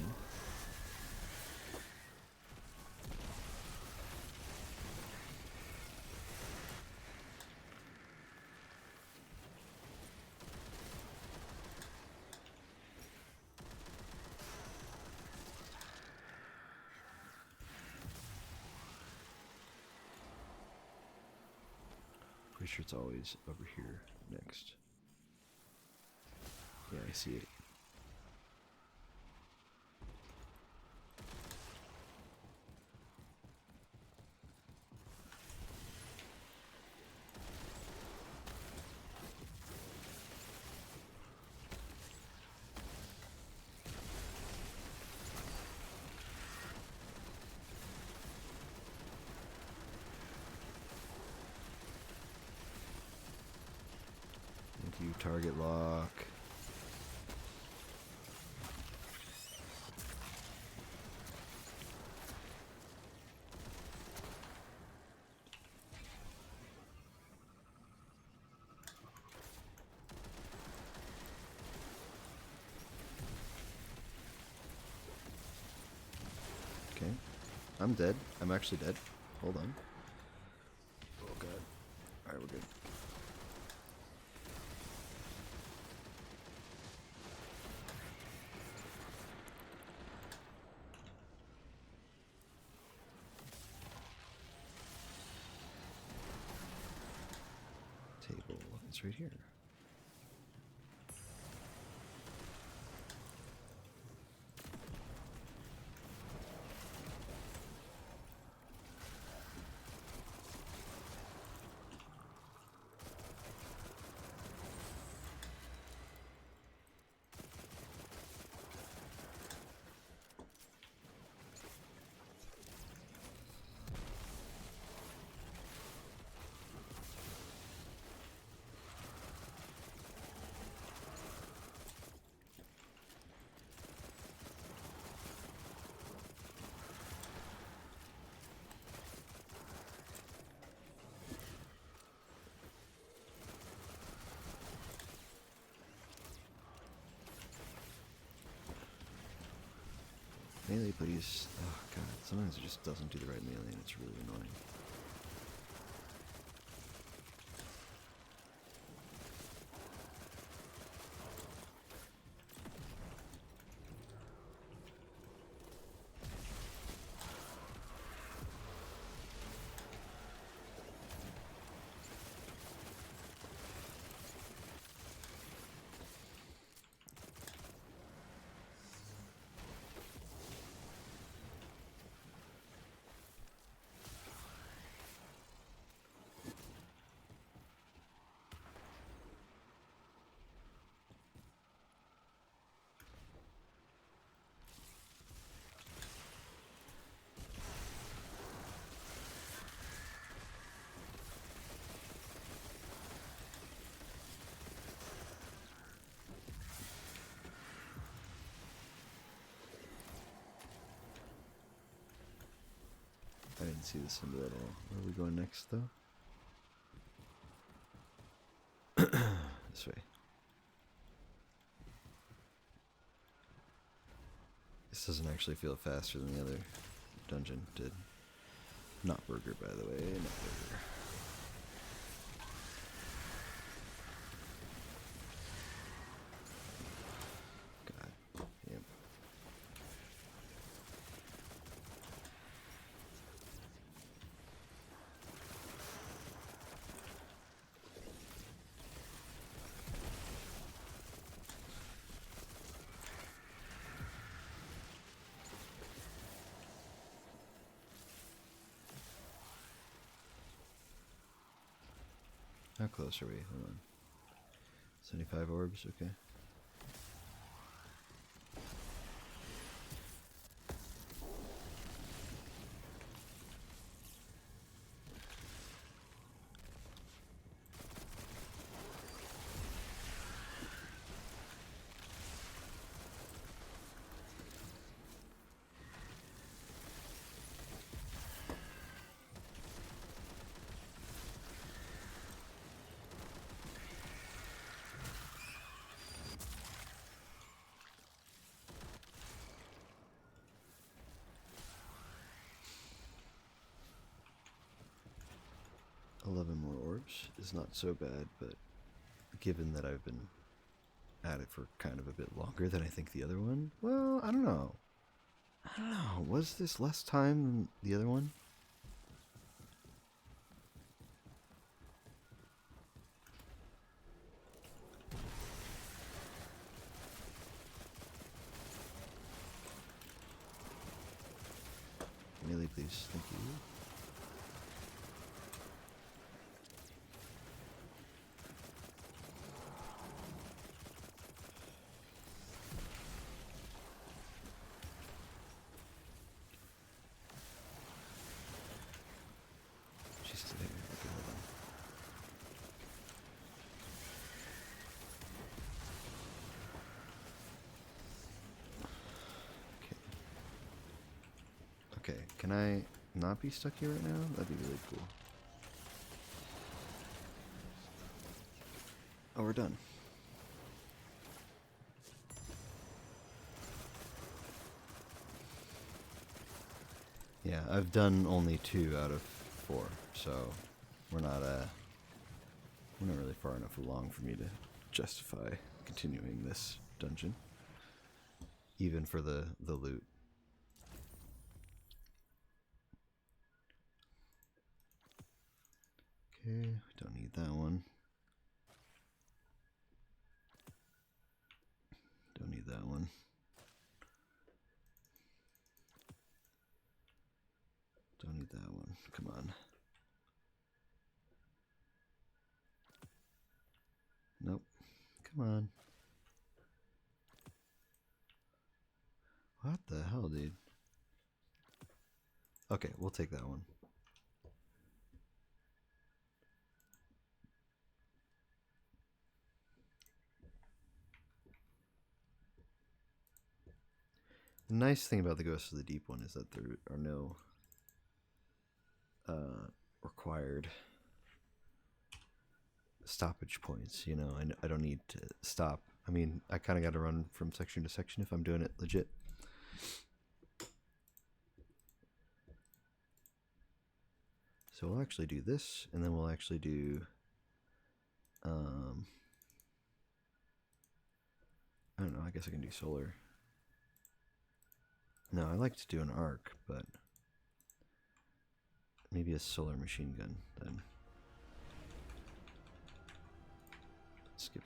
Pretty sure it's always over here next. Yeah, I see it. Thank you, target lock. Okay. I'm dead. I'm actually dead. Hold on. Oh god. Alright, we're good. Table is right here. Melee, please. Oh god, sometimes it just doesn't do the right melee and it's really annoying. I didn't see the symbol at all. Where are we going next, though? This way. This doesn't actually feel faster than the other dungeon did. Not burger, by the way. Not burger. God. Yep. How close are we? Hold on. 75 orbs, okay. More orbs is not so bad, but given that I've been at it for kind of a bit longer than I think the other one, well, I don't know. I don't know. Was this less time than the other one? Melee, please. Thank you. Can I not be stuck here right now? That'd be really cool. Oh, we're done. Yeah, I've done only 2 out of 4, so we're not really far enough along for me to justify continuing this dungeon, even for the loot. Okay, we don't need that one. Don't need that one. Don't need that one. Come on. Nope. Come on. What the hell, dude? Okay, we'll take that one. The nice thing about the Ghost of the Deep one is that there are no required stoppage points. You know, I don't need to stop. I mean, I kind of got to run from section to section if I'm doing it legit. So we'll actually do this, and then we'll actually do I don't know, I guess I can do solar. No, I like to do an arc, but maybe a solar machine gun then. Skip.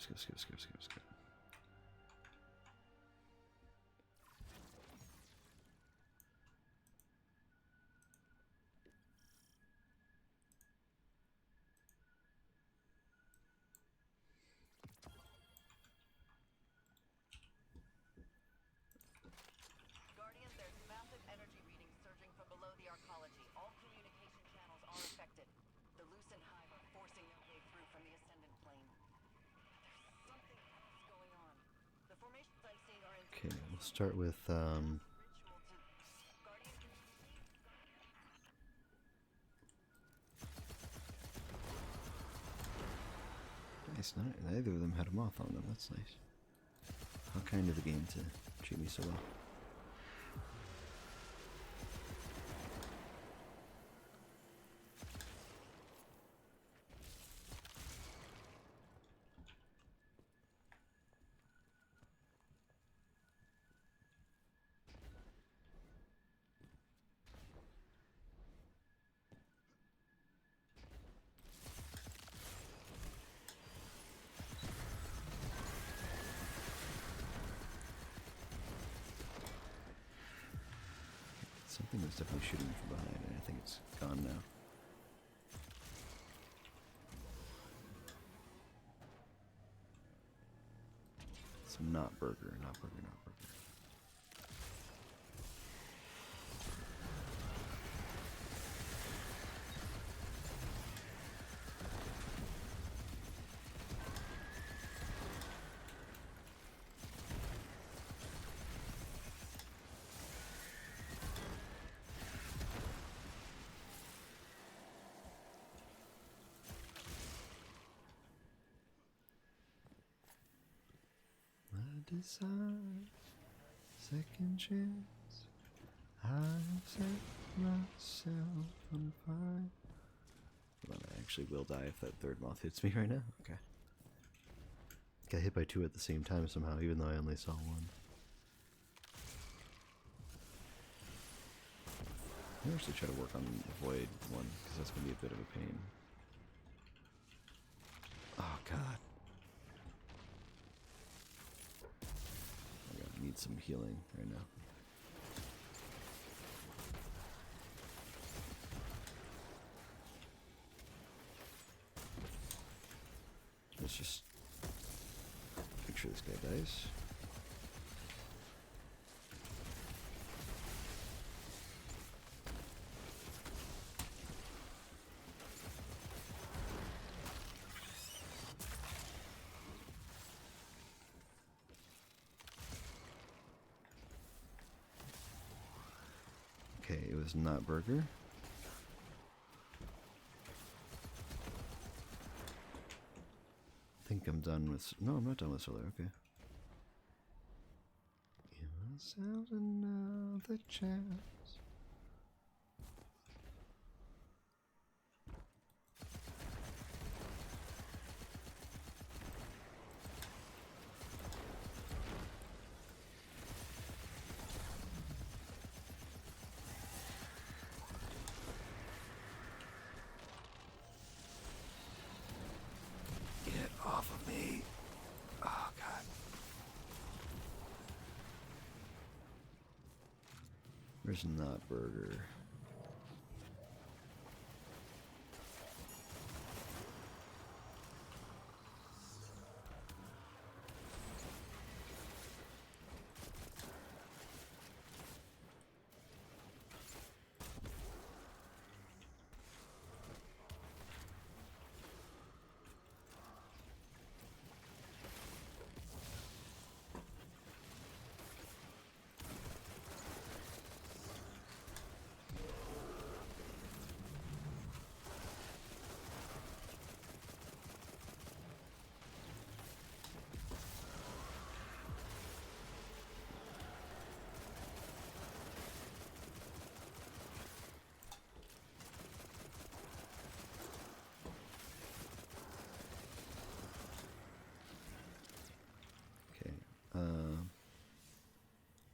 Guardian, there's massive energy readings surging from below the arcology. All communication channels are affected. The Lucent Hive are forcing their way through from the ascendant plane. There's something else going on. The formations I'm seeing are in... Okay, we'll start with ritual to... Guardian, can you see? nice. Neither of them had a moth on them. That's nice. How kind of the game to treat me so well. Something was definitely shooting from behind, and I think it's gone now. It's not burger. My desire, second chance. I've set myself on fire. Hold on, I actually will die if that third moth hits me right now. Okay. Got hit by 2 at the same time somehow, even though I only saw 1. I'm actually try to work on the void one, because that's going to be a bit of a pain. Oh, God. I need some healing right now. Let's just make sure this guy dies. Okay, it this not burger. I think I'm done with. No, I'm not done with solar. Okay. Give ourselves another chance. Get off of me. Oh, God. Where's not burger?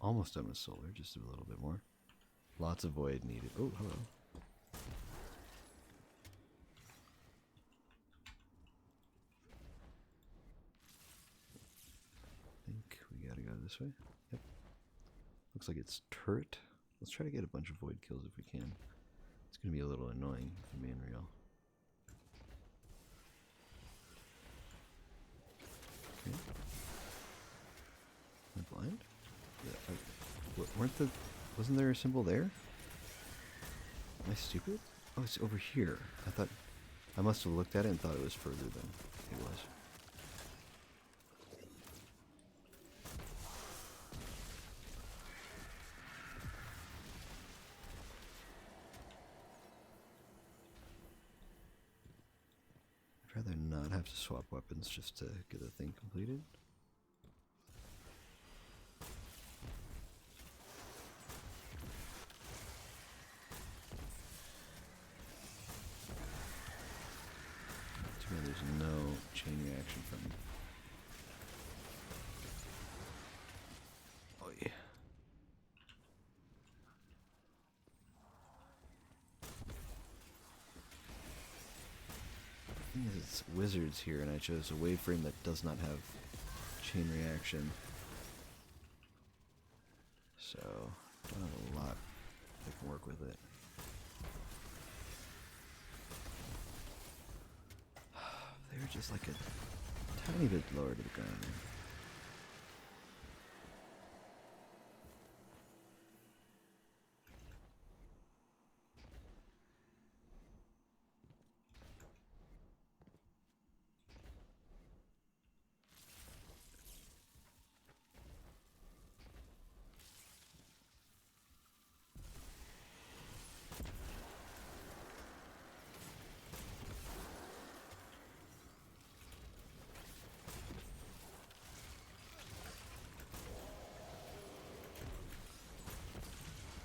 Almost done with solar, just a little bit more. Lots of void needed. Oh, hello. I think we gotta go this way. Yep. Looks like it's turret. Let's try to get a bunch of void kills if we can. It's gonna be a little annoying, if I'm being real. Okay. Am I blind? Yeah, wasn't there a symbol there? Am I stupid? Oh, it's over here. I thought, I must have looked at it and thought it was further than it was. I'd rather not have to swap weapons just to get the thing completed. There's no chain reaction from me. Oh yeah. The thing is, it's wizards here, and I chose a waveframe that does not have chain reaction. So, don't have a lot that can work with it. They're just like a tiny bit lower to the ground.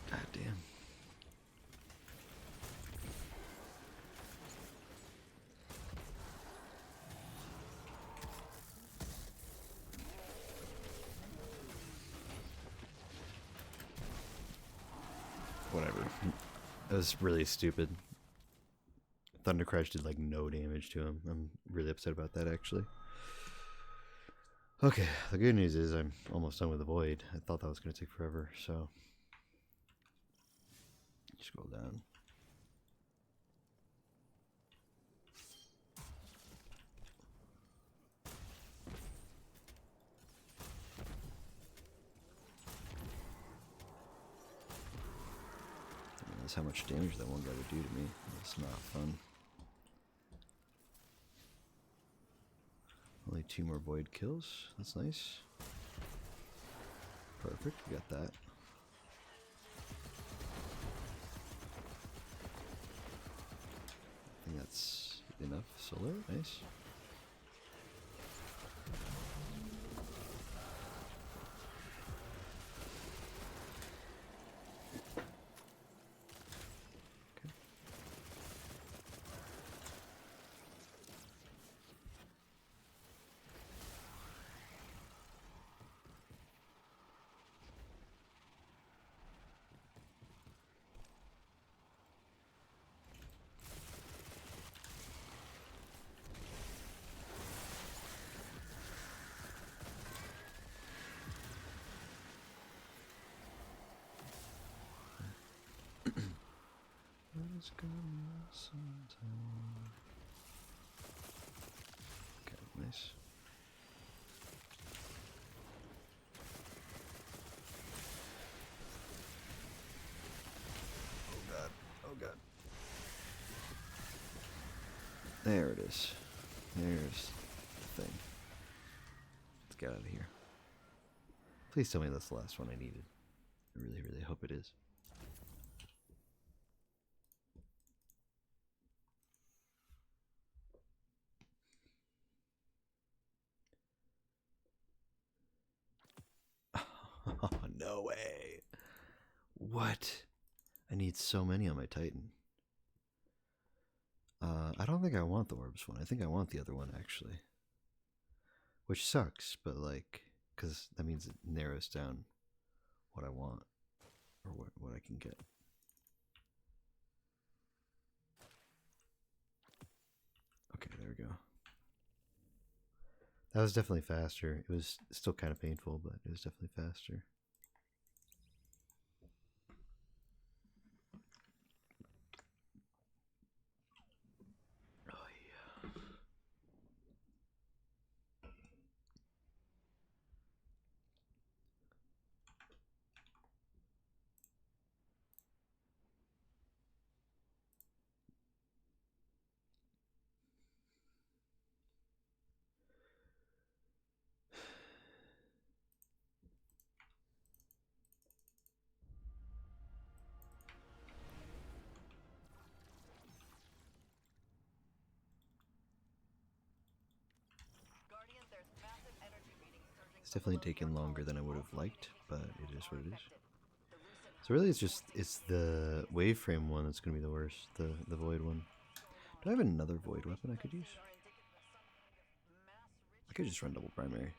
God damn. Whatever. That was really stupid. Thunder Crash did like no damage to him. I'm really upset about that actually. Okay, the good news is I'm almost done with the void. I thought that was going to take forever, so scroll down. That's how much damage that one guy would do to me. That's not fun. Only 2 more void kills. That's nice. Perfect, we got that. enough solar. Nice. Let's go sometime. Okay, nice. Oh god, oh god. There it is. There's the thing. Let's get out of here. Please tell me that's the last one I needed. I really, really hope it is. Oh, no way. What? I need so many on my Titan. I don't think I want the orbs one. I think I want the other one, actually. Which sucks, but like, because that means it narrows down what I want. Or what I can get. Okay, there we go. That was definitely faster. It was still kind of painful, but it was definitely faster. Oh yeah. It's definitely taken longer than I would have liked, but it is what it is. So really it's the waveframe one that's gonna be the worst, the void one. Do I have another void weapon I could use? I could just run double primary.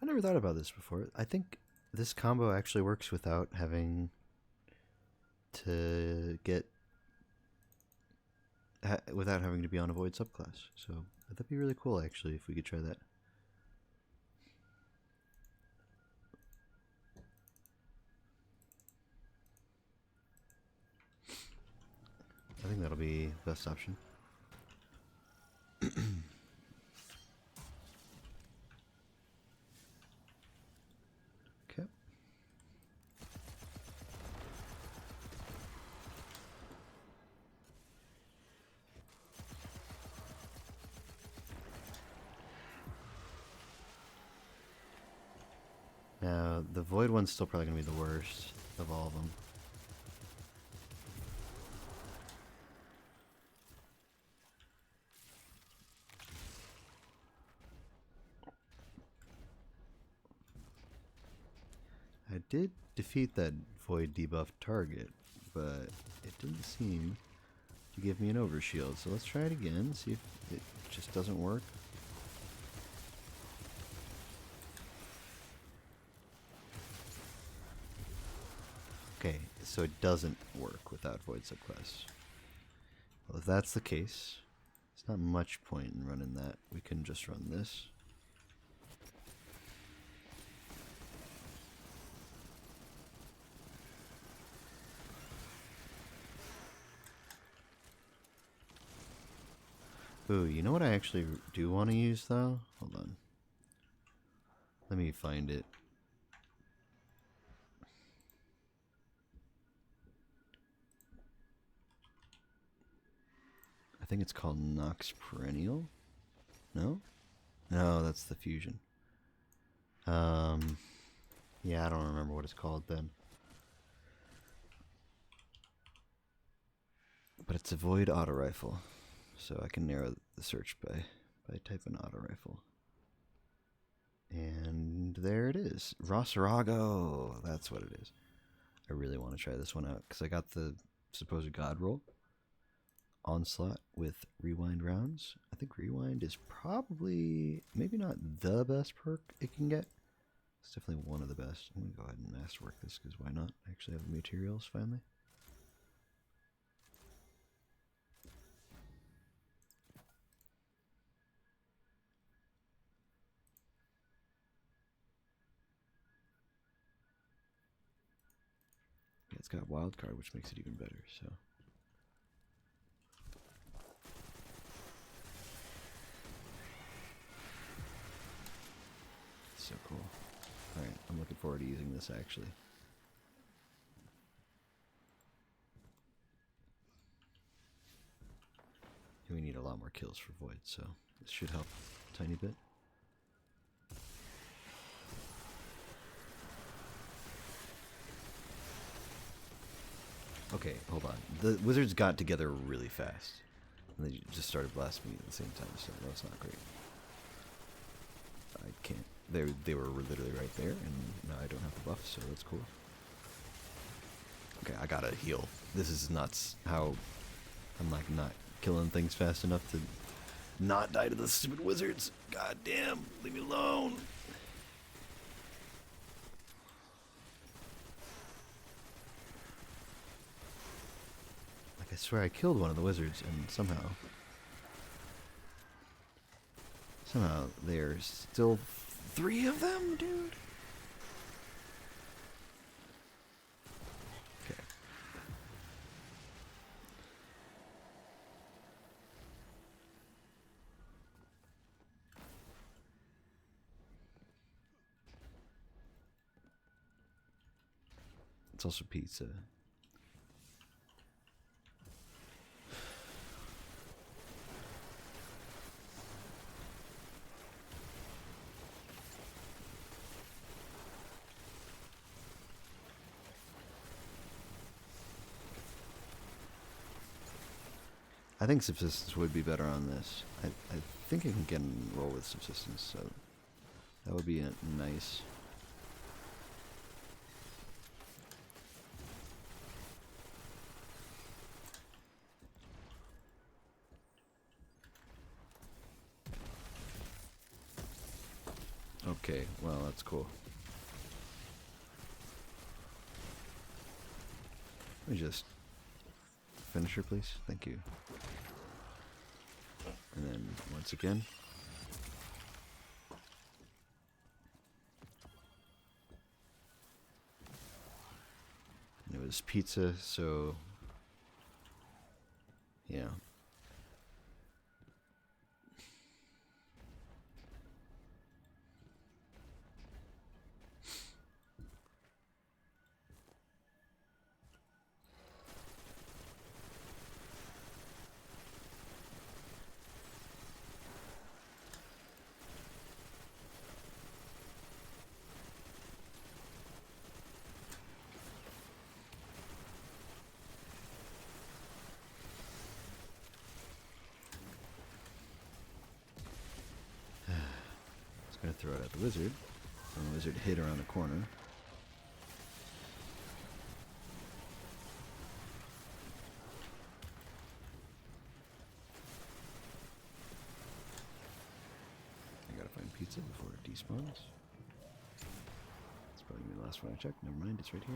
I never thought about this before. I think this combo actually works without having to get without having to be on a void subclass. So that'd be really cool actually if we could try that. I think that'll be the best option. Okay. Now, the void one's still probably going to be the worst of all of them. I did defeat that void debuff target, but it didn't seem to give me an overshield. So let's try it again, see if it just doesn't work. Okay, so it doesn't work without void subclass. Well, if that's the case, there's not much point in running that. We can just run this. Ooh, you know what I actually do want to use though? Hold on. Let me find it. I think it's called Nox Perennial. No? No, that's the fusion. Yeah, I don't remember what it's called then. But it's a void auto rifle, so I can narrow the search by typing auto rifle. And there it is, Rossarago. That's what it is. I really want to try this one out because I got the supposed god roll. Onslaught with rewind rounds. I think rewind is probably maybe not the best perk it can get. It's definitely one of the best. I'm gonna go ahead and masterwork this because why not? I actually have the materials finally. Yeah, it's got wild card, which makes it even better. So. So cool. Alright, I'm looking forward to using this actually. We need a lot more kills for Void, so this should help a tiny bit. Okay, hold on. The wizards got together really fast. And they just started blasting me at the same time, so that was not great. I can't. They were literally right there, and now I don't have the buff, so that's cool. Okay, I gotta heal. This is nuts. How I'm like not killing things fast enough to not die to the stupid wizards. God damn, leave me alone. Like I swear I killed one of the wizards, and somehow there's still 3 of them, dude. Okay. It's also pizza. I think subsistence would be better on this. I think I can roll with subsistence, so that would be nice. Okay, well, that's cool. Let me just finish her, please. Thank you. And then once again. And it was pizza, so yeah. Gonna throw it at the wizard. And the wizard hid around the corner. I gotta find pizza before it despawns. It's probably gonna be the last one I check. Never mind, it's right here.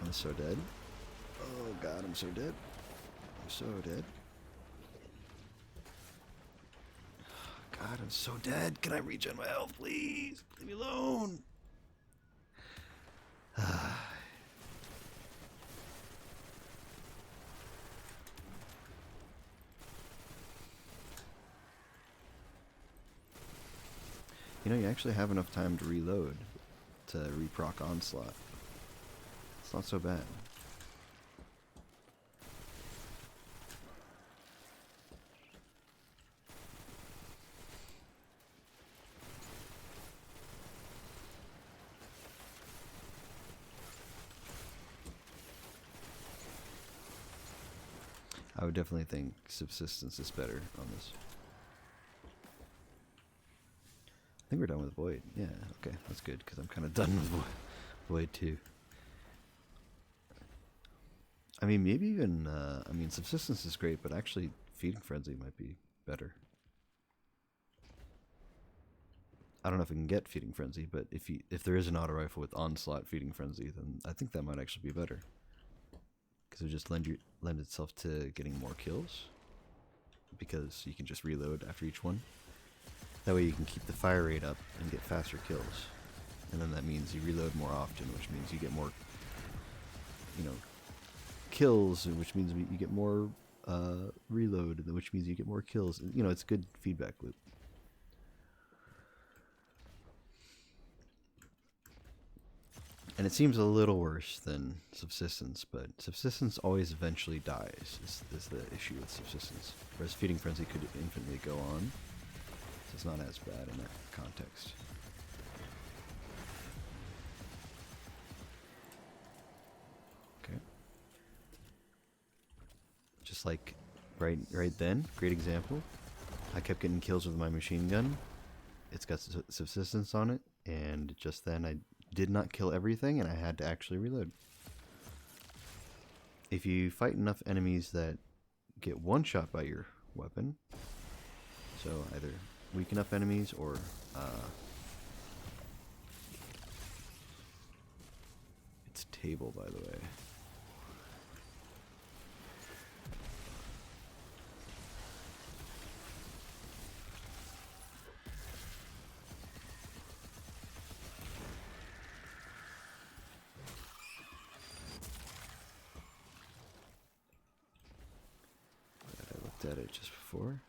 I'm so dead. Oh god, I'm so dead. I'm so dead. God, I'm so dead. Can I regen my health, please? Leave me alone. You know, you actually have enough time to reload to reproc Onslaught. It's not so bad. I would definitely think Subsistence is better on this. I think we're done with Void. Yeah, okay, that's good, because I'm kind of done with Void too. I mean, maybe even, I mean, Subsistence is great, but actually Feeding Frenzy might be better. I don't know if we can get Feeding Frenzy, but if there is an auto rifle with Onslaught Feeding Frenzy, then I think that might actually be better. Because it would just lend itself to getting more kills. Because you can just reload after each one. That way you can keep the fire rate up and get faster kills. And then that means you reload more often, which means you get more, you know, kills, which means you get more reload, which means you get more kills. You know, it's a good feedback loop. And it seems a little worse than Subsistence, but Subsistence always eventually dies, is the issue with Subsistence. Whereas Feeding Frenzy could infinitely go on, so it's not as bad in that context. Okay. Just like right then, great example. I kept getting kills with my machine gun. It's got Subsistence on it, and just then I did not kill everything, and I had to actually reload. If you fight enough enemies that get one shot by your weapon, so either weaken up enemies or it's table, by the way. I looked at it just before.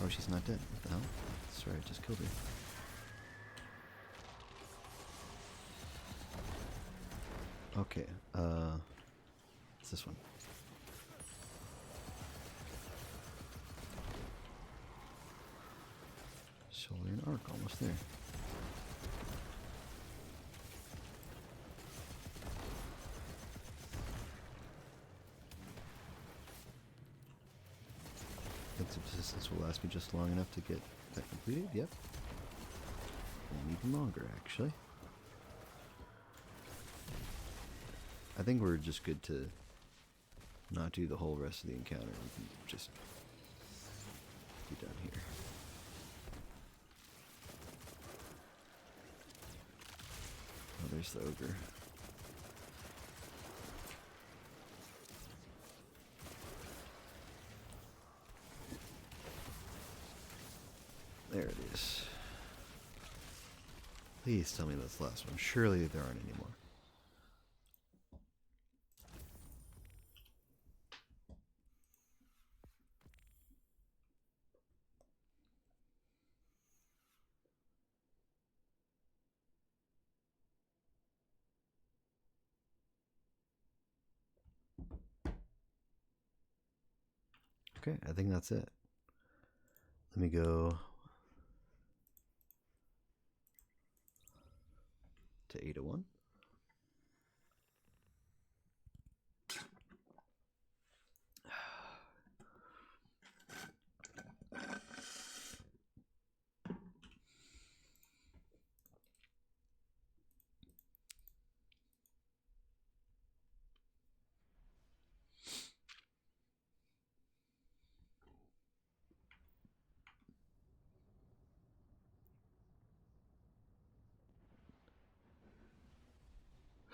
Oh, she's not dead. What the hell? Sorry, I just killed her. Okay, it's this one. Solar and arc, almost there. I think Subsistence will last me just long enough to get that completed. Yep. And even longer, actually. I think we're just good to not do the whole rest of the encounter. We can just be done here. Oh, there's the ogre. There it is. Please tell me that's the last one. Surely there aren't any more. Okay, I think that's it. Let me go to 801.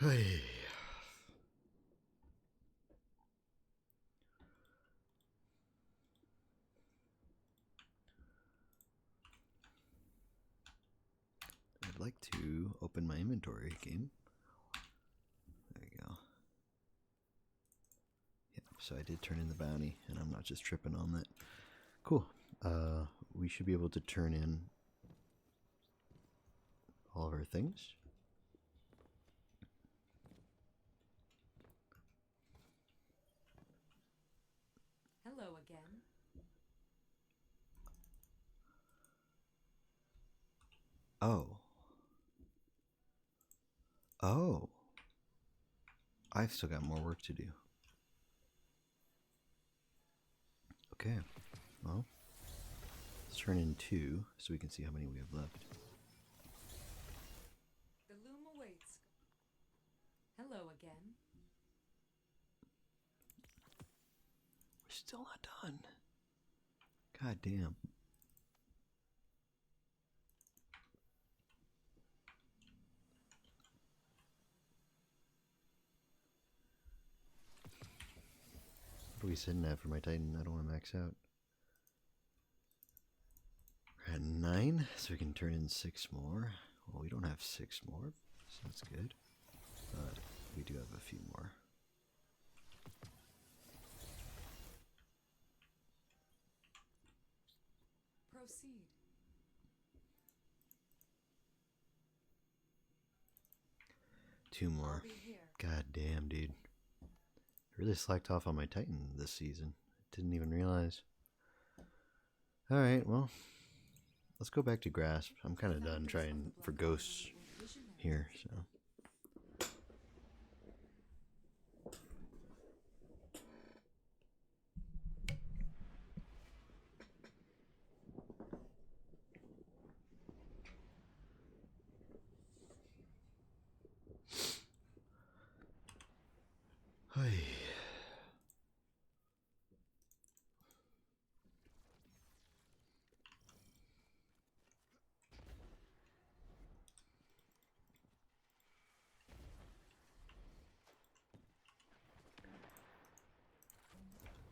Hey. I'd like to open my inventory game. There you go. Yep, so I did turn in the bounty, and I'm not just tripping on that. Cool. We should be able to turn in all of our things. Hello again. Oh. Oh. I've still got more work to do. Okay. Well, let's turn in 2 so we can see how many we have left. The loom awaits. Hello again. We're still not done. God damn. What are we sitting at for my Titan? I don't want to max out. We're at 9, so we can turn in 6 more. Well, we don't have 6 more, so that's good. But we do have a few more. Proceed. Two more. God damn, dude. I really slacked off on my Titan this season. Didn't even realize. Alright, well. Let's go back to Grasp. I'm kind of done trying for ghosts here, so. Hey.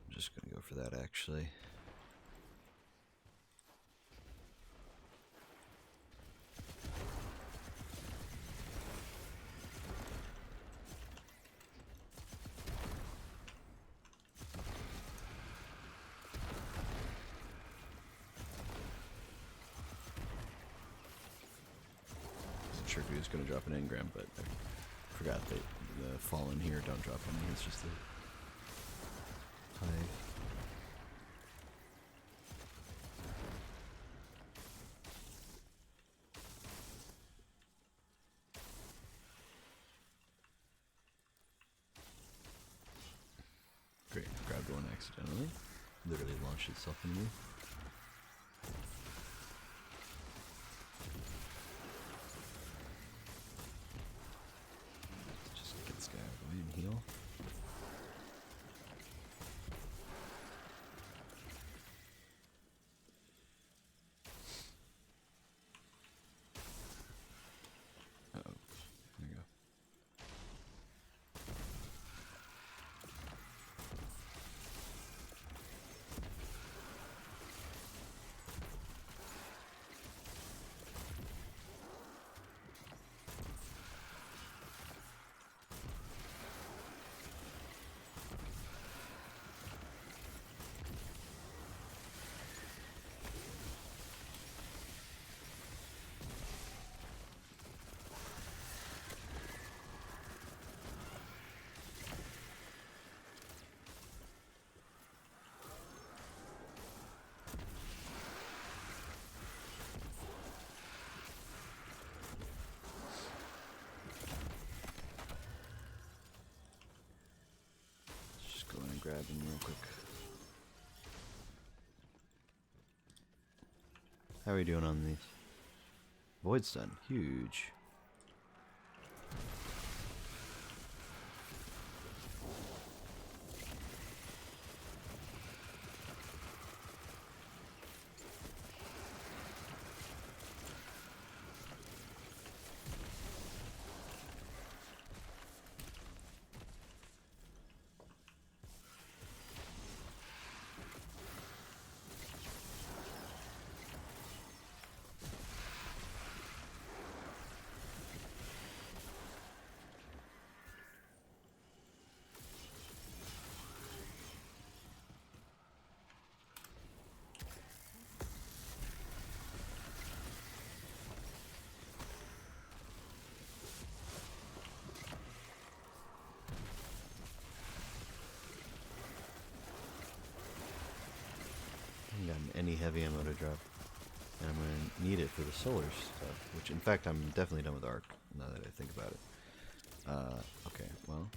I'm just gonna go for that actually. Wasn't sure if he was gonna drop an engram, but I forgot that the fallen here don't drop any. It's just the hive. Great, grabbed one accidentally. Literally launched itself in me. Let's just get this guy out of the way and heal. Uh-oh. There you go. Let's just go in and grab him real quick. How are we doing on these? Void stun, huge. any heavy ammo to drop. And I'm going to need it for the solar stuff, which in fact I'm definitely done with arc, now that I think about it. Okay, well,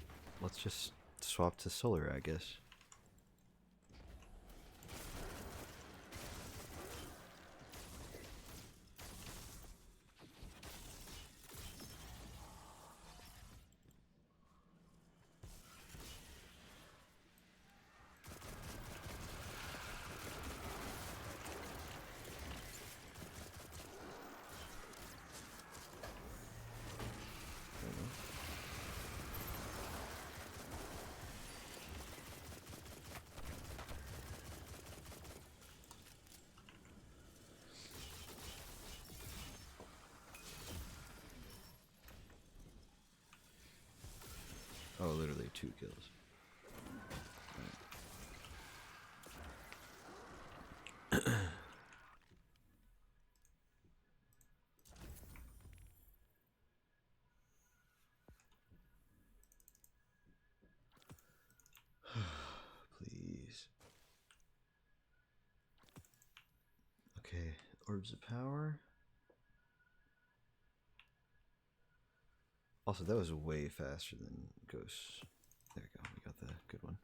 let's just swap to solar, I guess. Oh, literally 2 kills. Please. Okay, orbs of power. Also, that was way faster than Ghosts. There we go, we got the good one.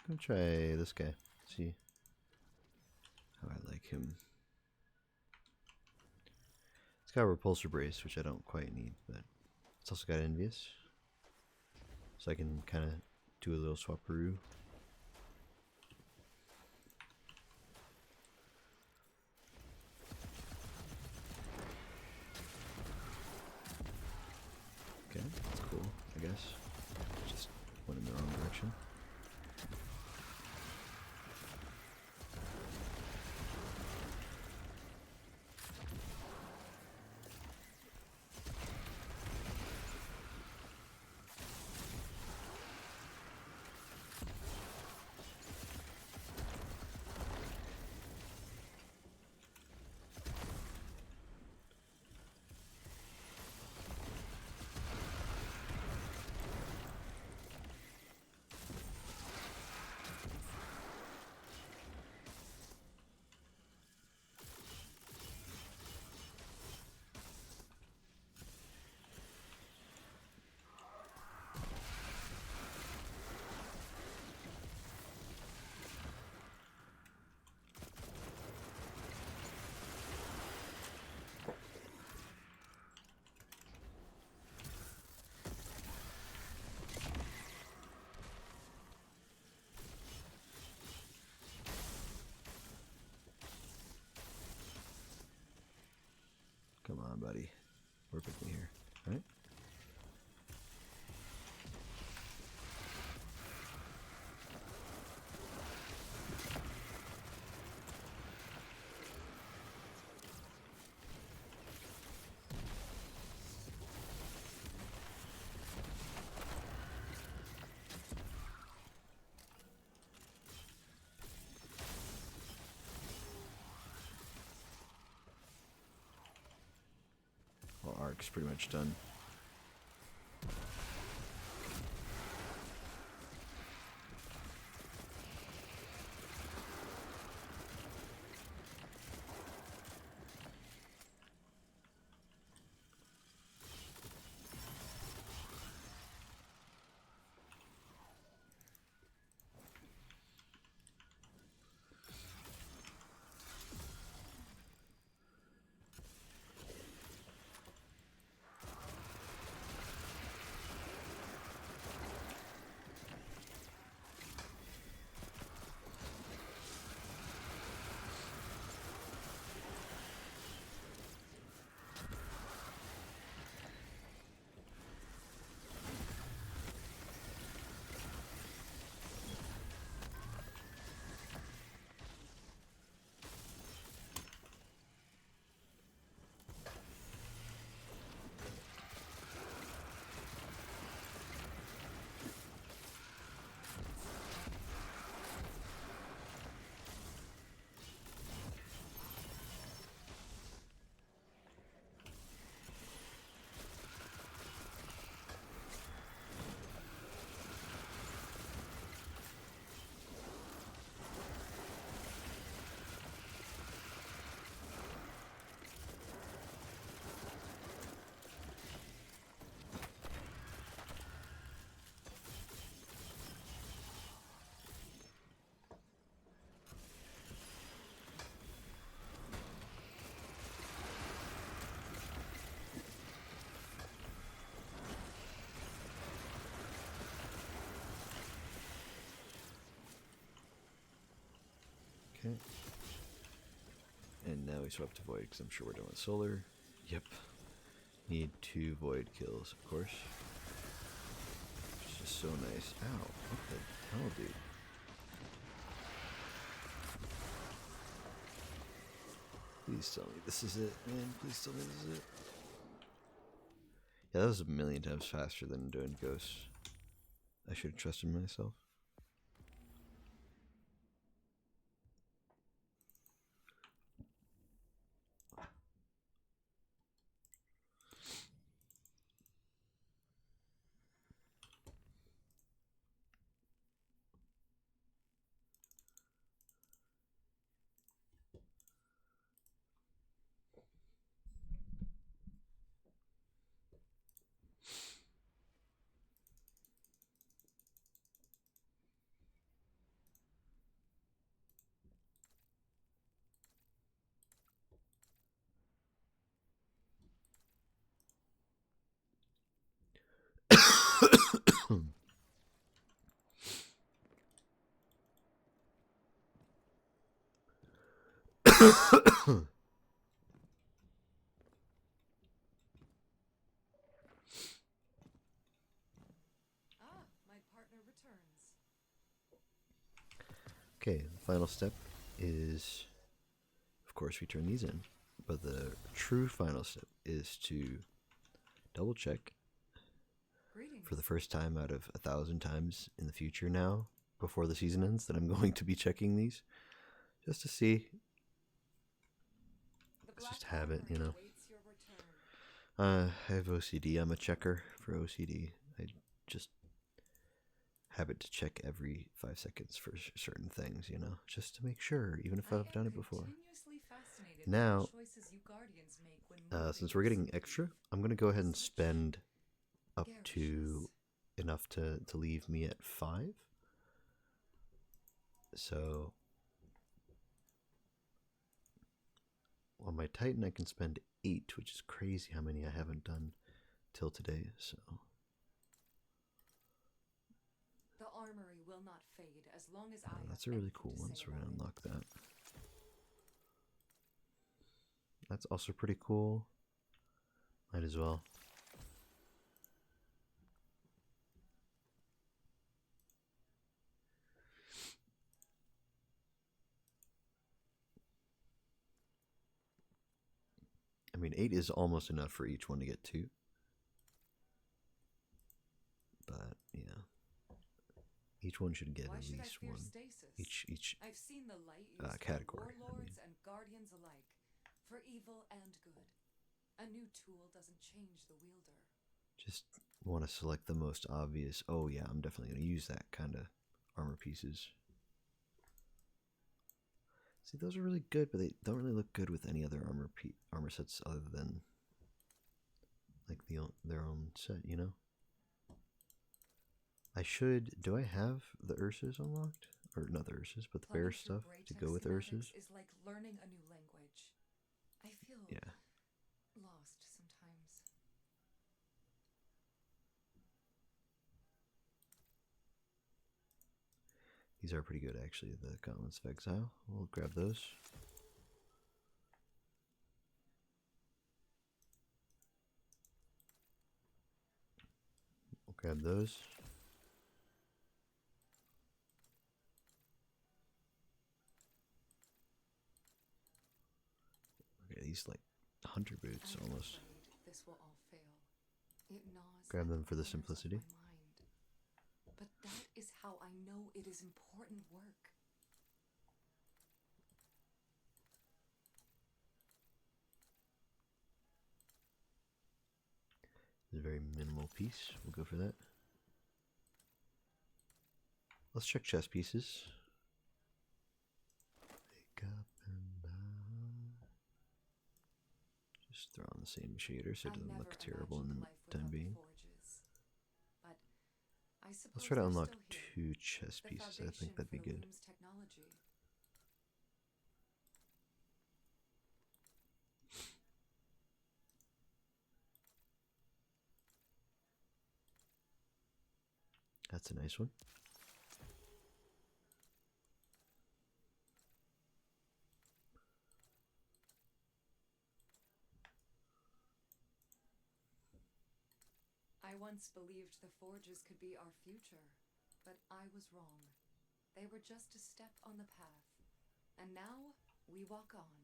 I'm gonna try this guy. See how I like him. It's got a repulsor brace, which I don't quite need, but it's also got envious, so I can kind of do a little swapperoo. Okay, that's cool, I guess. Just went in the wrong direction. Come on, buddy. Work with me here, right? Well, arc's pretty much done. Okay. And now we swap to Void because I'm sure we're done with Solar. Yep. Need 2 Void kills, of course. It's just so nice. Ow. What the hell, dude? Please tell me this is it, man. Please tell me this is it. Yeah, that was a million times faster than doing Ghosts. I should have trusted myself. My partner returns. Okay, the final step is, of course, we turn these in. But the true final step is to double check for the first time out of 1,000 times in the future now, before the season ends, that I'm going to be checking these. Just to see. It's just habit, you know. I have OCD. I'm a checker for OCD. I just habit to check every 5 seconds for certain things, you know, just to make sure, even if I've done it before. Now, since we're getting extra, I'm going to go ahead and spend up to enough to leave me at 5. So, on my Titan, I can spend 8, which is crazy how many I haven't done till today, so... The armory will not fade as long as I that's a really cool one, so we're going to unlock that. That's also pretty cool. Might as well. I mean, 8 is almost enough for each one to get 2. But, yeah. Each one should get at least 1. Each I've seen the light used category. by warlords and guardians alike, for evil and good. A new tool doesn't change the wielder. Just want to select the most obvious. Oh yeah, I'm definitely going to use that kind of armor pieces. See, those are really good, but they don't really look good with any other armor sets other than like their own set, you know? Do I have the Ursus unlocked? Or not the Ursus, but the bear stuff to go with Ursus? Is like learning a new language. I feel lost sometimes. These are pretty good, actually, the Gauntlets of Exile. We'll grab those. We'll grab those. Okay, these like hunter boots almost. This will all fail. It gnaws Grab them at for the corners of simplicity. my mind. But that is how I know it is important work. It's a very minimal piece. We'll go for that. Let's check chess pieces. Wake up and down. Just throw on the same shader so it doesn't look terrible in the time being. Let's try to unlock 2 chess pieces. I think that'd be good. That's a nice one. I once believed the forges could be our future, but I was wrong. They were just a step on the path, and now we walk on.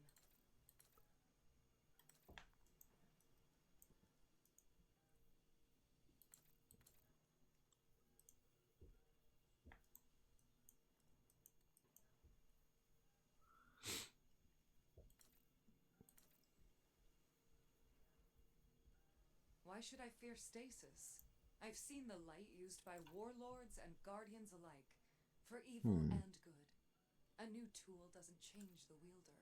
Why should I fear stasis? I've seen the light used by warlords and guardians alike, for evil and good. A new tool doesn't change the wielder.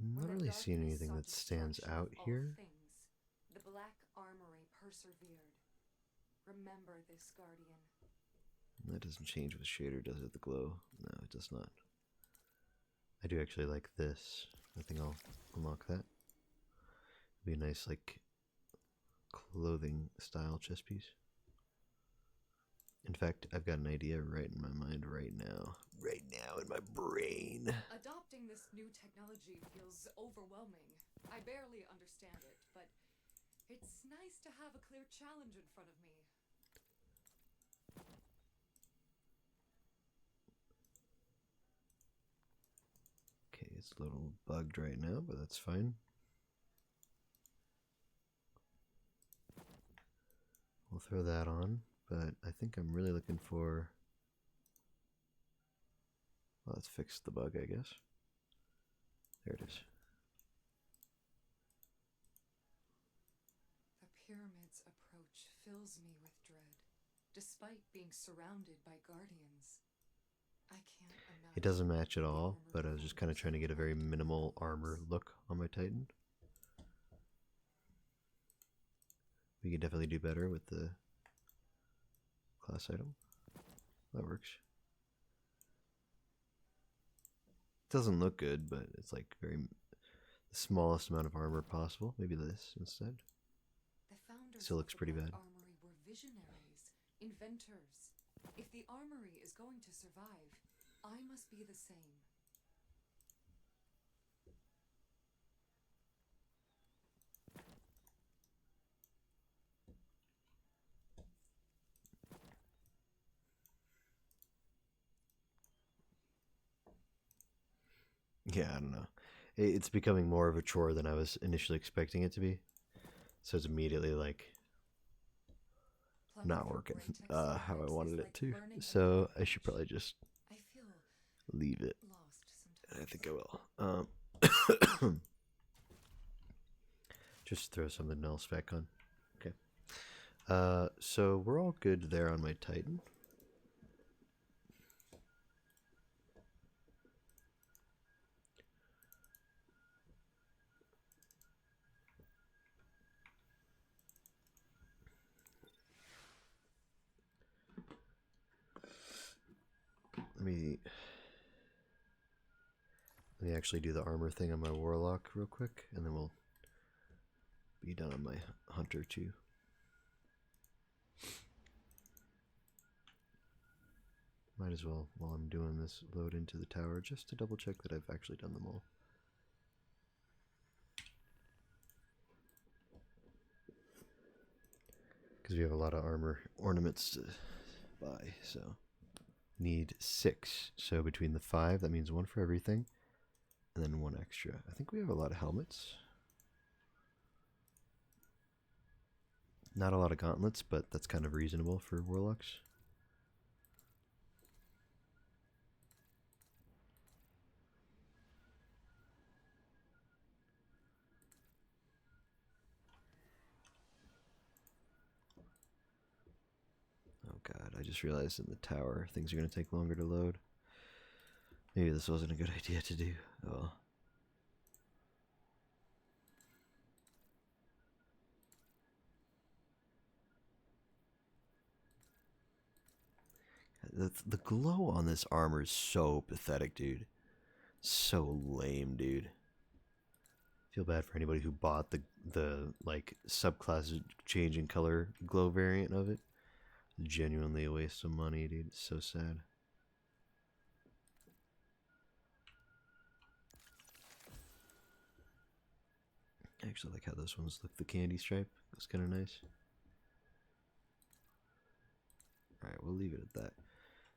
I'm not really seeing anything that stands out here. The Black Armory persevered. Remember this, Guardian. That doesn't change with shader, does it? The glow? No, it does not. I do actually like this. I think I'll unlock that. Be a nice, like, clothing style chest piece. In fact, I've got an idea right in my mind right now. Right now in my brain. Adopting this new technology feels overwhelming. I barely understand it, but it's nice to have a clear challenge in front of me. Okay, it's a little bugged right now, but that's fine. We'll throw that on, but I think I'm really looking for... Well, let's fix the bug, I guess. There it is. The pyramid's approach fills me with dread, despite being surrounded by guardians. I can't imagine. It doesn't match at all, but I was just kind of trying to get a very minimal armor look on my Titan. We can definitely do better with the class item. That works. Doesn't look good, but it's like very the smallest amount of armor possible. Maybe this instead. The founders Still looks of the pretty Black bad. Armory were visionaries, inventors. If the armory is going to survive, I must be the same. Yeah, I don't know. It's becoming more of a chore than I was initially expecting it to be. So it's immediately like not working how I wanted it to. So I should probably just leave it. I think I will. Just throw something else back on. Okay. So we're all good there on my Titan. Let me actually do the armor thing on my warlock real quick, and then we'll be done on my hunter too. Might as well, while I'm doing this, load into the tower just to double check that I've actually done them all. Because we have a lot of armor ornaments to buy, so need 6. So between the 5, that means 1 for everything, and then 1 extra. I think we have a lot of helmets. Not a lot of gauntlets, but that's kind of reasonable for warlocks. Oh god, I just realized in the tower things are going to take longer to load. Maybe this wasn't a good idea to do. Oh. God, The glow on this armor is so pathetic, dude. So lame, dude. Feel bad for anybody who bought the like subclass changing color glow variant of it. Genuinely a waste of money, dude. It's so sad. I actually like how those ones look. The candy stripe was kind of nice. Alright, we'll leave it at that.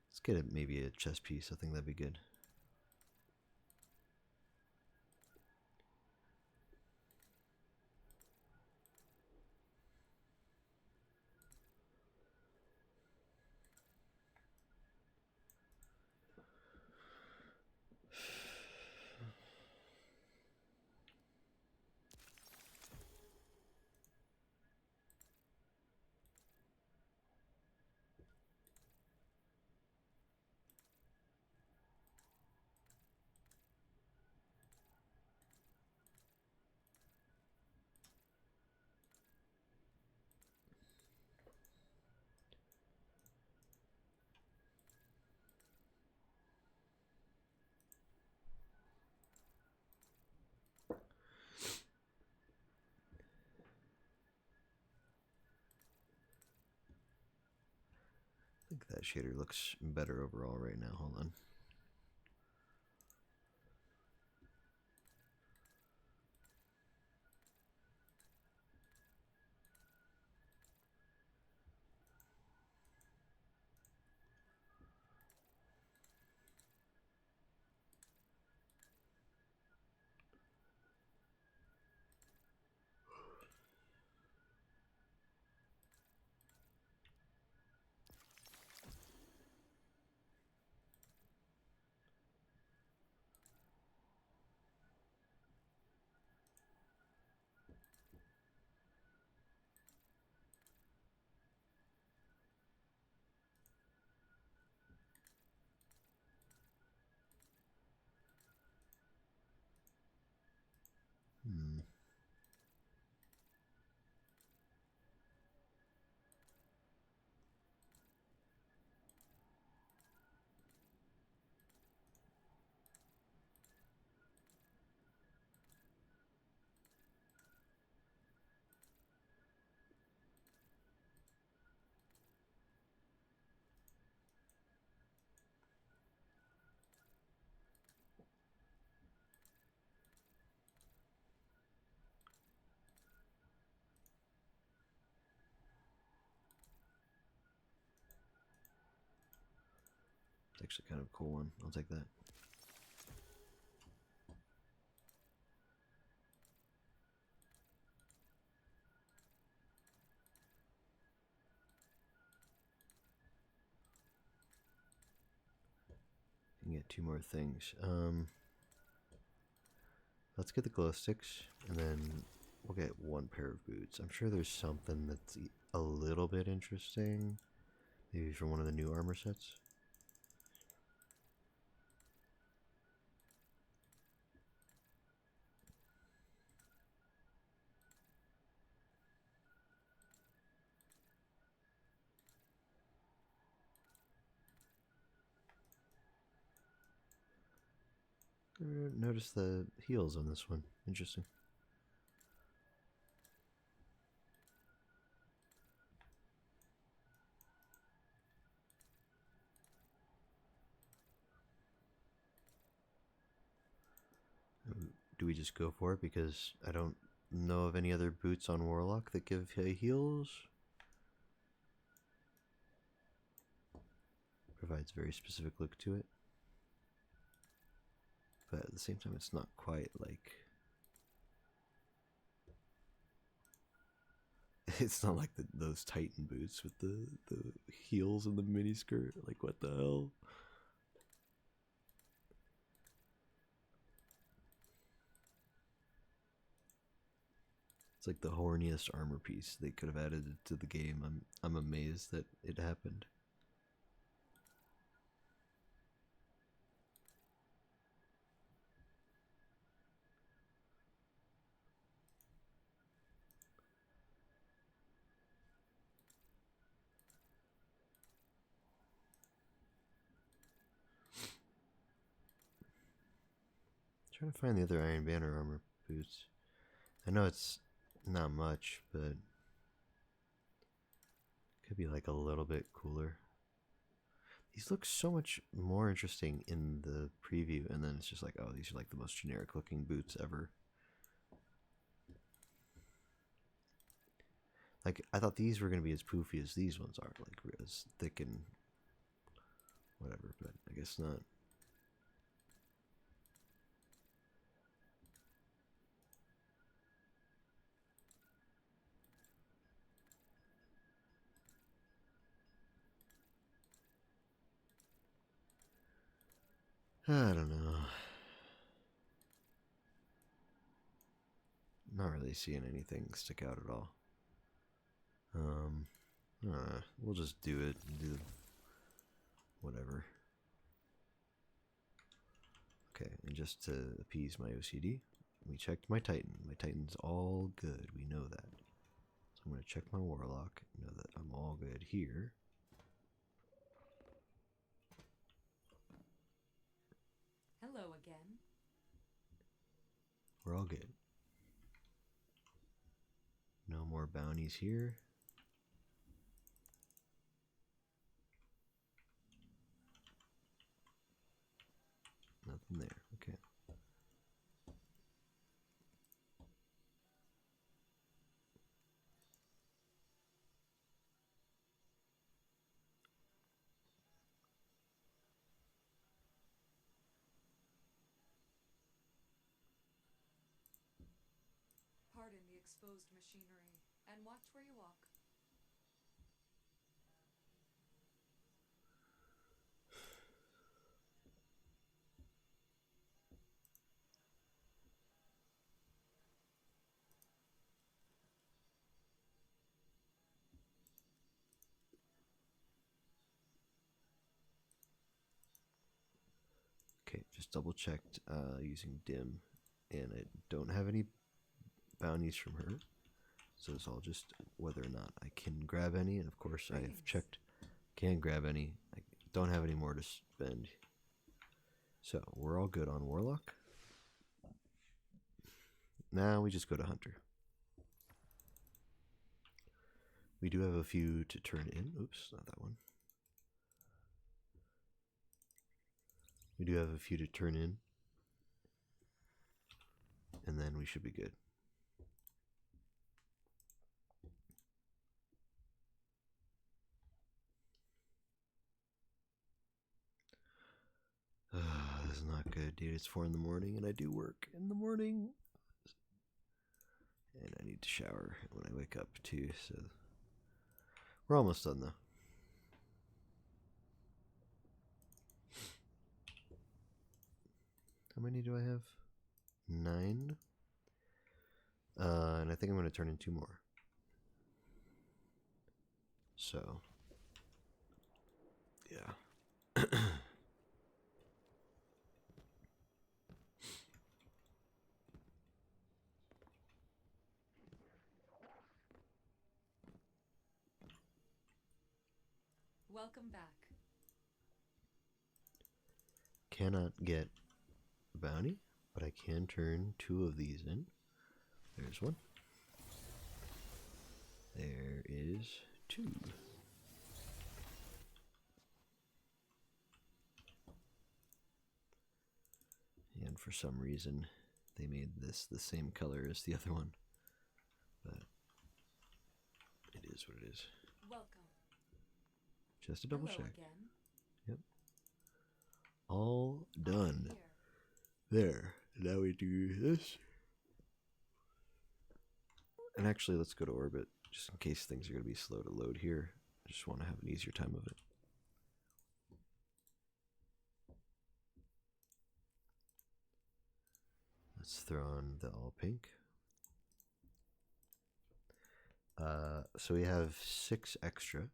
Let's get it, maybe a chest piece. I think that'd be good. I think that shader looks better overall right now. Hold on. It's actually kind of a cool one. I'll take that. You can get 2 more things. Let's get the glow sticks, and then we'll get 1 pair of boots. I'm sure there's something that's a little bit interesting. Maybe from one of the new armor sets. Notice the heels on this one. Interesting. Do we just go for it because I don't know of any other boots on Warlock that give heals? Provides very specific look to it. But at the same time, it's not quite like... It's not like those Titan boots with the heels and the mini skirt. Like, what the hell? It's like the horniest armor piece they could have added to the game. I'm amazed that it happened. Trying to find the other Iron Banner armor boots. I know it's not much, but could be like a little bit cooler. These look so much more interesting in the preview, and then it's just like, oh, these are like the most generic looking boots ever. Like, I thought these were going to be as poofy as these ones are, like as thick and whatever, but I guess not. I don't know. Not really seeing anything stick out at all. We'll just do it. Do whatever. Okay, and just to appease my OCD, we checked my Titan. My Titan's all good. We know that. So I'm going to check my Warlock. Know that I'm all good here. Hello again. We're all good. No more bounties here. Nothing there. Okay. Pardon the exposed machinery, and watch where you walk. Okay, just double checked using dim, and I don't have any bounties from her. So it's all just whether or not I can grab any, and of course I've checked can grab any. I don't have any more to spend. So we're all good on Warlock. Now we just go to Hunter. We do have a few to turn in. Oops, not that one. We do have a few to turn in. And then we should be good. This is not good, dude. It's 4 in the morning, and I do work in the morning. And I need to shower when I wake up, too. So we're almost done, though. How many do I have? 9. And I think I'm going to turn in 2 more. So, yeah. Welcome back. Cannot get a bounty, but I can turn 2 of these in. There's one. There is 2. And for some reason, they made this the same color as the other one. But it is what it is. Welcome. Just a double Hello check. again. Yep. All done. There. Now we do this. And actually, let's go to orbit, just in case things are going to be slow to load here. I just want to have an easier time of it. Let's throw on the all pink. So we have 6 extra.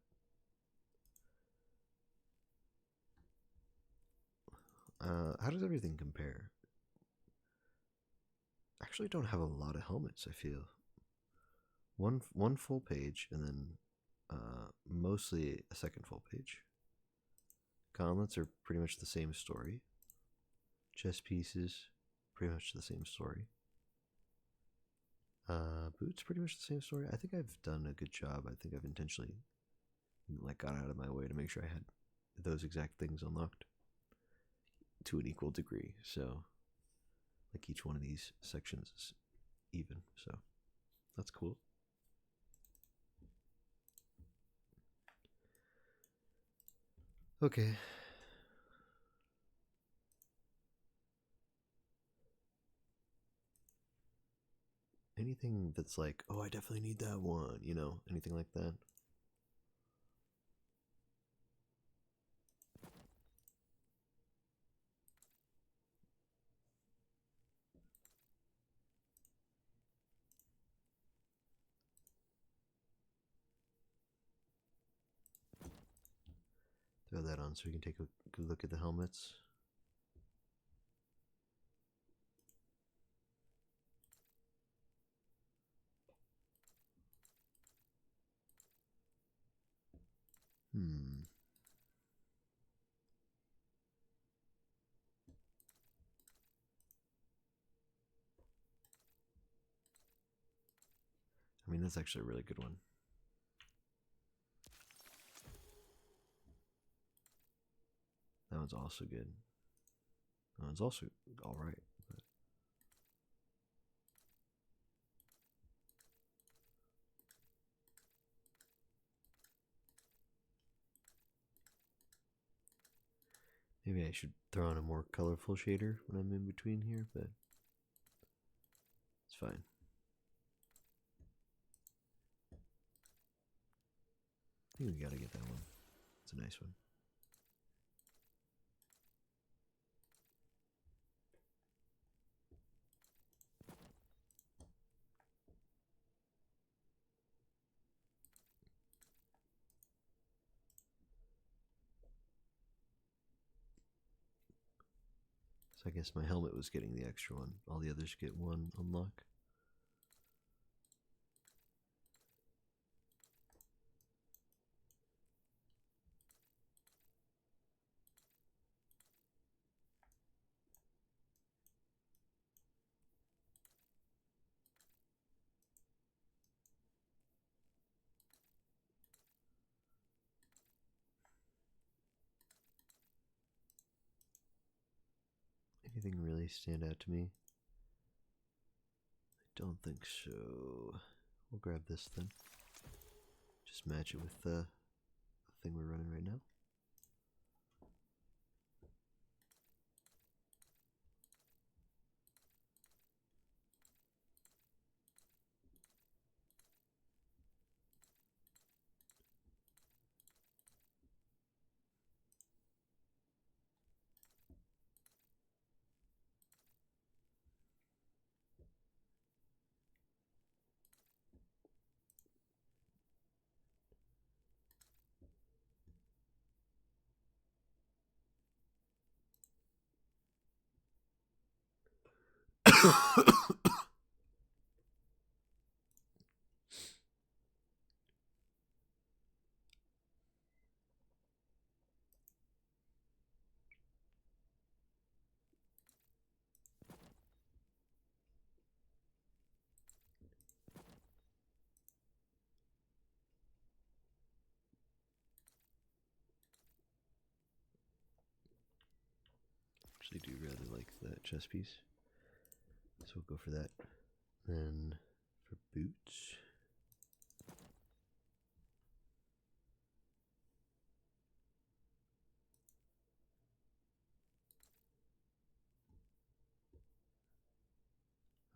How does everything compare? Actually, don't have a lot of helmets, I feel. One full page, and then mostly a second full page. Gauntlets are pretty much the same story. Chest pieces, pretty much the same story. Boots, pretty much the same story. I think I've done a good job. I think I've intentionally like got out of my way to make sure I had those exact things unlocked to an equal degree. So, like each one of these sections is even. So, that's cool. Okay. Anything that's like, oh, I definitely need that one, you know, anything like that? Throw that on so we can take a good look at the helmets. I mean, that's actually a really good one. That one's also good. That one's also alright. Maybe I should throw on a more colorful shader when I'm in between here, but it's fine. I think we gotta get that one. It's a nice one. So I guess my helmet was getting the extra one. All the others get one unlock. Anything really stand out to me? I don't think so. We'll grab this then. Just match it with the thing we're running right now. Actually do rather like that chest piece. So we'll go for that. Then for boots.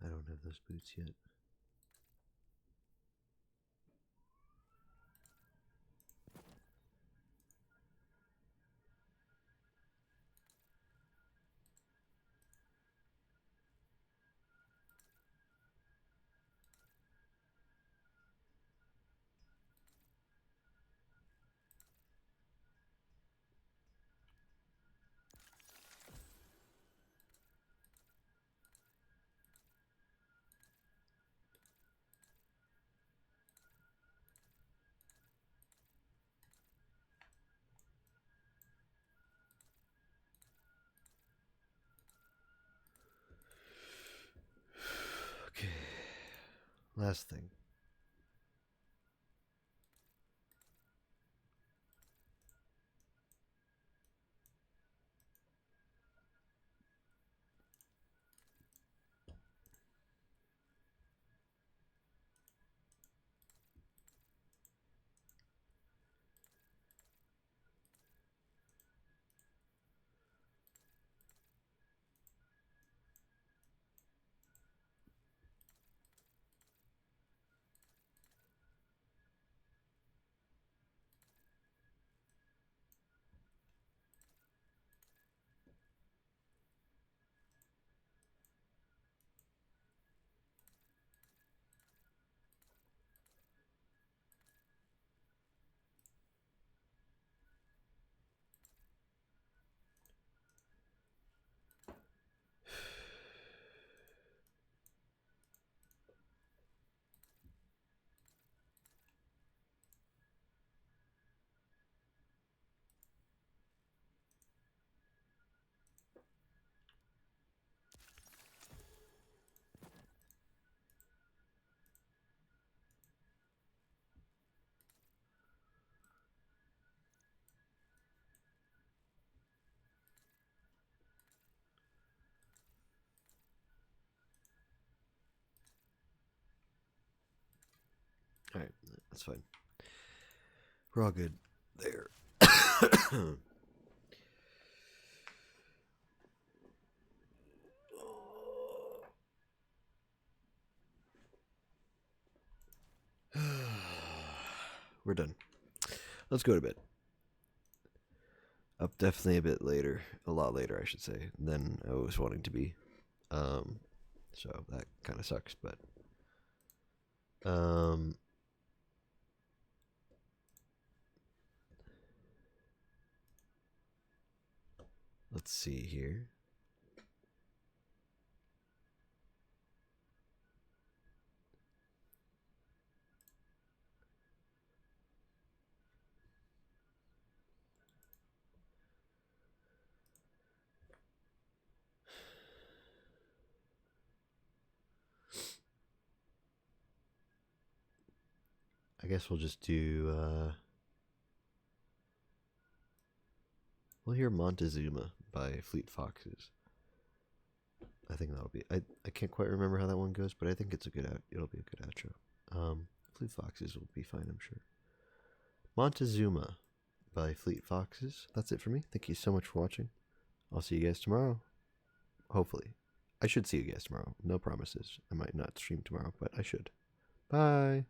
I don't have those boots yet. Last thing. All right, that's fine. We're all good there. We're done. Let's go to bed. Up definitely a bit later, a lot later, I should say, than I was wanting to be. So that kind of sucks, but let's see here. I guess we'll just do we'll hear Montezuma by Fleet Foxes. I think that'll be I can't quite remember how that one goes, but I think it's a good it'll be a good outro. Fleet Foxes will be fine, I'm sure. Montezuma by Fleet Foxes. That's it for me. Thank you so much for watching. I'll see you guys tomorrow. Hopefully. I should see you guys tomorrow. No promises. I might not stream tomorrow, but I should. Bye.